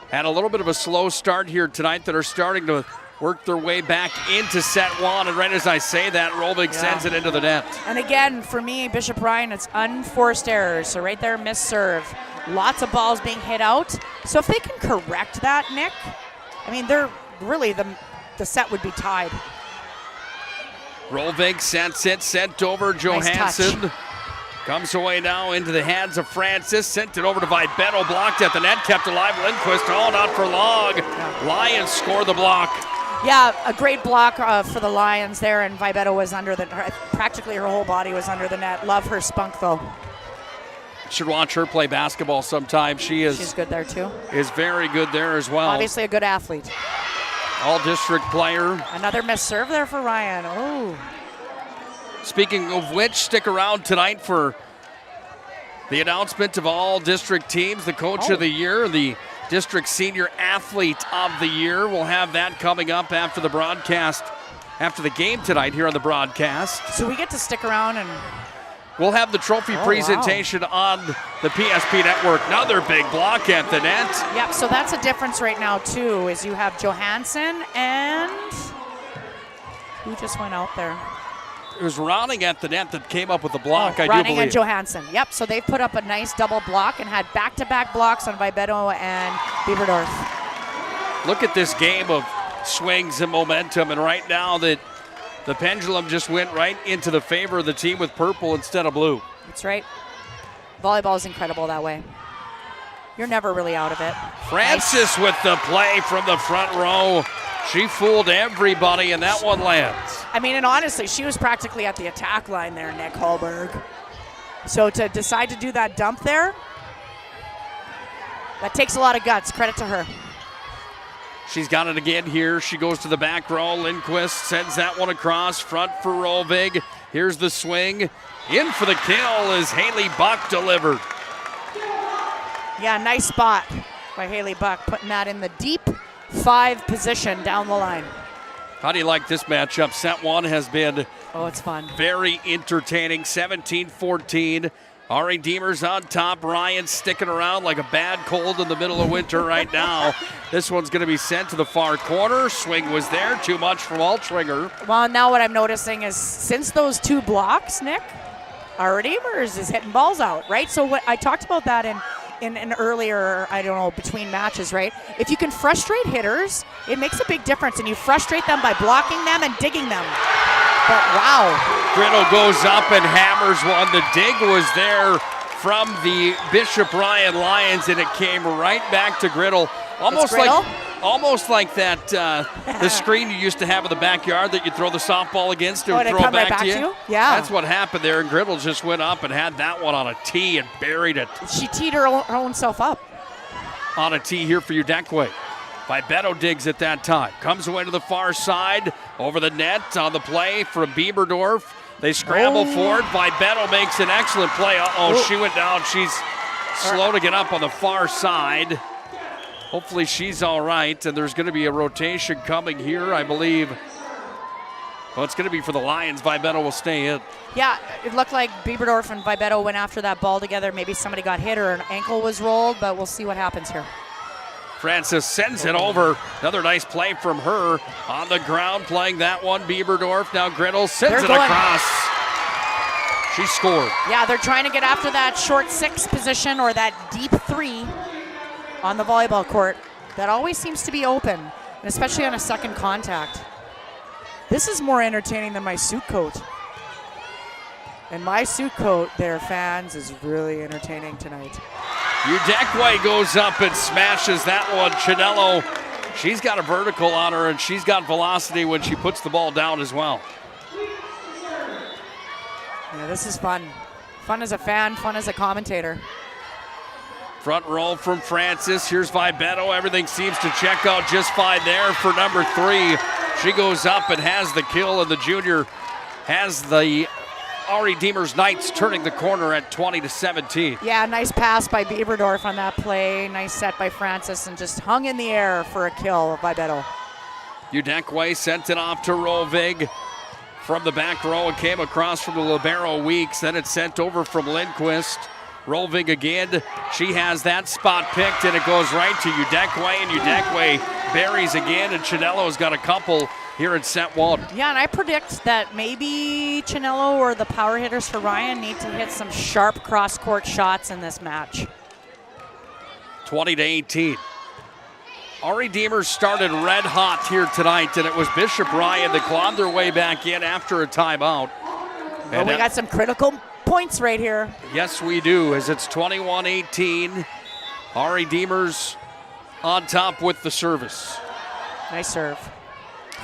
had a little bit of a slow start here tonight that are starting to work their way back into set one. And right as I say that, Rolvig sends it into the net. And again, for me, Bishop Ryan, it's unforced errors. So right there, missed serve. Lots of balls being hit out. So if they can correct that, Nick, I mean, they're really, the set would be tied. Rolvig sent over Johansson. Nice. Comes away now into the hands of Francis. Sent it over to Vibetto, blocked at the net, kept alive. Lindquist, not for long. Lions score the block. Yeah, a great block for the Lions there, and Vibetto was practically her whole body was under the net. Love her spunk, though. Should watch her play basketball sometime. She's good there, too. Is very good there as well. Obviously a good athlete. All-district player. Another missed serve there for Ryan. Oh. Speaking of which, stick around tonight for the announcement of all district teams, the coach of the year, the district senior athlete of the year. We'll have that coming up after the broadcast, after the game tonight here on the broadcast. So we get to stick around and... We'll have the trophy presentation on the PSP network. Another big block at the net. Yep, so that's a difference right now, too, is you have Johansson and... Who just went out there? It was Ronning at the net that came up with the block, I do Ronning believe. and Johansson. Yep, so they put up a nice double block and had back-to-back blocks on Vibetto and Bieberdorf. Look at this game of swings and momentum, and right now the pendulum just went right into the favor of the team with purple instead of blue. That's right. Volleyball is incredible that way. You're never really out of it. Francis with the play from the front row. She fooled everybody, and that one lands. I mean, and honestly, she was practically at the attack line there, Nick Hallberg. So to decide to do that dump there, that takes a lot of guts. Credit to her. She's got it again here. She goes to the back row. Lindquist sends that one across front for Rolvig. Here's the swing. In for the kill is Haley Buck delivered. Yeah, nice spot by Haley Buck, putting that in the deep 5 position down the line. How do you like this matchup? Set one has been it's fun. Very entertaining. 17-14. Ari Demers on top. Ryan sticking around like a bad cold in the middle of winter right now. This one's going to be sent to the far corner. Swing was there. Too much from Altringer. Well, now what I'm noticing is since those 2 blocks, Nick, Ari Demers is hitting balls out, right? So what I talked about that in an earlier, I don't know, between matches, right? If you can frustrate hitters, it makes a big difference, and you frustrate them by blocking them and digging them. But wow. Griddle goes up and hammers one. The dig was there from the Bishop Ryan Lions, and it came right back to Griddle. Almost like that the screen you used to have in the backyard that you throw the softball against and throw it back to you. Yeah. That's what happened there, and Griddle just went up and had that one on a tee and buried it. She teed her own self up. On a tee here for Udekwe. Vibetto digs at that time. Comes away to the far side. Over the net on the play from Bieberdorf. They scramble forward. Vibetto makes an excellent play. She went down. She's slow to get up on the far side. Hopefully she's all right. And there's going to be a rotation coming here, I believe. Well, it's going to be for the Lions. Vibetto will stay in. Yeah, it looked like Bieberdorf and Vibetto went after that ball together. Maybe somebody got hit or an ankle was rolled, but we'll see what happens here. Francis sends it over. Another nice play from her on the ground, playing that one. Bieberdorf, now Griddle sends it across. She scored. Yeah, they're trying to get after that short 6 position or that deep 3 on the volleyball court. That always seems to be open, and especially on a second contact. This is more entertaining than my suit coat. And my suit coat there, fans, is really entertaining tonight. Udekwe goes up and smashes that one. Chinello, she's got a vertical on her, and she's got velocity when she puts the ball down as well. Yeah, this is fun. Fun as a fan, fun as a commentator. Front row from Francis. Here's Vibetto. Everything seems to check out just fine there for number 3. She goes up and has the kill, and the junior has the Ari Demers Knights turning the corner at 20-17. Yeah, nice pass by Bieberdorf on that play. Nice set by Francis, and just hung in the air for a kill by Beto. Udekwe sent it off to Rovig. From the back row, it came across from the libero Weeks. Then it's sent over from Lindquist. Rovig again. She has that spot picked, and it goes right to Udekwe, and Udekwe buries again, and Chinello's got a couple here in set 1. Yeah, and I predict that maybe Chinello or the power hitters for Ryan need to hit some sharp cross-court shots in this match. 20-18. Ari Demers started red hot here tonight, and it was Bishop Ryan that clawed their way back in after a timeout. Well, we got some critical points right here. Yes, we do, as it's 21-18. Ari Demers on top with the service. Nice serve.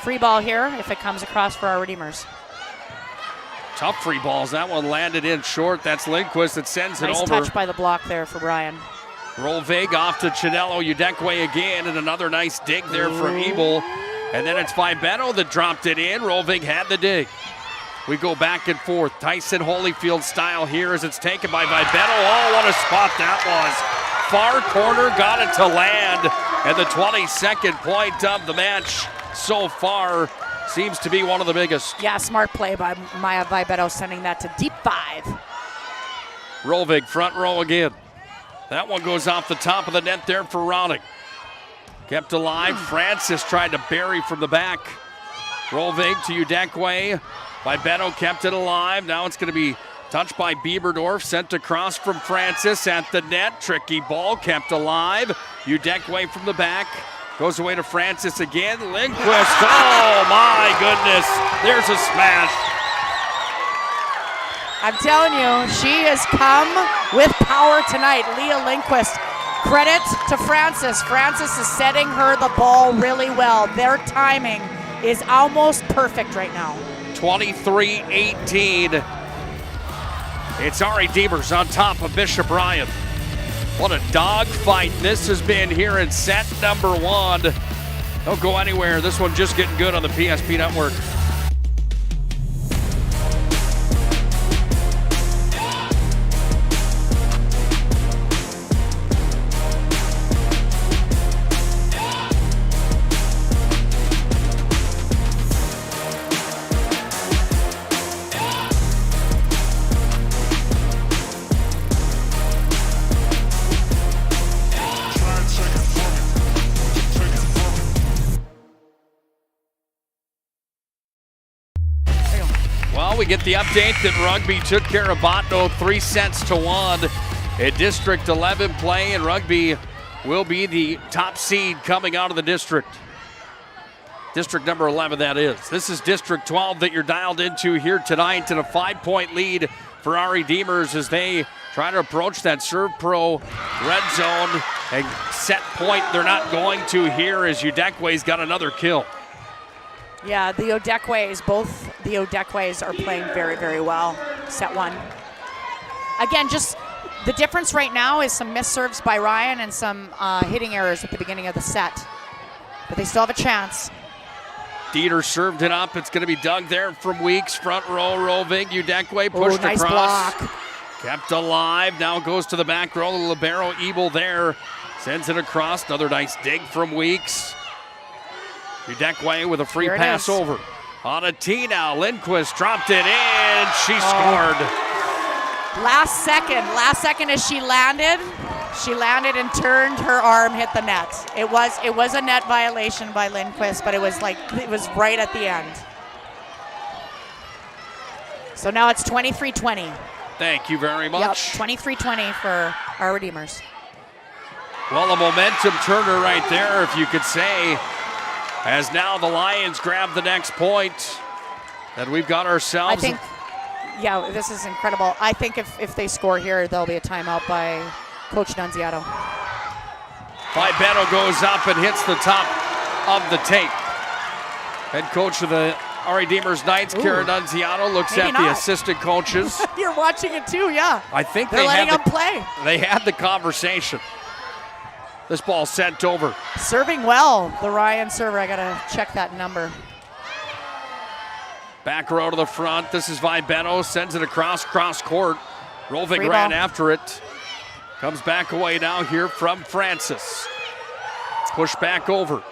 Free ball here if it comes across for our Redeemers. Tough free balls. That one landed in short. That's Lindquist that sends it over. Nice touch by the block there for Brian. Rovig off to Chinello. Udekwe again, and another nice dig there from Ebel. And then it's Vibetto that dropped it in. Rovig had the dig. We go back and forth. Tyson Holyfield style here as it's taken by Vibetto. Oh, what a spot that was. Far corner, got it to land. And the 22nd point of the match so far seems to be one of the biggest. Yeah, smart play by Maya Vibetto, sending that to deep 5. Rovig front row again. That one goes off the top of the net there for Ronning. Kept alive. Francis tried to bury from the back. Rovig to Udekwe. Vibetto kept it alive. Now it's going to be touched by Bieberdorf. Sent across from Francis at the net. Tricky ball kept alive. Udekwe from the back. Goes away to Francis again. Lindquist. Oh my goodness. There's a smash. I'm telling you, she has come with power tonight. Leah Lindquist. Credit to Francis. Francis is setting her the ball really well. Their timing is almost perfect right now. 23-18. It's Ari Demers on top of Bishop Ryan. What a dog fight this has been here in set number 1. Don't go anywhere. This one just getting good on the PSP Network. We get the update that Rugby took care of Botno 3-1 in District 11 play, and Rugby will be the top seed coming out of the district. District number 11, that is. This is District 12 that you're dialed into here tonight, and a 5-point lead for Ari Demers as they try to approach that Serve Pro red zone and set point. They're not going to here as Udekwe's got another kill. Yeah, the Odekways, both the Odekways are playing very, very well. Set 1. Again, just the difference right now is some missed serves by Ryan and some hitting errors at the beginning of the set. But they still have a chance. Dieter served it up. It's going to be dug there from Weeks. Front row, Rovig. Udekwe pushed nice across. Block. Kept alive. Now goes to the back row. The libero Ebel there. Sends it across. Another nice dig from Weeks. Udekwe with a free pass over. On a tee now. Lindquist dropped it in. She scored. Last second as she landed and turned her arm, hit the net. It was a net violation by Lindquist, but it was right at the end. So now it's 23-20. Thank you very much. Yep, 23-20 for our Redeemers. Well, a momentum turner right there, if you could say, as now the Lions grab the next point. And we've got ourselves... I think, yeah, this is incredible. I think if they score here, there'll be a timeout by Coach Nunziato. Vibetto goes up and hits the top of the tape. Head coach of the Ari Deemer's Knights. Karen Nunziano looks Maybe at the not. assistant coaches. You're watching it too, yeah. I think They're letting them play. They had the conversation. This ball sent over. Serving well, the Ryan server. I got to check that number. Back row to the front. This is Vibeno. Sends it across court. Rovig Free ran ball. after it. Comes back away now here from Francis. Push back over.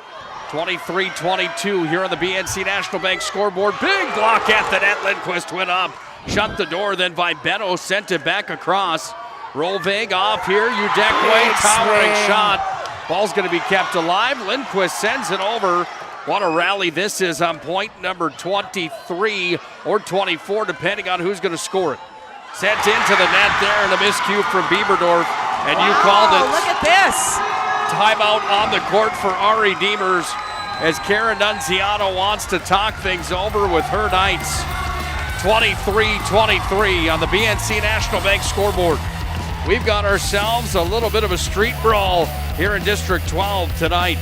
23-22 here on the BNC National Bank scoreboard. Big block at the net. Lindquist went up. Shut the door. Then Vibeno sent it back across. Rovig off here. Udekwe, towering shot. Ball's going to be kept alive. Lindquist sends it over. What a rally this is on point number 23 or 24, depending on who's going to score it. Sent into the net there, and a miscue from Bieberdorf. And you called it. Look at this. Timeout on the court for Ari Deemers as Karen Nunziano wants to talk things over with her Knights. 23-23 on the BNC National Bank scoreboard. We've got ourselves a little bit of a street brawl here in District 12 tonight.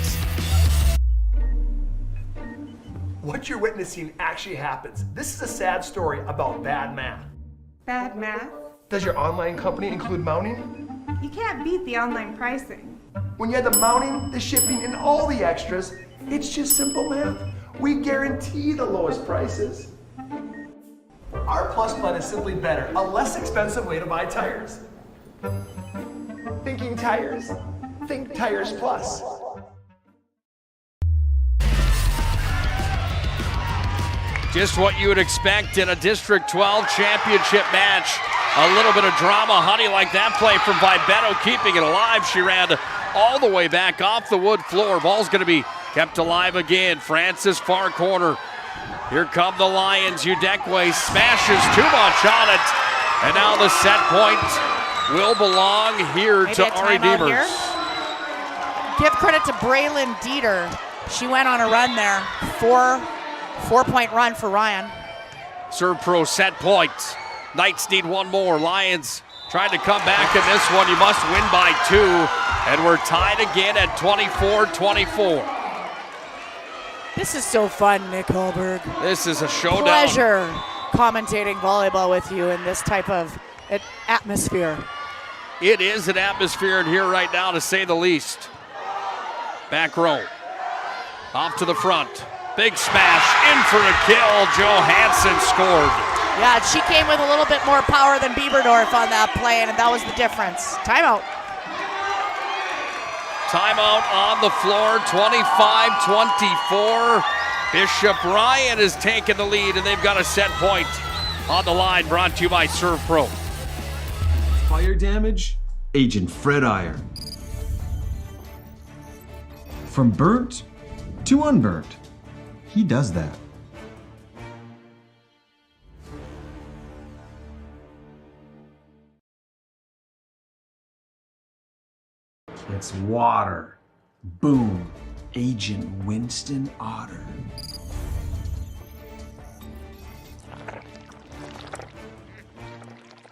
What you're witnessing actually happens. This is a sad story about bad math. Bad math? Does your online company include mounting? You can't beat the online pricing. When you add the mounting, the shipping, and all the extras, it's just simple math. We guarantee the lowest prices. Our Plus plan is simply better, a less expensive way to buy tires. Thinking tires? Think Tires Plus. Just what you would expect in a District 12 championship match. A little bit of drama. How do you like that play from Vibeno, keeping it alive? She ran all the way back off the wood floor. Ball's going to be kept alive again. Francis, far corner. Here come the Lions. Udekwe smashes too much on it. And now the set point will belong here Maybe to a Ari timeout Deemers. here. Give credit to Braylon Dieter. She went on a run there. Four-point run for Ryan. Serve pro set point. Knights need one more. Lions trying to come back in this one. You must win by 2. And we're tied again at 24-24. This is so fun, Nick Hallberg. This is a showdown. Pleasure commentating volleyball with you in this type of atmosphere. It is an atmosphere in here right now, to say the least. Back row. Off to the front. Big smash. In for a kill. Johansson scored. Yeah, she came with a little bit more power than Bieberdorf on that play, and that was the difference. Timeout. Timeout on the floor, 25-24. Bishop Ryan has taken the lead, and they've got a set point on the line, brought to you by Serve Pro. Fire damage, Agent Fred Iyer. From burnt to unburnt, he does that. It's water. Boom. Agent Winston Otter.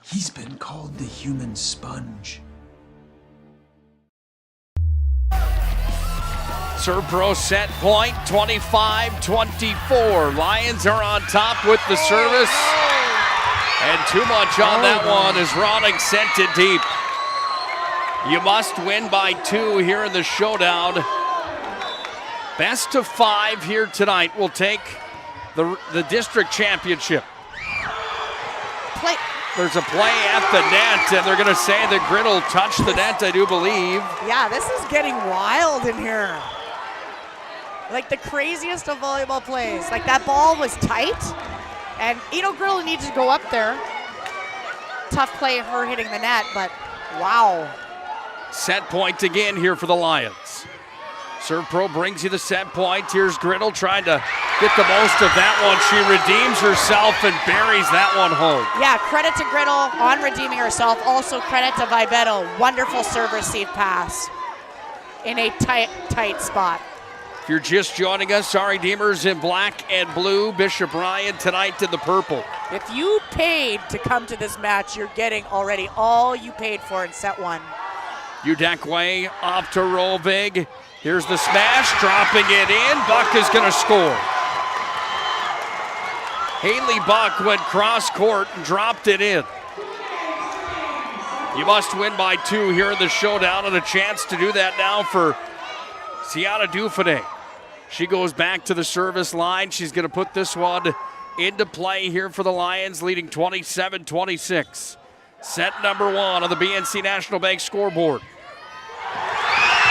He's been called the human sponge. Serve Pro set point, 25-24. Lions are on top with the service. And too much on that one as Ronning sent it deep. You must win by 2 here in the showdown. Best of 5 here tonight will take the district championship. Play. There's a play at the net, and they're going to say that Griddle touched the net, I do believe. Yeah, this is getting wild in here. Like the craziest of volleyball plays. Like that ball was tight, and Griddle needs to go up there. Tough play, her hitting the net, but wow. Set point again here for the Lions. Serve Pro brings you the set point. Here's Griddle trying to get the most of that one. She redeems herself and buries that one home. Yeah, credit to Griddle on redeeming herself. Also credit to Vibeno. Wonderful serve receive pass in a tight spot. If you're just joining us, Ari Deemers in black and blue. Bishop Ryan tonight in the purple. If you paid to come to this match, you're getting already all you paid for in set 1. Udekwe off to Rovig. Here's the smash, dropping it in. Buck is going to score. Haley Buck went cross court and dropped it in. You must win by 2 here in the showdown, and a chance to do that now for Sienna Dufresne. She goes back to the service line. She's going to put this one into play here for the Lions, leading 27-26. Set number 1 on the BNC National Bank scoreboard.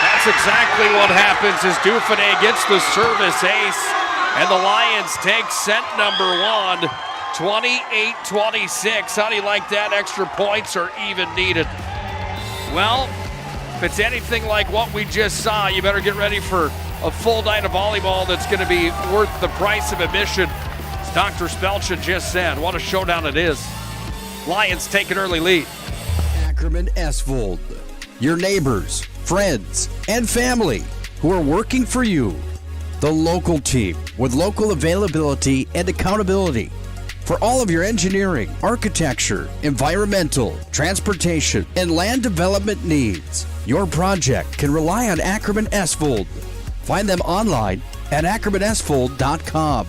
That's exactly what happens as Dufresne gets the service ace, and the Lions take set number 1. 28-26. How do you like that? Extra points are even needed. Well, if it's anything like what we just saw, you better get ready for a full night of volleyball that's going to be worth the price of admission. As Dr. Spelcha just said, what a showdown it is. Lions take an early lead. Ackerman Esvold, your neighbors, friends, and family who are working for you. The local team with local availability and accountability. For all of your engineering, architecture, environmental, transportation, and land development needs, your project can rely on Ackerman Esvold. Find them online at ackermanesvold.com.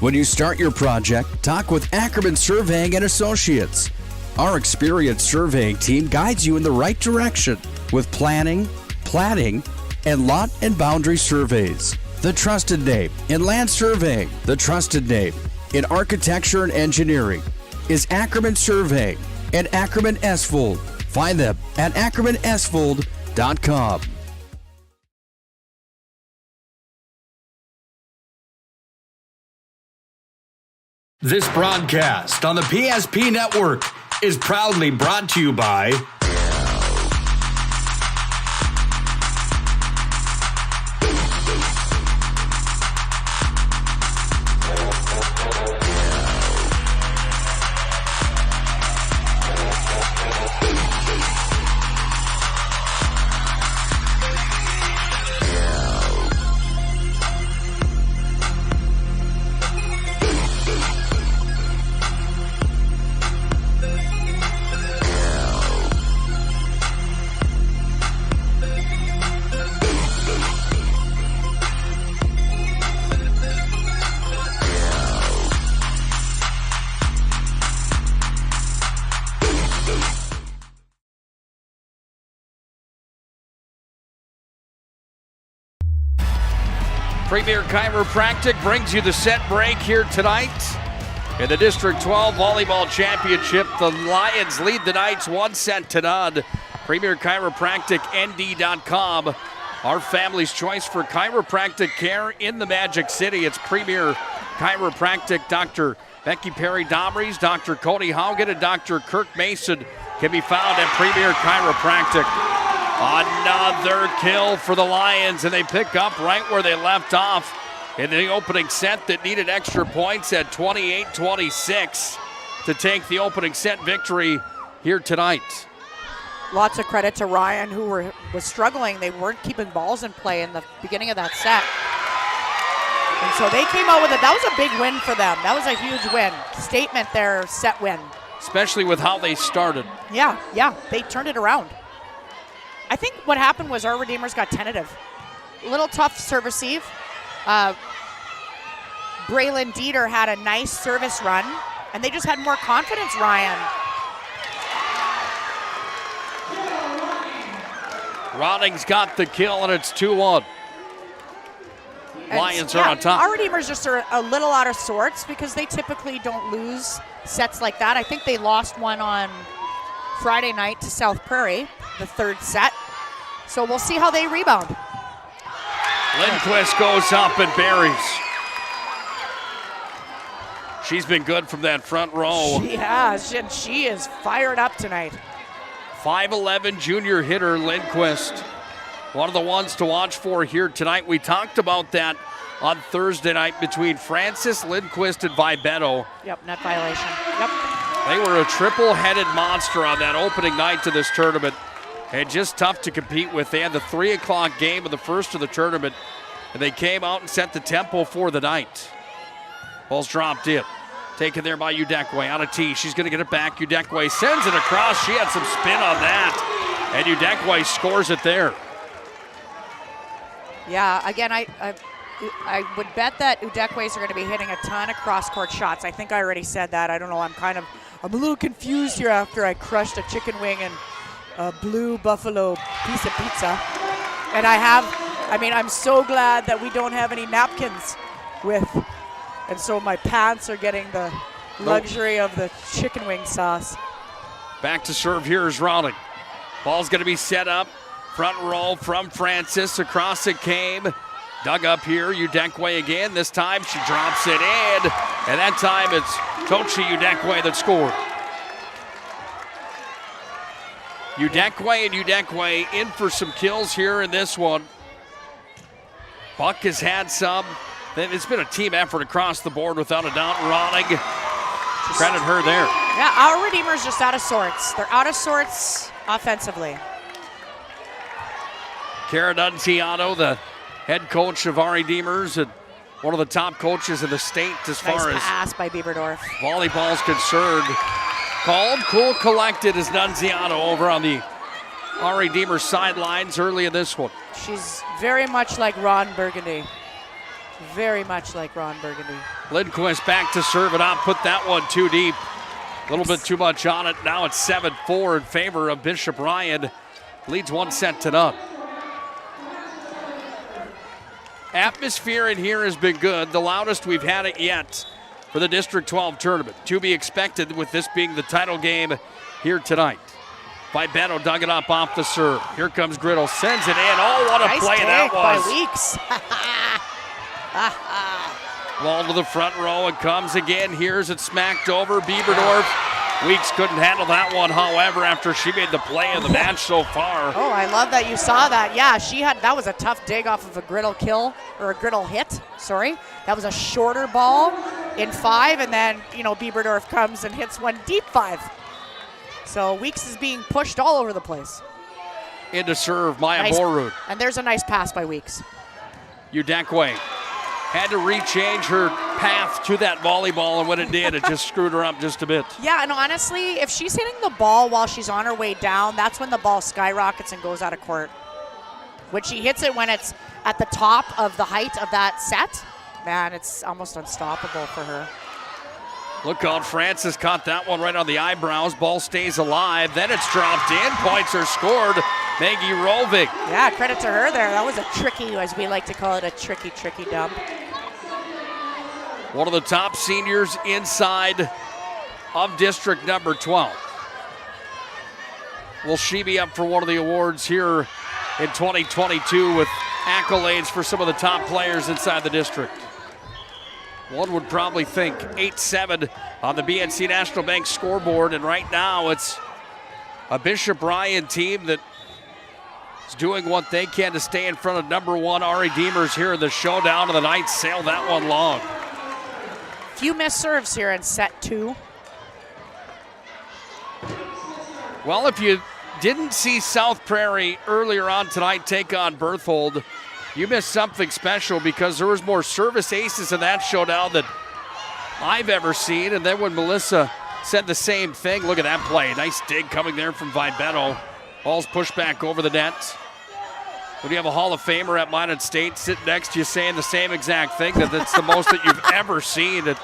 When you start your project, talk with Ackerman Surveying and Associates. Our experienced surveying team guides you in the right direction with planning, platting, and lot and boundary surveys. The trusted name in land surveying, the trusted name in architecture and engineering is Ackerman Surveying and Ackerman Esvold. Find them at ackermanesvold.com. This broadcast on the PSP Network is proudly brought to you by Premier Chiropractic brings you the set break here tonight. In the District 12 Volleyball Championship, the Lions lead the Knights 1-0. Premier Chiropractic, ND.com. Our family's choice for chiropractic care in the Magic City. It's Premier Chiropractic. Dr. Becky Perry-Domries, Dr. Cody Haugen, and Dr. Kirk Mason can be found at Premier Chiropractic. Another kill for the Lions, and they pick up right where they left off in the opening set that needed extra points at 28-26 to take the opening set victory here tonight. Lots of credit to Ryan, who was struggling. They weren't keeping balls in play in the beginning of that set. And so they came out with it. That was a big win for them. That was a huge win. Statement their set win. Especially with how they started. Yeah, they turned it around. I think what happened was our Redeemers got tentative. A little tough serve receive. Braylon Dieter had a nice service run, and they just had more confidence, Ryan. Rodding's got the kill, and it's 2-1. Lions are on top. Our Redeemers just are a little out of sorts because they typically don't lose sets like that. I think they lost one on Friday night to South Prairie, the third set. So we'll see how they rebound. Lindquist goes up and buries. She's been good from that front row. She has, and she is fired up tonight. 5'11" junior hitter Lindquist. One of the ones to watch for here tonight. We talked about that on Thursday night between Francis, Lindquist, and Vibeto. Yep, net violation. Yep. They were a triple-headed monster on that opening night to this tournament. And just tough to compete with. They had the 3 o'clock game of the first of the tournament, and they came out and set the tempo for the night. Ball's dropped in. Taken there by Udekwe on a tee. She's going to get it back. Udekwe sends it across. She had some spin on that, and Udekwe scores it there. Yeah, again, I I would bet that Udekways are going to be hitting a ton of cross-court shots. I think I already said that. I don't know. I'm a little confused here after I crushed a chicken wing and a blue buffalo piece of pizza. And I'm so glad that we don't have any napkins and so my pants are getting the luxury of the chicken wing sauce. Back to serve here is Rawling. Ball's going to be set up. Front roll from Francis. Across it came. Dug up here. Udekwe again. This time she drops it in. And that time it's Tochi Udekwe that scored. Udekwe in for some kills here in this one. Buck has had some. It's been a team effort across the board without a doubt. Rawling, credit her there. Yeah, our Redeemers just out of sorts. They're out of sorts offensively. Karen Nunziato, the head coach of our Redeemers and one of the top coaches in the state as far as pass by Bieberdorf. Volleyball's concerned. Called, cool, collected as Nunziato over on the our Redeemers sidelines early in this one. She's very much like Ron Burgundy. Very much like Ron Burgundy. Lindquist back to serve it up, put that one too deep. A little bit too much on it. Now it's 7-4 in favor of Bishop Ryan. Leads 1-0. Atmosphere in here has been good, the loudest we've had it yet for the District 12 tournament. To be expected with this being the title game here tonight. Vibetto dug it up off the serve. Here comes Griddle, sends it in. Oh, what a nice play that was. By Weeks. Ball to the front row, it comes again. Here's it smacked over. Bieberdorf. Weeks couldn't handle that one, however, after she made the play of the match so far. Oh, I love that you saw that. Yeah, that was a tough dig off of a Griddle kill, or a Griddle hit, sorry. That was a shorter ball in 5, and then, Bieberdorf comes and hits one deep 5. So Weeks is being pushed all over the place. Into serve, Maya Borud. And there's a nice pass by Weeks. Udekwe had to rechange her path to that volleyball, and when it did, it just screwed her up just a bit. Yeah, and honestly, if she's hitting the ball while she's on her way down, that's when the ball skyrockets and goes out of court. When she hits it when it's at the top of the height of that set, man, it's almost unstoppable for her. Look out, Francis caught that one right on the eyebrows. Ball stays alive. Then it's dropped in. Points are scored. Maggie Rovig. Yeah, credit to her there. That was a tricky, as we like to call it, a tricky dump. One of the top seniors inside of district number 12. Will she be up for one of the awards here in 2022 with accolades for some of the top players inside the district? One would probably think. 8-7 on the BNC National Bank scoreboard, and right now it's a Bishop Ryan team that is doing what they can to stay in front of number 1 our Redeemers here in the showdown of the night. Sail that one long. Few missed serves here in set 2. Well, if you didn't see South Prairie earlier on tonight take on Berthold, you missed something special because there was more service aces in that showdown than I've ever seen. And then when Melissa said the same thing, look at that play. Nice dig coming there from Vibetto. Ball's pushed back over the net. When you have a Hall of Famer at Minot State sitting next to you saying the same exact thing, that's the most that you've ever seen. It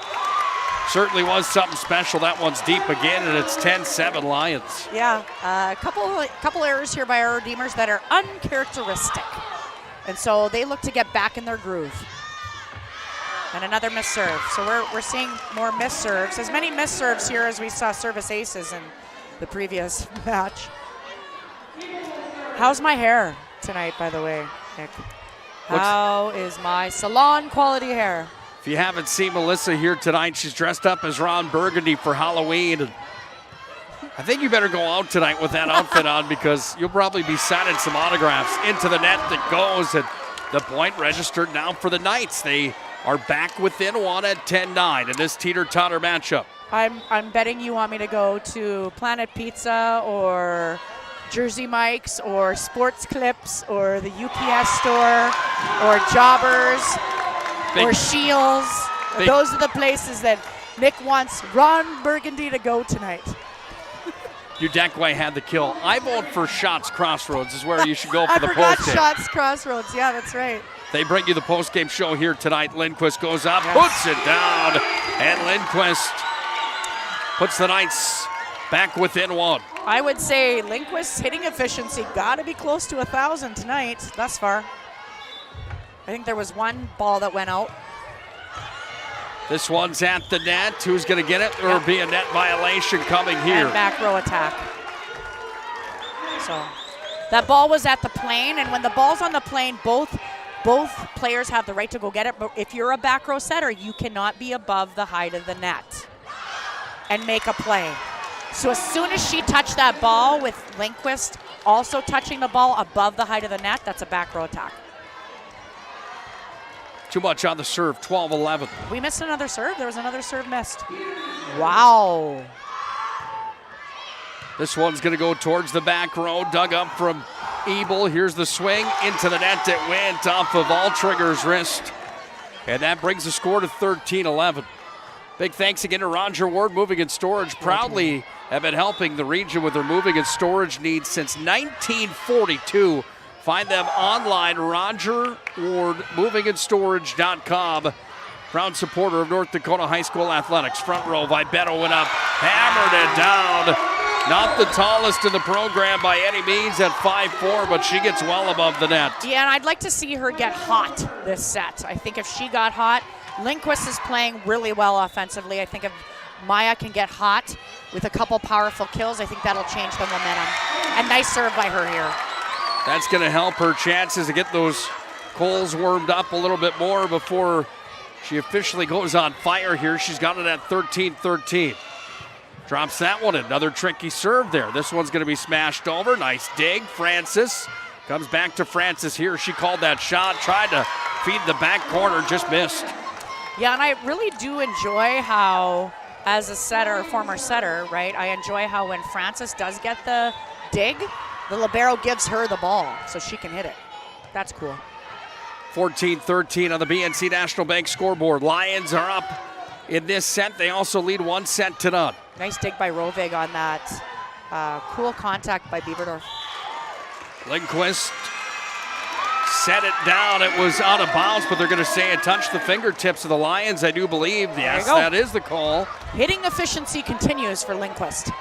certainly was something special. That one's deep again, and it's 10-7 Lions. Yeah, a couple errors here by our Redeemers that are uncharacteristic. And so they look to get back in their groove. And another missed serve. So we're seeing more missed serves. As many missed serves here as we saw service aces in the previous match. How's my hair tonight, by the way, Nick? How is my salon quality hair? If you haven't seen Melissa here tonight, she's dressed up as Ron Burgundy for Halloween. And I think you better go out tonight with that outfit on because you'll probably be signing some autographs. Into the net that goes, and the point registered now for the Knights. They are back within 1 at 10-9 in this teeter-totter matchup. I'm betting you want me to go to Planet Pizza or Jersey Mike's or Sports Clips or the UPS store or Jobbers or Shields. Those are the places that Nick wants Ron Burgundy to go tonight. Udekwe had the kill. I vote for Shots Crossroads is where you should go for the postgame. I forgot Shots Crossroads. Yeah, that's right. They bring you the post-game show here tonight. Lindquist goes up, puts it down, and Lindquist puts the Knights back within one. I would say Lindquist's hitting efficiency got to be close to 1,000 tonight thus far. I think there was one ball that went out. This one's at the net. Who's going to get it? There will be a net violation coming here. And back row attack. So that ball was at the plane, and when the ball's on the plane, both players have the right to go get it. But if you're a back row setter, you cannot be above the height of the net and make a play. So as soon as she touched that ball with Lindquist also touching the ball above the height of the net, that's a back row attack. Too much on the serve, 12-11. We missed another serve. There was another serve missed. Wow. This one's going to go towards the back row, dug up from Ebel. Here's the swing into the net. It went off of Altrigger's wrist. And that brings the score to 13-11. Big thanks again to Roger Ward Moving and Storage. Proudly have been helping the region with their moving and storage needs since 1942. Find them online, RogerWardMovingandStorage.com. Proud supporter of North Dakota High School Athletics. Front row, Vibetto went up, hammered it down. Not the tallest in the program by any means at 5'4", but she gets well above the net. Yeah, and I'd like to see her get hot this set. I think if she got hot, Lindquist is playing really well offensively. I think if Maya can get hot with a couple powerful kills, I think that'll change the momentum. And nice serve by her here. That's going to help her chances to get those coals warmed up a little bit more before she officially goes on fire here. She's got it at 13-13. Drops that one. Another tricky serve there. This one's going to be smashed over. Nice dig. Francis comes back to Francis here. She called that shot, tried to feed the back corner, just missed. Yeah, and I really do enjoy how, as a setter, former setter, right, I enjoy how when Francis does get the dig, the libero gives her the ball so she can hit it. That's cool. 14-13 on the BNC National Bank scoreboard. Lions are up in this set. They also lead 1-0. Nice dig by Rovig on that. Cool contact by Bieberdorf. Lindquist set it down. It was out of bounds, but they're going to say it touched the fingertips of the Lions, I do believe. Yes, that is the call. Hitting efficiency continues for Lindquist.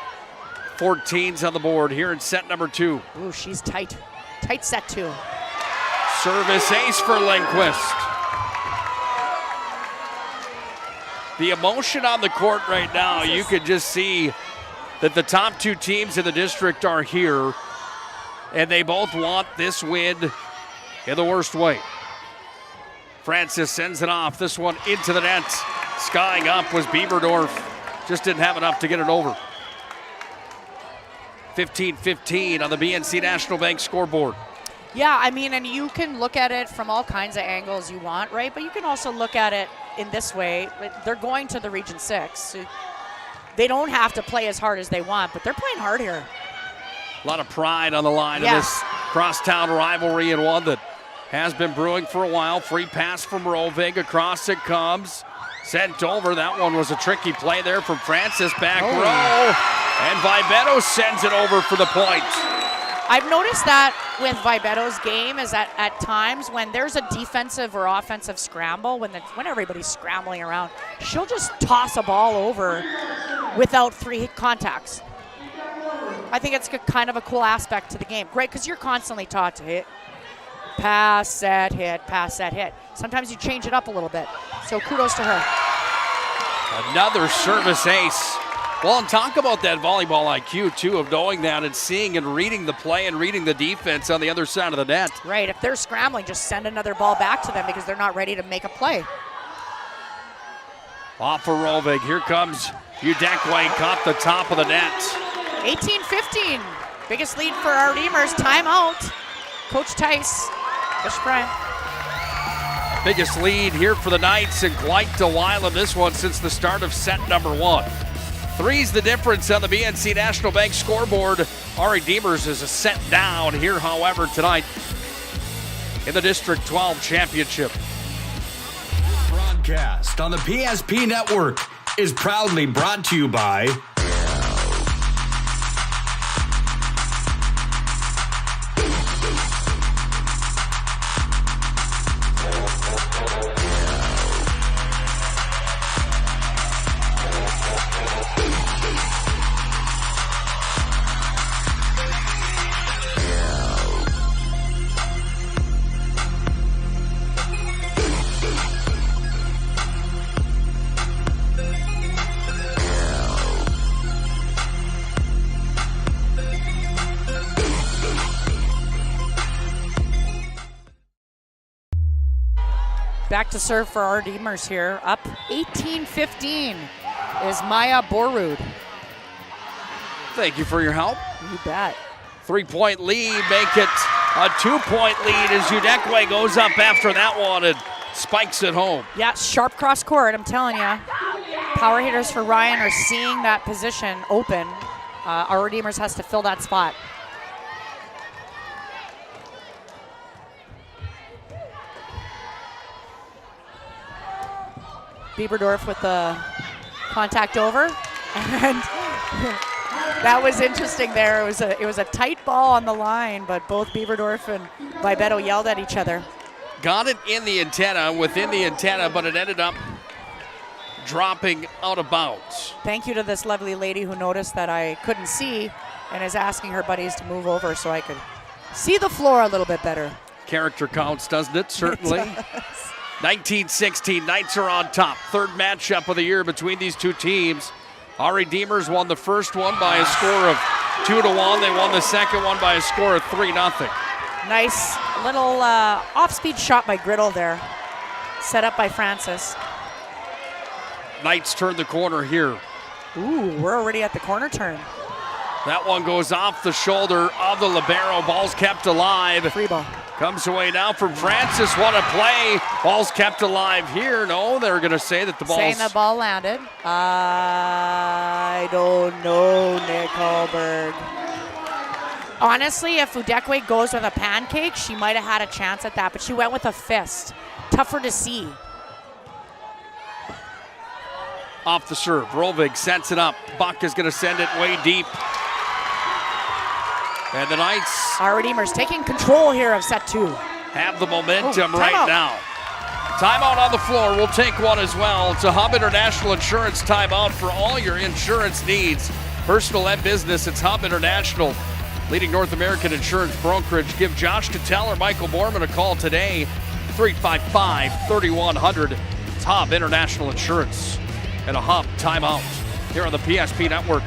14's on the board here in set number 2. Ooh, she's tight. Tight set 2. Service ace for Lindquist. The emotion on the court right now, you could just see that the top two teams in the district are here, and they both want this win in the worst way. Francis sends it off. This one into the net. Skying up was Bieberdorf. Just didn't have enough to get it over. 15-15 on the BNC National Bank scoreboard. Yeah, I mean, and you can look at it from all kinds of angles you want, right? But you can also look at it in this way. They're going to the Region 6. They don't have to play as hard as they want, but they're playing hard here. A lot of pride on the line in this crosstown rivalry, and one that has been brewing for a while. Free pass from Rovig. Across it comes. Sent over. That one was a tricky play there from Francis. Back row. And Vibetto sends it over for the point. I've noticed that with Vibetto's game is that at times when there's a defensive or offensive scramble, when everybody's scrambling around, she'll just toss a ball over without 3 contacts. I think it's kind of a cool aspect to the game. Great, because you're constantly taught to hit, pass, set, hit, pass, set, hit. Sometimes you change it up a little bit. So kudos to her. Another service ace. Well, and talk about that volleyball IQ, too, of knowing that and seeing and reading the play and reading the defense on the other side of the net. Right. If they're scrambling, just send another ball back to them because they're not ready to make a play. Off for Rovig. Here comes Udekwe. Caught the top of the net. 18-15. Biggest lead for our Redeemers. Timeout. Coach Tice. Bishop Bryant. Biggest lead here for the Knights in quite a while in this one since the start of set number 1. 3's the difference on the BNC National Bank scoreboard. Our Redeemers is a set down here, however, tonight in the District 12 Championship. Broadcast on the PSP Network is proudly brought to you by Back to serve for our Redeemers here. Up 18-15 is Maya Borrud. Thank you for your help. You bet. 3-point lead, make it a 2-point lead as Udekwe goes up after that one and spikes it home. Yeah, sharp cross court, I'm telling you. Power hitters for Ryan are seeing that position open. Our Redeemers has to fill that spot. Bieberdorf with the contact over, and that was interesting there. It was a tight ball on the line, but both Bieberdorf and Vibeto yelled at each other. Got it in the antenna, within the antenna, but it ended up dropping out of bounds. Thank you to this lovely lady who noticed that I couldn't see and is asking her buddies to move over so I could see the floor a little bit better. Character counts, doesn't it? Certainly. It does. 19-16, Knights are on top. Third matchup of the year between these two teams. Our Redeemers won the first one by a score of 2-1. They won the second one by a score of 3-0. Nice little off-speed shot by Griddle there. Set up by Francis. Knights turn the corner here. Ooh, we're already at the corner turn. That one goes off the shoulder of the libero. Ball's kept alive. Free ball. Comes away now from Francis. What a play. Ball's kept alive here. No, they're going to say that the ball's... Saying the ball landed. I don't know, Nick Hallberg. Honestly, if Udekwe goes with a pancake, she might have had a chance at that, but she went with a fist. Tougher to see. Off the serve. Rovig sets it up. Buck is going to send it way deep. And the Knights... Our Redeemers taking control here of set 2. Have the momentum right now. Timeout on the floor. We'll take one as well. It's a Hub International Insurance timeout for all your insurance needs. Personal and business, it's Hub International. Leading North American insurance brokerage. Give Josh Cattell or Michael Borman a call today. 355-3100. It's Hub International Insurance. And a Hub timeout here on the PSP Network.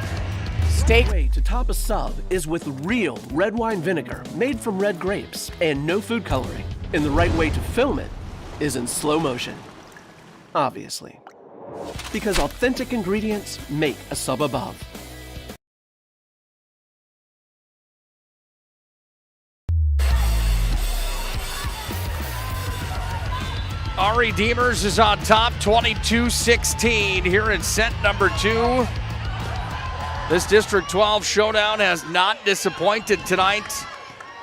The way to top a sub is with real red wine vinegar made from red grapes and no food coloring. And the right way to film it is in slow motion. Obviously. Because authentic ingredients make a sub above. Our Redeemers is on top, 22-16 here in set number 2. This District 12 showdown has not disappointed tonight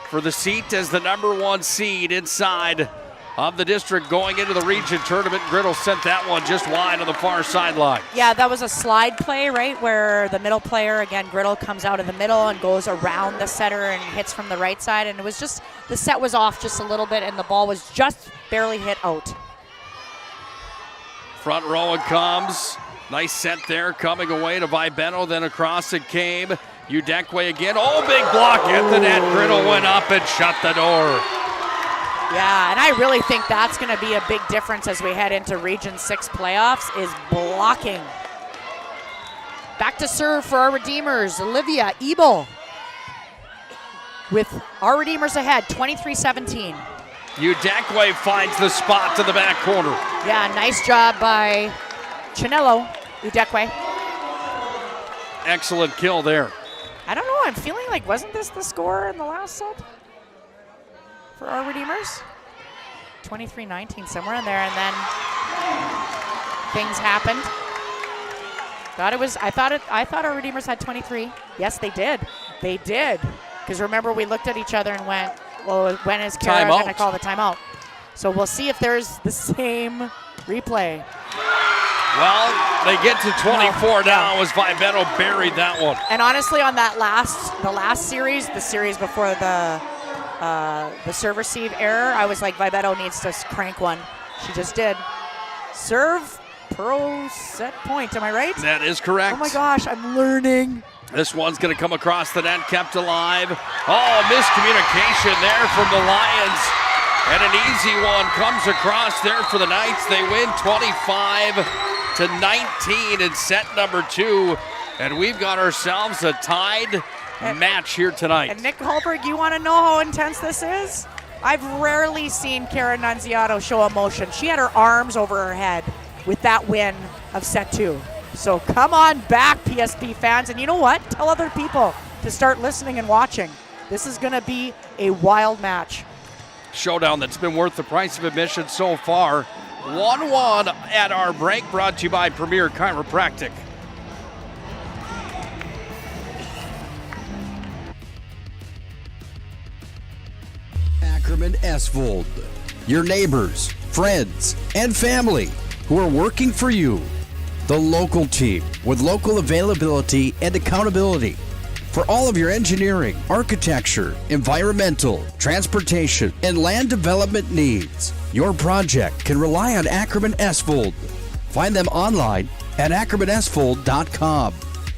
for the seat as the number 1 seed inside of the district going into the region tournament. Griddle sent that one just wide on the far sideline. Yeah, that was a slide play, right, where the middle player, again, Griddle comes out of the middle and goes around the setter and hits from the right side. And it was just, the set was off just a little bit and the ball was just barely hit out. Front row it comes. Nice set there, coming away to Vibeto, then across it came. Udekwe again. Oh, big block at the net. Griddle went up and shut the door. Yeah, and I really think that's going to be a big difference as we head into Region 6 playoffs, is blocking. Back to serve for our Redeemers, Olivia Ebel. With our Redeemers ahead, 23-17. Udekwe finds the spot to the back corner. Yeah, nice job by Chinello, Udekwe. Excellent kill there. I don't know, I'm feeling like, wasn't this the score in the last set for our Redeemers? 23-19, somewhere in there, and then things happened. I thought our Redeemers had 23. Yes, they did. They did. Because remember, we looked at each other and went, well, when is Kara going to call the timeout? So we'll see if there's the same replay. Well, they get to 24 now as Vibeto buried that one. And honestly, on that the last series, the series before the serve receive error, I was like, Vibeto needs to crank one. She just did. Serve pro set point, am I right? That is correct. Oh my gosh, I'm learning. This one's going to come across the net, kept alive. Oh, miscommunication there from the Lions. And an easy one comes across there for the Knights. They win 25-19 in set number 2. And we've got ourselves a tied match here tonight. And Nick Hallberg, you want to know how intense this is? I've rarely seen Kara Nunziato show emotion. She had her arms over her head with that win of set 2. So come on back, PSP fans. And you know what? Tell other people to start listening and watching. This is going to be a wild match. Showdown that's been worth the price of admission so far. 1-1 at our break, brought to you by Premier Chiropractic. Ackerman Esvold, your neighbors, friends, and family who are working for you. The local team with local availability and accountability for all of your engineering, architecture, environmental, transportation, and land development needs. Your project can rely on Ackerman Esvold. Find them online at ackermanesvold.com.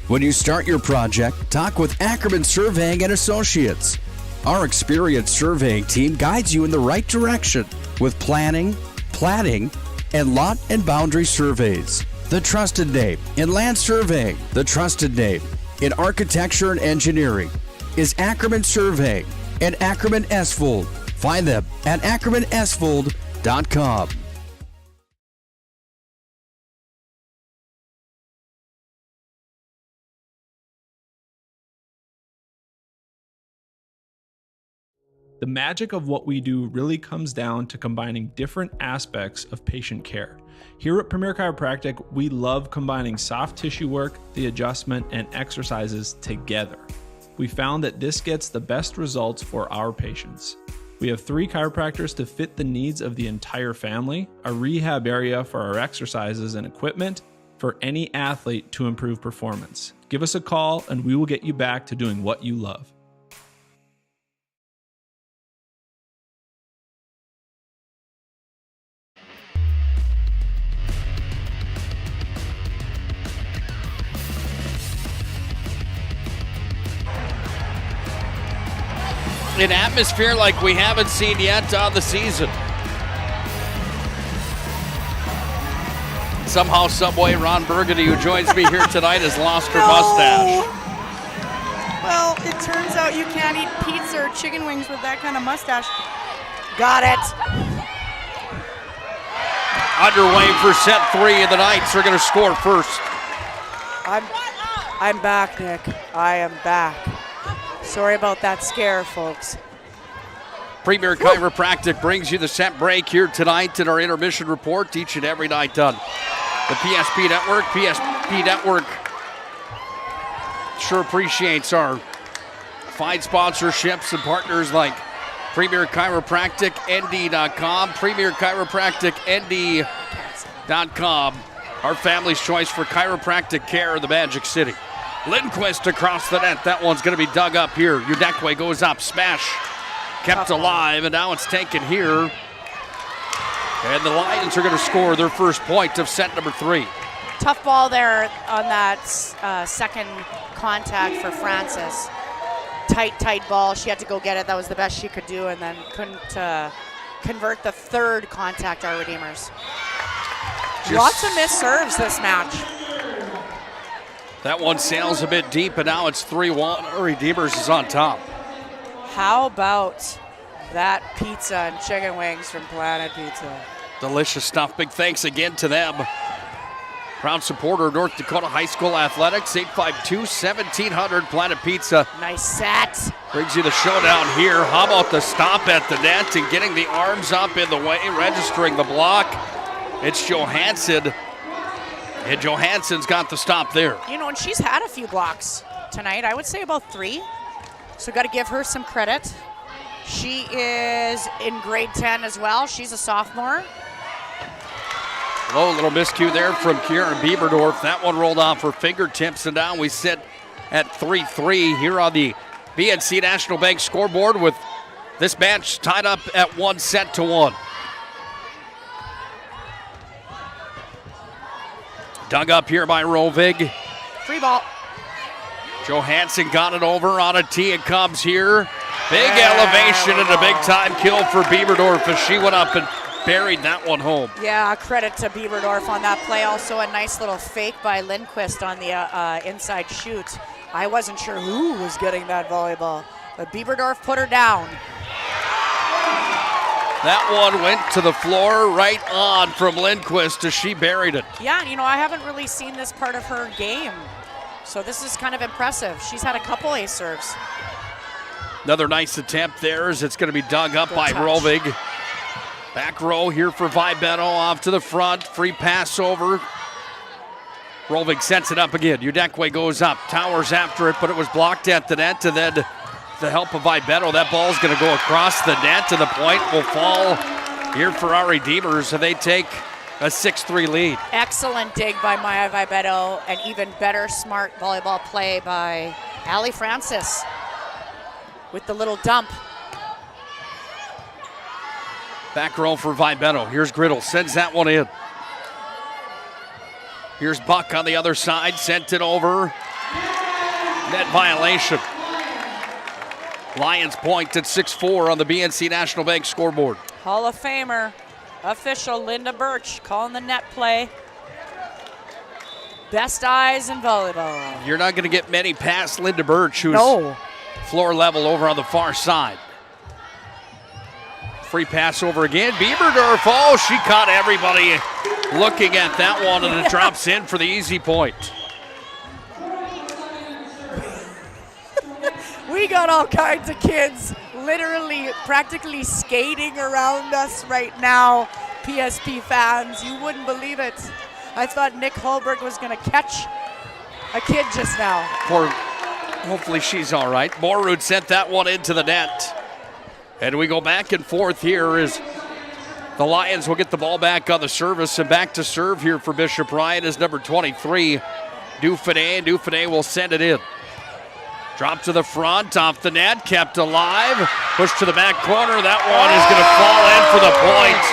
When you start your project, talk with Ackerman Surveying and Associates. Our experienced surveying team guides you in the right direction with planning, platting, and lot and boundary surveys. The trusted name in land surveying, the trusted name in architecture and engineering is Ackerman Surveying and Ackerman Esvold. Find them at ackermanesvold.com. The magic of what we do really comes down to combining different aspects of patient care. Here at Premier Chiropractic, we love combining soft tissue work, the adjustment, and exercises together. We found that this gets the best results for our patients. We have 3 chiropractors to fit the needs of the entire family, a rehab area for our exercises and equipment for any athlete to improve performance. Give us a call and we will get you back to doing what you love. An atmosphere like we haven't seen yet on the season. Somehow, someway, Ron Burgundy, who joins me here tonight, has lost her mustache. Well, it turns out you can't eat pizza or chicken wings with that kind of mustache. Got it. Underway for set 3, and the Knights are going to score first. I'm back, Nick. I am back. Sorry about that scare, folks. Premier Chiropractic brings you the set break here tonight in our intermission report each and every night on the PSP Network. PSP Network sure appreciates our fine sponsorships and partners like Premier Chiropractic, ND.com, Premier Chiropractic, ND.com, our family's choice for chiropractic care in the Magic City. Lindquist across the net. That one's going to be dug up here. Udekwe goes up. Smash kept alive, and now it's taken here. And the Lions are going to score their first point of set number 3. Tough ball there on that second contact for Francis. Tight ball. She had to go get it. That was the best she could do, and then couldn't convert the third contact, our Redeemers. Lots of missed serves this match. That one sails a bit deep, and now it's 3-1. Our Redeemers is on top. How about that pizza and chicken wings from Planet Pizza? Delicious stuff. Big thanks again to them. Proud supporter of North Dakota High School Athletics, 852-1700 Planet Pizza. Nice set. Brings you the showdown here. How about the stop at the net and getting the arms up in the way, registering the block. It's Johansson. And Johansson's got the stop there. You know, and she's had a few blocks tonight. I would say about 3. So got to give her some credit. She is in grade 10 as well. She's a sophomore. Low little miscue there from Kieran Bieberdorf. That one rolled off her fingertips, and now we sit at 3-3 here on the BNC National Bank scoreboard with this match tied up at 1-1. Dug up here by Rovig. Free ball. Johansson got it over on a tee. It comes here. Big elevation and a big time kill for Bieberdorf as she went up and buried that one home. Yeah, credit to Bieberdorf on that play. Also a nice little fake by Lindquist on the inside shoot. I wasn't sure who was getting that volleyball, but Bieberdorf put her down. That one went to the floor, right on from Lindquist as she buried it. Yeah, you know, I haven't really seen this part of her game, so this is kind of impressive. She's had a couple ace serves. Another nice attempt there as it's going to be dug up Good by touch. Rovig. Back row here for Vibetto, off to the front, free pass over. Rovig sets it up again. Udekwe goes up, towers after it, but it was blocked at the net, and then the help of Vibetto. That ball's going to go across the net, and the point will fall here for our Redeemers, and they take a 6-3 lead. Excellent dig by Maya Vibetto, and even better smart volleyball play by Allie Francis with the little dump. Back row for Vibetto. Here's Griddle, sends that one in. Here's Buck on the other side, sent it over. Net violation. Lions point at 6-4 on the BNC National Bank scoreboard. Hall of Famer, official Linda Birch calling the net play. Best eyes in volleyball. You're not going to get many past Linda Birch, who's No. floor level over on the far side. Free pass over again. Bieberdorf, oh, she caught everybody looking at that one, and it drops in for the easy point. We got all kinds of kids literally practically skating around us right now, PSP fans. You wouldn't believe it. I thought Nick Holberg was going to catch a kid just now. Hopefully she's all right. Morrud sent that one into the net. And we go back and forth here as the Lions will get the ball back on the service, and back to serve here for Bishop Ryan is number 23, Dufresne. Dufresne will send it in. Drop to the front, off the net, kept alive. Push to the back corner. That one is going to fall in for the point.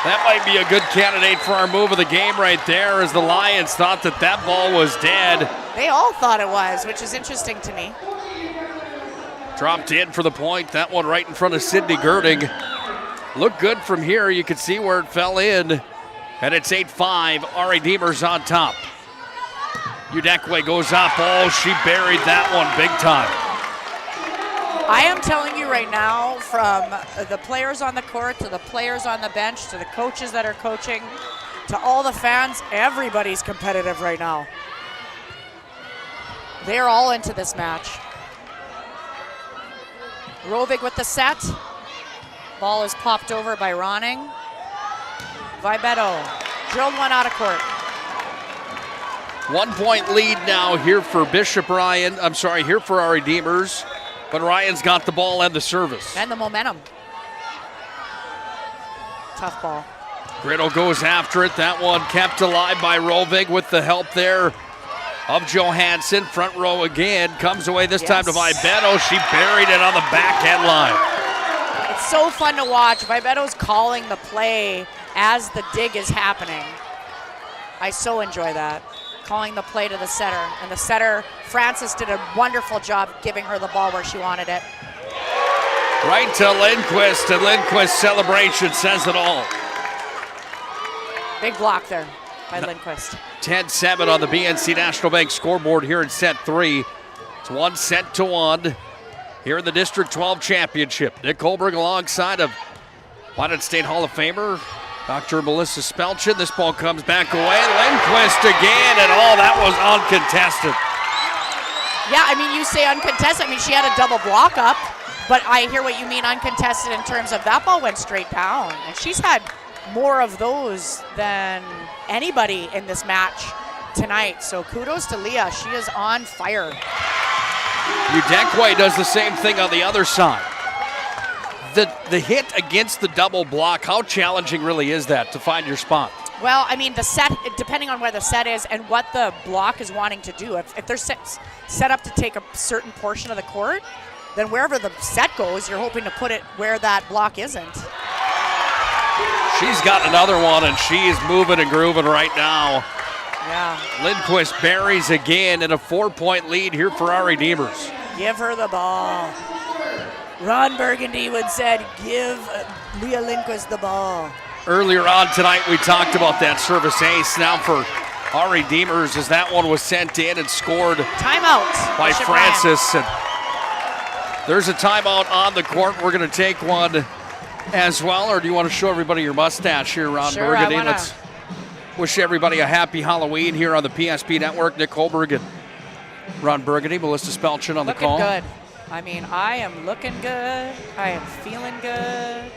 That might be a good candidate for our move of the game right there, as the Lions thought that that ball was dead. They all thought it was, which is interesting to me. Dropped in for the point. That one right in front of Sydney Girding. Looked good from here. You could see where it fell in. And it's 8-5. Our Redeemers on top. Udekwe goes up. Oh, she buried that one big time. I am telling you right now, from the players on the court to the players on the bench to the coaches that are coaching to all the fans, everybody's competitive right now. They're all into this match. Rovig with the set. Ball is popped over by Ronning. Vibetto drilled one out of court. 1 point lead now here for Bishop Ryan. I'm sorry, here for our Redeemers. But Ryan's got the ball and the service. And the momentum. Tough ball. Griddle goes after it. That one kept alive by Rovig with the help there of Johansson. Front row again. Comes away this time to Vibetto. She buried it on the backhand line. It's so fun to watch. Vibetto's calling the play as the dig is happening. I so enjoy that. Calling the play to the setter. And the setter, Francis, did a wonderful job giving her the ball where she wanted it. Right to Lindquist, and Lindquist's celebration says it all. Big block there by Lindquist. 10-7 on the BNC National Bank scoreboard here in set 3. It's 1-1 here in the District 12 Championship. Nick Holberg alongside of Wadden State Hall of Famer Dr. Melissa Spelchin. This ball comes back away. Lindquist again, and that was uncontested. Yeah, I mean, you say uncontested. I mean, she had a double block up, but I hear what you mean uncontested in terms of that ball went straight down. And she's had more of those than anybody in this match tonight. So kudos to Leah. She is on fire. Udekwe does the same thing on the other side. The hit against the double block, how challenging really is that to find your spot? Well, I mean, the set, depending on where the set is and what the block is wanting to do. If they're set up to take a certain portion of the court, then wherever the set goes, you're hoping to put it where that block isn't. She's got another one, and she is moving and grooving right now. Yeah. Lindquist buries again in a 4-point lead here for our Redeemers. Give her the ball. Ron Burgundy would said, give Leah Lindquist the ball. Earlier on tonight, we talked about that service ace. Now for our Redeemers, as that one was sent in and scored timeout by Bishop Francis. And there's a timeout on the court. We're going to take one as well, or do you want to show everybody your mustache here, Ron Sure, Burgundy? I wanna... Let's wish everybody a happy Halloween here on the PSP Network. Nick Holberg and Ron Burgundy, Melissa Spelchin on the call. Looking good. I mean, I am looking good. I am feeling good.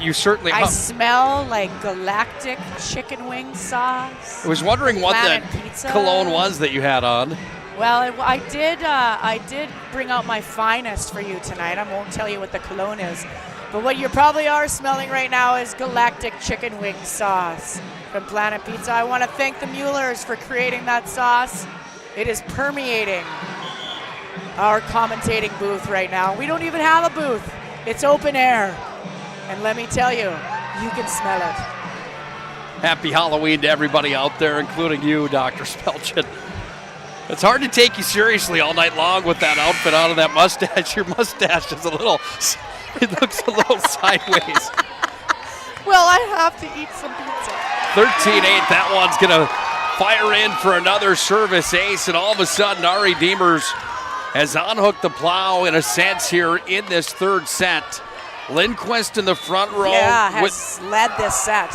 You certainly... I smell like galactic chicken wing sauce. I was wondering what Planet that pizza. cologne was that you had on. Well, I did bring out my finest for you tonight. I won't tell you what the cologne is. But what you probably are smelling right now is galactic chicken wing sauce from Planet Pizza. I want to thank the Muellers for creating that sauce. It is permeating our commentating booth right now. We don't even have a booth. It's open air. And let me tell you, you can smell it. Happy Halloween to everybody out there, including you, Dr. Spelchin. It's hard to take you seriously all night long with that outfit on and that mustache. Your mustache is it looks a little sideways. Well, I have to eat some pizza. 13-8, that one's going to fire in for another service ace, and all of a sudden, Ari Demers has unhooked the plow in a sense here in this third set. Lindquist in the front row. Yeah, has led this set.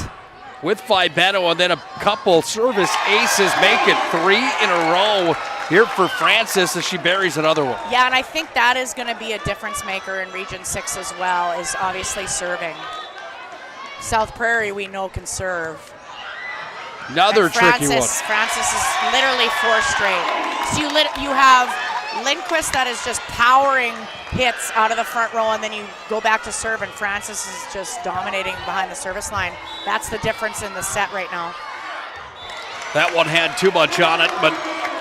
With Vibeno, and then a couple service aces make it 3 in a row here for Francis as she buries another one. Yeah, and I think that is going to be a difference maker in Region 6 as well, is obviously serving. South Prairie, we know, can serve. Another tricky one. Francis is literally 4 straight. So you have Lindquist that is just powering hits out of the front row, and then you go back to serve, and Francis is just dominating behind the service line. That's the difference in the set right now. That one had too much on it, but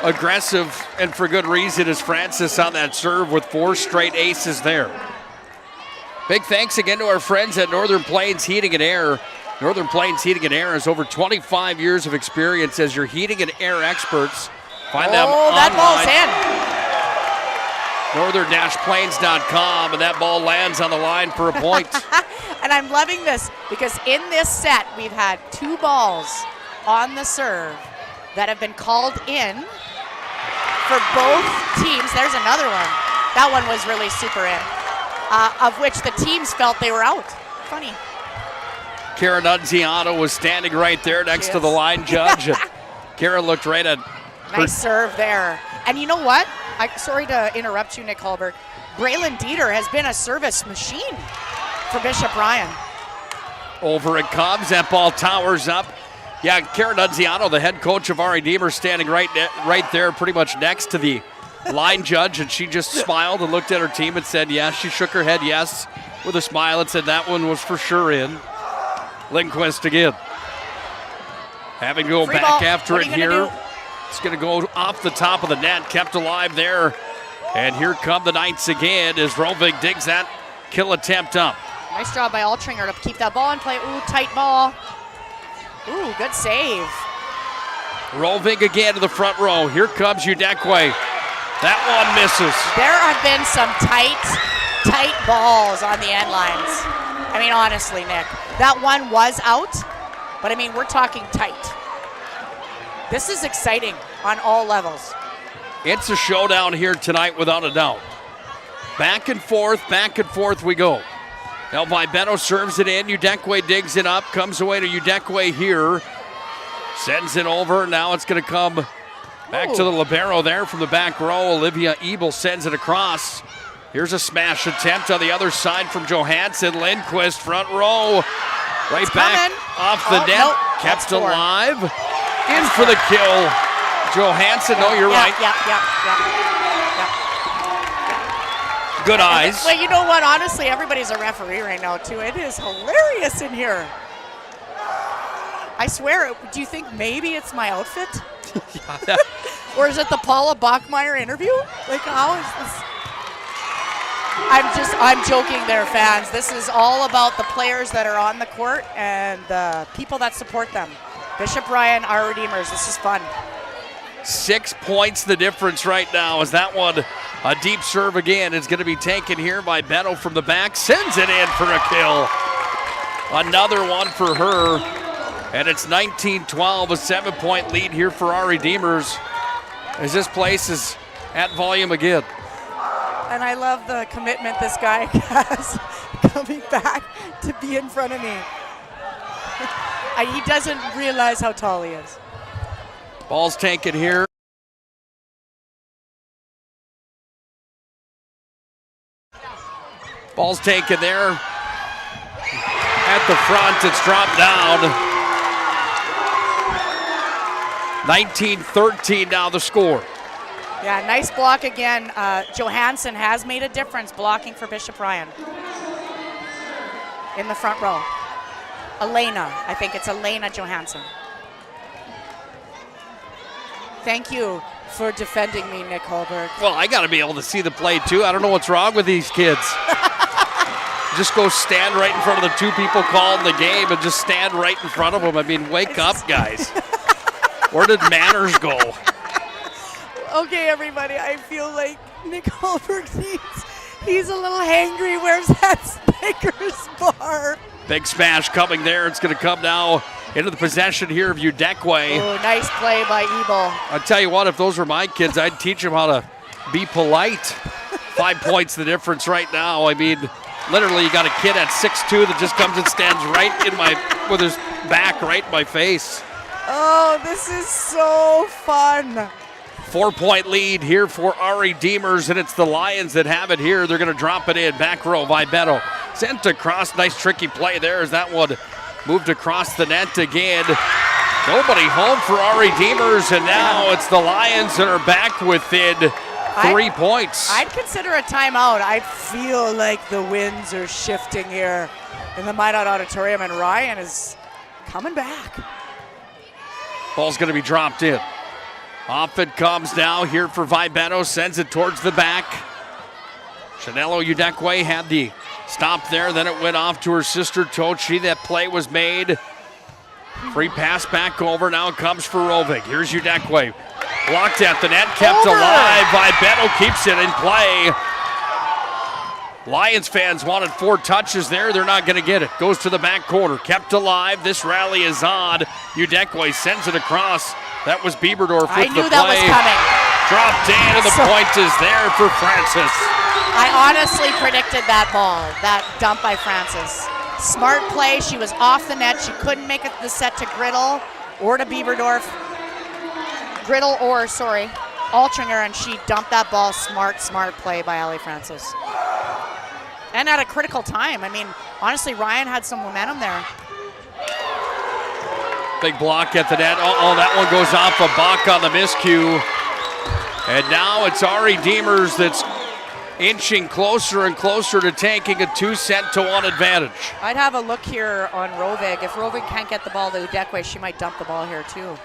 aggressive, and for good reason, as Francis on that serve with 4 straight aces there. Big thanks again to our friends at Northern Plains Heating and Air. Northern Plains Heating and Air has over 25 years of experience as your heating and air experts. Find them online. That ball's in. northern-plains.com, and that ball lands on the line for a point. And I'm loving this because in this set, we've had 2 balls on the serve that have been called in for both teams. There's another one. That one was really super in, of which the teams felt they were out. Funny. Kara Nunziato was standing right there next to the line judge. And Kara looked right at Nice serve there. And you know what? Sorry to interrupt you, Nick Holberg. Braylon Dieter has been a service machine for Bishop Ryan. Over it comes. That ball towers up. Yeah, Kara Nunziato, the head coach of Ari Deemer, standing right there pretty much next to the line judge, and she just smiled and looked at her team and said yes. She shook her head yes with a smile and said that one was for sure in. Lindquist again. Having to go Free back ball. after What it are you gonna here. It's going to go off the top of the net, kept alive there. And here come the Knights again as Rovig digs that kill attempt up. Nice job by Altringer to keep that ball in play. Ooh, tight ball. Ooh, good save. Rovig again to the front row. Here comes Udekwe. That one misses. There have been some tight balls on the end lines. I mean, honestly, Nick, that one was out, but I mean, we're talking tight. This is exciting on all levels. It's a showdown here tonight without a doubt. Back and forth we go. Now Vibeno serves it in. Udekwe digs it up, comes away to Udekwe here. Sends it over. Now it's going to come back to the libero there from the back row. Olivia Ebel sends it across. Here's a smash attempt on the other side from Johansson. Lindquist, front row. Right back off the net. Nope, kept alive. In for the kill. Johansson, no, you're right. Yeah. Good eyes. Well, you know what? Honestly, everybody's a referee right now, too. It is hilarious in here. I swear, do you think maybe it's my outfit? Or is it the Paula Bachmeyer interview? Like, how is this? I'm joking there, fans. This is all about the players that are on the court and the people that support them. Bishop Ryan, our Redeemers. This is fun. 6 points the difference right now as that one, a deep serve again, is going to be taken here by Beto from the back. Sends it in for a kill. Another one for her. And it's 19-12, a 7-point lead here for our Redeemers as this place is at volume again. And I love the commitment this guy has coming back to be in front of me. He doesn't realize how tall he is. Ball's taken here. Ball's taken there. At the front, it's dropped down. 19-13 now the score. Yeah, nice block again. Johansson has made a difference blocking for Bishop Ryan. In the front row. Elena, I think it's Elena Johansson. Thank you for defending me, Nick Holberg. Well, I got to be able to see the play too. I don't know what's wrong with these kids. Just go stand right in front of the two people calling the game and just stand right in front of them. I mean, wake up, guys. Where did manners go? Okay, everybody, I feel like Nick Holberg he's a little hangry. Where's that Snickers bar? Big smash coming there. It's going to come now into the possession here of Udekwe. Oh, nice play by Ebel. I'll tell you what, if those were my kids, I'd teach them how to be polite. 5 points the difference right now. I mean, literally, you got a kid at 6'2" that just comes and stands right in with his back right in my face. Oh, this is so fun. 4-point lead here for Ari Demers, and it's the Lions that have it here. They're going to drop it in. Back row, Vibeto. Sent across. Nice tricky play there as that one moved across the net again. Nobody home for Ari Demers, and now it's the Lions that are back within 3 points. I'd consider a timeout. I feel like the winds are shifting here in the Minot Auditorium, and Ryan is coming back. Ball's going to be dropped in. Off it comes now here for Vibeto, sends it towards the back. Chanelo Udekwe had the stop there, then it went off to her sister Tochi. That play was made. Free pass back over, now it comes for Rovig. Here's Udekwe. Blocked at the net, kept alive. Vibeto keeps it in play. Lions fans wanted 4 touches there. They're not going to get it. Goes to the back corner, kept alive. This rally is on. Udekwe sends it across. That was Bieberdorf with the play. I knew that was coming. Dropped in, and the point is there for Francis. I honestly predicted that ball, that dump by Francis. Smart play. She was off the net. She couldn't make it the set to Griddle or to Bieberdorf. Altringer, and she dumped that ball. Smart play by Ali Francis. And at a critical time. I mean, honestly, Ryan had some momentum there. Big block at the net. That one goes off a buck on the miscue. And now it's Ari Demers that's inching closer and closer to taking a 2-1 advantage. I'd have a look here on Rovig. If Rovig can't get the ball to Udekwe, she might dump the ball here too.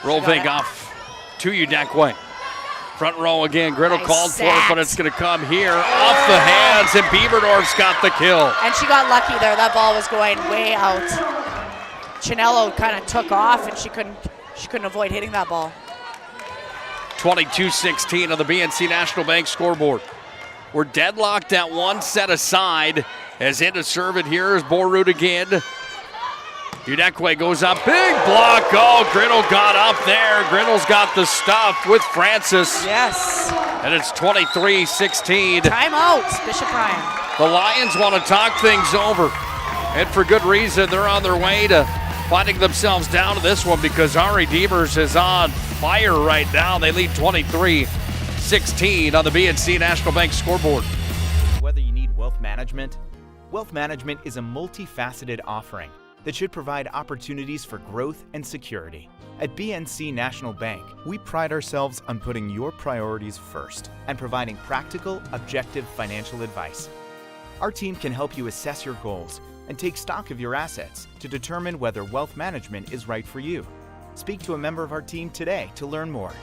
Rovig off to Udekwe. Front row again. Griddle called for it, but it's going to come here off the hands, and Bieberdorf's got the kill. And she got lucky there. That ball was going way out. Chanelo kind of took off, and she couldn't avoid hitting that ball. 22-16 on the BNC National Bank scoreboard. We're deadlocked at 1 set aside. As in to serve it here is Borrud again. Udekwe goes up, big block. Oh, Griddle got up there. Griddle's got the stuff with Francis. Yes. And it's 23-16. Timeout, Bishop Ryan. The Lions want to talk things over. And for good reason, they're on their way to finding themselves down to this one because Ari Demers is on fire right now. They lead 23-16 on the BNC National Bank scoreboard. Whether you need wealth management is a multifaceted offering that should provide opportunities for growth and security. At BNC National Bank, we pride ourselves on putting your priorities first and providing practical, objective financial advice. Our team can help you assess your goals and take stock of your assets to determine whether wealth management is right for you. Speak to a member of our team today to learn more.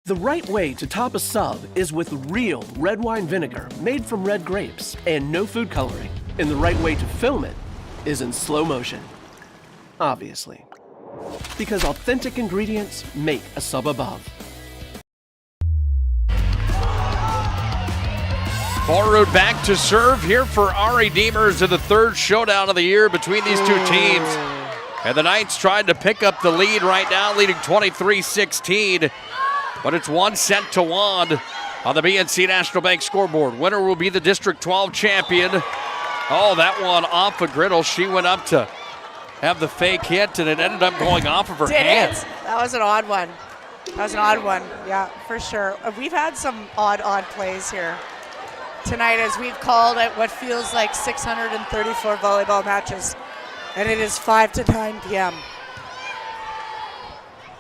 The right way to top a sub is with real red wine vinegar made from red grapes and no food coloring. And the right way to film it is in slow motion. Obviously. Because authentic ingredients make a sub above. Borrud back to serve here for Ari Demers in the third showdown of the year between these two teams. And the Knights tried to pick up the lead right now, leading 23-16. but it's 1 set to 1 on the BNC National Bank scoreboard. Winner will be the District 12 champion. Oh, that one off of Griddle. She went up to have the fake hit, and it ended up going off of her hand. That was an odd one. Yeah, for sure. We've had some odd plays here tonight as we've called at what feels like 634 volleyball matches, and it is 5 to 9 p.m.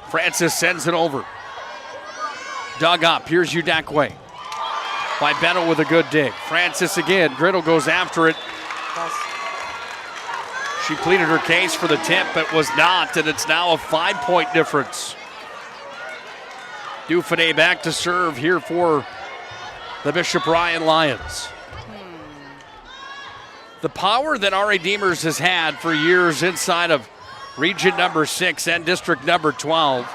Francis sends it over. Dug up. Here's Udakwe. Vibetto with a good dig. Francis again. Griddle goes after it. She pleaded her case for the tip, but was not, and it's now a 5-point difference. Dufresne back to serve here for the Bishop Ryan Lions. The power that Ari Demers has had for years inside of region number 6 and district number 12.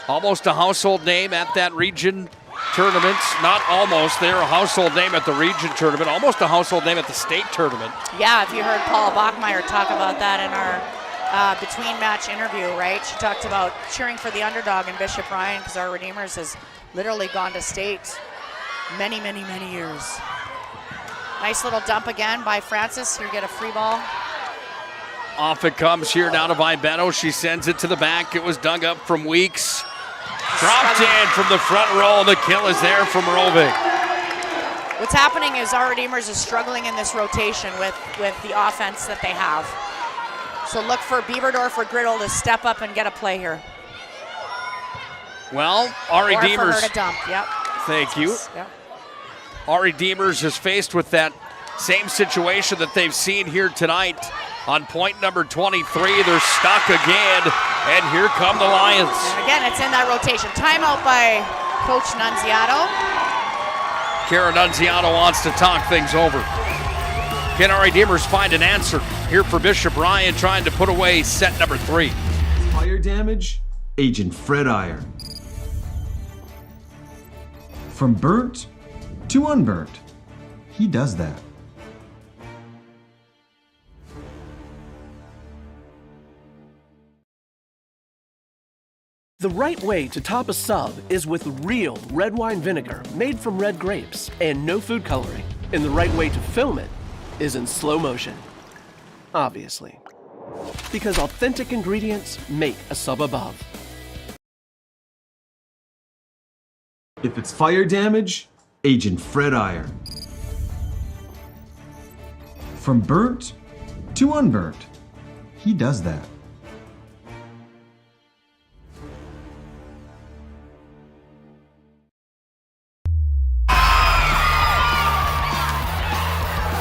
Almost a household name at that region tournament. Not almost, they're a household name at the region tournament. Almost a household name at the state tournament. Yeah, if you heard Paula Bachmeyer talk about that in our between match interview, right? She talked about cheering for the underdog in Bishop Ryan because our Redeemers has literally gone to state many, many, many years. Nice little dump again by Francis. Here you get a free ball. Off it comes here now to Vibetto. She sends it to the back. It was dug up from Weeks. Dropped in from the front row. The kill is there from Rovig. What's happening is our Redeemers is struggling in this rotation with the offense that they have. So look for Bieberdorf or Griddle to step up and get a play here. Well, Ari or Demers. For her to dump. Yep. Thank you. Yep. Ari Demers is faced with that same situation that they've seen here tonight. On point number 23, they're stuck again, and here come the Lions. And again, it's in that rotation. Timeout by Coach Nunziato. Kara Nunziato wants to talk things over. Can Ari Demers find an answer here for Bishop Ryan, trying to put away set number 3? Fire damage, Agent Fred Iyer. From burnt to unburnt, he does that. The right way to top a sub is with real red wine vinegar made from red grapes and no food coloring. And the right way to film it is in slow motion. Obviously. Because authentic ingredients make a sub above. If it's fire damage, Agent Fred Iyer. From burnt to unburnt, he does that.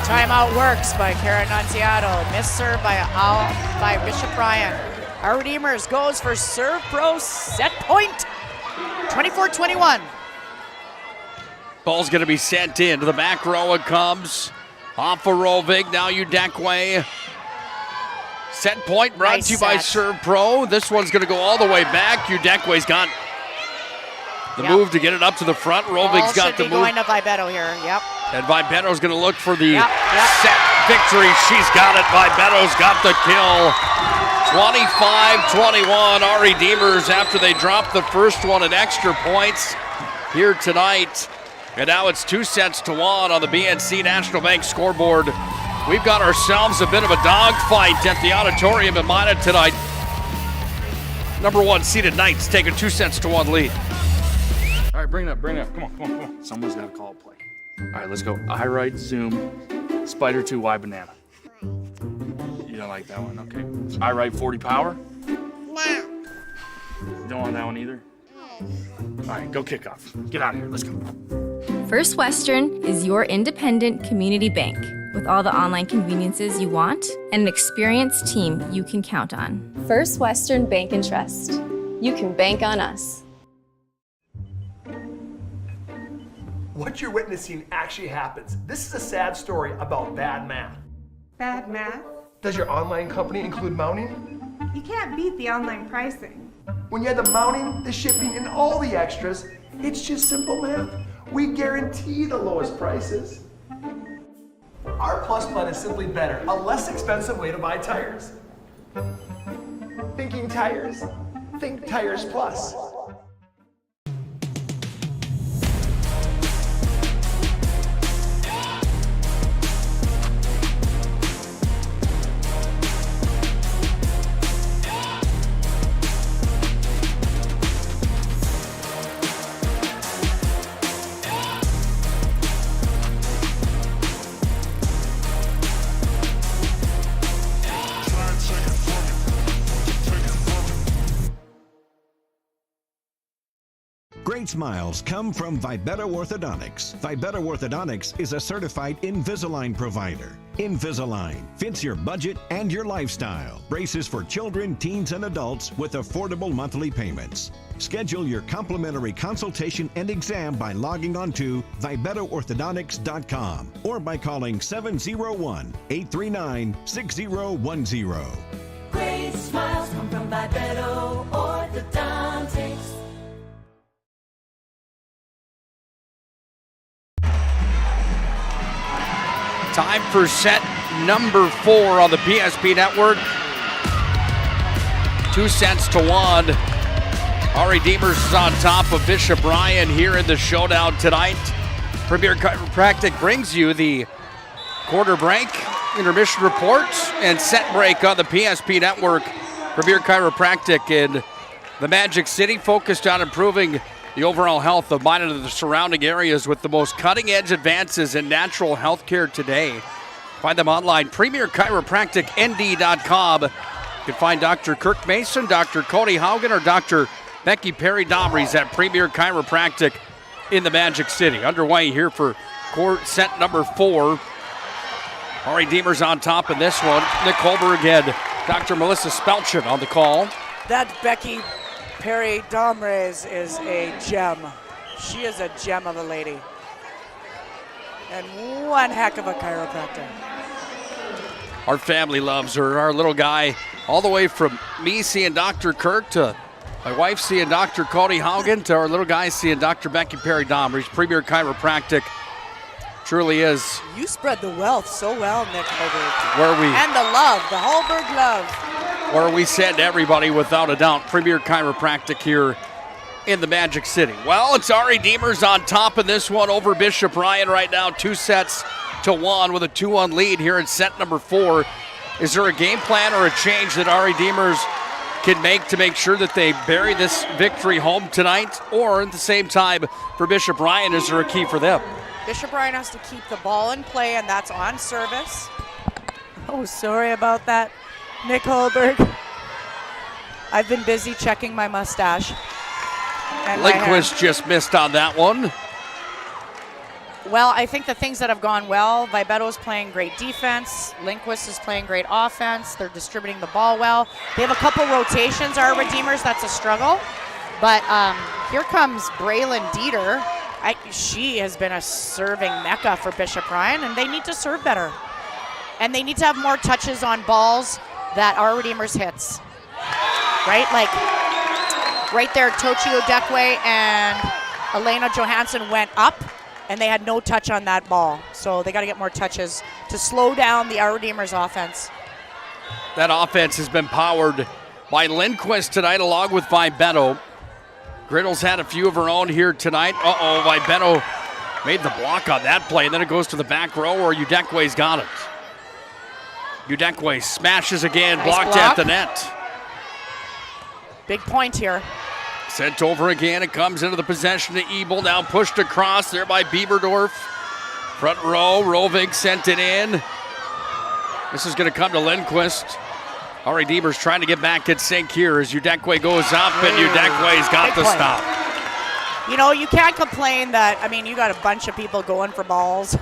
Timeout works by Kara Nunziato. Missed serve by Bishop Ryan. Our Redeemers goes for serve pro set point. 24-21. Ball's going to be sent in to the back row. It comes off of Rovig. Now Udakwe. Set point brought to you by Serve Pro. This one's going to go all the way back. Udakwe's got the move to get it up to the front. Rovig's got the move. Going to Vibetto here. Yep. And Vibetto's going to look for the set victory. She's got it. Vibetto's got the kill. 25-21. Our Redeemers after they dropped the first one at extra points here tonight. And now it's 2 sets to 1 on the BNC National Bank scoreboard. We've got ourselves a bit of a dogfight at the auditorium in Minot tonight. Number 1 seeded Knights take a 2 sets to 1 lead. All right, bring it up. Come on. Someone's got to call a play. All right, let's go. I right, zoom, spider 2, Y banana. You don't like that one, okay. I right, 40 power? No. You don't want that one either? All right, go kick off. Get out of here, let's go. First Western is your independent community bank with all the online conveniences you want and an experienced team you can count on. First Western Bank and Trust. You can bank on us. What you're witnessing actually happens. This is a sad story about bad math. Bad math? Does your online company include mounting? You can't beat the online pricing. When you add the mounting, the shipping, and all the extras, it's just simple math. We guarantee the lowest prices. Our Plus plan is simply better, a less expensive way to buy tires. Thinking tires? Think Tires Plus. Great smiles come from Vibetta Orthodontics. Vibetta Orthodontics is a certified Invisalign provider. Invisalign fits your budget and your lifestyle. Braces for children, teens, and adults with affordable monthly payments. Schedule your complimentary consultation and exam by logging on to VibettaOrthodontics.com or by calling 701-839-6010. Great smiles come from Vibetta Orthodontics. Time for set number 4 on the PSP network. 2 sets to 1. Ari Demers is on top of Bishop Ryan here in the showdown tonight. Premier Chiropractic brings you the quarter break, intermission report, and set break on the PSP network. Premier Chiropractic in the Magic City, focused on improving the overall health of mine and the surrounding areas with the most cutting-edge advances in natural health care today. Find them online, premierchiropracticnd.com. You can find Dr. Kirk Mason, Dr. Cody Haugen, or Dr. Becky Perry Domries at Premier Chiropractic in the Magic City. Underway here for set number 4. Ari Demers on top in this one. Nick Holberg and Dr. Melissa Spelchin on the call. That Becky Perry Domres is a gem. She is a gem of a lady. And one heck of a chiropractor. Our family loves her. Our little guy, all the way from me seeing Dr. Kirk to my wife seeing Dr. Cody Haugen to our little guy seeing Dr. Becky Perry Domries. Premier Chiropractic truly is. You spread the wealth so well, Nick Holberg. Where we and the love, the Holberg love. Where we send everybody without a doubt. Premier Chiropractic here in the Magic City. Well, it's Ari Demers on top in this one over Bishop Ryan right now. 2 sets to 1 with a 2-1 lead here in set number 4. Is there a game plan or a change that Ari Demers can make to make sure that they bury this victory home tonight? Or at the same time, for Bishop Ryan, is there a key for them? Bishop Ryan has to keep the ball in play, and that's on service. Oh, sorry about that, Nick Holberg. I've been busy checking my mustache. Lindquist just missed on that one. Well, I think the things that have gone well, Vibetto's playing great defense. Lindquist is playing great offense. They're distributing the ball well. They have a couple rotations, our Redeemers. That's a struggle. But here comes Braylon Dieter. She has been a serving mecca for Bishop Ryan, and they need to serve better. And they need to have more touches on balls that our Redeemers hits. Right? Like right there, Tochi Odekwe and Elena Johansson went up, and they had no touch on that ball. So they got to get more touches to slow down the Our Redeemers offense. That offense has been powered by Lindquist tonight along with Vibetto. Griddle's had a few of her own here tonight. Vibetto made the block on that play, and then it goes to the back row where Udekwe's got it. Udekwe smashes again, nice blocked block at the net. Big point here. Sent over again, it comes into the possession to Ebel, now pushed across there by Bieberdorf. Front row, Rovig sent it in. This is going to come to Lindquist. Ari Demers trying to get back in sync here as Udekwe goes up, and Udekwe's got the stop. You know, you can't complain that, I mean, you got a bunch of people going for balls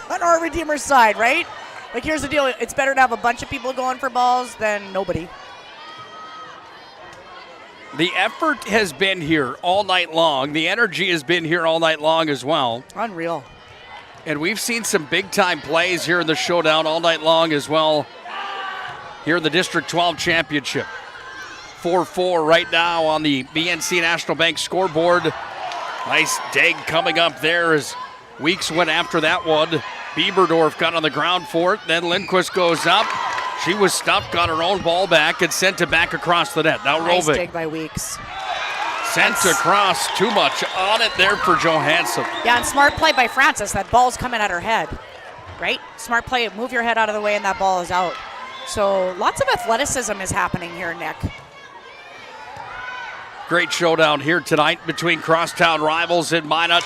on our Redeemers side, right? Like, here's the deal. It's better to have a bunch of people going for balls than nobody. The effort has been here all night long. The energy has been here all night long as well. Unreal. And we've seen some big-time plays here in the showdown all night long as well. Here in the District 12 Championship. 4-4 right now on the BNC National Bank scoreboard. Nice dig coming up there as Weeks went after that one. Bieberdorf got on the ground for it. Then Lindquist goes up. She was stuffed, got her own ball back, and sent it back across the net. Now nice Rovig. dig by Weeks. Sent across, too much on it there for Johansson. Yeah, and smart play by Francis. That ball's coming at her head, right? Smart play, move your head out of the way, and that ball is out. So lots of athleticism is happening here, Nick. Great showdown here tonight between crosstown rivals in Minot.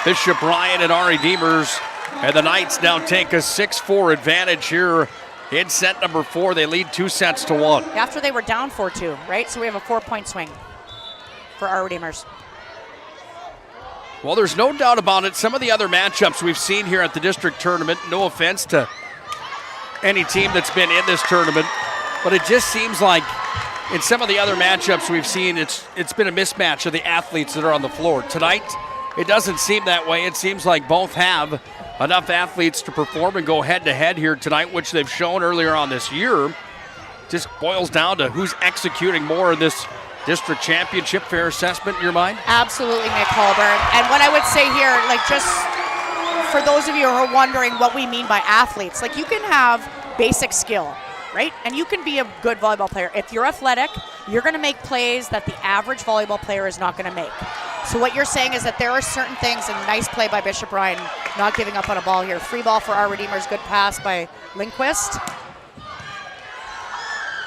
Bishop Ryan and Ari Demers. And the Knights now take a 6-4 advantage here in set number 4. They lead 2-1. After they were down 4-2, right? So we have a 4-point swing for our Redeemers. Well, there's no doubt about it. Some of the other matchups we've seen here at the district tournament, no offense to any team that's been in this tournament, but it just seems like in some of the other matchups we've seen, it's been a mismatch of the athletes that are on the floor. Tonight, it doesn't seem that way. It seems like both have enough athletes to perform and go head-to-head here tonight, which they've shown earlier on this year. Just boils down to who's executing more in this district championship. Fair assessment in your mind? Absolutely, Nick Hallberg. And what I would say here, like, just for those of you who are wondering what we mean by athletes, like, you can have basic skill, right? And you can be a good volleyball player. If you're athletic, you're going to make plays that the average volleyball player is not going to make. So what you're saying is that there are certain things, and nice play by Bishop Ryan, not giving up on a ball here. Free ball for our Redeemers, good pass by Lindquist.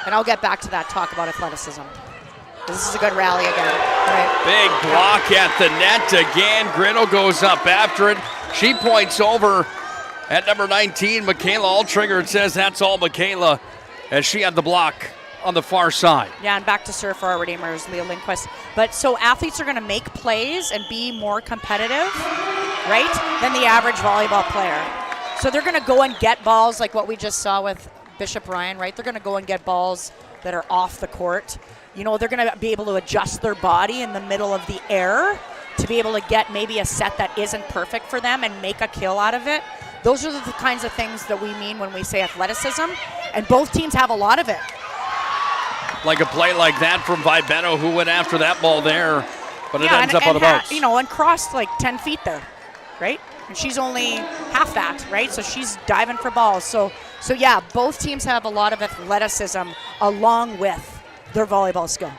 And I'll get back to that talk about athleticism. This is a good rally again. Right. Big block at the net again. Grinnell goes up after it. She points over at number 19, Michaela Altringer. It says that's all Michaela, as she had the block on the far side. Yeah, and back to serve for our Redeemers, Leah Lindquist. But so athletes are going to make plays and be more competitive, right, than the average volleyball player. So they're going to go and get balls like what we just saw with Bishop Ryan, right? They're going to go and get balls that are off the court. You know, they're going to be able to adjust their body in the middle of the air to be able to get maybe a set that isn't perfect for them and make a kill out of it. Those are the kinds of things that we mean when we say athleticism, and both teams have a lot of it. Like a play like that from Vibeno, who went after that ball there, but it ends up on the bounce. You know, and crossed like 10 feet there, right? And she's only half that, right? So she's diving for balls. So yeah, both teams have a lot of athleticism along with their volleyball skill.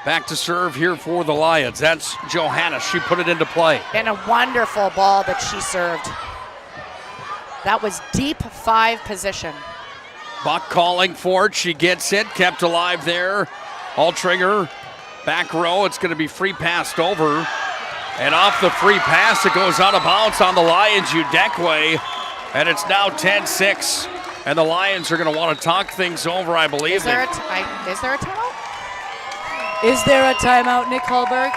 Back to serve here for the Lions. That's Johanna. She put it into play. And a wonderful ball that she served. That was deep 5 position. Buck calling for it. She gets it. Kept alive there. Altringer, back row. It's going to be free passed over. And off the free pass, it goes out of bounds on the Lions' Udekwe. And it's now 10-6. And the Lions are going to want to talk things over, I believe. Is there a timeout? Is there a timeout, Nick Hallberg?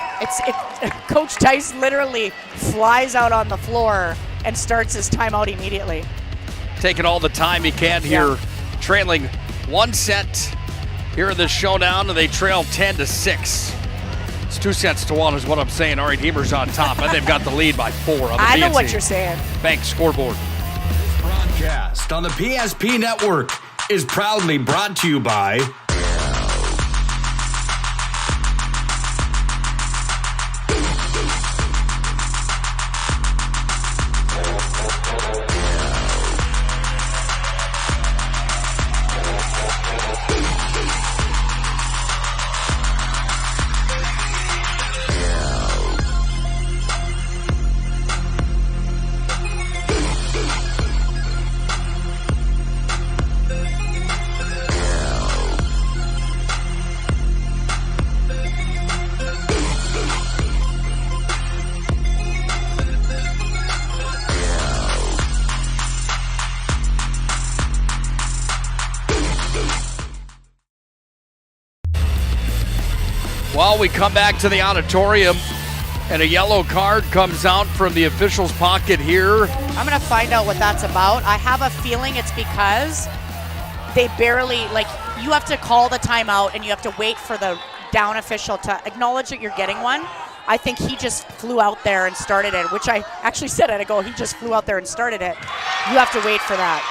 Coach Tice literally flies out on the floor and starts his timeout immediately. Taking all the time he can here. Yeah. Trailing 1 set here in the showdown, and they trail 10-6. It's 2-1 is what I'm saying. All right, Redeemers on top, and they've got the lead by 4 on the I PNC know what you're saying. Bank scoreboard. This broadcast on the PSP Network is proudly brought to you by Well, we come back to the auditorium, and a yellow card comes out from the official's pocket here. I'm going to find out what that's about. I have a feeling it's because they barely, you have to call the timeout, and you have to wait for the down official to acknowledge that you're getting one. I think he just flew out there and started it, which I actually said at a go. He just flew out there and started it. You have to wait for that.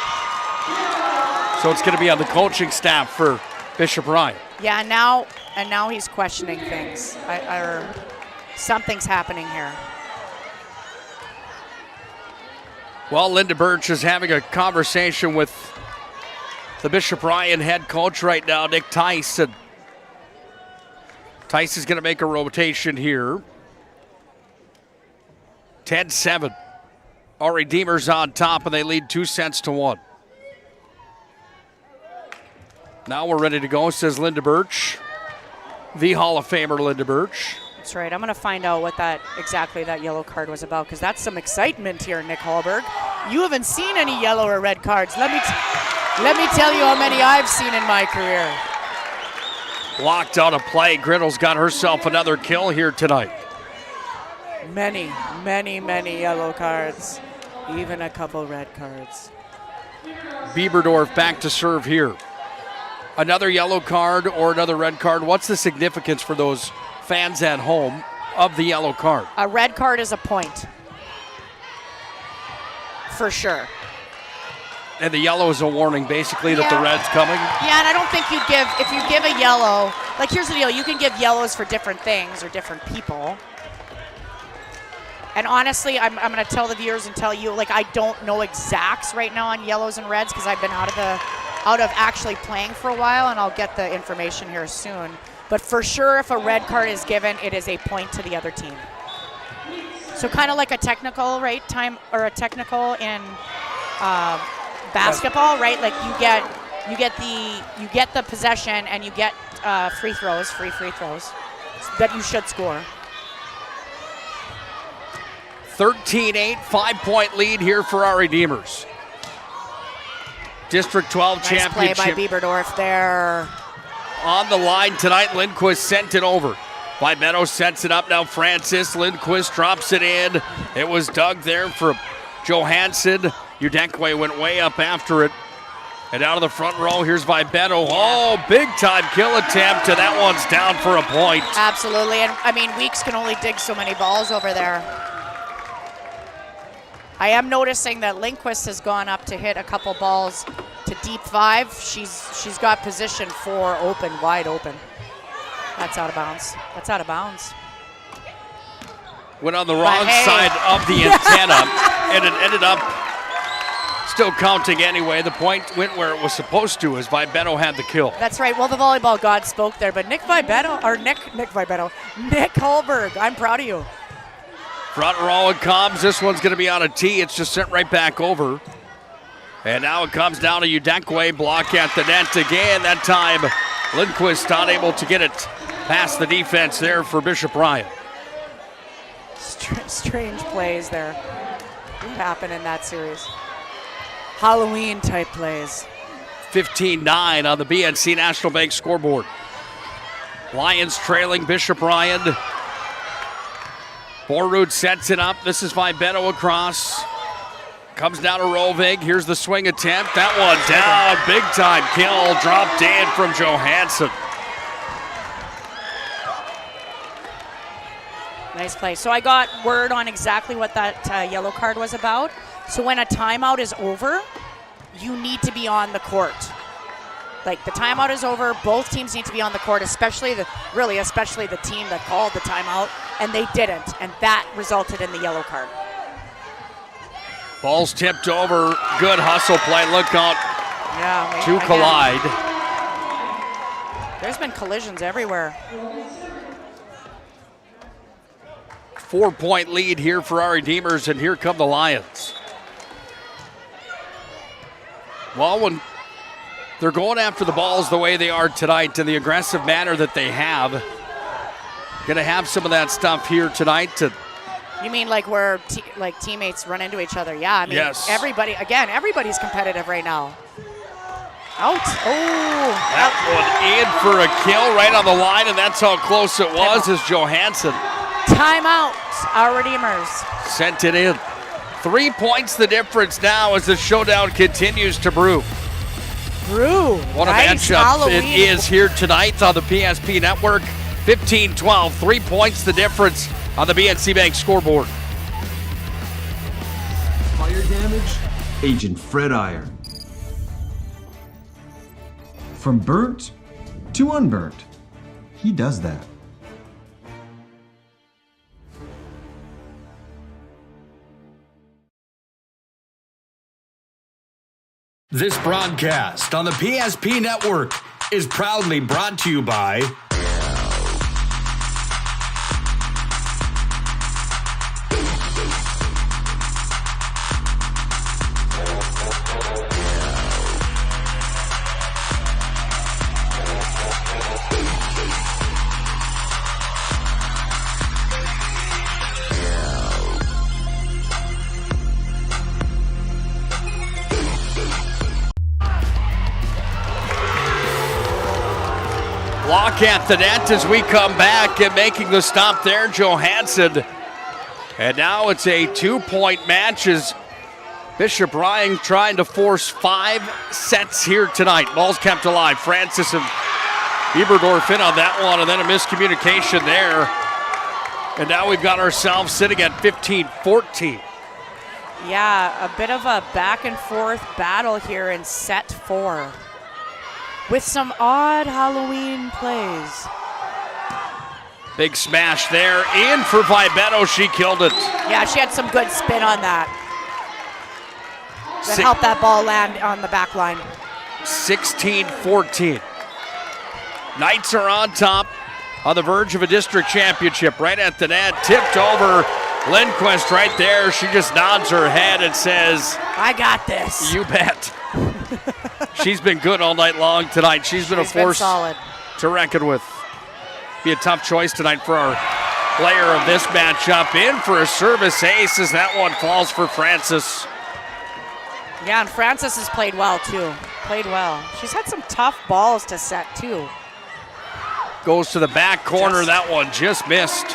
So it's going to be on the coaching staff for Bishop Ryan. Yeah, and now he's questioning things. Something's happening here. Well, Linda Birch is having a conversation with the Bishop Ryan head coach right now, Nick Tice. And Tice is going to make a rotation here. 10-7. Our Redeemers on top, and they lead 2-1. Now we're ready to go, says Linda Birch. The Hall of Famer, Linda Birch. That's right. I'm going to find out what exactly that yellow card was about, because that's some excitement here, Nick Hallberg. You haven't seen any yellow or red cards. Let me tell you how many I've seen in my career. Blocked out of play. Grinnell's got herself another kill here tonight. Many, many, many yellow cards. Even a couple red cards. Bieberdorf back to serve here. Another yellow card or another red card. What's the significance for those fans at home of the yellow card? A red card is a point. For sure. And the yellow is a warning, basically, that the red's coming? Yeah, and I don't think if you give a yellow, like here's the deal, you can give yellows for different things or different people. And honestly, I'm going to tell the viewers and tell you, like, I don't know exacts right now on yellows and reds because I've been out of actually playing for a while, and I'll get the information here soon. But for sure, if a red card is given, it is a point to the other team. So kind of like a technical, right? A technical in basketball, right? Like you get the possession and you get free throws that you should score. 13-8, 5-point lead here for our Redeemers. District 12 nice championship. Play by Bieberdorf there. On the line tonight, Lindquist sent it over. Vibetto sets it up now. Francis Lindquist drops it in. It was dug there for Johansson. Udekwe went way up after it. And out of the front row, here's Vibetto. Oh, big time kill attempt, and that one's down for a point. Absolutely, and I mean, Weeks can only dig so many balls over there. I am noticing that Lindquist has gone up to hit a couple balls to deep 5. She's got position 4 open, wide open. That's out of bounds. That's out of bounds. Went on the wrong side of the antenna, and it ended up still counting anyway. The point went where it was supposed to as Vibetto had the kill. That's right. Well, the volleyball god spoke there, but Nick Holberg, I'm proud of you. Front row it comes. This one's going to be on a tee. It's just sent right back over. And now it comes down to Udekwe. Block at the net again. That time, Lindquist unable to get it past the defense there for Bishop Ryan. Strange plays there. What happened in that series? Halloween type plays. 15-9 on the BNC National Bank scoreboard. Lions trailing Bishop Ryan. Borrud sets it up. This is Vibetto across. Comes down to Rovig. Here's the swing attempt. That one down. Big time kill. Dropped in from Johansson. Nice play. So I got word on exactly what that yellow card was about. So when a timeout is over, you need to be on the court. Like the timeout is over, both teams need to be on the court, especially the team that called the timeout, and they didn't, and that resulted in the yellow card. Ball's tipped over. Good hustle play. Look out. Yeah. To collide. There's been collisions everywhere. 4-point lead here for our Redeemers, and here come the Lions. Well, when they're going after the balls the way they are tonight in the aggressive manner that they have, going to have some of that stuff here tonight. You mean like where teammates run into each other? Yeah, I mean, yes. Everybody's competitive right now. Out. Oh. That one in for a kill right on the line, and that's how close it was as Johansson. Timeout, our Redeemers. Sent it in. 3 points the difference now as the showdown continues to brew. What a matchup Halloween. It is here tonight on the PSP Network. 15-12, 3 points the difference on the BNC Bank scoreboard. Fire damage, Agent Fred Iron. From burnt to unburnt, he does that. This broadcast on the PSP Network is proudly brought to you by Block at the net as we come back, and making the stop there, Johansson. And now it's a 2-point match as Bishop Ryan trying to force 5 sets here tonight. Ball's kept alive. Francis and Bieberdorf in on that one, and then a miscommunication there. And now we've got ourselves sitting at 15-14. Yeah, a bit of a back and forth battle here in set 4 with some odd Halloween plays. Big smash there, in for Vibetto, she killed it. Yeah, she had some good spin on that. That helped that ball land on the back line. 16-14. Knights are on top, on the verge of a district championship. Right at the net, tipped over. Lindquist right there. She just nods her head and says, I got this. You bet. She's been good all night long tonight. She's been a force to reckon with. Be a tough choice tonight for our player of this matchup. In for a service ace as that one falls for Francis. Yeah, and Francis has played well too. Played well. She's had some tough balls to set too. Goes to the back corner. That one just missed.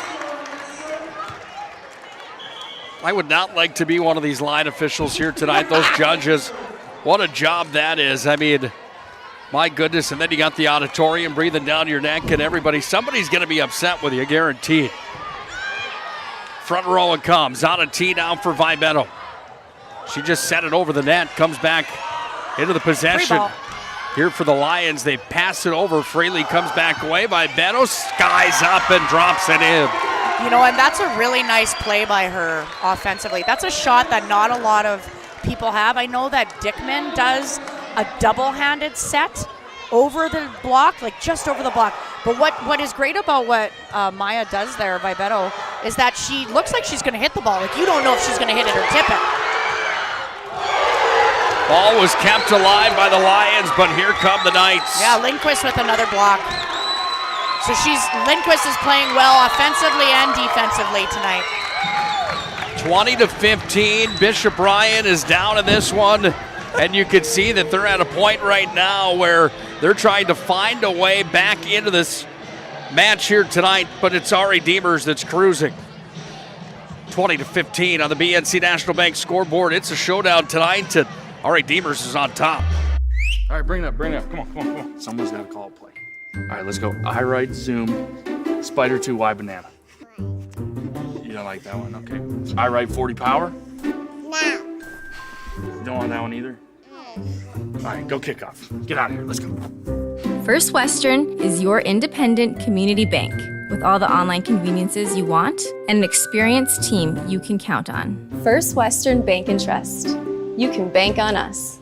I would not like to be one of these line officials here tonight. Those judges, what a job that is. I mean, my goodness. And then you got the auditorium breathing down your neck and everybody. Somebody's going to be upset with you, guaranteed. Front row it comes. On a tee down for Vibetto. She just set it over the net. Comes back into the possession. Here for the Lions. They pass it over. Fraley comes back away. Vibetto skies up and drops it in. You know, and that's a really nice play by her offensively. That's a shot that not a lot of people have. I know that Dickman does a double-handed set over the block, like just over the block. But what is great about what Maya does there, Vibetto, is that she looks like she's going to hit the ball. Like you don't know if she's going to hit it or tip it. Ball was kept alive by the Lions, but here come the Knights. Yeah, Lindquist with another block. So Lindquist is playing well offensively and defensively tonight. 20-15. Bishop Ryan is down in this one, and you can see that they're at a point right now where they're trying to find a way back into this match here tonight, but it's Ari Demers that's cruising. 20-15 on the BNC National Bank scoreboard. It's a showdown tonight, and Ari Demers is on top. All right, bring it up. Come on. Someone's got to call a play. All right, let's go. I right, zoom, spider 2, Y banana. You don't like that one? Okay. I right, 40 power? No. You don't want that one either? All right, go kick off. Get out of here. Let's go. First Western is your independent community bank with all the online conveniences you want and an experienced team you can count on. First Western Bank and Trust. You can bank on us.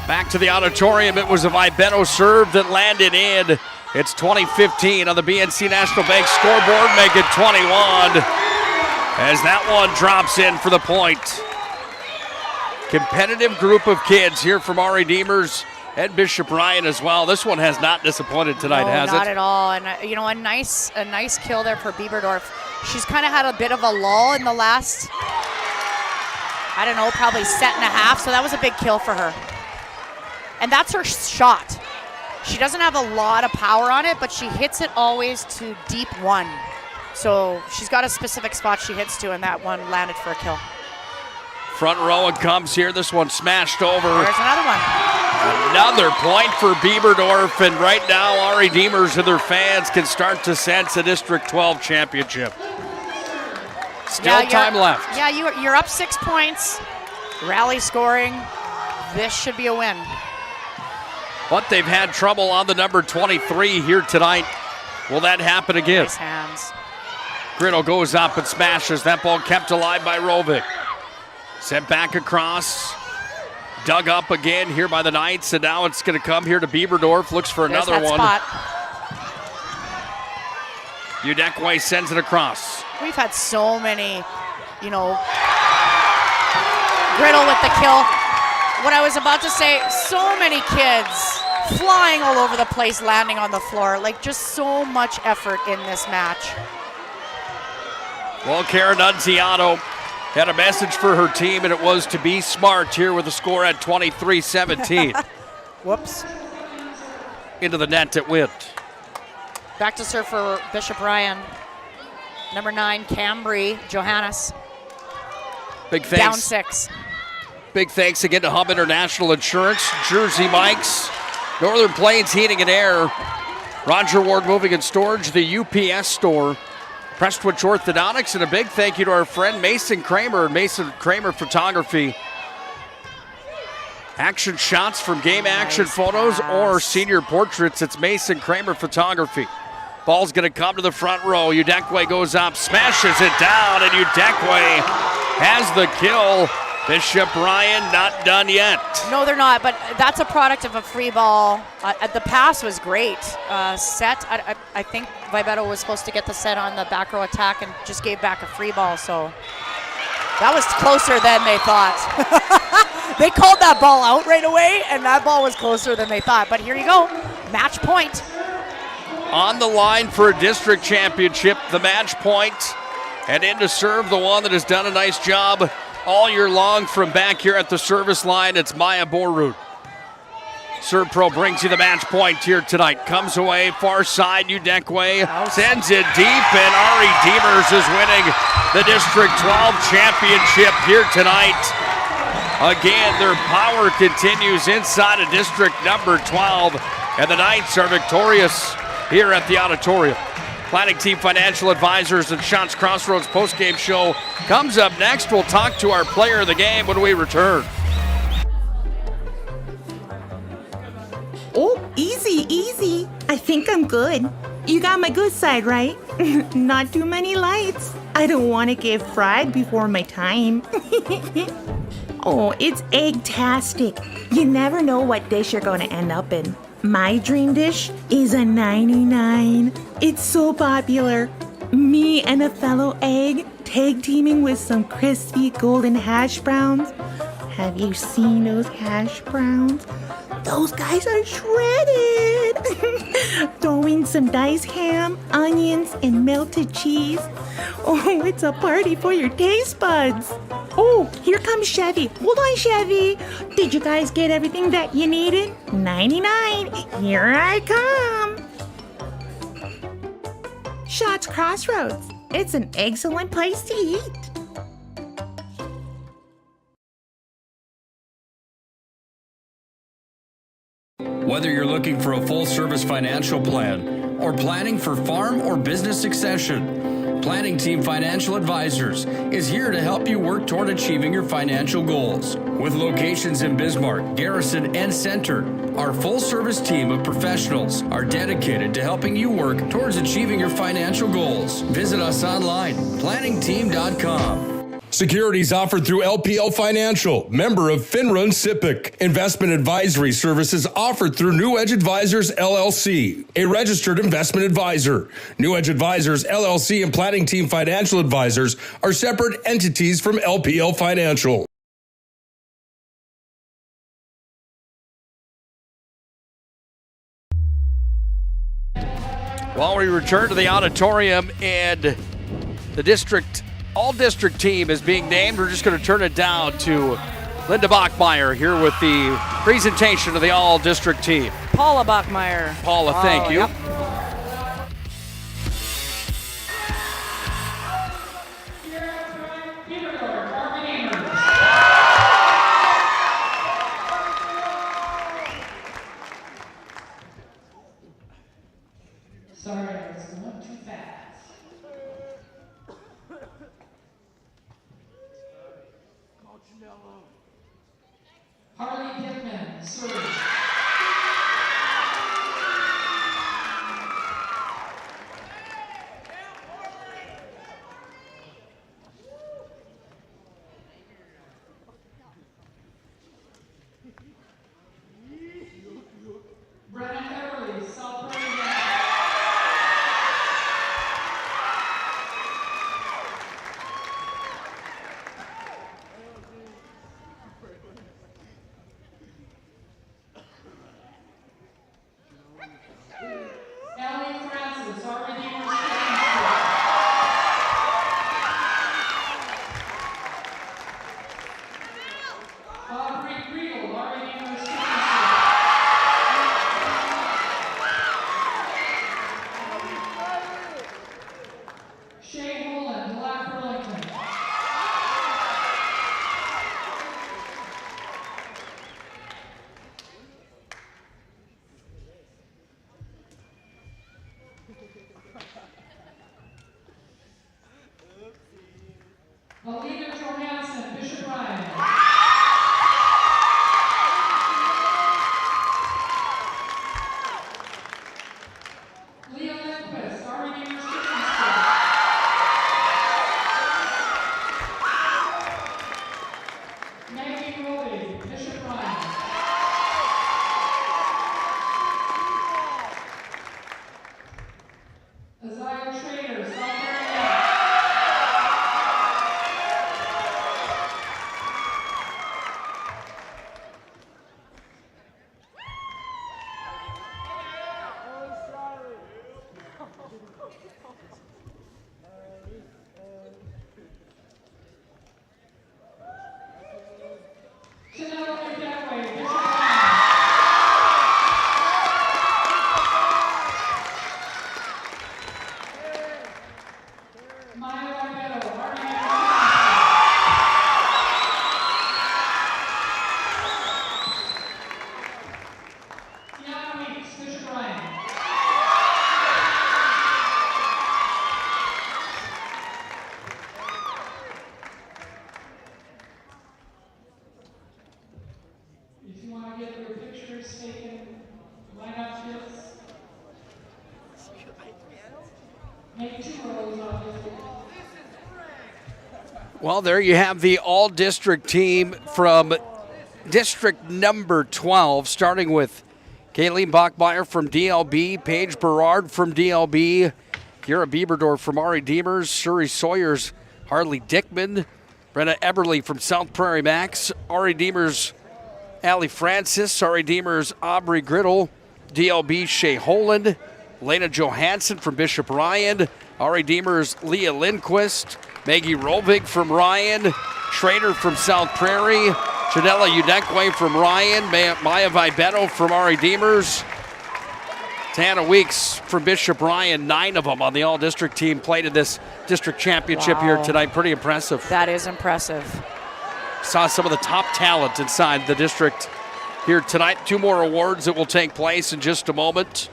Back to the auditorium. It was a Vibetto serve that landed in. It's 20-15 on the BNC National Bank scoreboard. Make it 21 as that one drops in for the point. Competitive group of kids here from Ari Demers and Bishop Ryan as well. This one has not disappointed tonight, has it? Not at all. And you know, a nice kill there for Bieberdorf. She's kind of had a bit of a lull in the last, I don't know, probably set and a half. So that was a big kill for her. And that's her shot. She doesn't have a lot of power on it, but she hits it always to deep one. So she's got a specific spot she hits to, and that one landed for a kill. Front row it comes here. This one smashed over. There's another one. Another point for Bieberdorf, and right now Ari Demers and their fans can start to sense a District 12 championship. Still time left. Yeah, you're up 6 points. Rally scoring. This should be a win. But they've had trouble on the number 23 here tonight. Will that happen again? Nice hands. Griddle goes up and smashes. That ball kept alive by Rovic. Sent back across. Dug up again here by the Knights, and now it's going to come here to Bieberdorf. Looks for There's another one. Spot. Udekwe sends it across. We've had so many, Griddle with the kill. What I was about to say, so many kids flying all over the place, landing on the floor. Like, just so much effort in this match. Well, Karen Nunziato had a message for her team, and it was to be smart here with the score at 23-17. Whoops. Into the net it went. Back to serve for Bishop Ryan. Number 9, Cambry Johannes. Big thanks. Down 6. Big thanks again to Hub International Insurance, Jersey Mike's, Northern Plains Heating and Air, Roger Ward Moving and Storage, the UPS Store, Prestwich Orthodontics, and a big thank you to our friend Mason Kramer, Mason Kramer Photography. Action shots from game action photos or senior portraits, it's Mason Kramer Photography. Ball's going to come to the front row. Udekwe goes up, smashes it down, and Udekwe has the kill. Bishop Ryan not done yet. No, they're not, but that's a product of a free ball. The pass was great. Set, I think Vibeto was supposed to get the set on the back row attack and just gave back a free ball, so that was closer than they thought. They called that ball out right away, and that ball was closer than they thought. But here you go, match point. On the line for a district championship, the match point, and in to serve the one that has done a nice job all year long from back here at the service line. It's Maya Borrud. Serve Pro brings you the match point here tonight. Comes away, far side, Udekwe sends it deep, and Ari Demers is winning the District 12 championship here tonight. Again, their power continues inside of District number 12, and the Knights are victorious here at the auditorium. Planning Team Financial Advisors and Shots Crossroads postgame show comes up next. We'll talk to our player of the game when we return. Oh, easy, easy. I think I'm good. You got my good side, right? Not too many lights. I don't want to give fried before my time. Oh, it's egg-tastic. You never know what dish you're going to end up in. My dream dish is a 99. It's so popular. Me and a fellow egg tag teaming with some crispy golden hash browns. Have you seen those hash browns? Those guys are shredded. Throw in some diced ham, onions, and melted cheese. Oh, it's a party for your taste buds. Oh, here comes Chevy. Hold on, Chevy. Did you guys get everything that you needed? 99. Here I come. Shots Crossroads. It's an excellent place to eat. Whether you're looking for a full-service financial plan or planning for farm or business succession, Planning Team Financial Advisors is here to help you work toward achieving your financial goals. With locations in Bismarck, Garrison, and Center, our full-service team of professionals are dedicated to helping you work towards achieving your financial goals. Visit us online, planningteam.com. Securities offered through LPL Financial, member of FINRA and SIPC. Investment advisory services offered through New Edge Advisors, LLC, a registered investment advisor. New Edge Advisors, LLC, and Planning Team Financial Advisors are separate entities from LPL Financial. Well, we return to the auditorium, and the all-district team is being named. We're just going to turn it down to Linda Bachmeyer here with the presentation of the all-district team. Paula Bachmeyer. Paula, thank you. Yep. Sorry, I was going too fast. Harley Dickman, serve. Brenna Everly, South Prairie. Alina Johansson, Bishop Ryan. Leah Lindquist, Ari Deemer's Kitchen School. Maggie Roby, Bishop Ryan. Isaiah Trader, South Carolina. Chanel McDoway, Bishop Ryan. Maya Barbeto, Ari Tiana Weeks, Bishop Ryan. If you want to get your pictures taken, line up kids. Make 2 rows on this one. Well, there you have the all-district team from district number 12, starting with Kayleen Bachmeyer from DLB, Paige Berard from DLB, Kira Bieberdorf from Ari Deemers, Shuri Sawyers, Harley Dickman, Brenna Eberly from South Prairie Max, Ari Deemers, Allie Francis, Ari Deemers, Aubrey Griddle, DLB, Shea Holland, Lena Johansson from Bishop Ryan, Ari Deemers, Leah Lindquist, Maggie Rovig from Ryan, Schrader from South Prairie, Janella Udekwe from Ryan, Maya Vibetto from Ari Deemers, Tana Weeks from Bishop Ryan. 9 of them on the all-district team played in this district championship here tonight. Pretty impressive. That is impressive. Saw some of the top talent inside the district here tonight. 2 more awards that will take place in just a moment.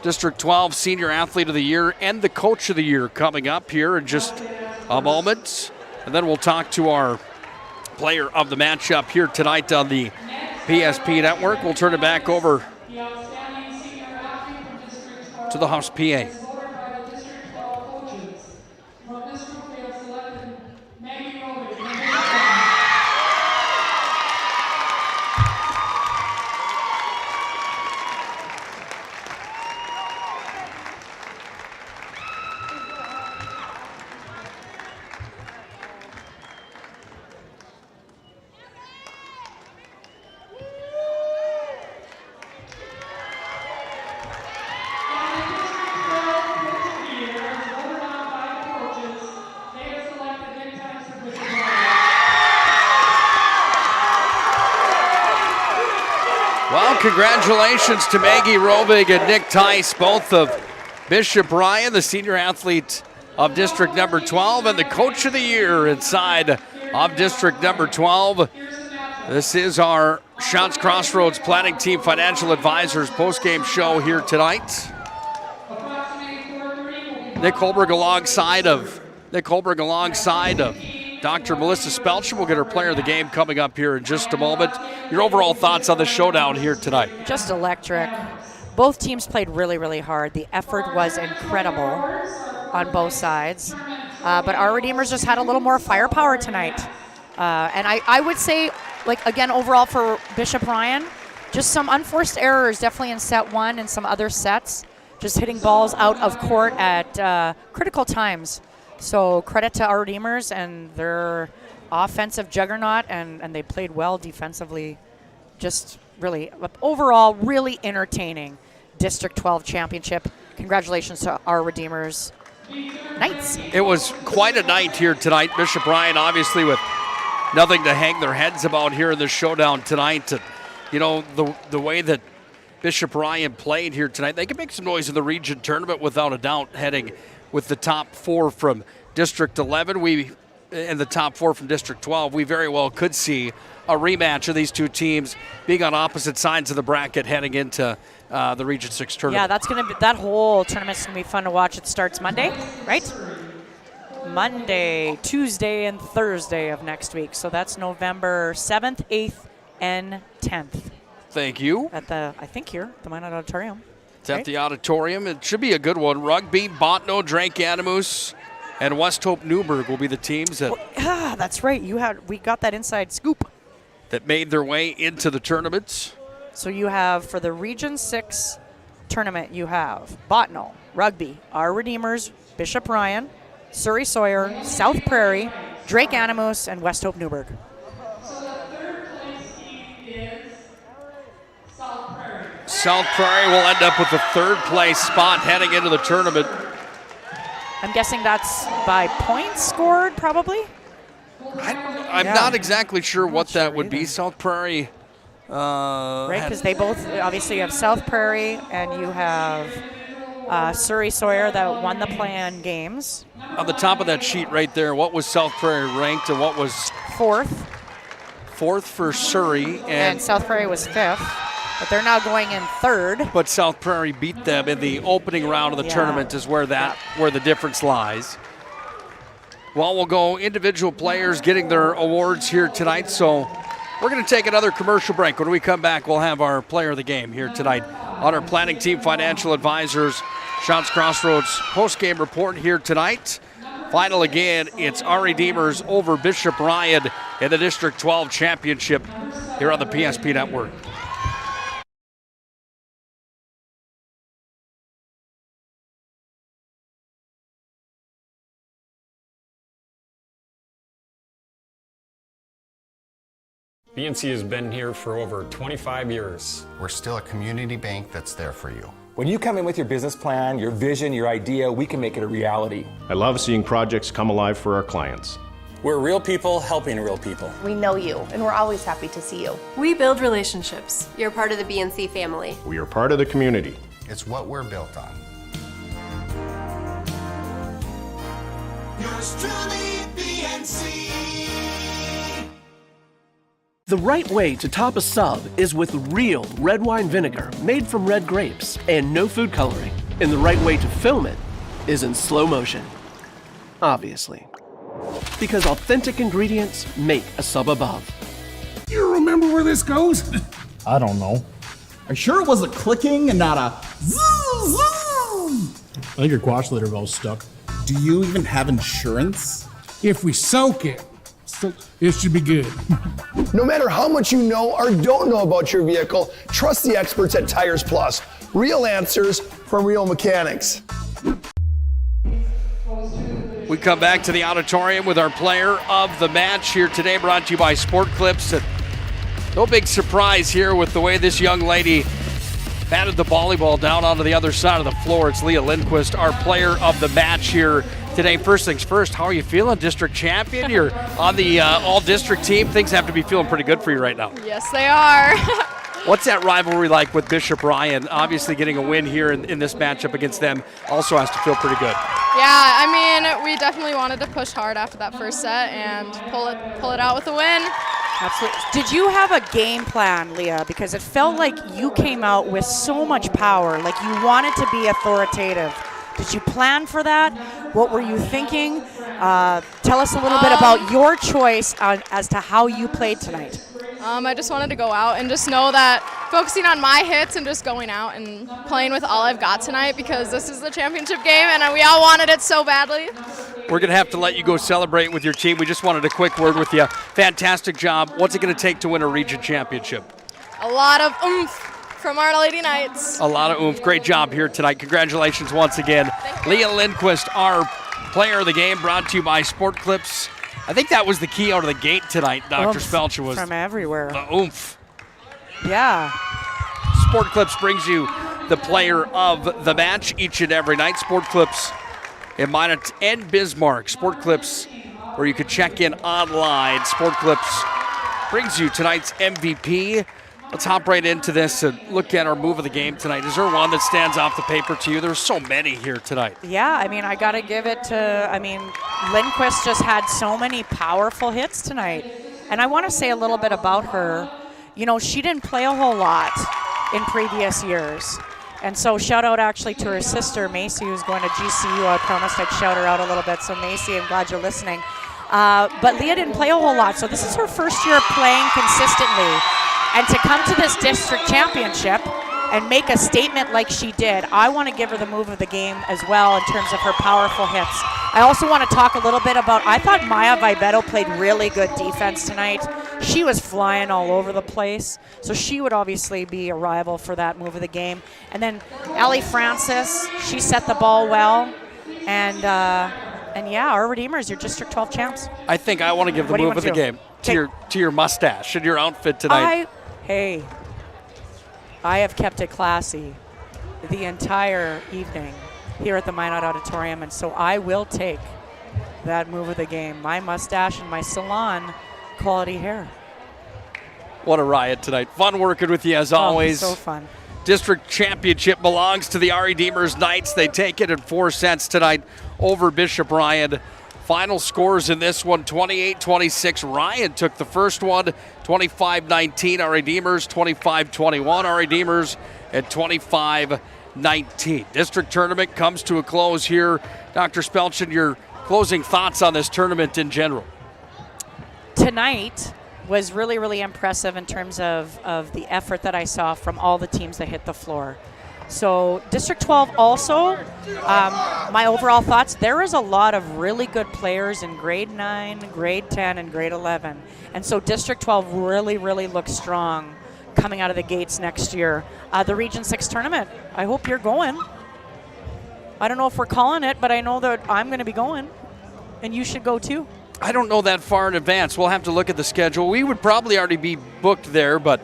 District 12 Senior Athlete of the Year and the Coach of the Year coming up here in just a moment. And then we'll talk to our player of the matchup here tonight on the PSP Network. We'll turn it back over to the Huffs PA. Well, congratulations to Maggie Rovig and Nick Tice, both of Bishop Ryan, the senior athlete of District number 12, and the Coach of the Year inside of District number 12. This is our Shots Crossroads Planning Team Financial Advisors postgame show here tonight. Nick Holberg alongside of Dr. Melissa Spelcher. We'll get her player of the game coming up here in just a moment. Your overall thoughts on the showdown here tonight? Just electric. Both teams played really, really hard. The effort was incredible on both sides. But our Redeemers just had a little more firepower tonight. And I would say, like, again, overall for Bishop Ryan, just some unforced errors definitely in set 1 and some other sets. Just hitting balls out of court at critical times. So credit to our Redeemers and their offensive juggernaut, and they played well defensively. Just really, overall, really entertaining District 12 championship. Congratulations to our Redeemers Knights. It was quite a night here tonight. Bishop Ryan obviously with nothing to hang their heads about here in the showdown tonight. You know, the way that Bishop Ryan played here tonight, they can make some noise in the region tournament without a doubt, heading with the top 4 from District 11 and the top 4 from District 12. We very well could see a rematch of these two teams being on opposite sides of the bracket heading into the Region 6 tournament. Yeah, that whole tournament's gonna be fun to watch. It starts Monday, right? Monday, Tuesday, and Thursday of next week. So that's November 7th, 8th, and 10th. Thank you. At the, I think here, the Minot Auditorium. It's at the auditorium. It should be a good one. Rugby, Botno, Drake-Animus, and West Hope Newburgh will be the teams that that's right. We got that inside scoop. That made their way into the tournament. So you have, for the Region 6 tournament, you have Botno, Rugby, Our Redeemers, Bishop Ryan, Surrey Sawyer, South Prairie, Drake-Animus, and West Hope Newburgh. So the third place team is South Prairie. South Prairie will end up with the third place spot heading into the tournament. I'm guessing that's by points scored, probably? I'm not exactly sure what that would be. South Prairie. Right, because they both, obviously you have South Prairie and you have Surrey Sawyer that won the play-in games. On the top of that sheet right there, what was South Prairie ranked and what was? Fourth. Fourth for Surrey. And South Prairie was fifth, but they're now going in third. But South Prairie beat them in the opening round of the tournament is where the difference lies. Well, we'll go individual players getting their awards here tonight, so we're going to take another commercial break. When we come back, we'll have our player of the game here tonight on our Planning Team Financial Advisors Shots Crossroads post-game report here tonight. Final again, it's Our Redeemers over Bishop Ryan in the District 12 Championship here on the PSP Network. BNC has been here for over 25 years. We're still a community bank that's there for you. When you come in with your business plan, your vision, your idea, we can make it a reality. I love seeing projects come alive for our clients. We're real people helping real people. We know you, and we're always happy to see you. We build relationships. You're part of the BNC family. We are part of the community. It's what we're built on. Yours truly, BNC. The right way to top a sub is with real red wine vinegar made from red grapes and no food coloring. And the right way to film it is in slow motion. Obviously. Because authentic ingredients make a sub above. You remember where this goes? I don't know. Are you sure it was a clicking and not a zoom, zoom? I think your quash litter valve's stuck. Do you even have insurance? If we soak it, it should be good. No matter how much you know or don't know about your vehicle, trust the experts at Tires Plus. Real answers from real mechanics. We come back to the auditorium with our player of the match here today, brought to you by Sport Clips. And no big surprise here with the way this young lady batted the volleyball down onto the other side of the floor. It's Leah Lindquist, our player of the match here today. First things first, how are you feeling? District champion, you're on the all-district team. Things have to be feeling pretty good for you right now. Yes, they are. What's that rivalry like with Bishop Ryan? Obviously getting a win here in this matchup against them also has to feel pretty good. Yeah, I mean, we definitely wanted to push hard after that first set and pull it out with a win. Absolutely. Did you have a game plan, Leah? Because it felt like you came out with so much power, like you wanted to be authoritative. Did you plan for that? What were you thinking? Tell us a little bit about your choice as to how you played tonight. I just wanted to go out and just know that focusing on my hits and just going out and playing with all I've got tonight, because this is the championship game and we all wanted it so badly. We're going to have to let you go celebrate with your team. We just wanted a quick word with you. Fantastic job. What's it going to take to win a region championship? A lot of oomph from our Lady Knights. A lot of oomph. Great job here tonight. Congratulations once again. Leah Lindquist, our player of the game, brought to you by Sport Clips. I think that was the key out of the gate tonight, Dr. Spelcher, was from everywhere. The oomph. Yeah. Sport Clips brings you the player of the match each and every night. Sport Clips in Minot and Bismarck. Sport Clips, where you can check in online. Sport Clips brings you tonight's MVP. Let's hop right into this and look at our move of the game tonight. Is there one that stands off the paper to you? There's so many here tonight. Yeah, I mean, I got to give it to, Lindquist just had so many powerful hits tonight. And I want to say a little bit about her. You know, she didn't play a whole lot in previous years. And so shout out actually to her sister, Macy, who's going to GCU. I promised I'd shout her out a little bit. So Macy, I'm glad you're listening. But Leah didn't play a whole lot, so this is her first year playing consistently. And to come to this district championship and make a statement like she did, I want to give her the move of the game as well in terms of her powerful hits. I also want to talk a little bit about, I thought Maya Vivetto played really good defense tonight. She was flying all over the place, so she would obviously be a rival for that move of the game. And then Ellie Francis, she set the ball well. And yeah, our Redeemers, your District 12 champs. I think I want to give the move of the game to your mustache and your outfit tonight. I have kept it classy the entire evening here at the Minot Auditorium, and so I will take that move of the game. My mustache and my salon quality hair. What a riot tonight. Fun working with you as always. So fun. District championship belongs to the Redeemers Knights. They take it in 4 sets tonight over Bishop Ryan. Final scores in this one, 28-26. Ryan took the first one, 25-19. Our Redeemers, 25-21. Our Redeemers at 25-19. District tournament comes to a close here. Dr. Spelchin, your closing thoughts on this tournament in general? Tonight was really, really impressive in terms of the effort that I saw from all the teams that hit the floor. So District 12 also, my overall thoughts, there is a lot of really good players in grade 9, grade 10, and grade 11. And so District 12 really, really looks strong coming out of the gates next year. The Region 6 tournament, I hope you're going. I don't know if we're calling it, but I know that I'm going to be going, and you should go too. I don't know that far in advance. We'll have to look at the schedule. We would probably already be booked there, but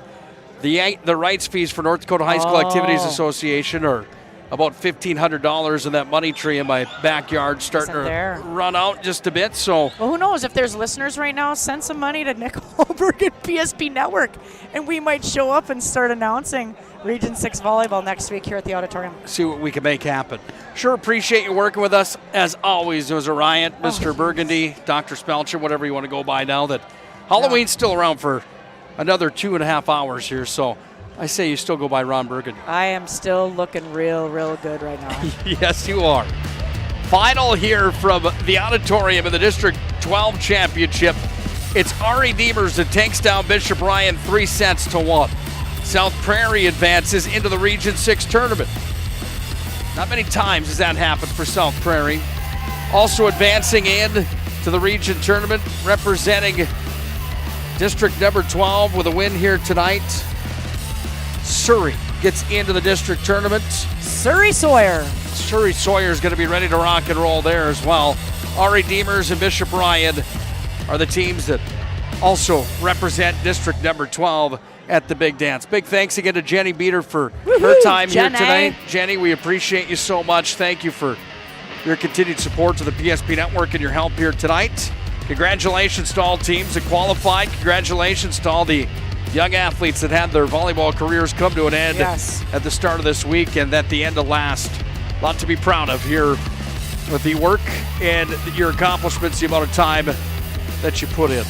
the rights fees for North Dakota High School Activities Association are about $1,500, and that money tree in my backyard starting to run out just a bit. So, well, who knows? If there's listeners right now, send some money to Nick Holberg at PSP Network, and we might show up and start announcing Region 6 volleyball next week here at the auditorium. See what we can make happen. Sure appreciate you working with us. As always, it was a riot. Mr. Burgundy, Dr. Spelcher, whatever you want to go by now, that Halloween's still around for another 2.5 hours here, so I say you still go by Ron Burgundy. I am still looking real, real good right now. Yes, you are. Final here from the auditorium of the District 12 Championship. It's our Redeemers that takes down Bishop Ryan 3-1. South Prairie advances into the Region 6 tournament. Not many times has that happened for South Prairie. Also advancing in to the Region tournament, representing District number 12 with a win here tonight. Surrey gets into the district tournament. Surrey Sawyer is going to be ready to rock and roll there as well. Our Redeemers and Bishop Ryan are the teams that also represent District number 12 at the big dance. Big thanks again to Jenny Beater for her time here tonight. Jenny, we appreciate you so much. Thank you for your continued support to the PSP Network and your help here tonight. Congratulations to all teams that qualified. Congratulations to all the young athletes that had their volleyball careers come to an end at the start of this week and at the end of last. A lot to be proud of here with the work and your accomplishments, the amount of time that you put in.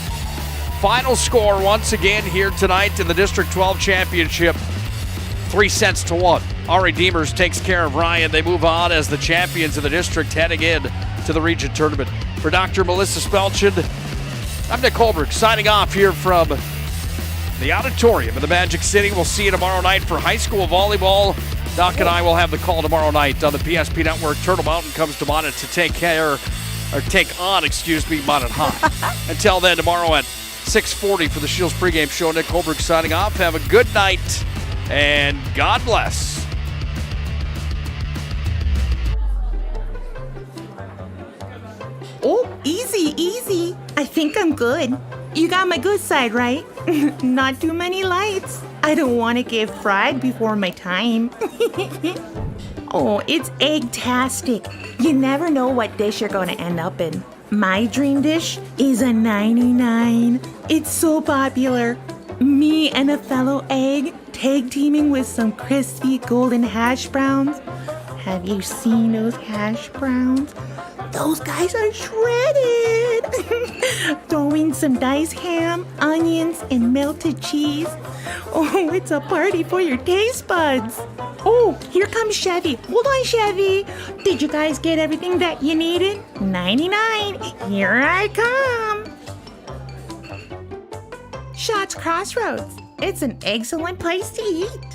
Final score once again here tonight in the District 12 Championship, 3-1. Our Redeemers takes care of Ryan. They move on as the champions of the district heading in to the region tournament. For Dr. Melissa Spelchin, I'm Nick Holberg signing off here from the auditorium in the Magic City. We'll see you tomorrow night for high school volleyball. Doc and I will have the call tomorrow night on the PSP Network. Turtle Mountain comes to Minot to take on Minot High. Until then, tomorrow at 6:40 for the Shields pregame show. Nick Holberg signing off. Have a good night and God bless. Oh, easy, easy. I think I'm good. You got my good side, right? Not too many lights. I don't want to get fried before my time. Oh, it's egg-tastic. You never know what dish you're going to end up in. My dream dish is a 99. It's so popular. Me and a fellow egg tag teaming with some crispy golden hash browns. Have you seen those hash browns? Those guys are shredded. Throw in some diced ham, onions, and melted cheese. Oh, it's a party for your taste buds. Oh, here comes Chevy. Hold on, Chevy. Did you guys get everything that you needed? 99. Here I come. Shots Crossroads. It's an excellent place to eat.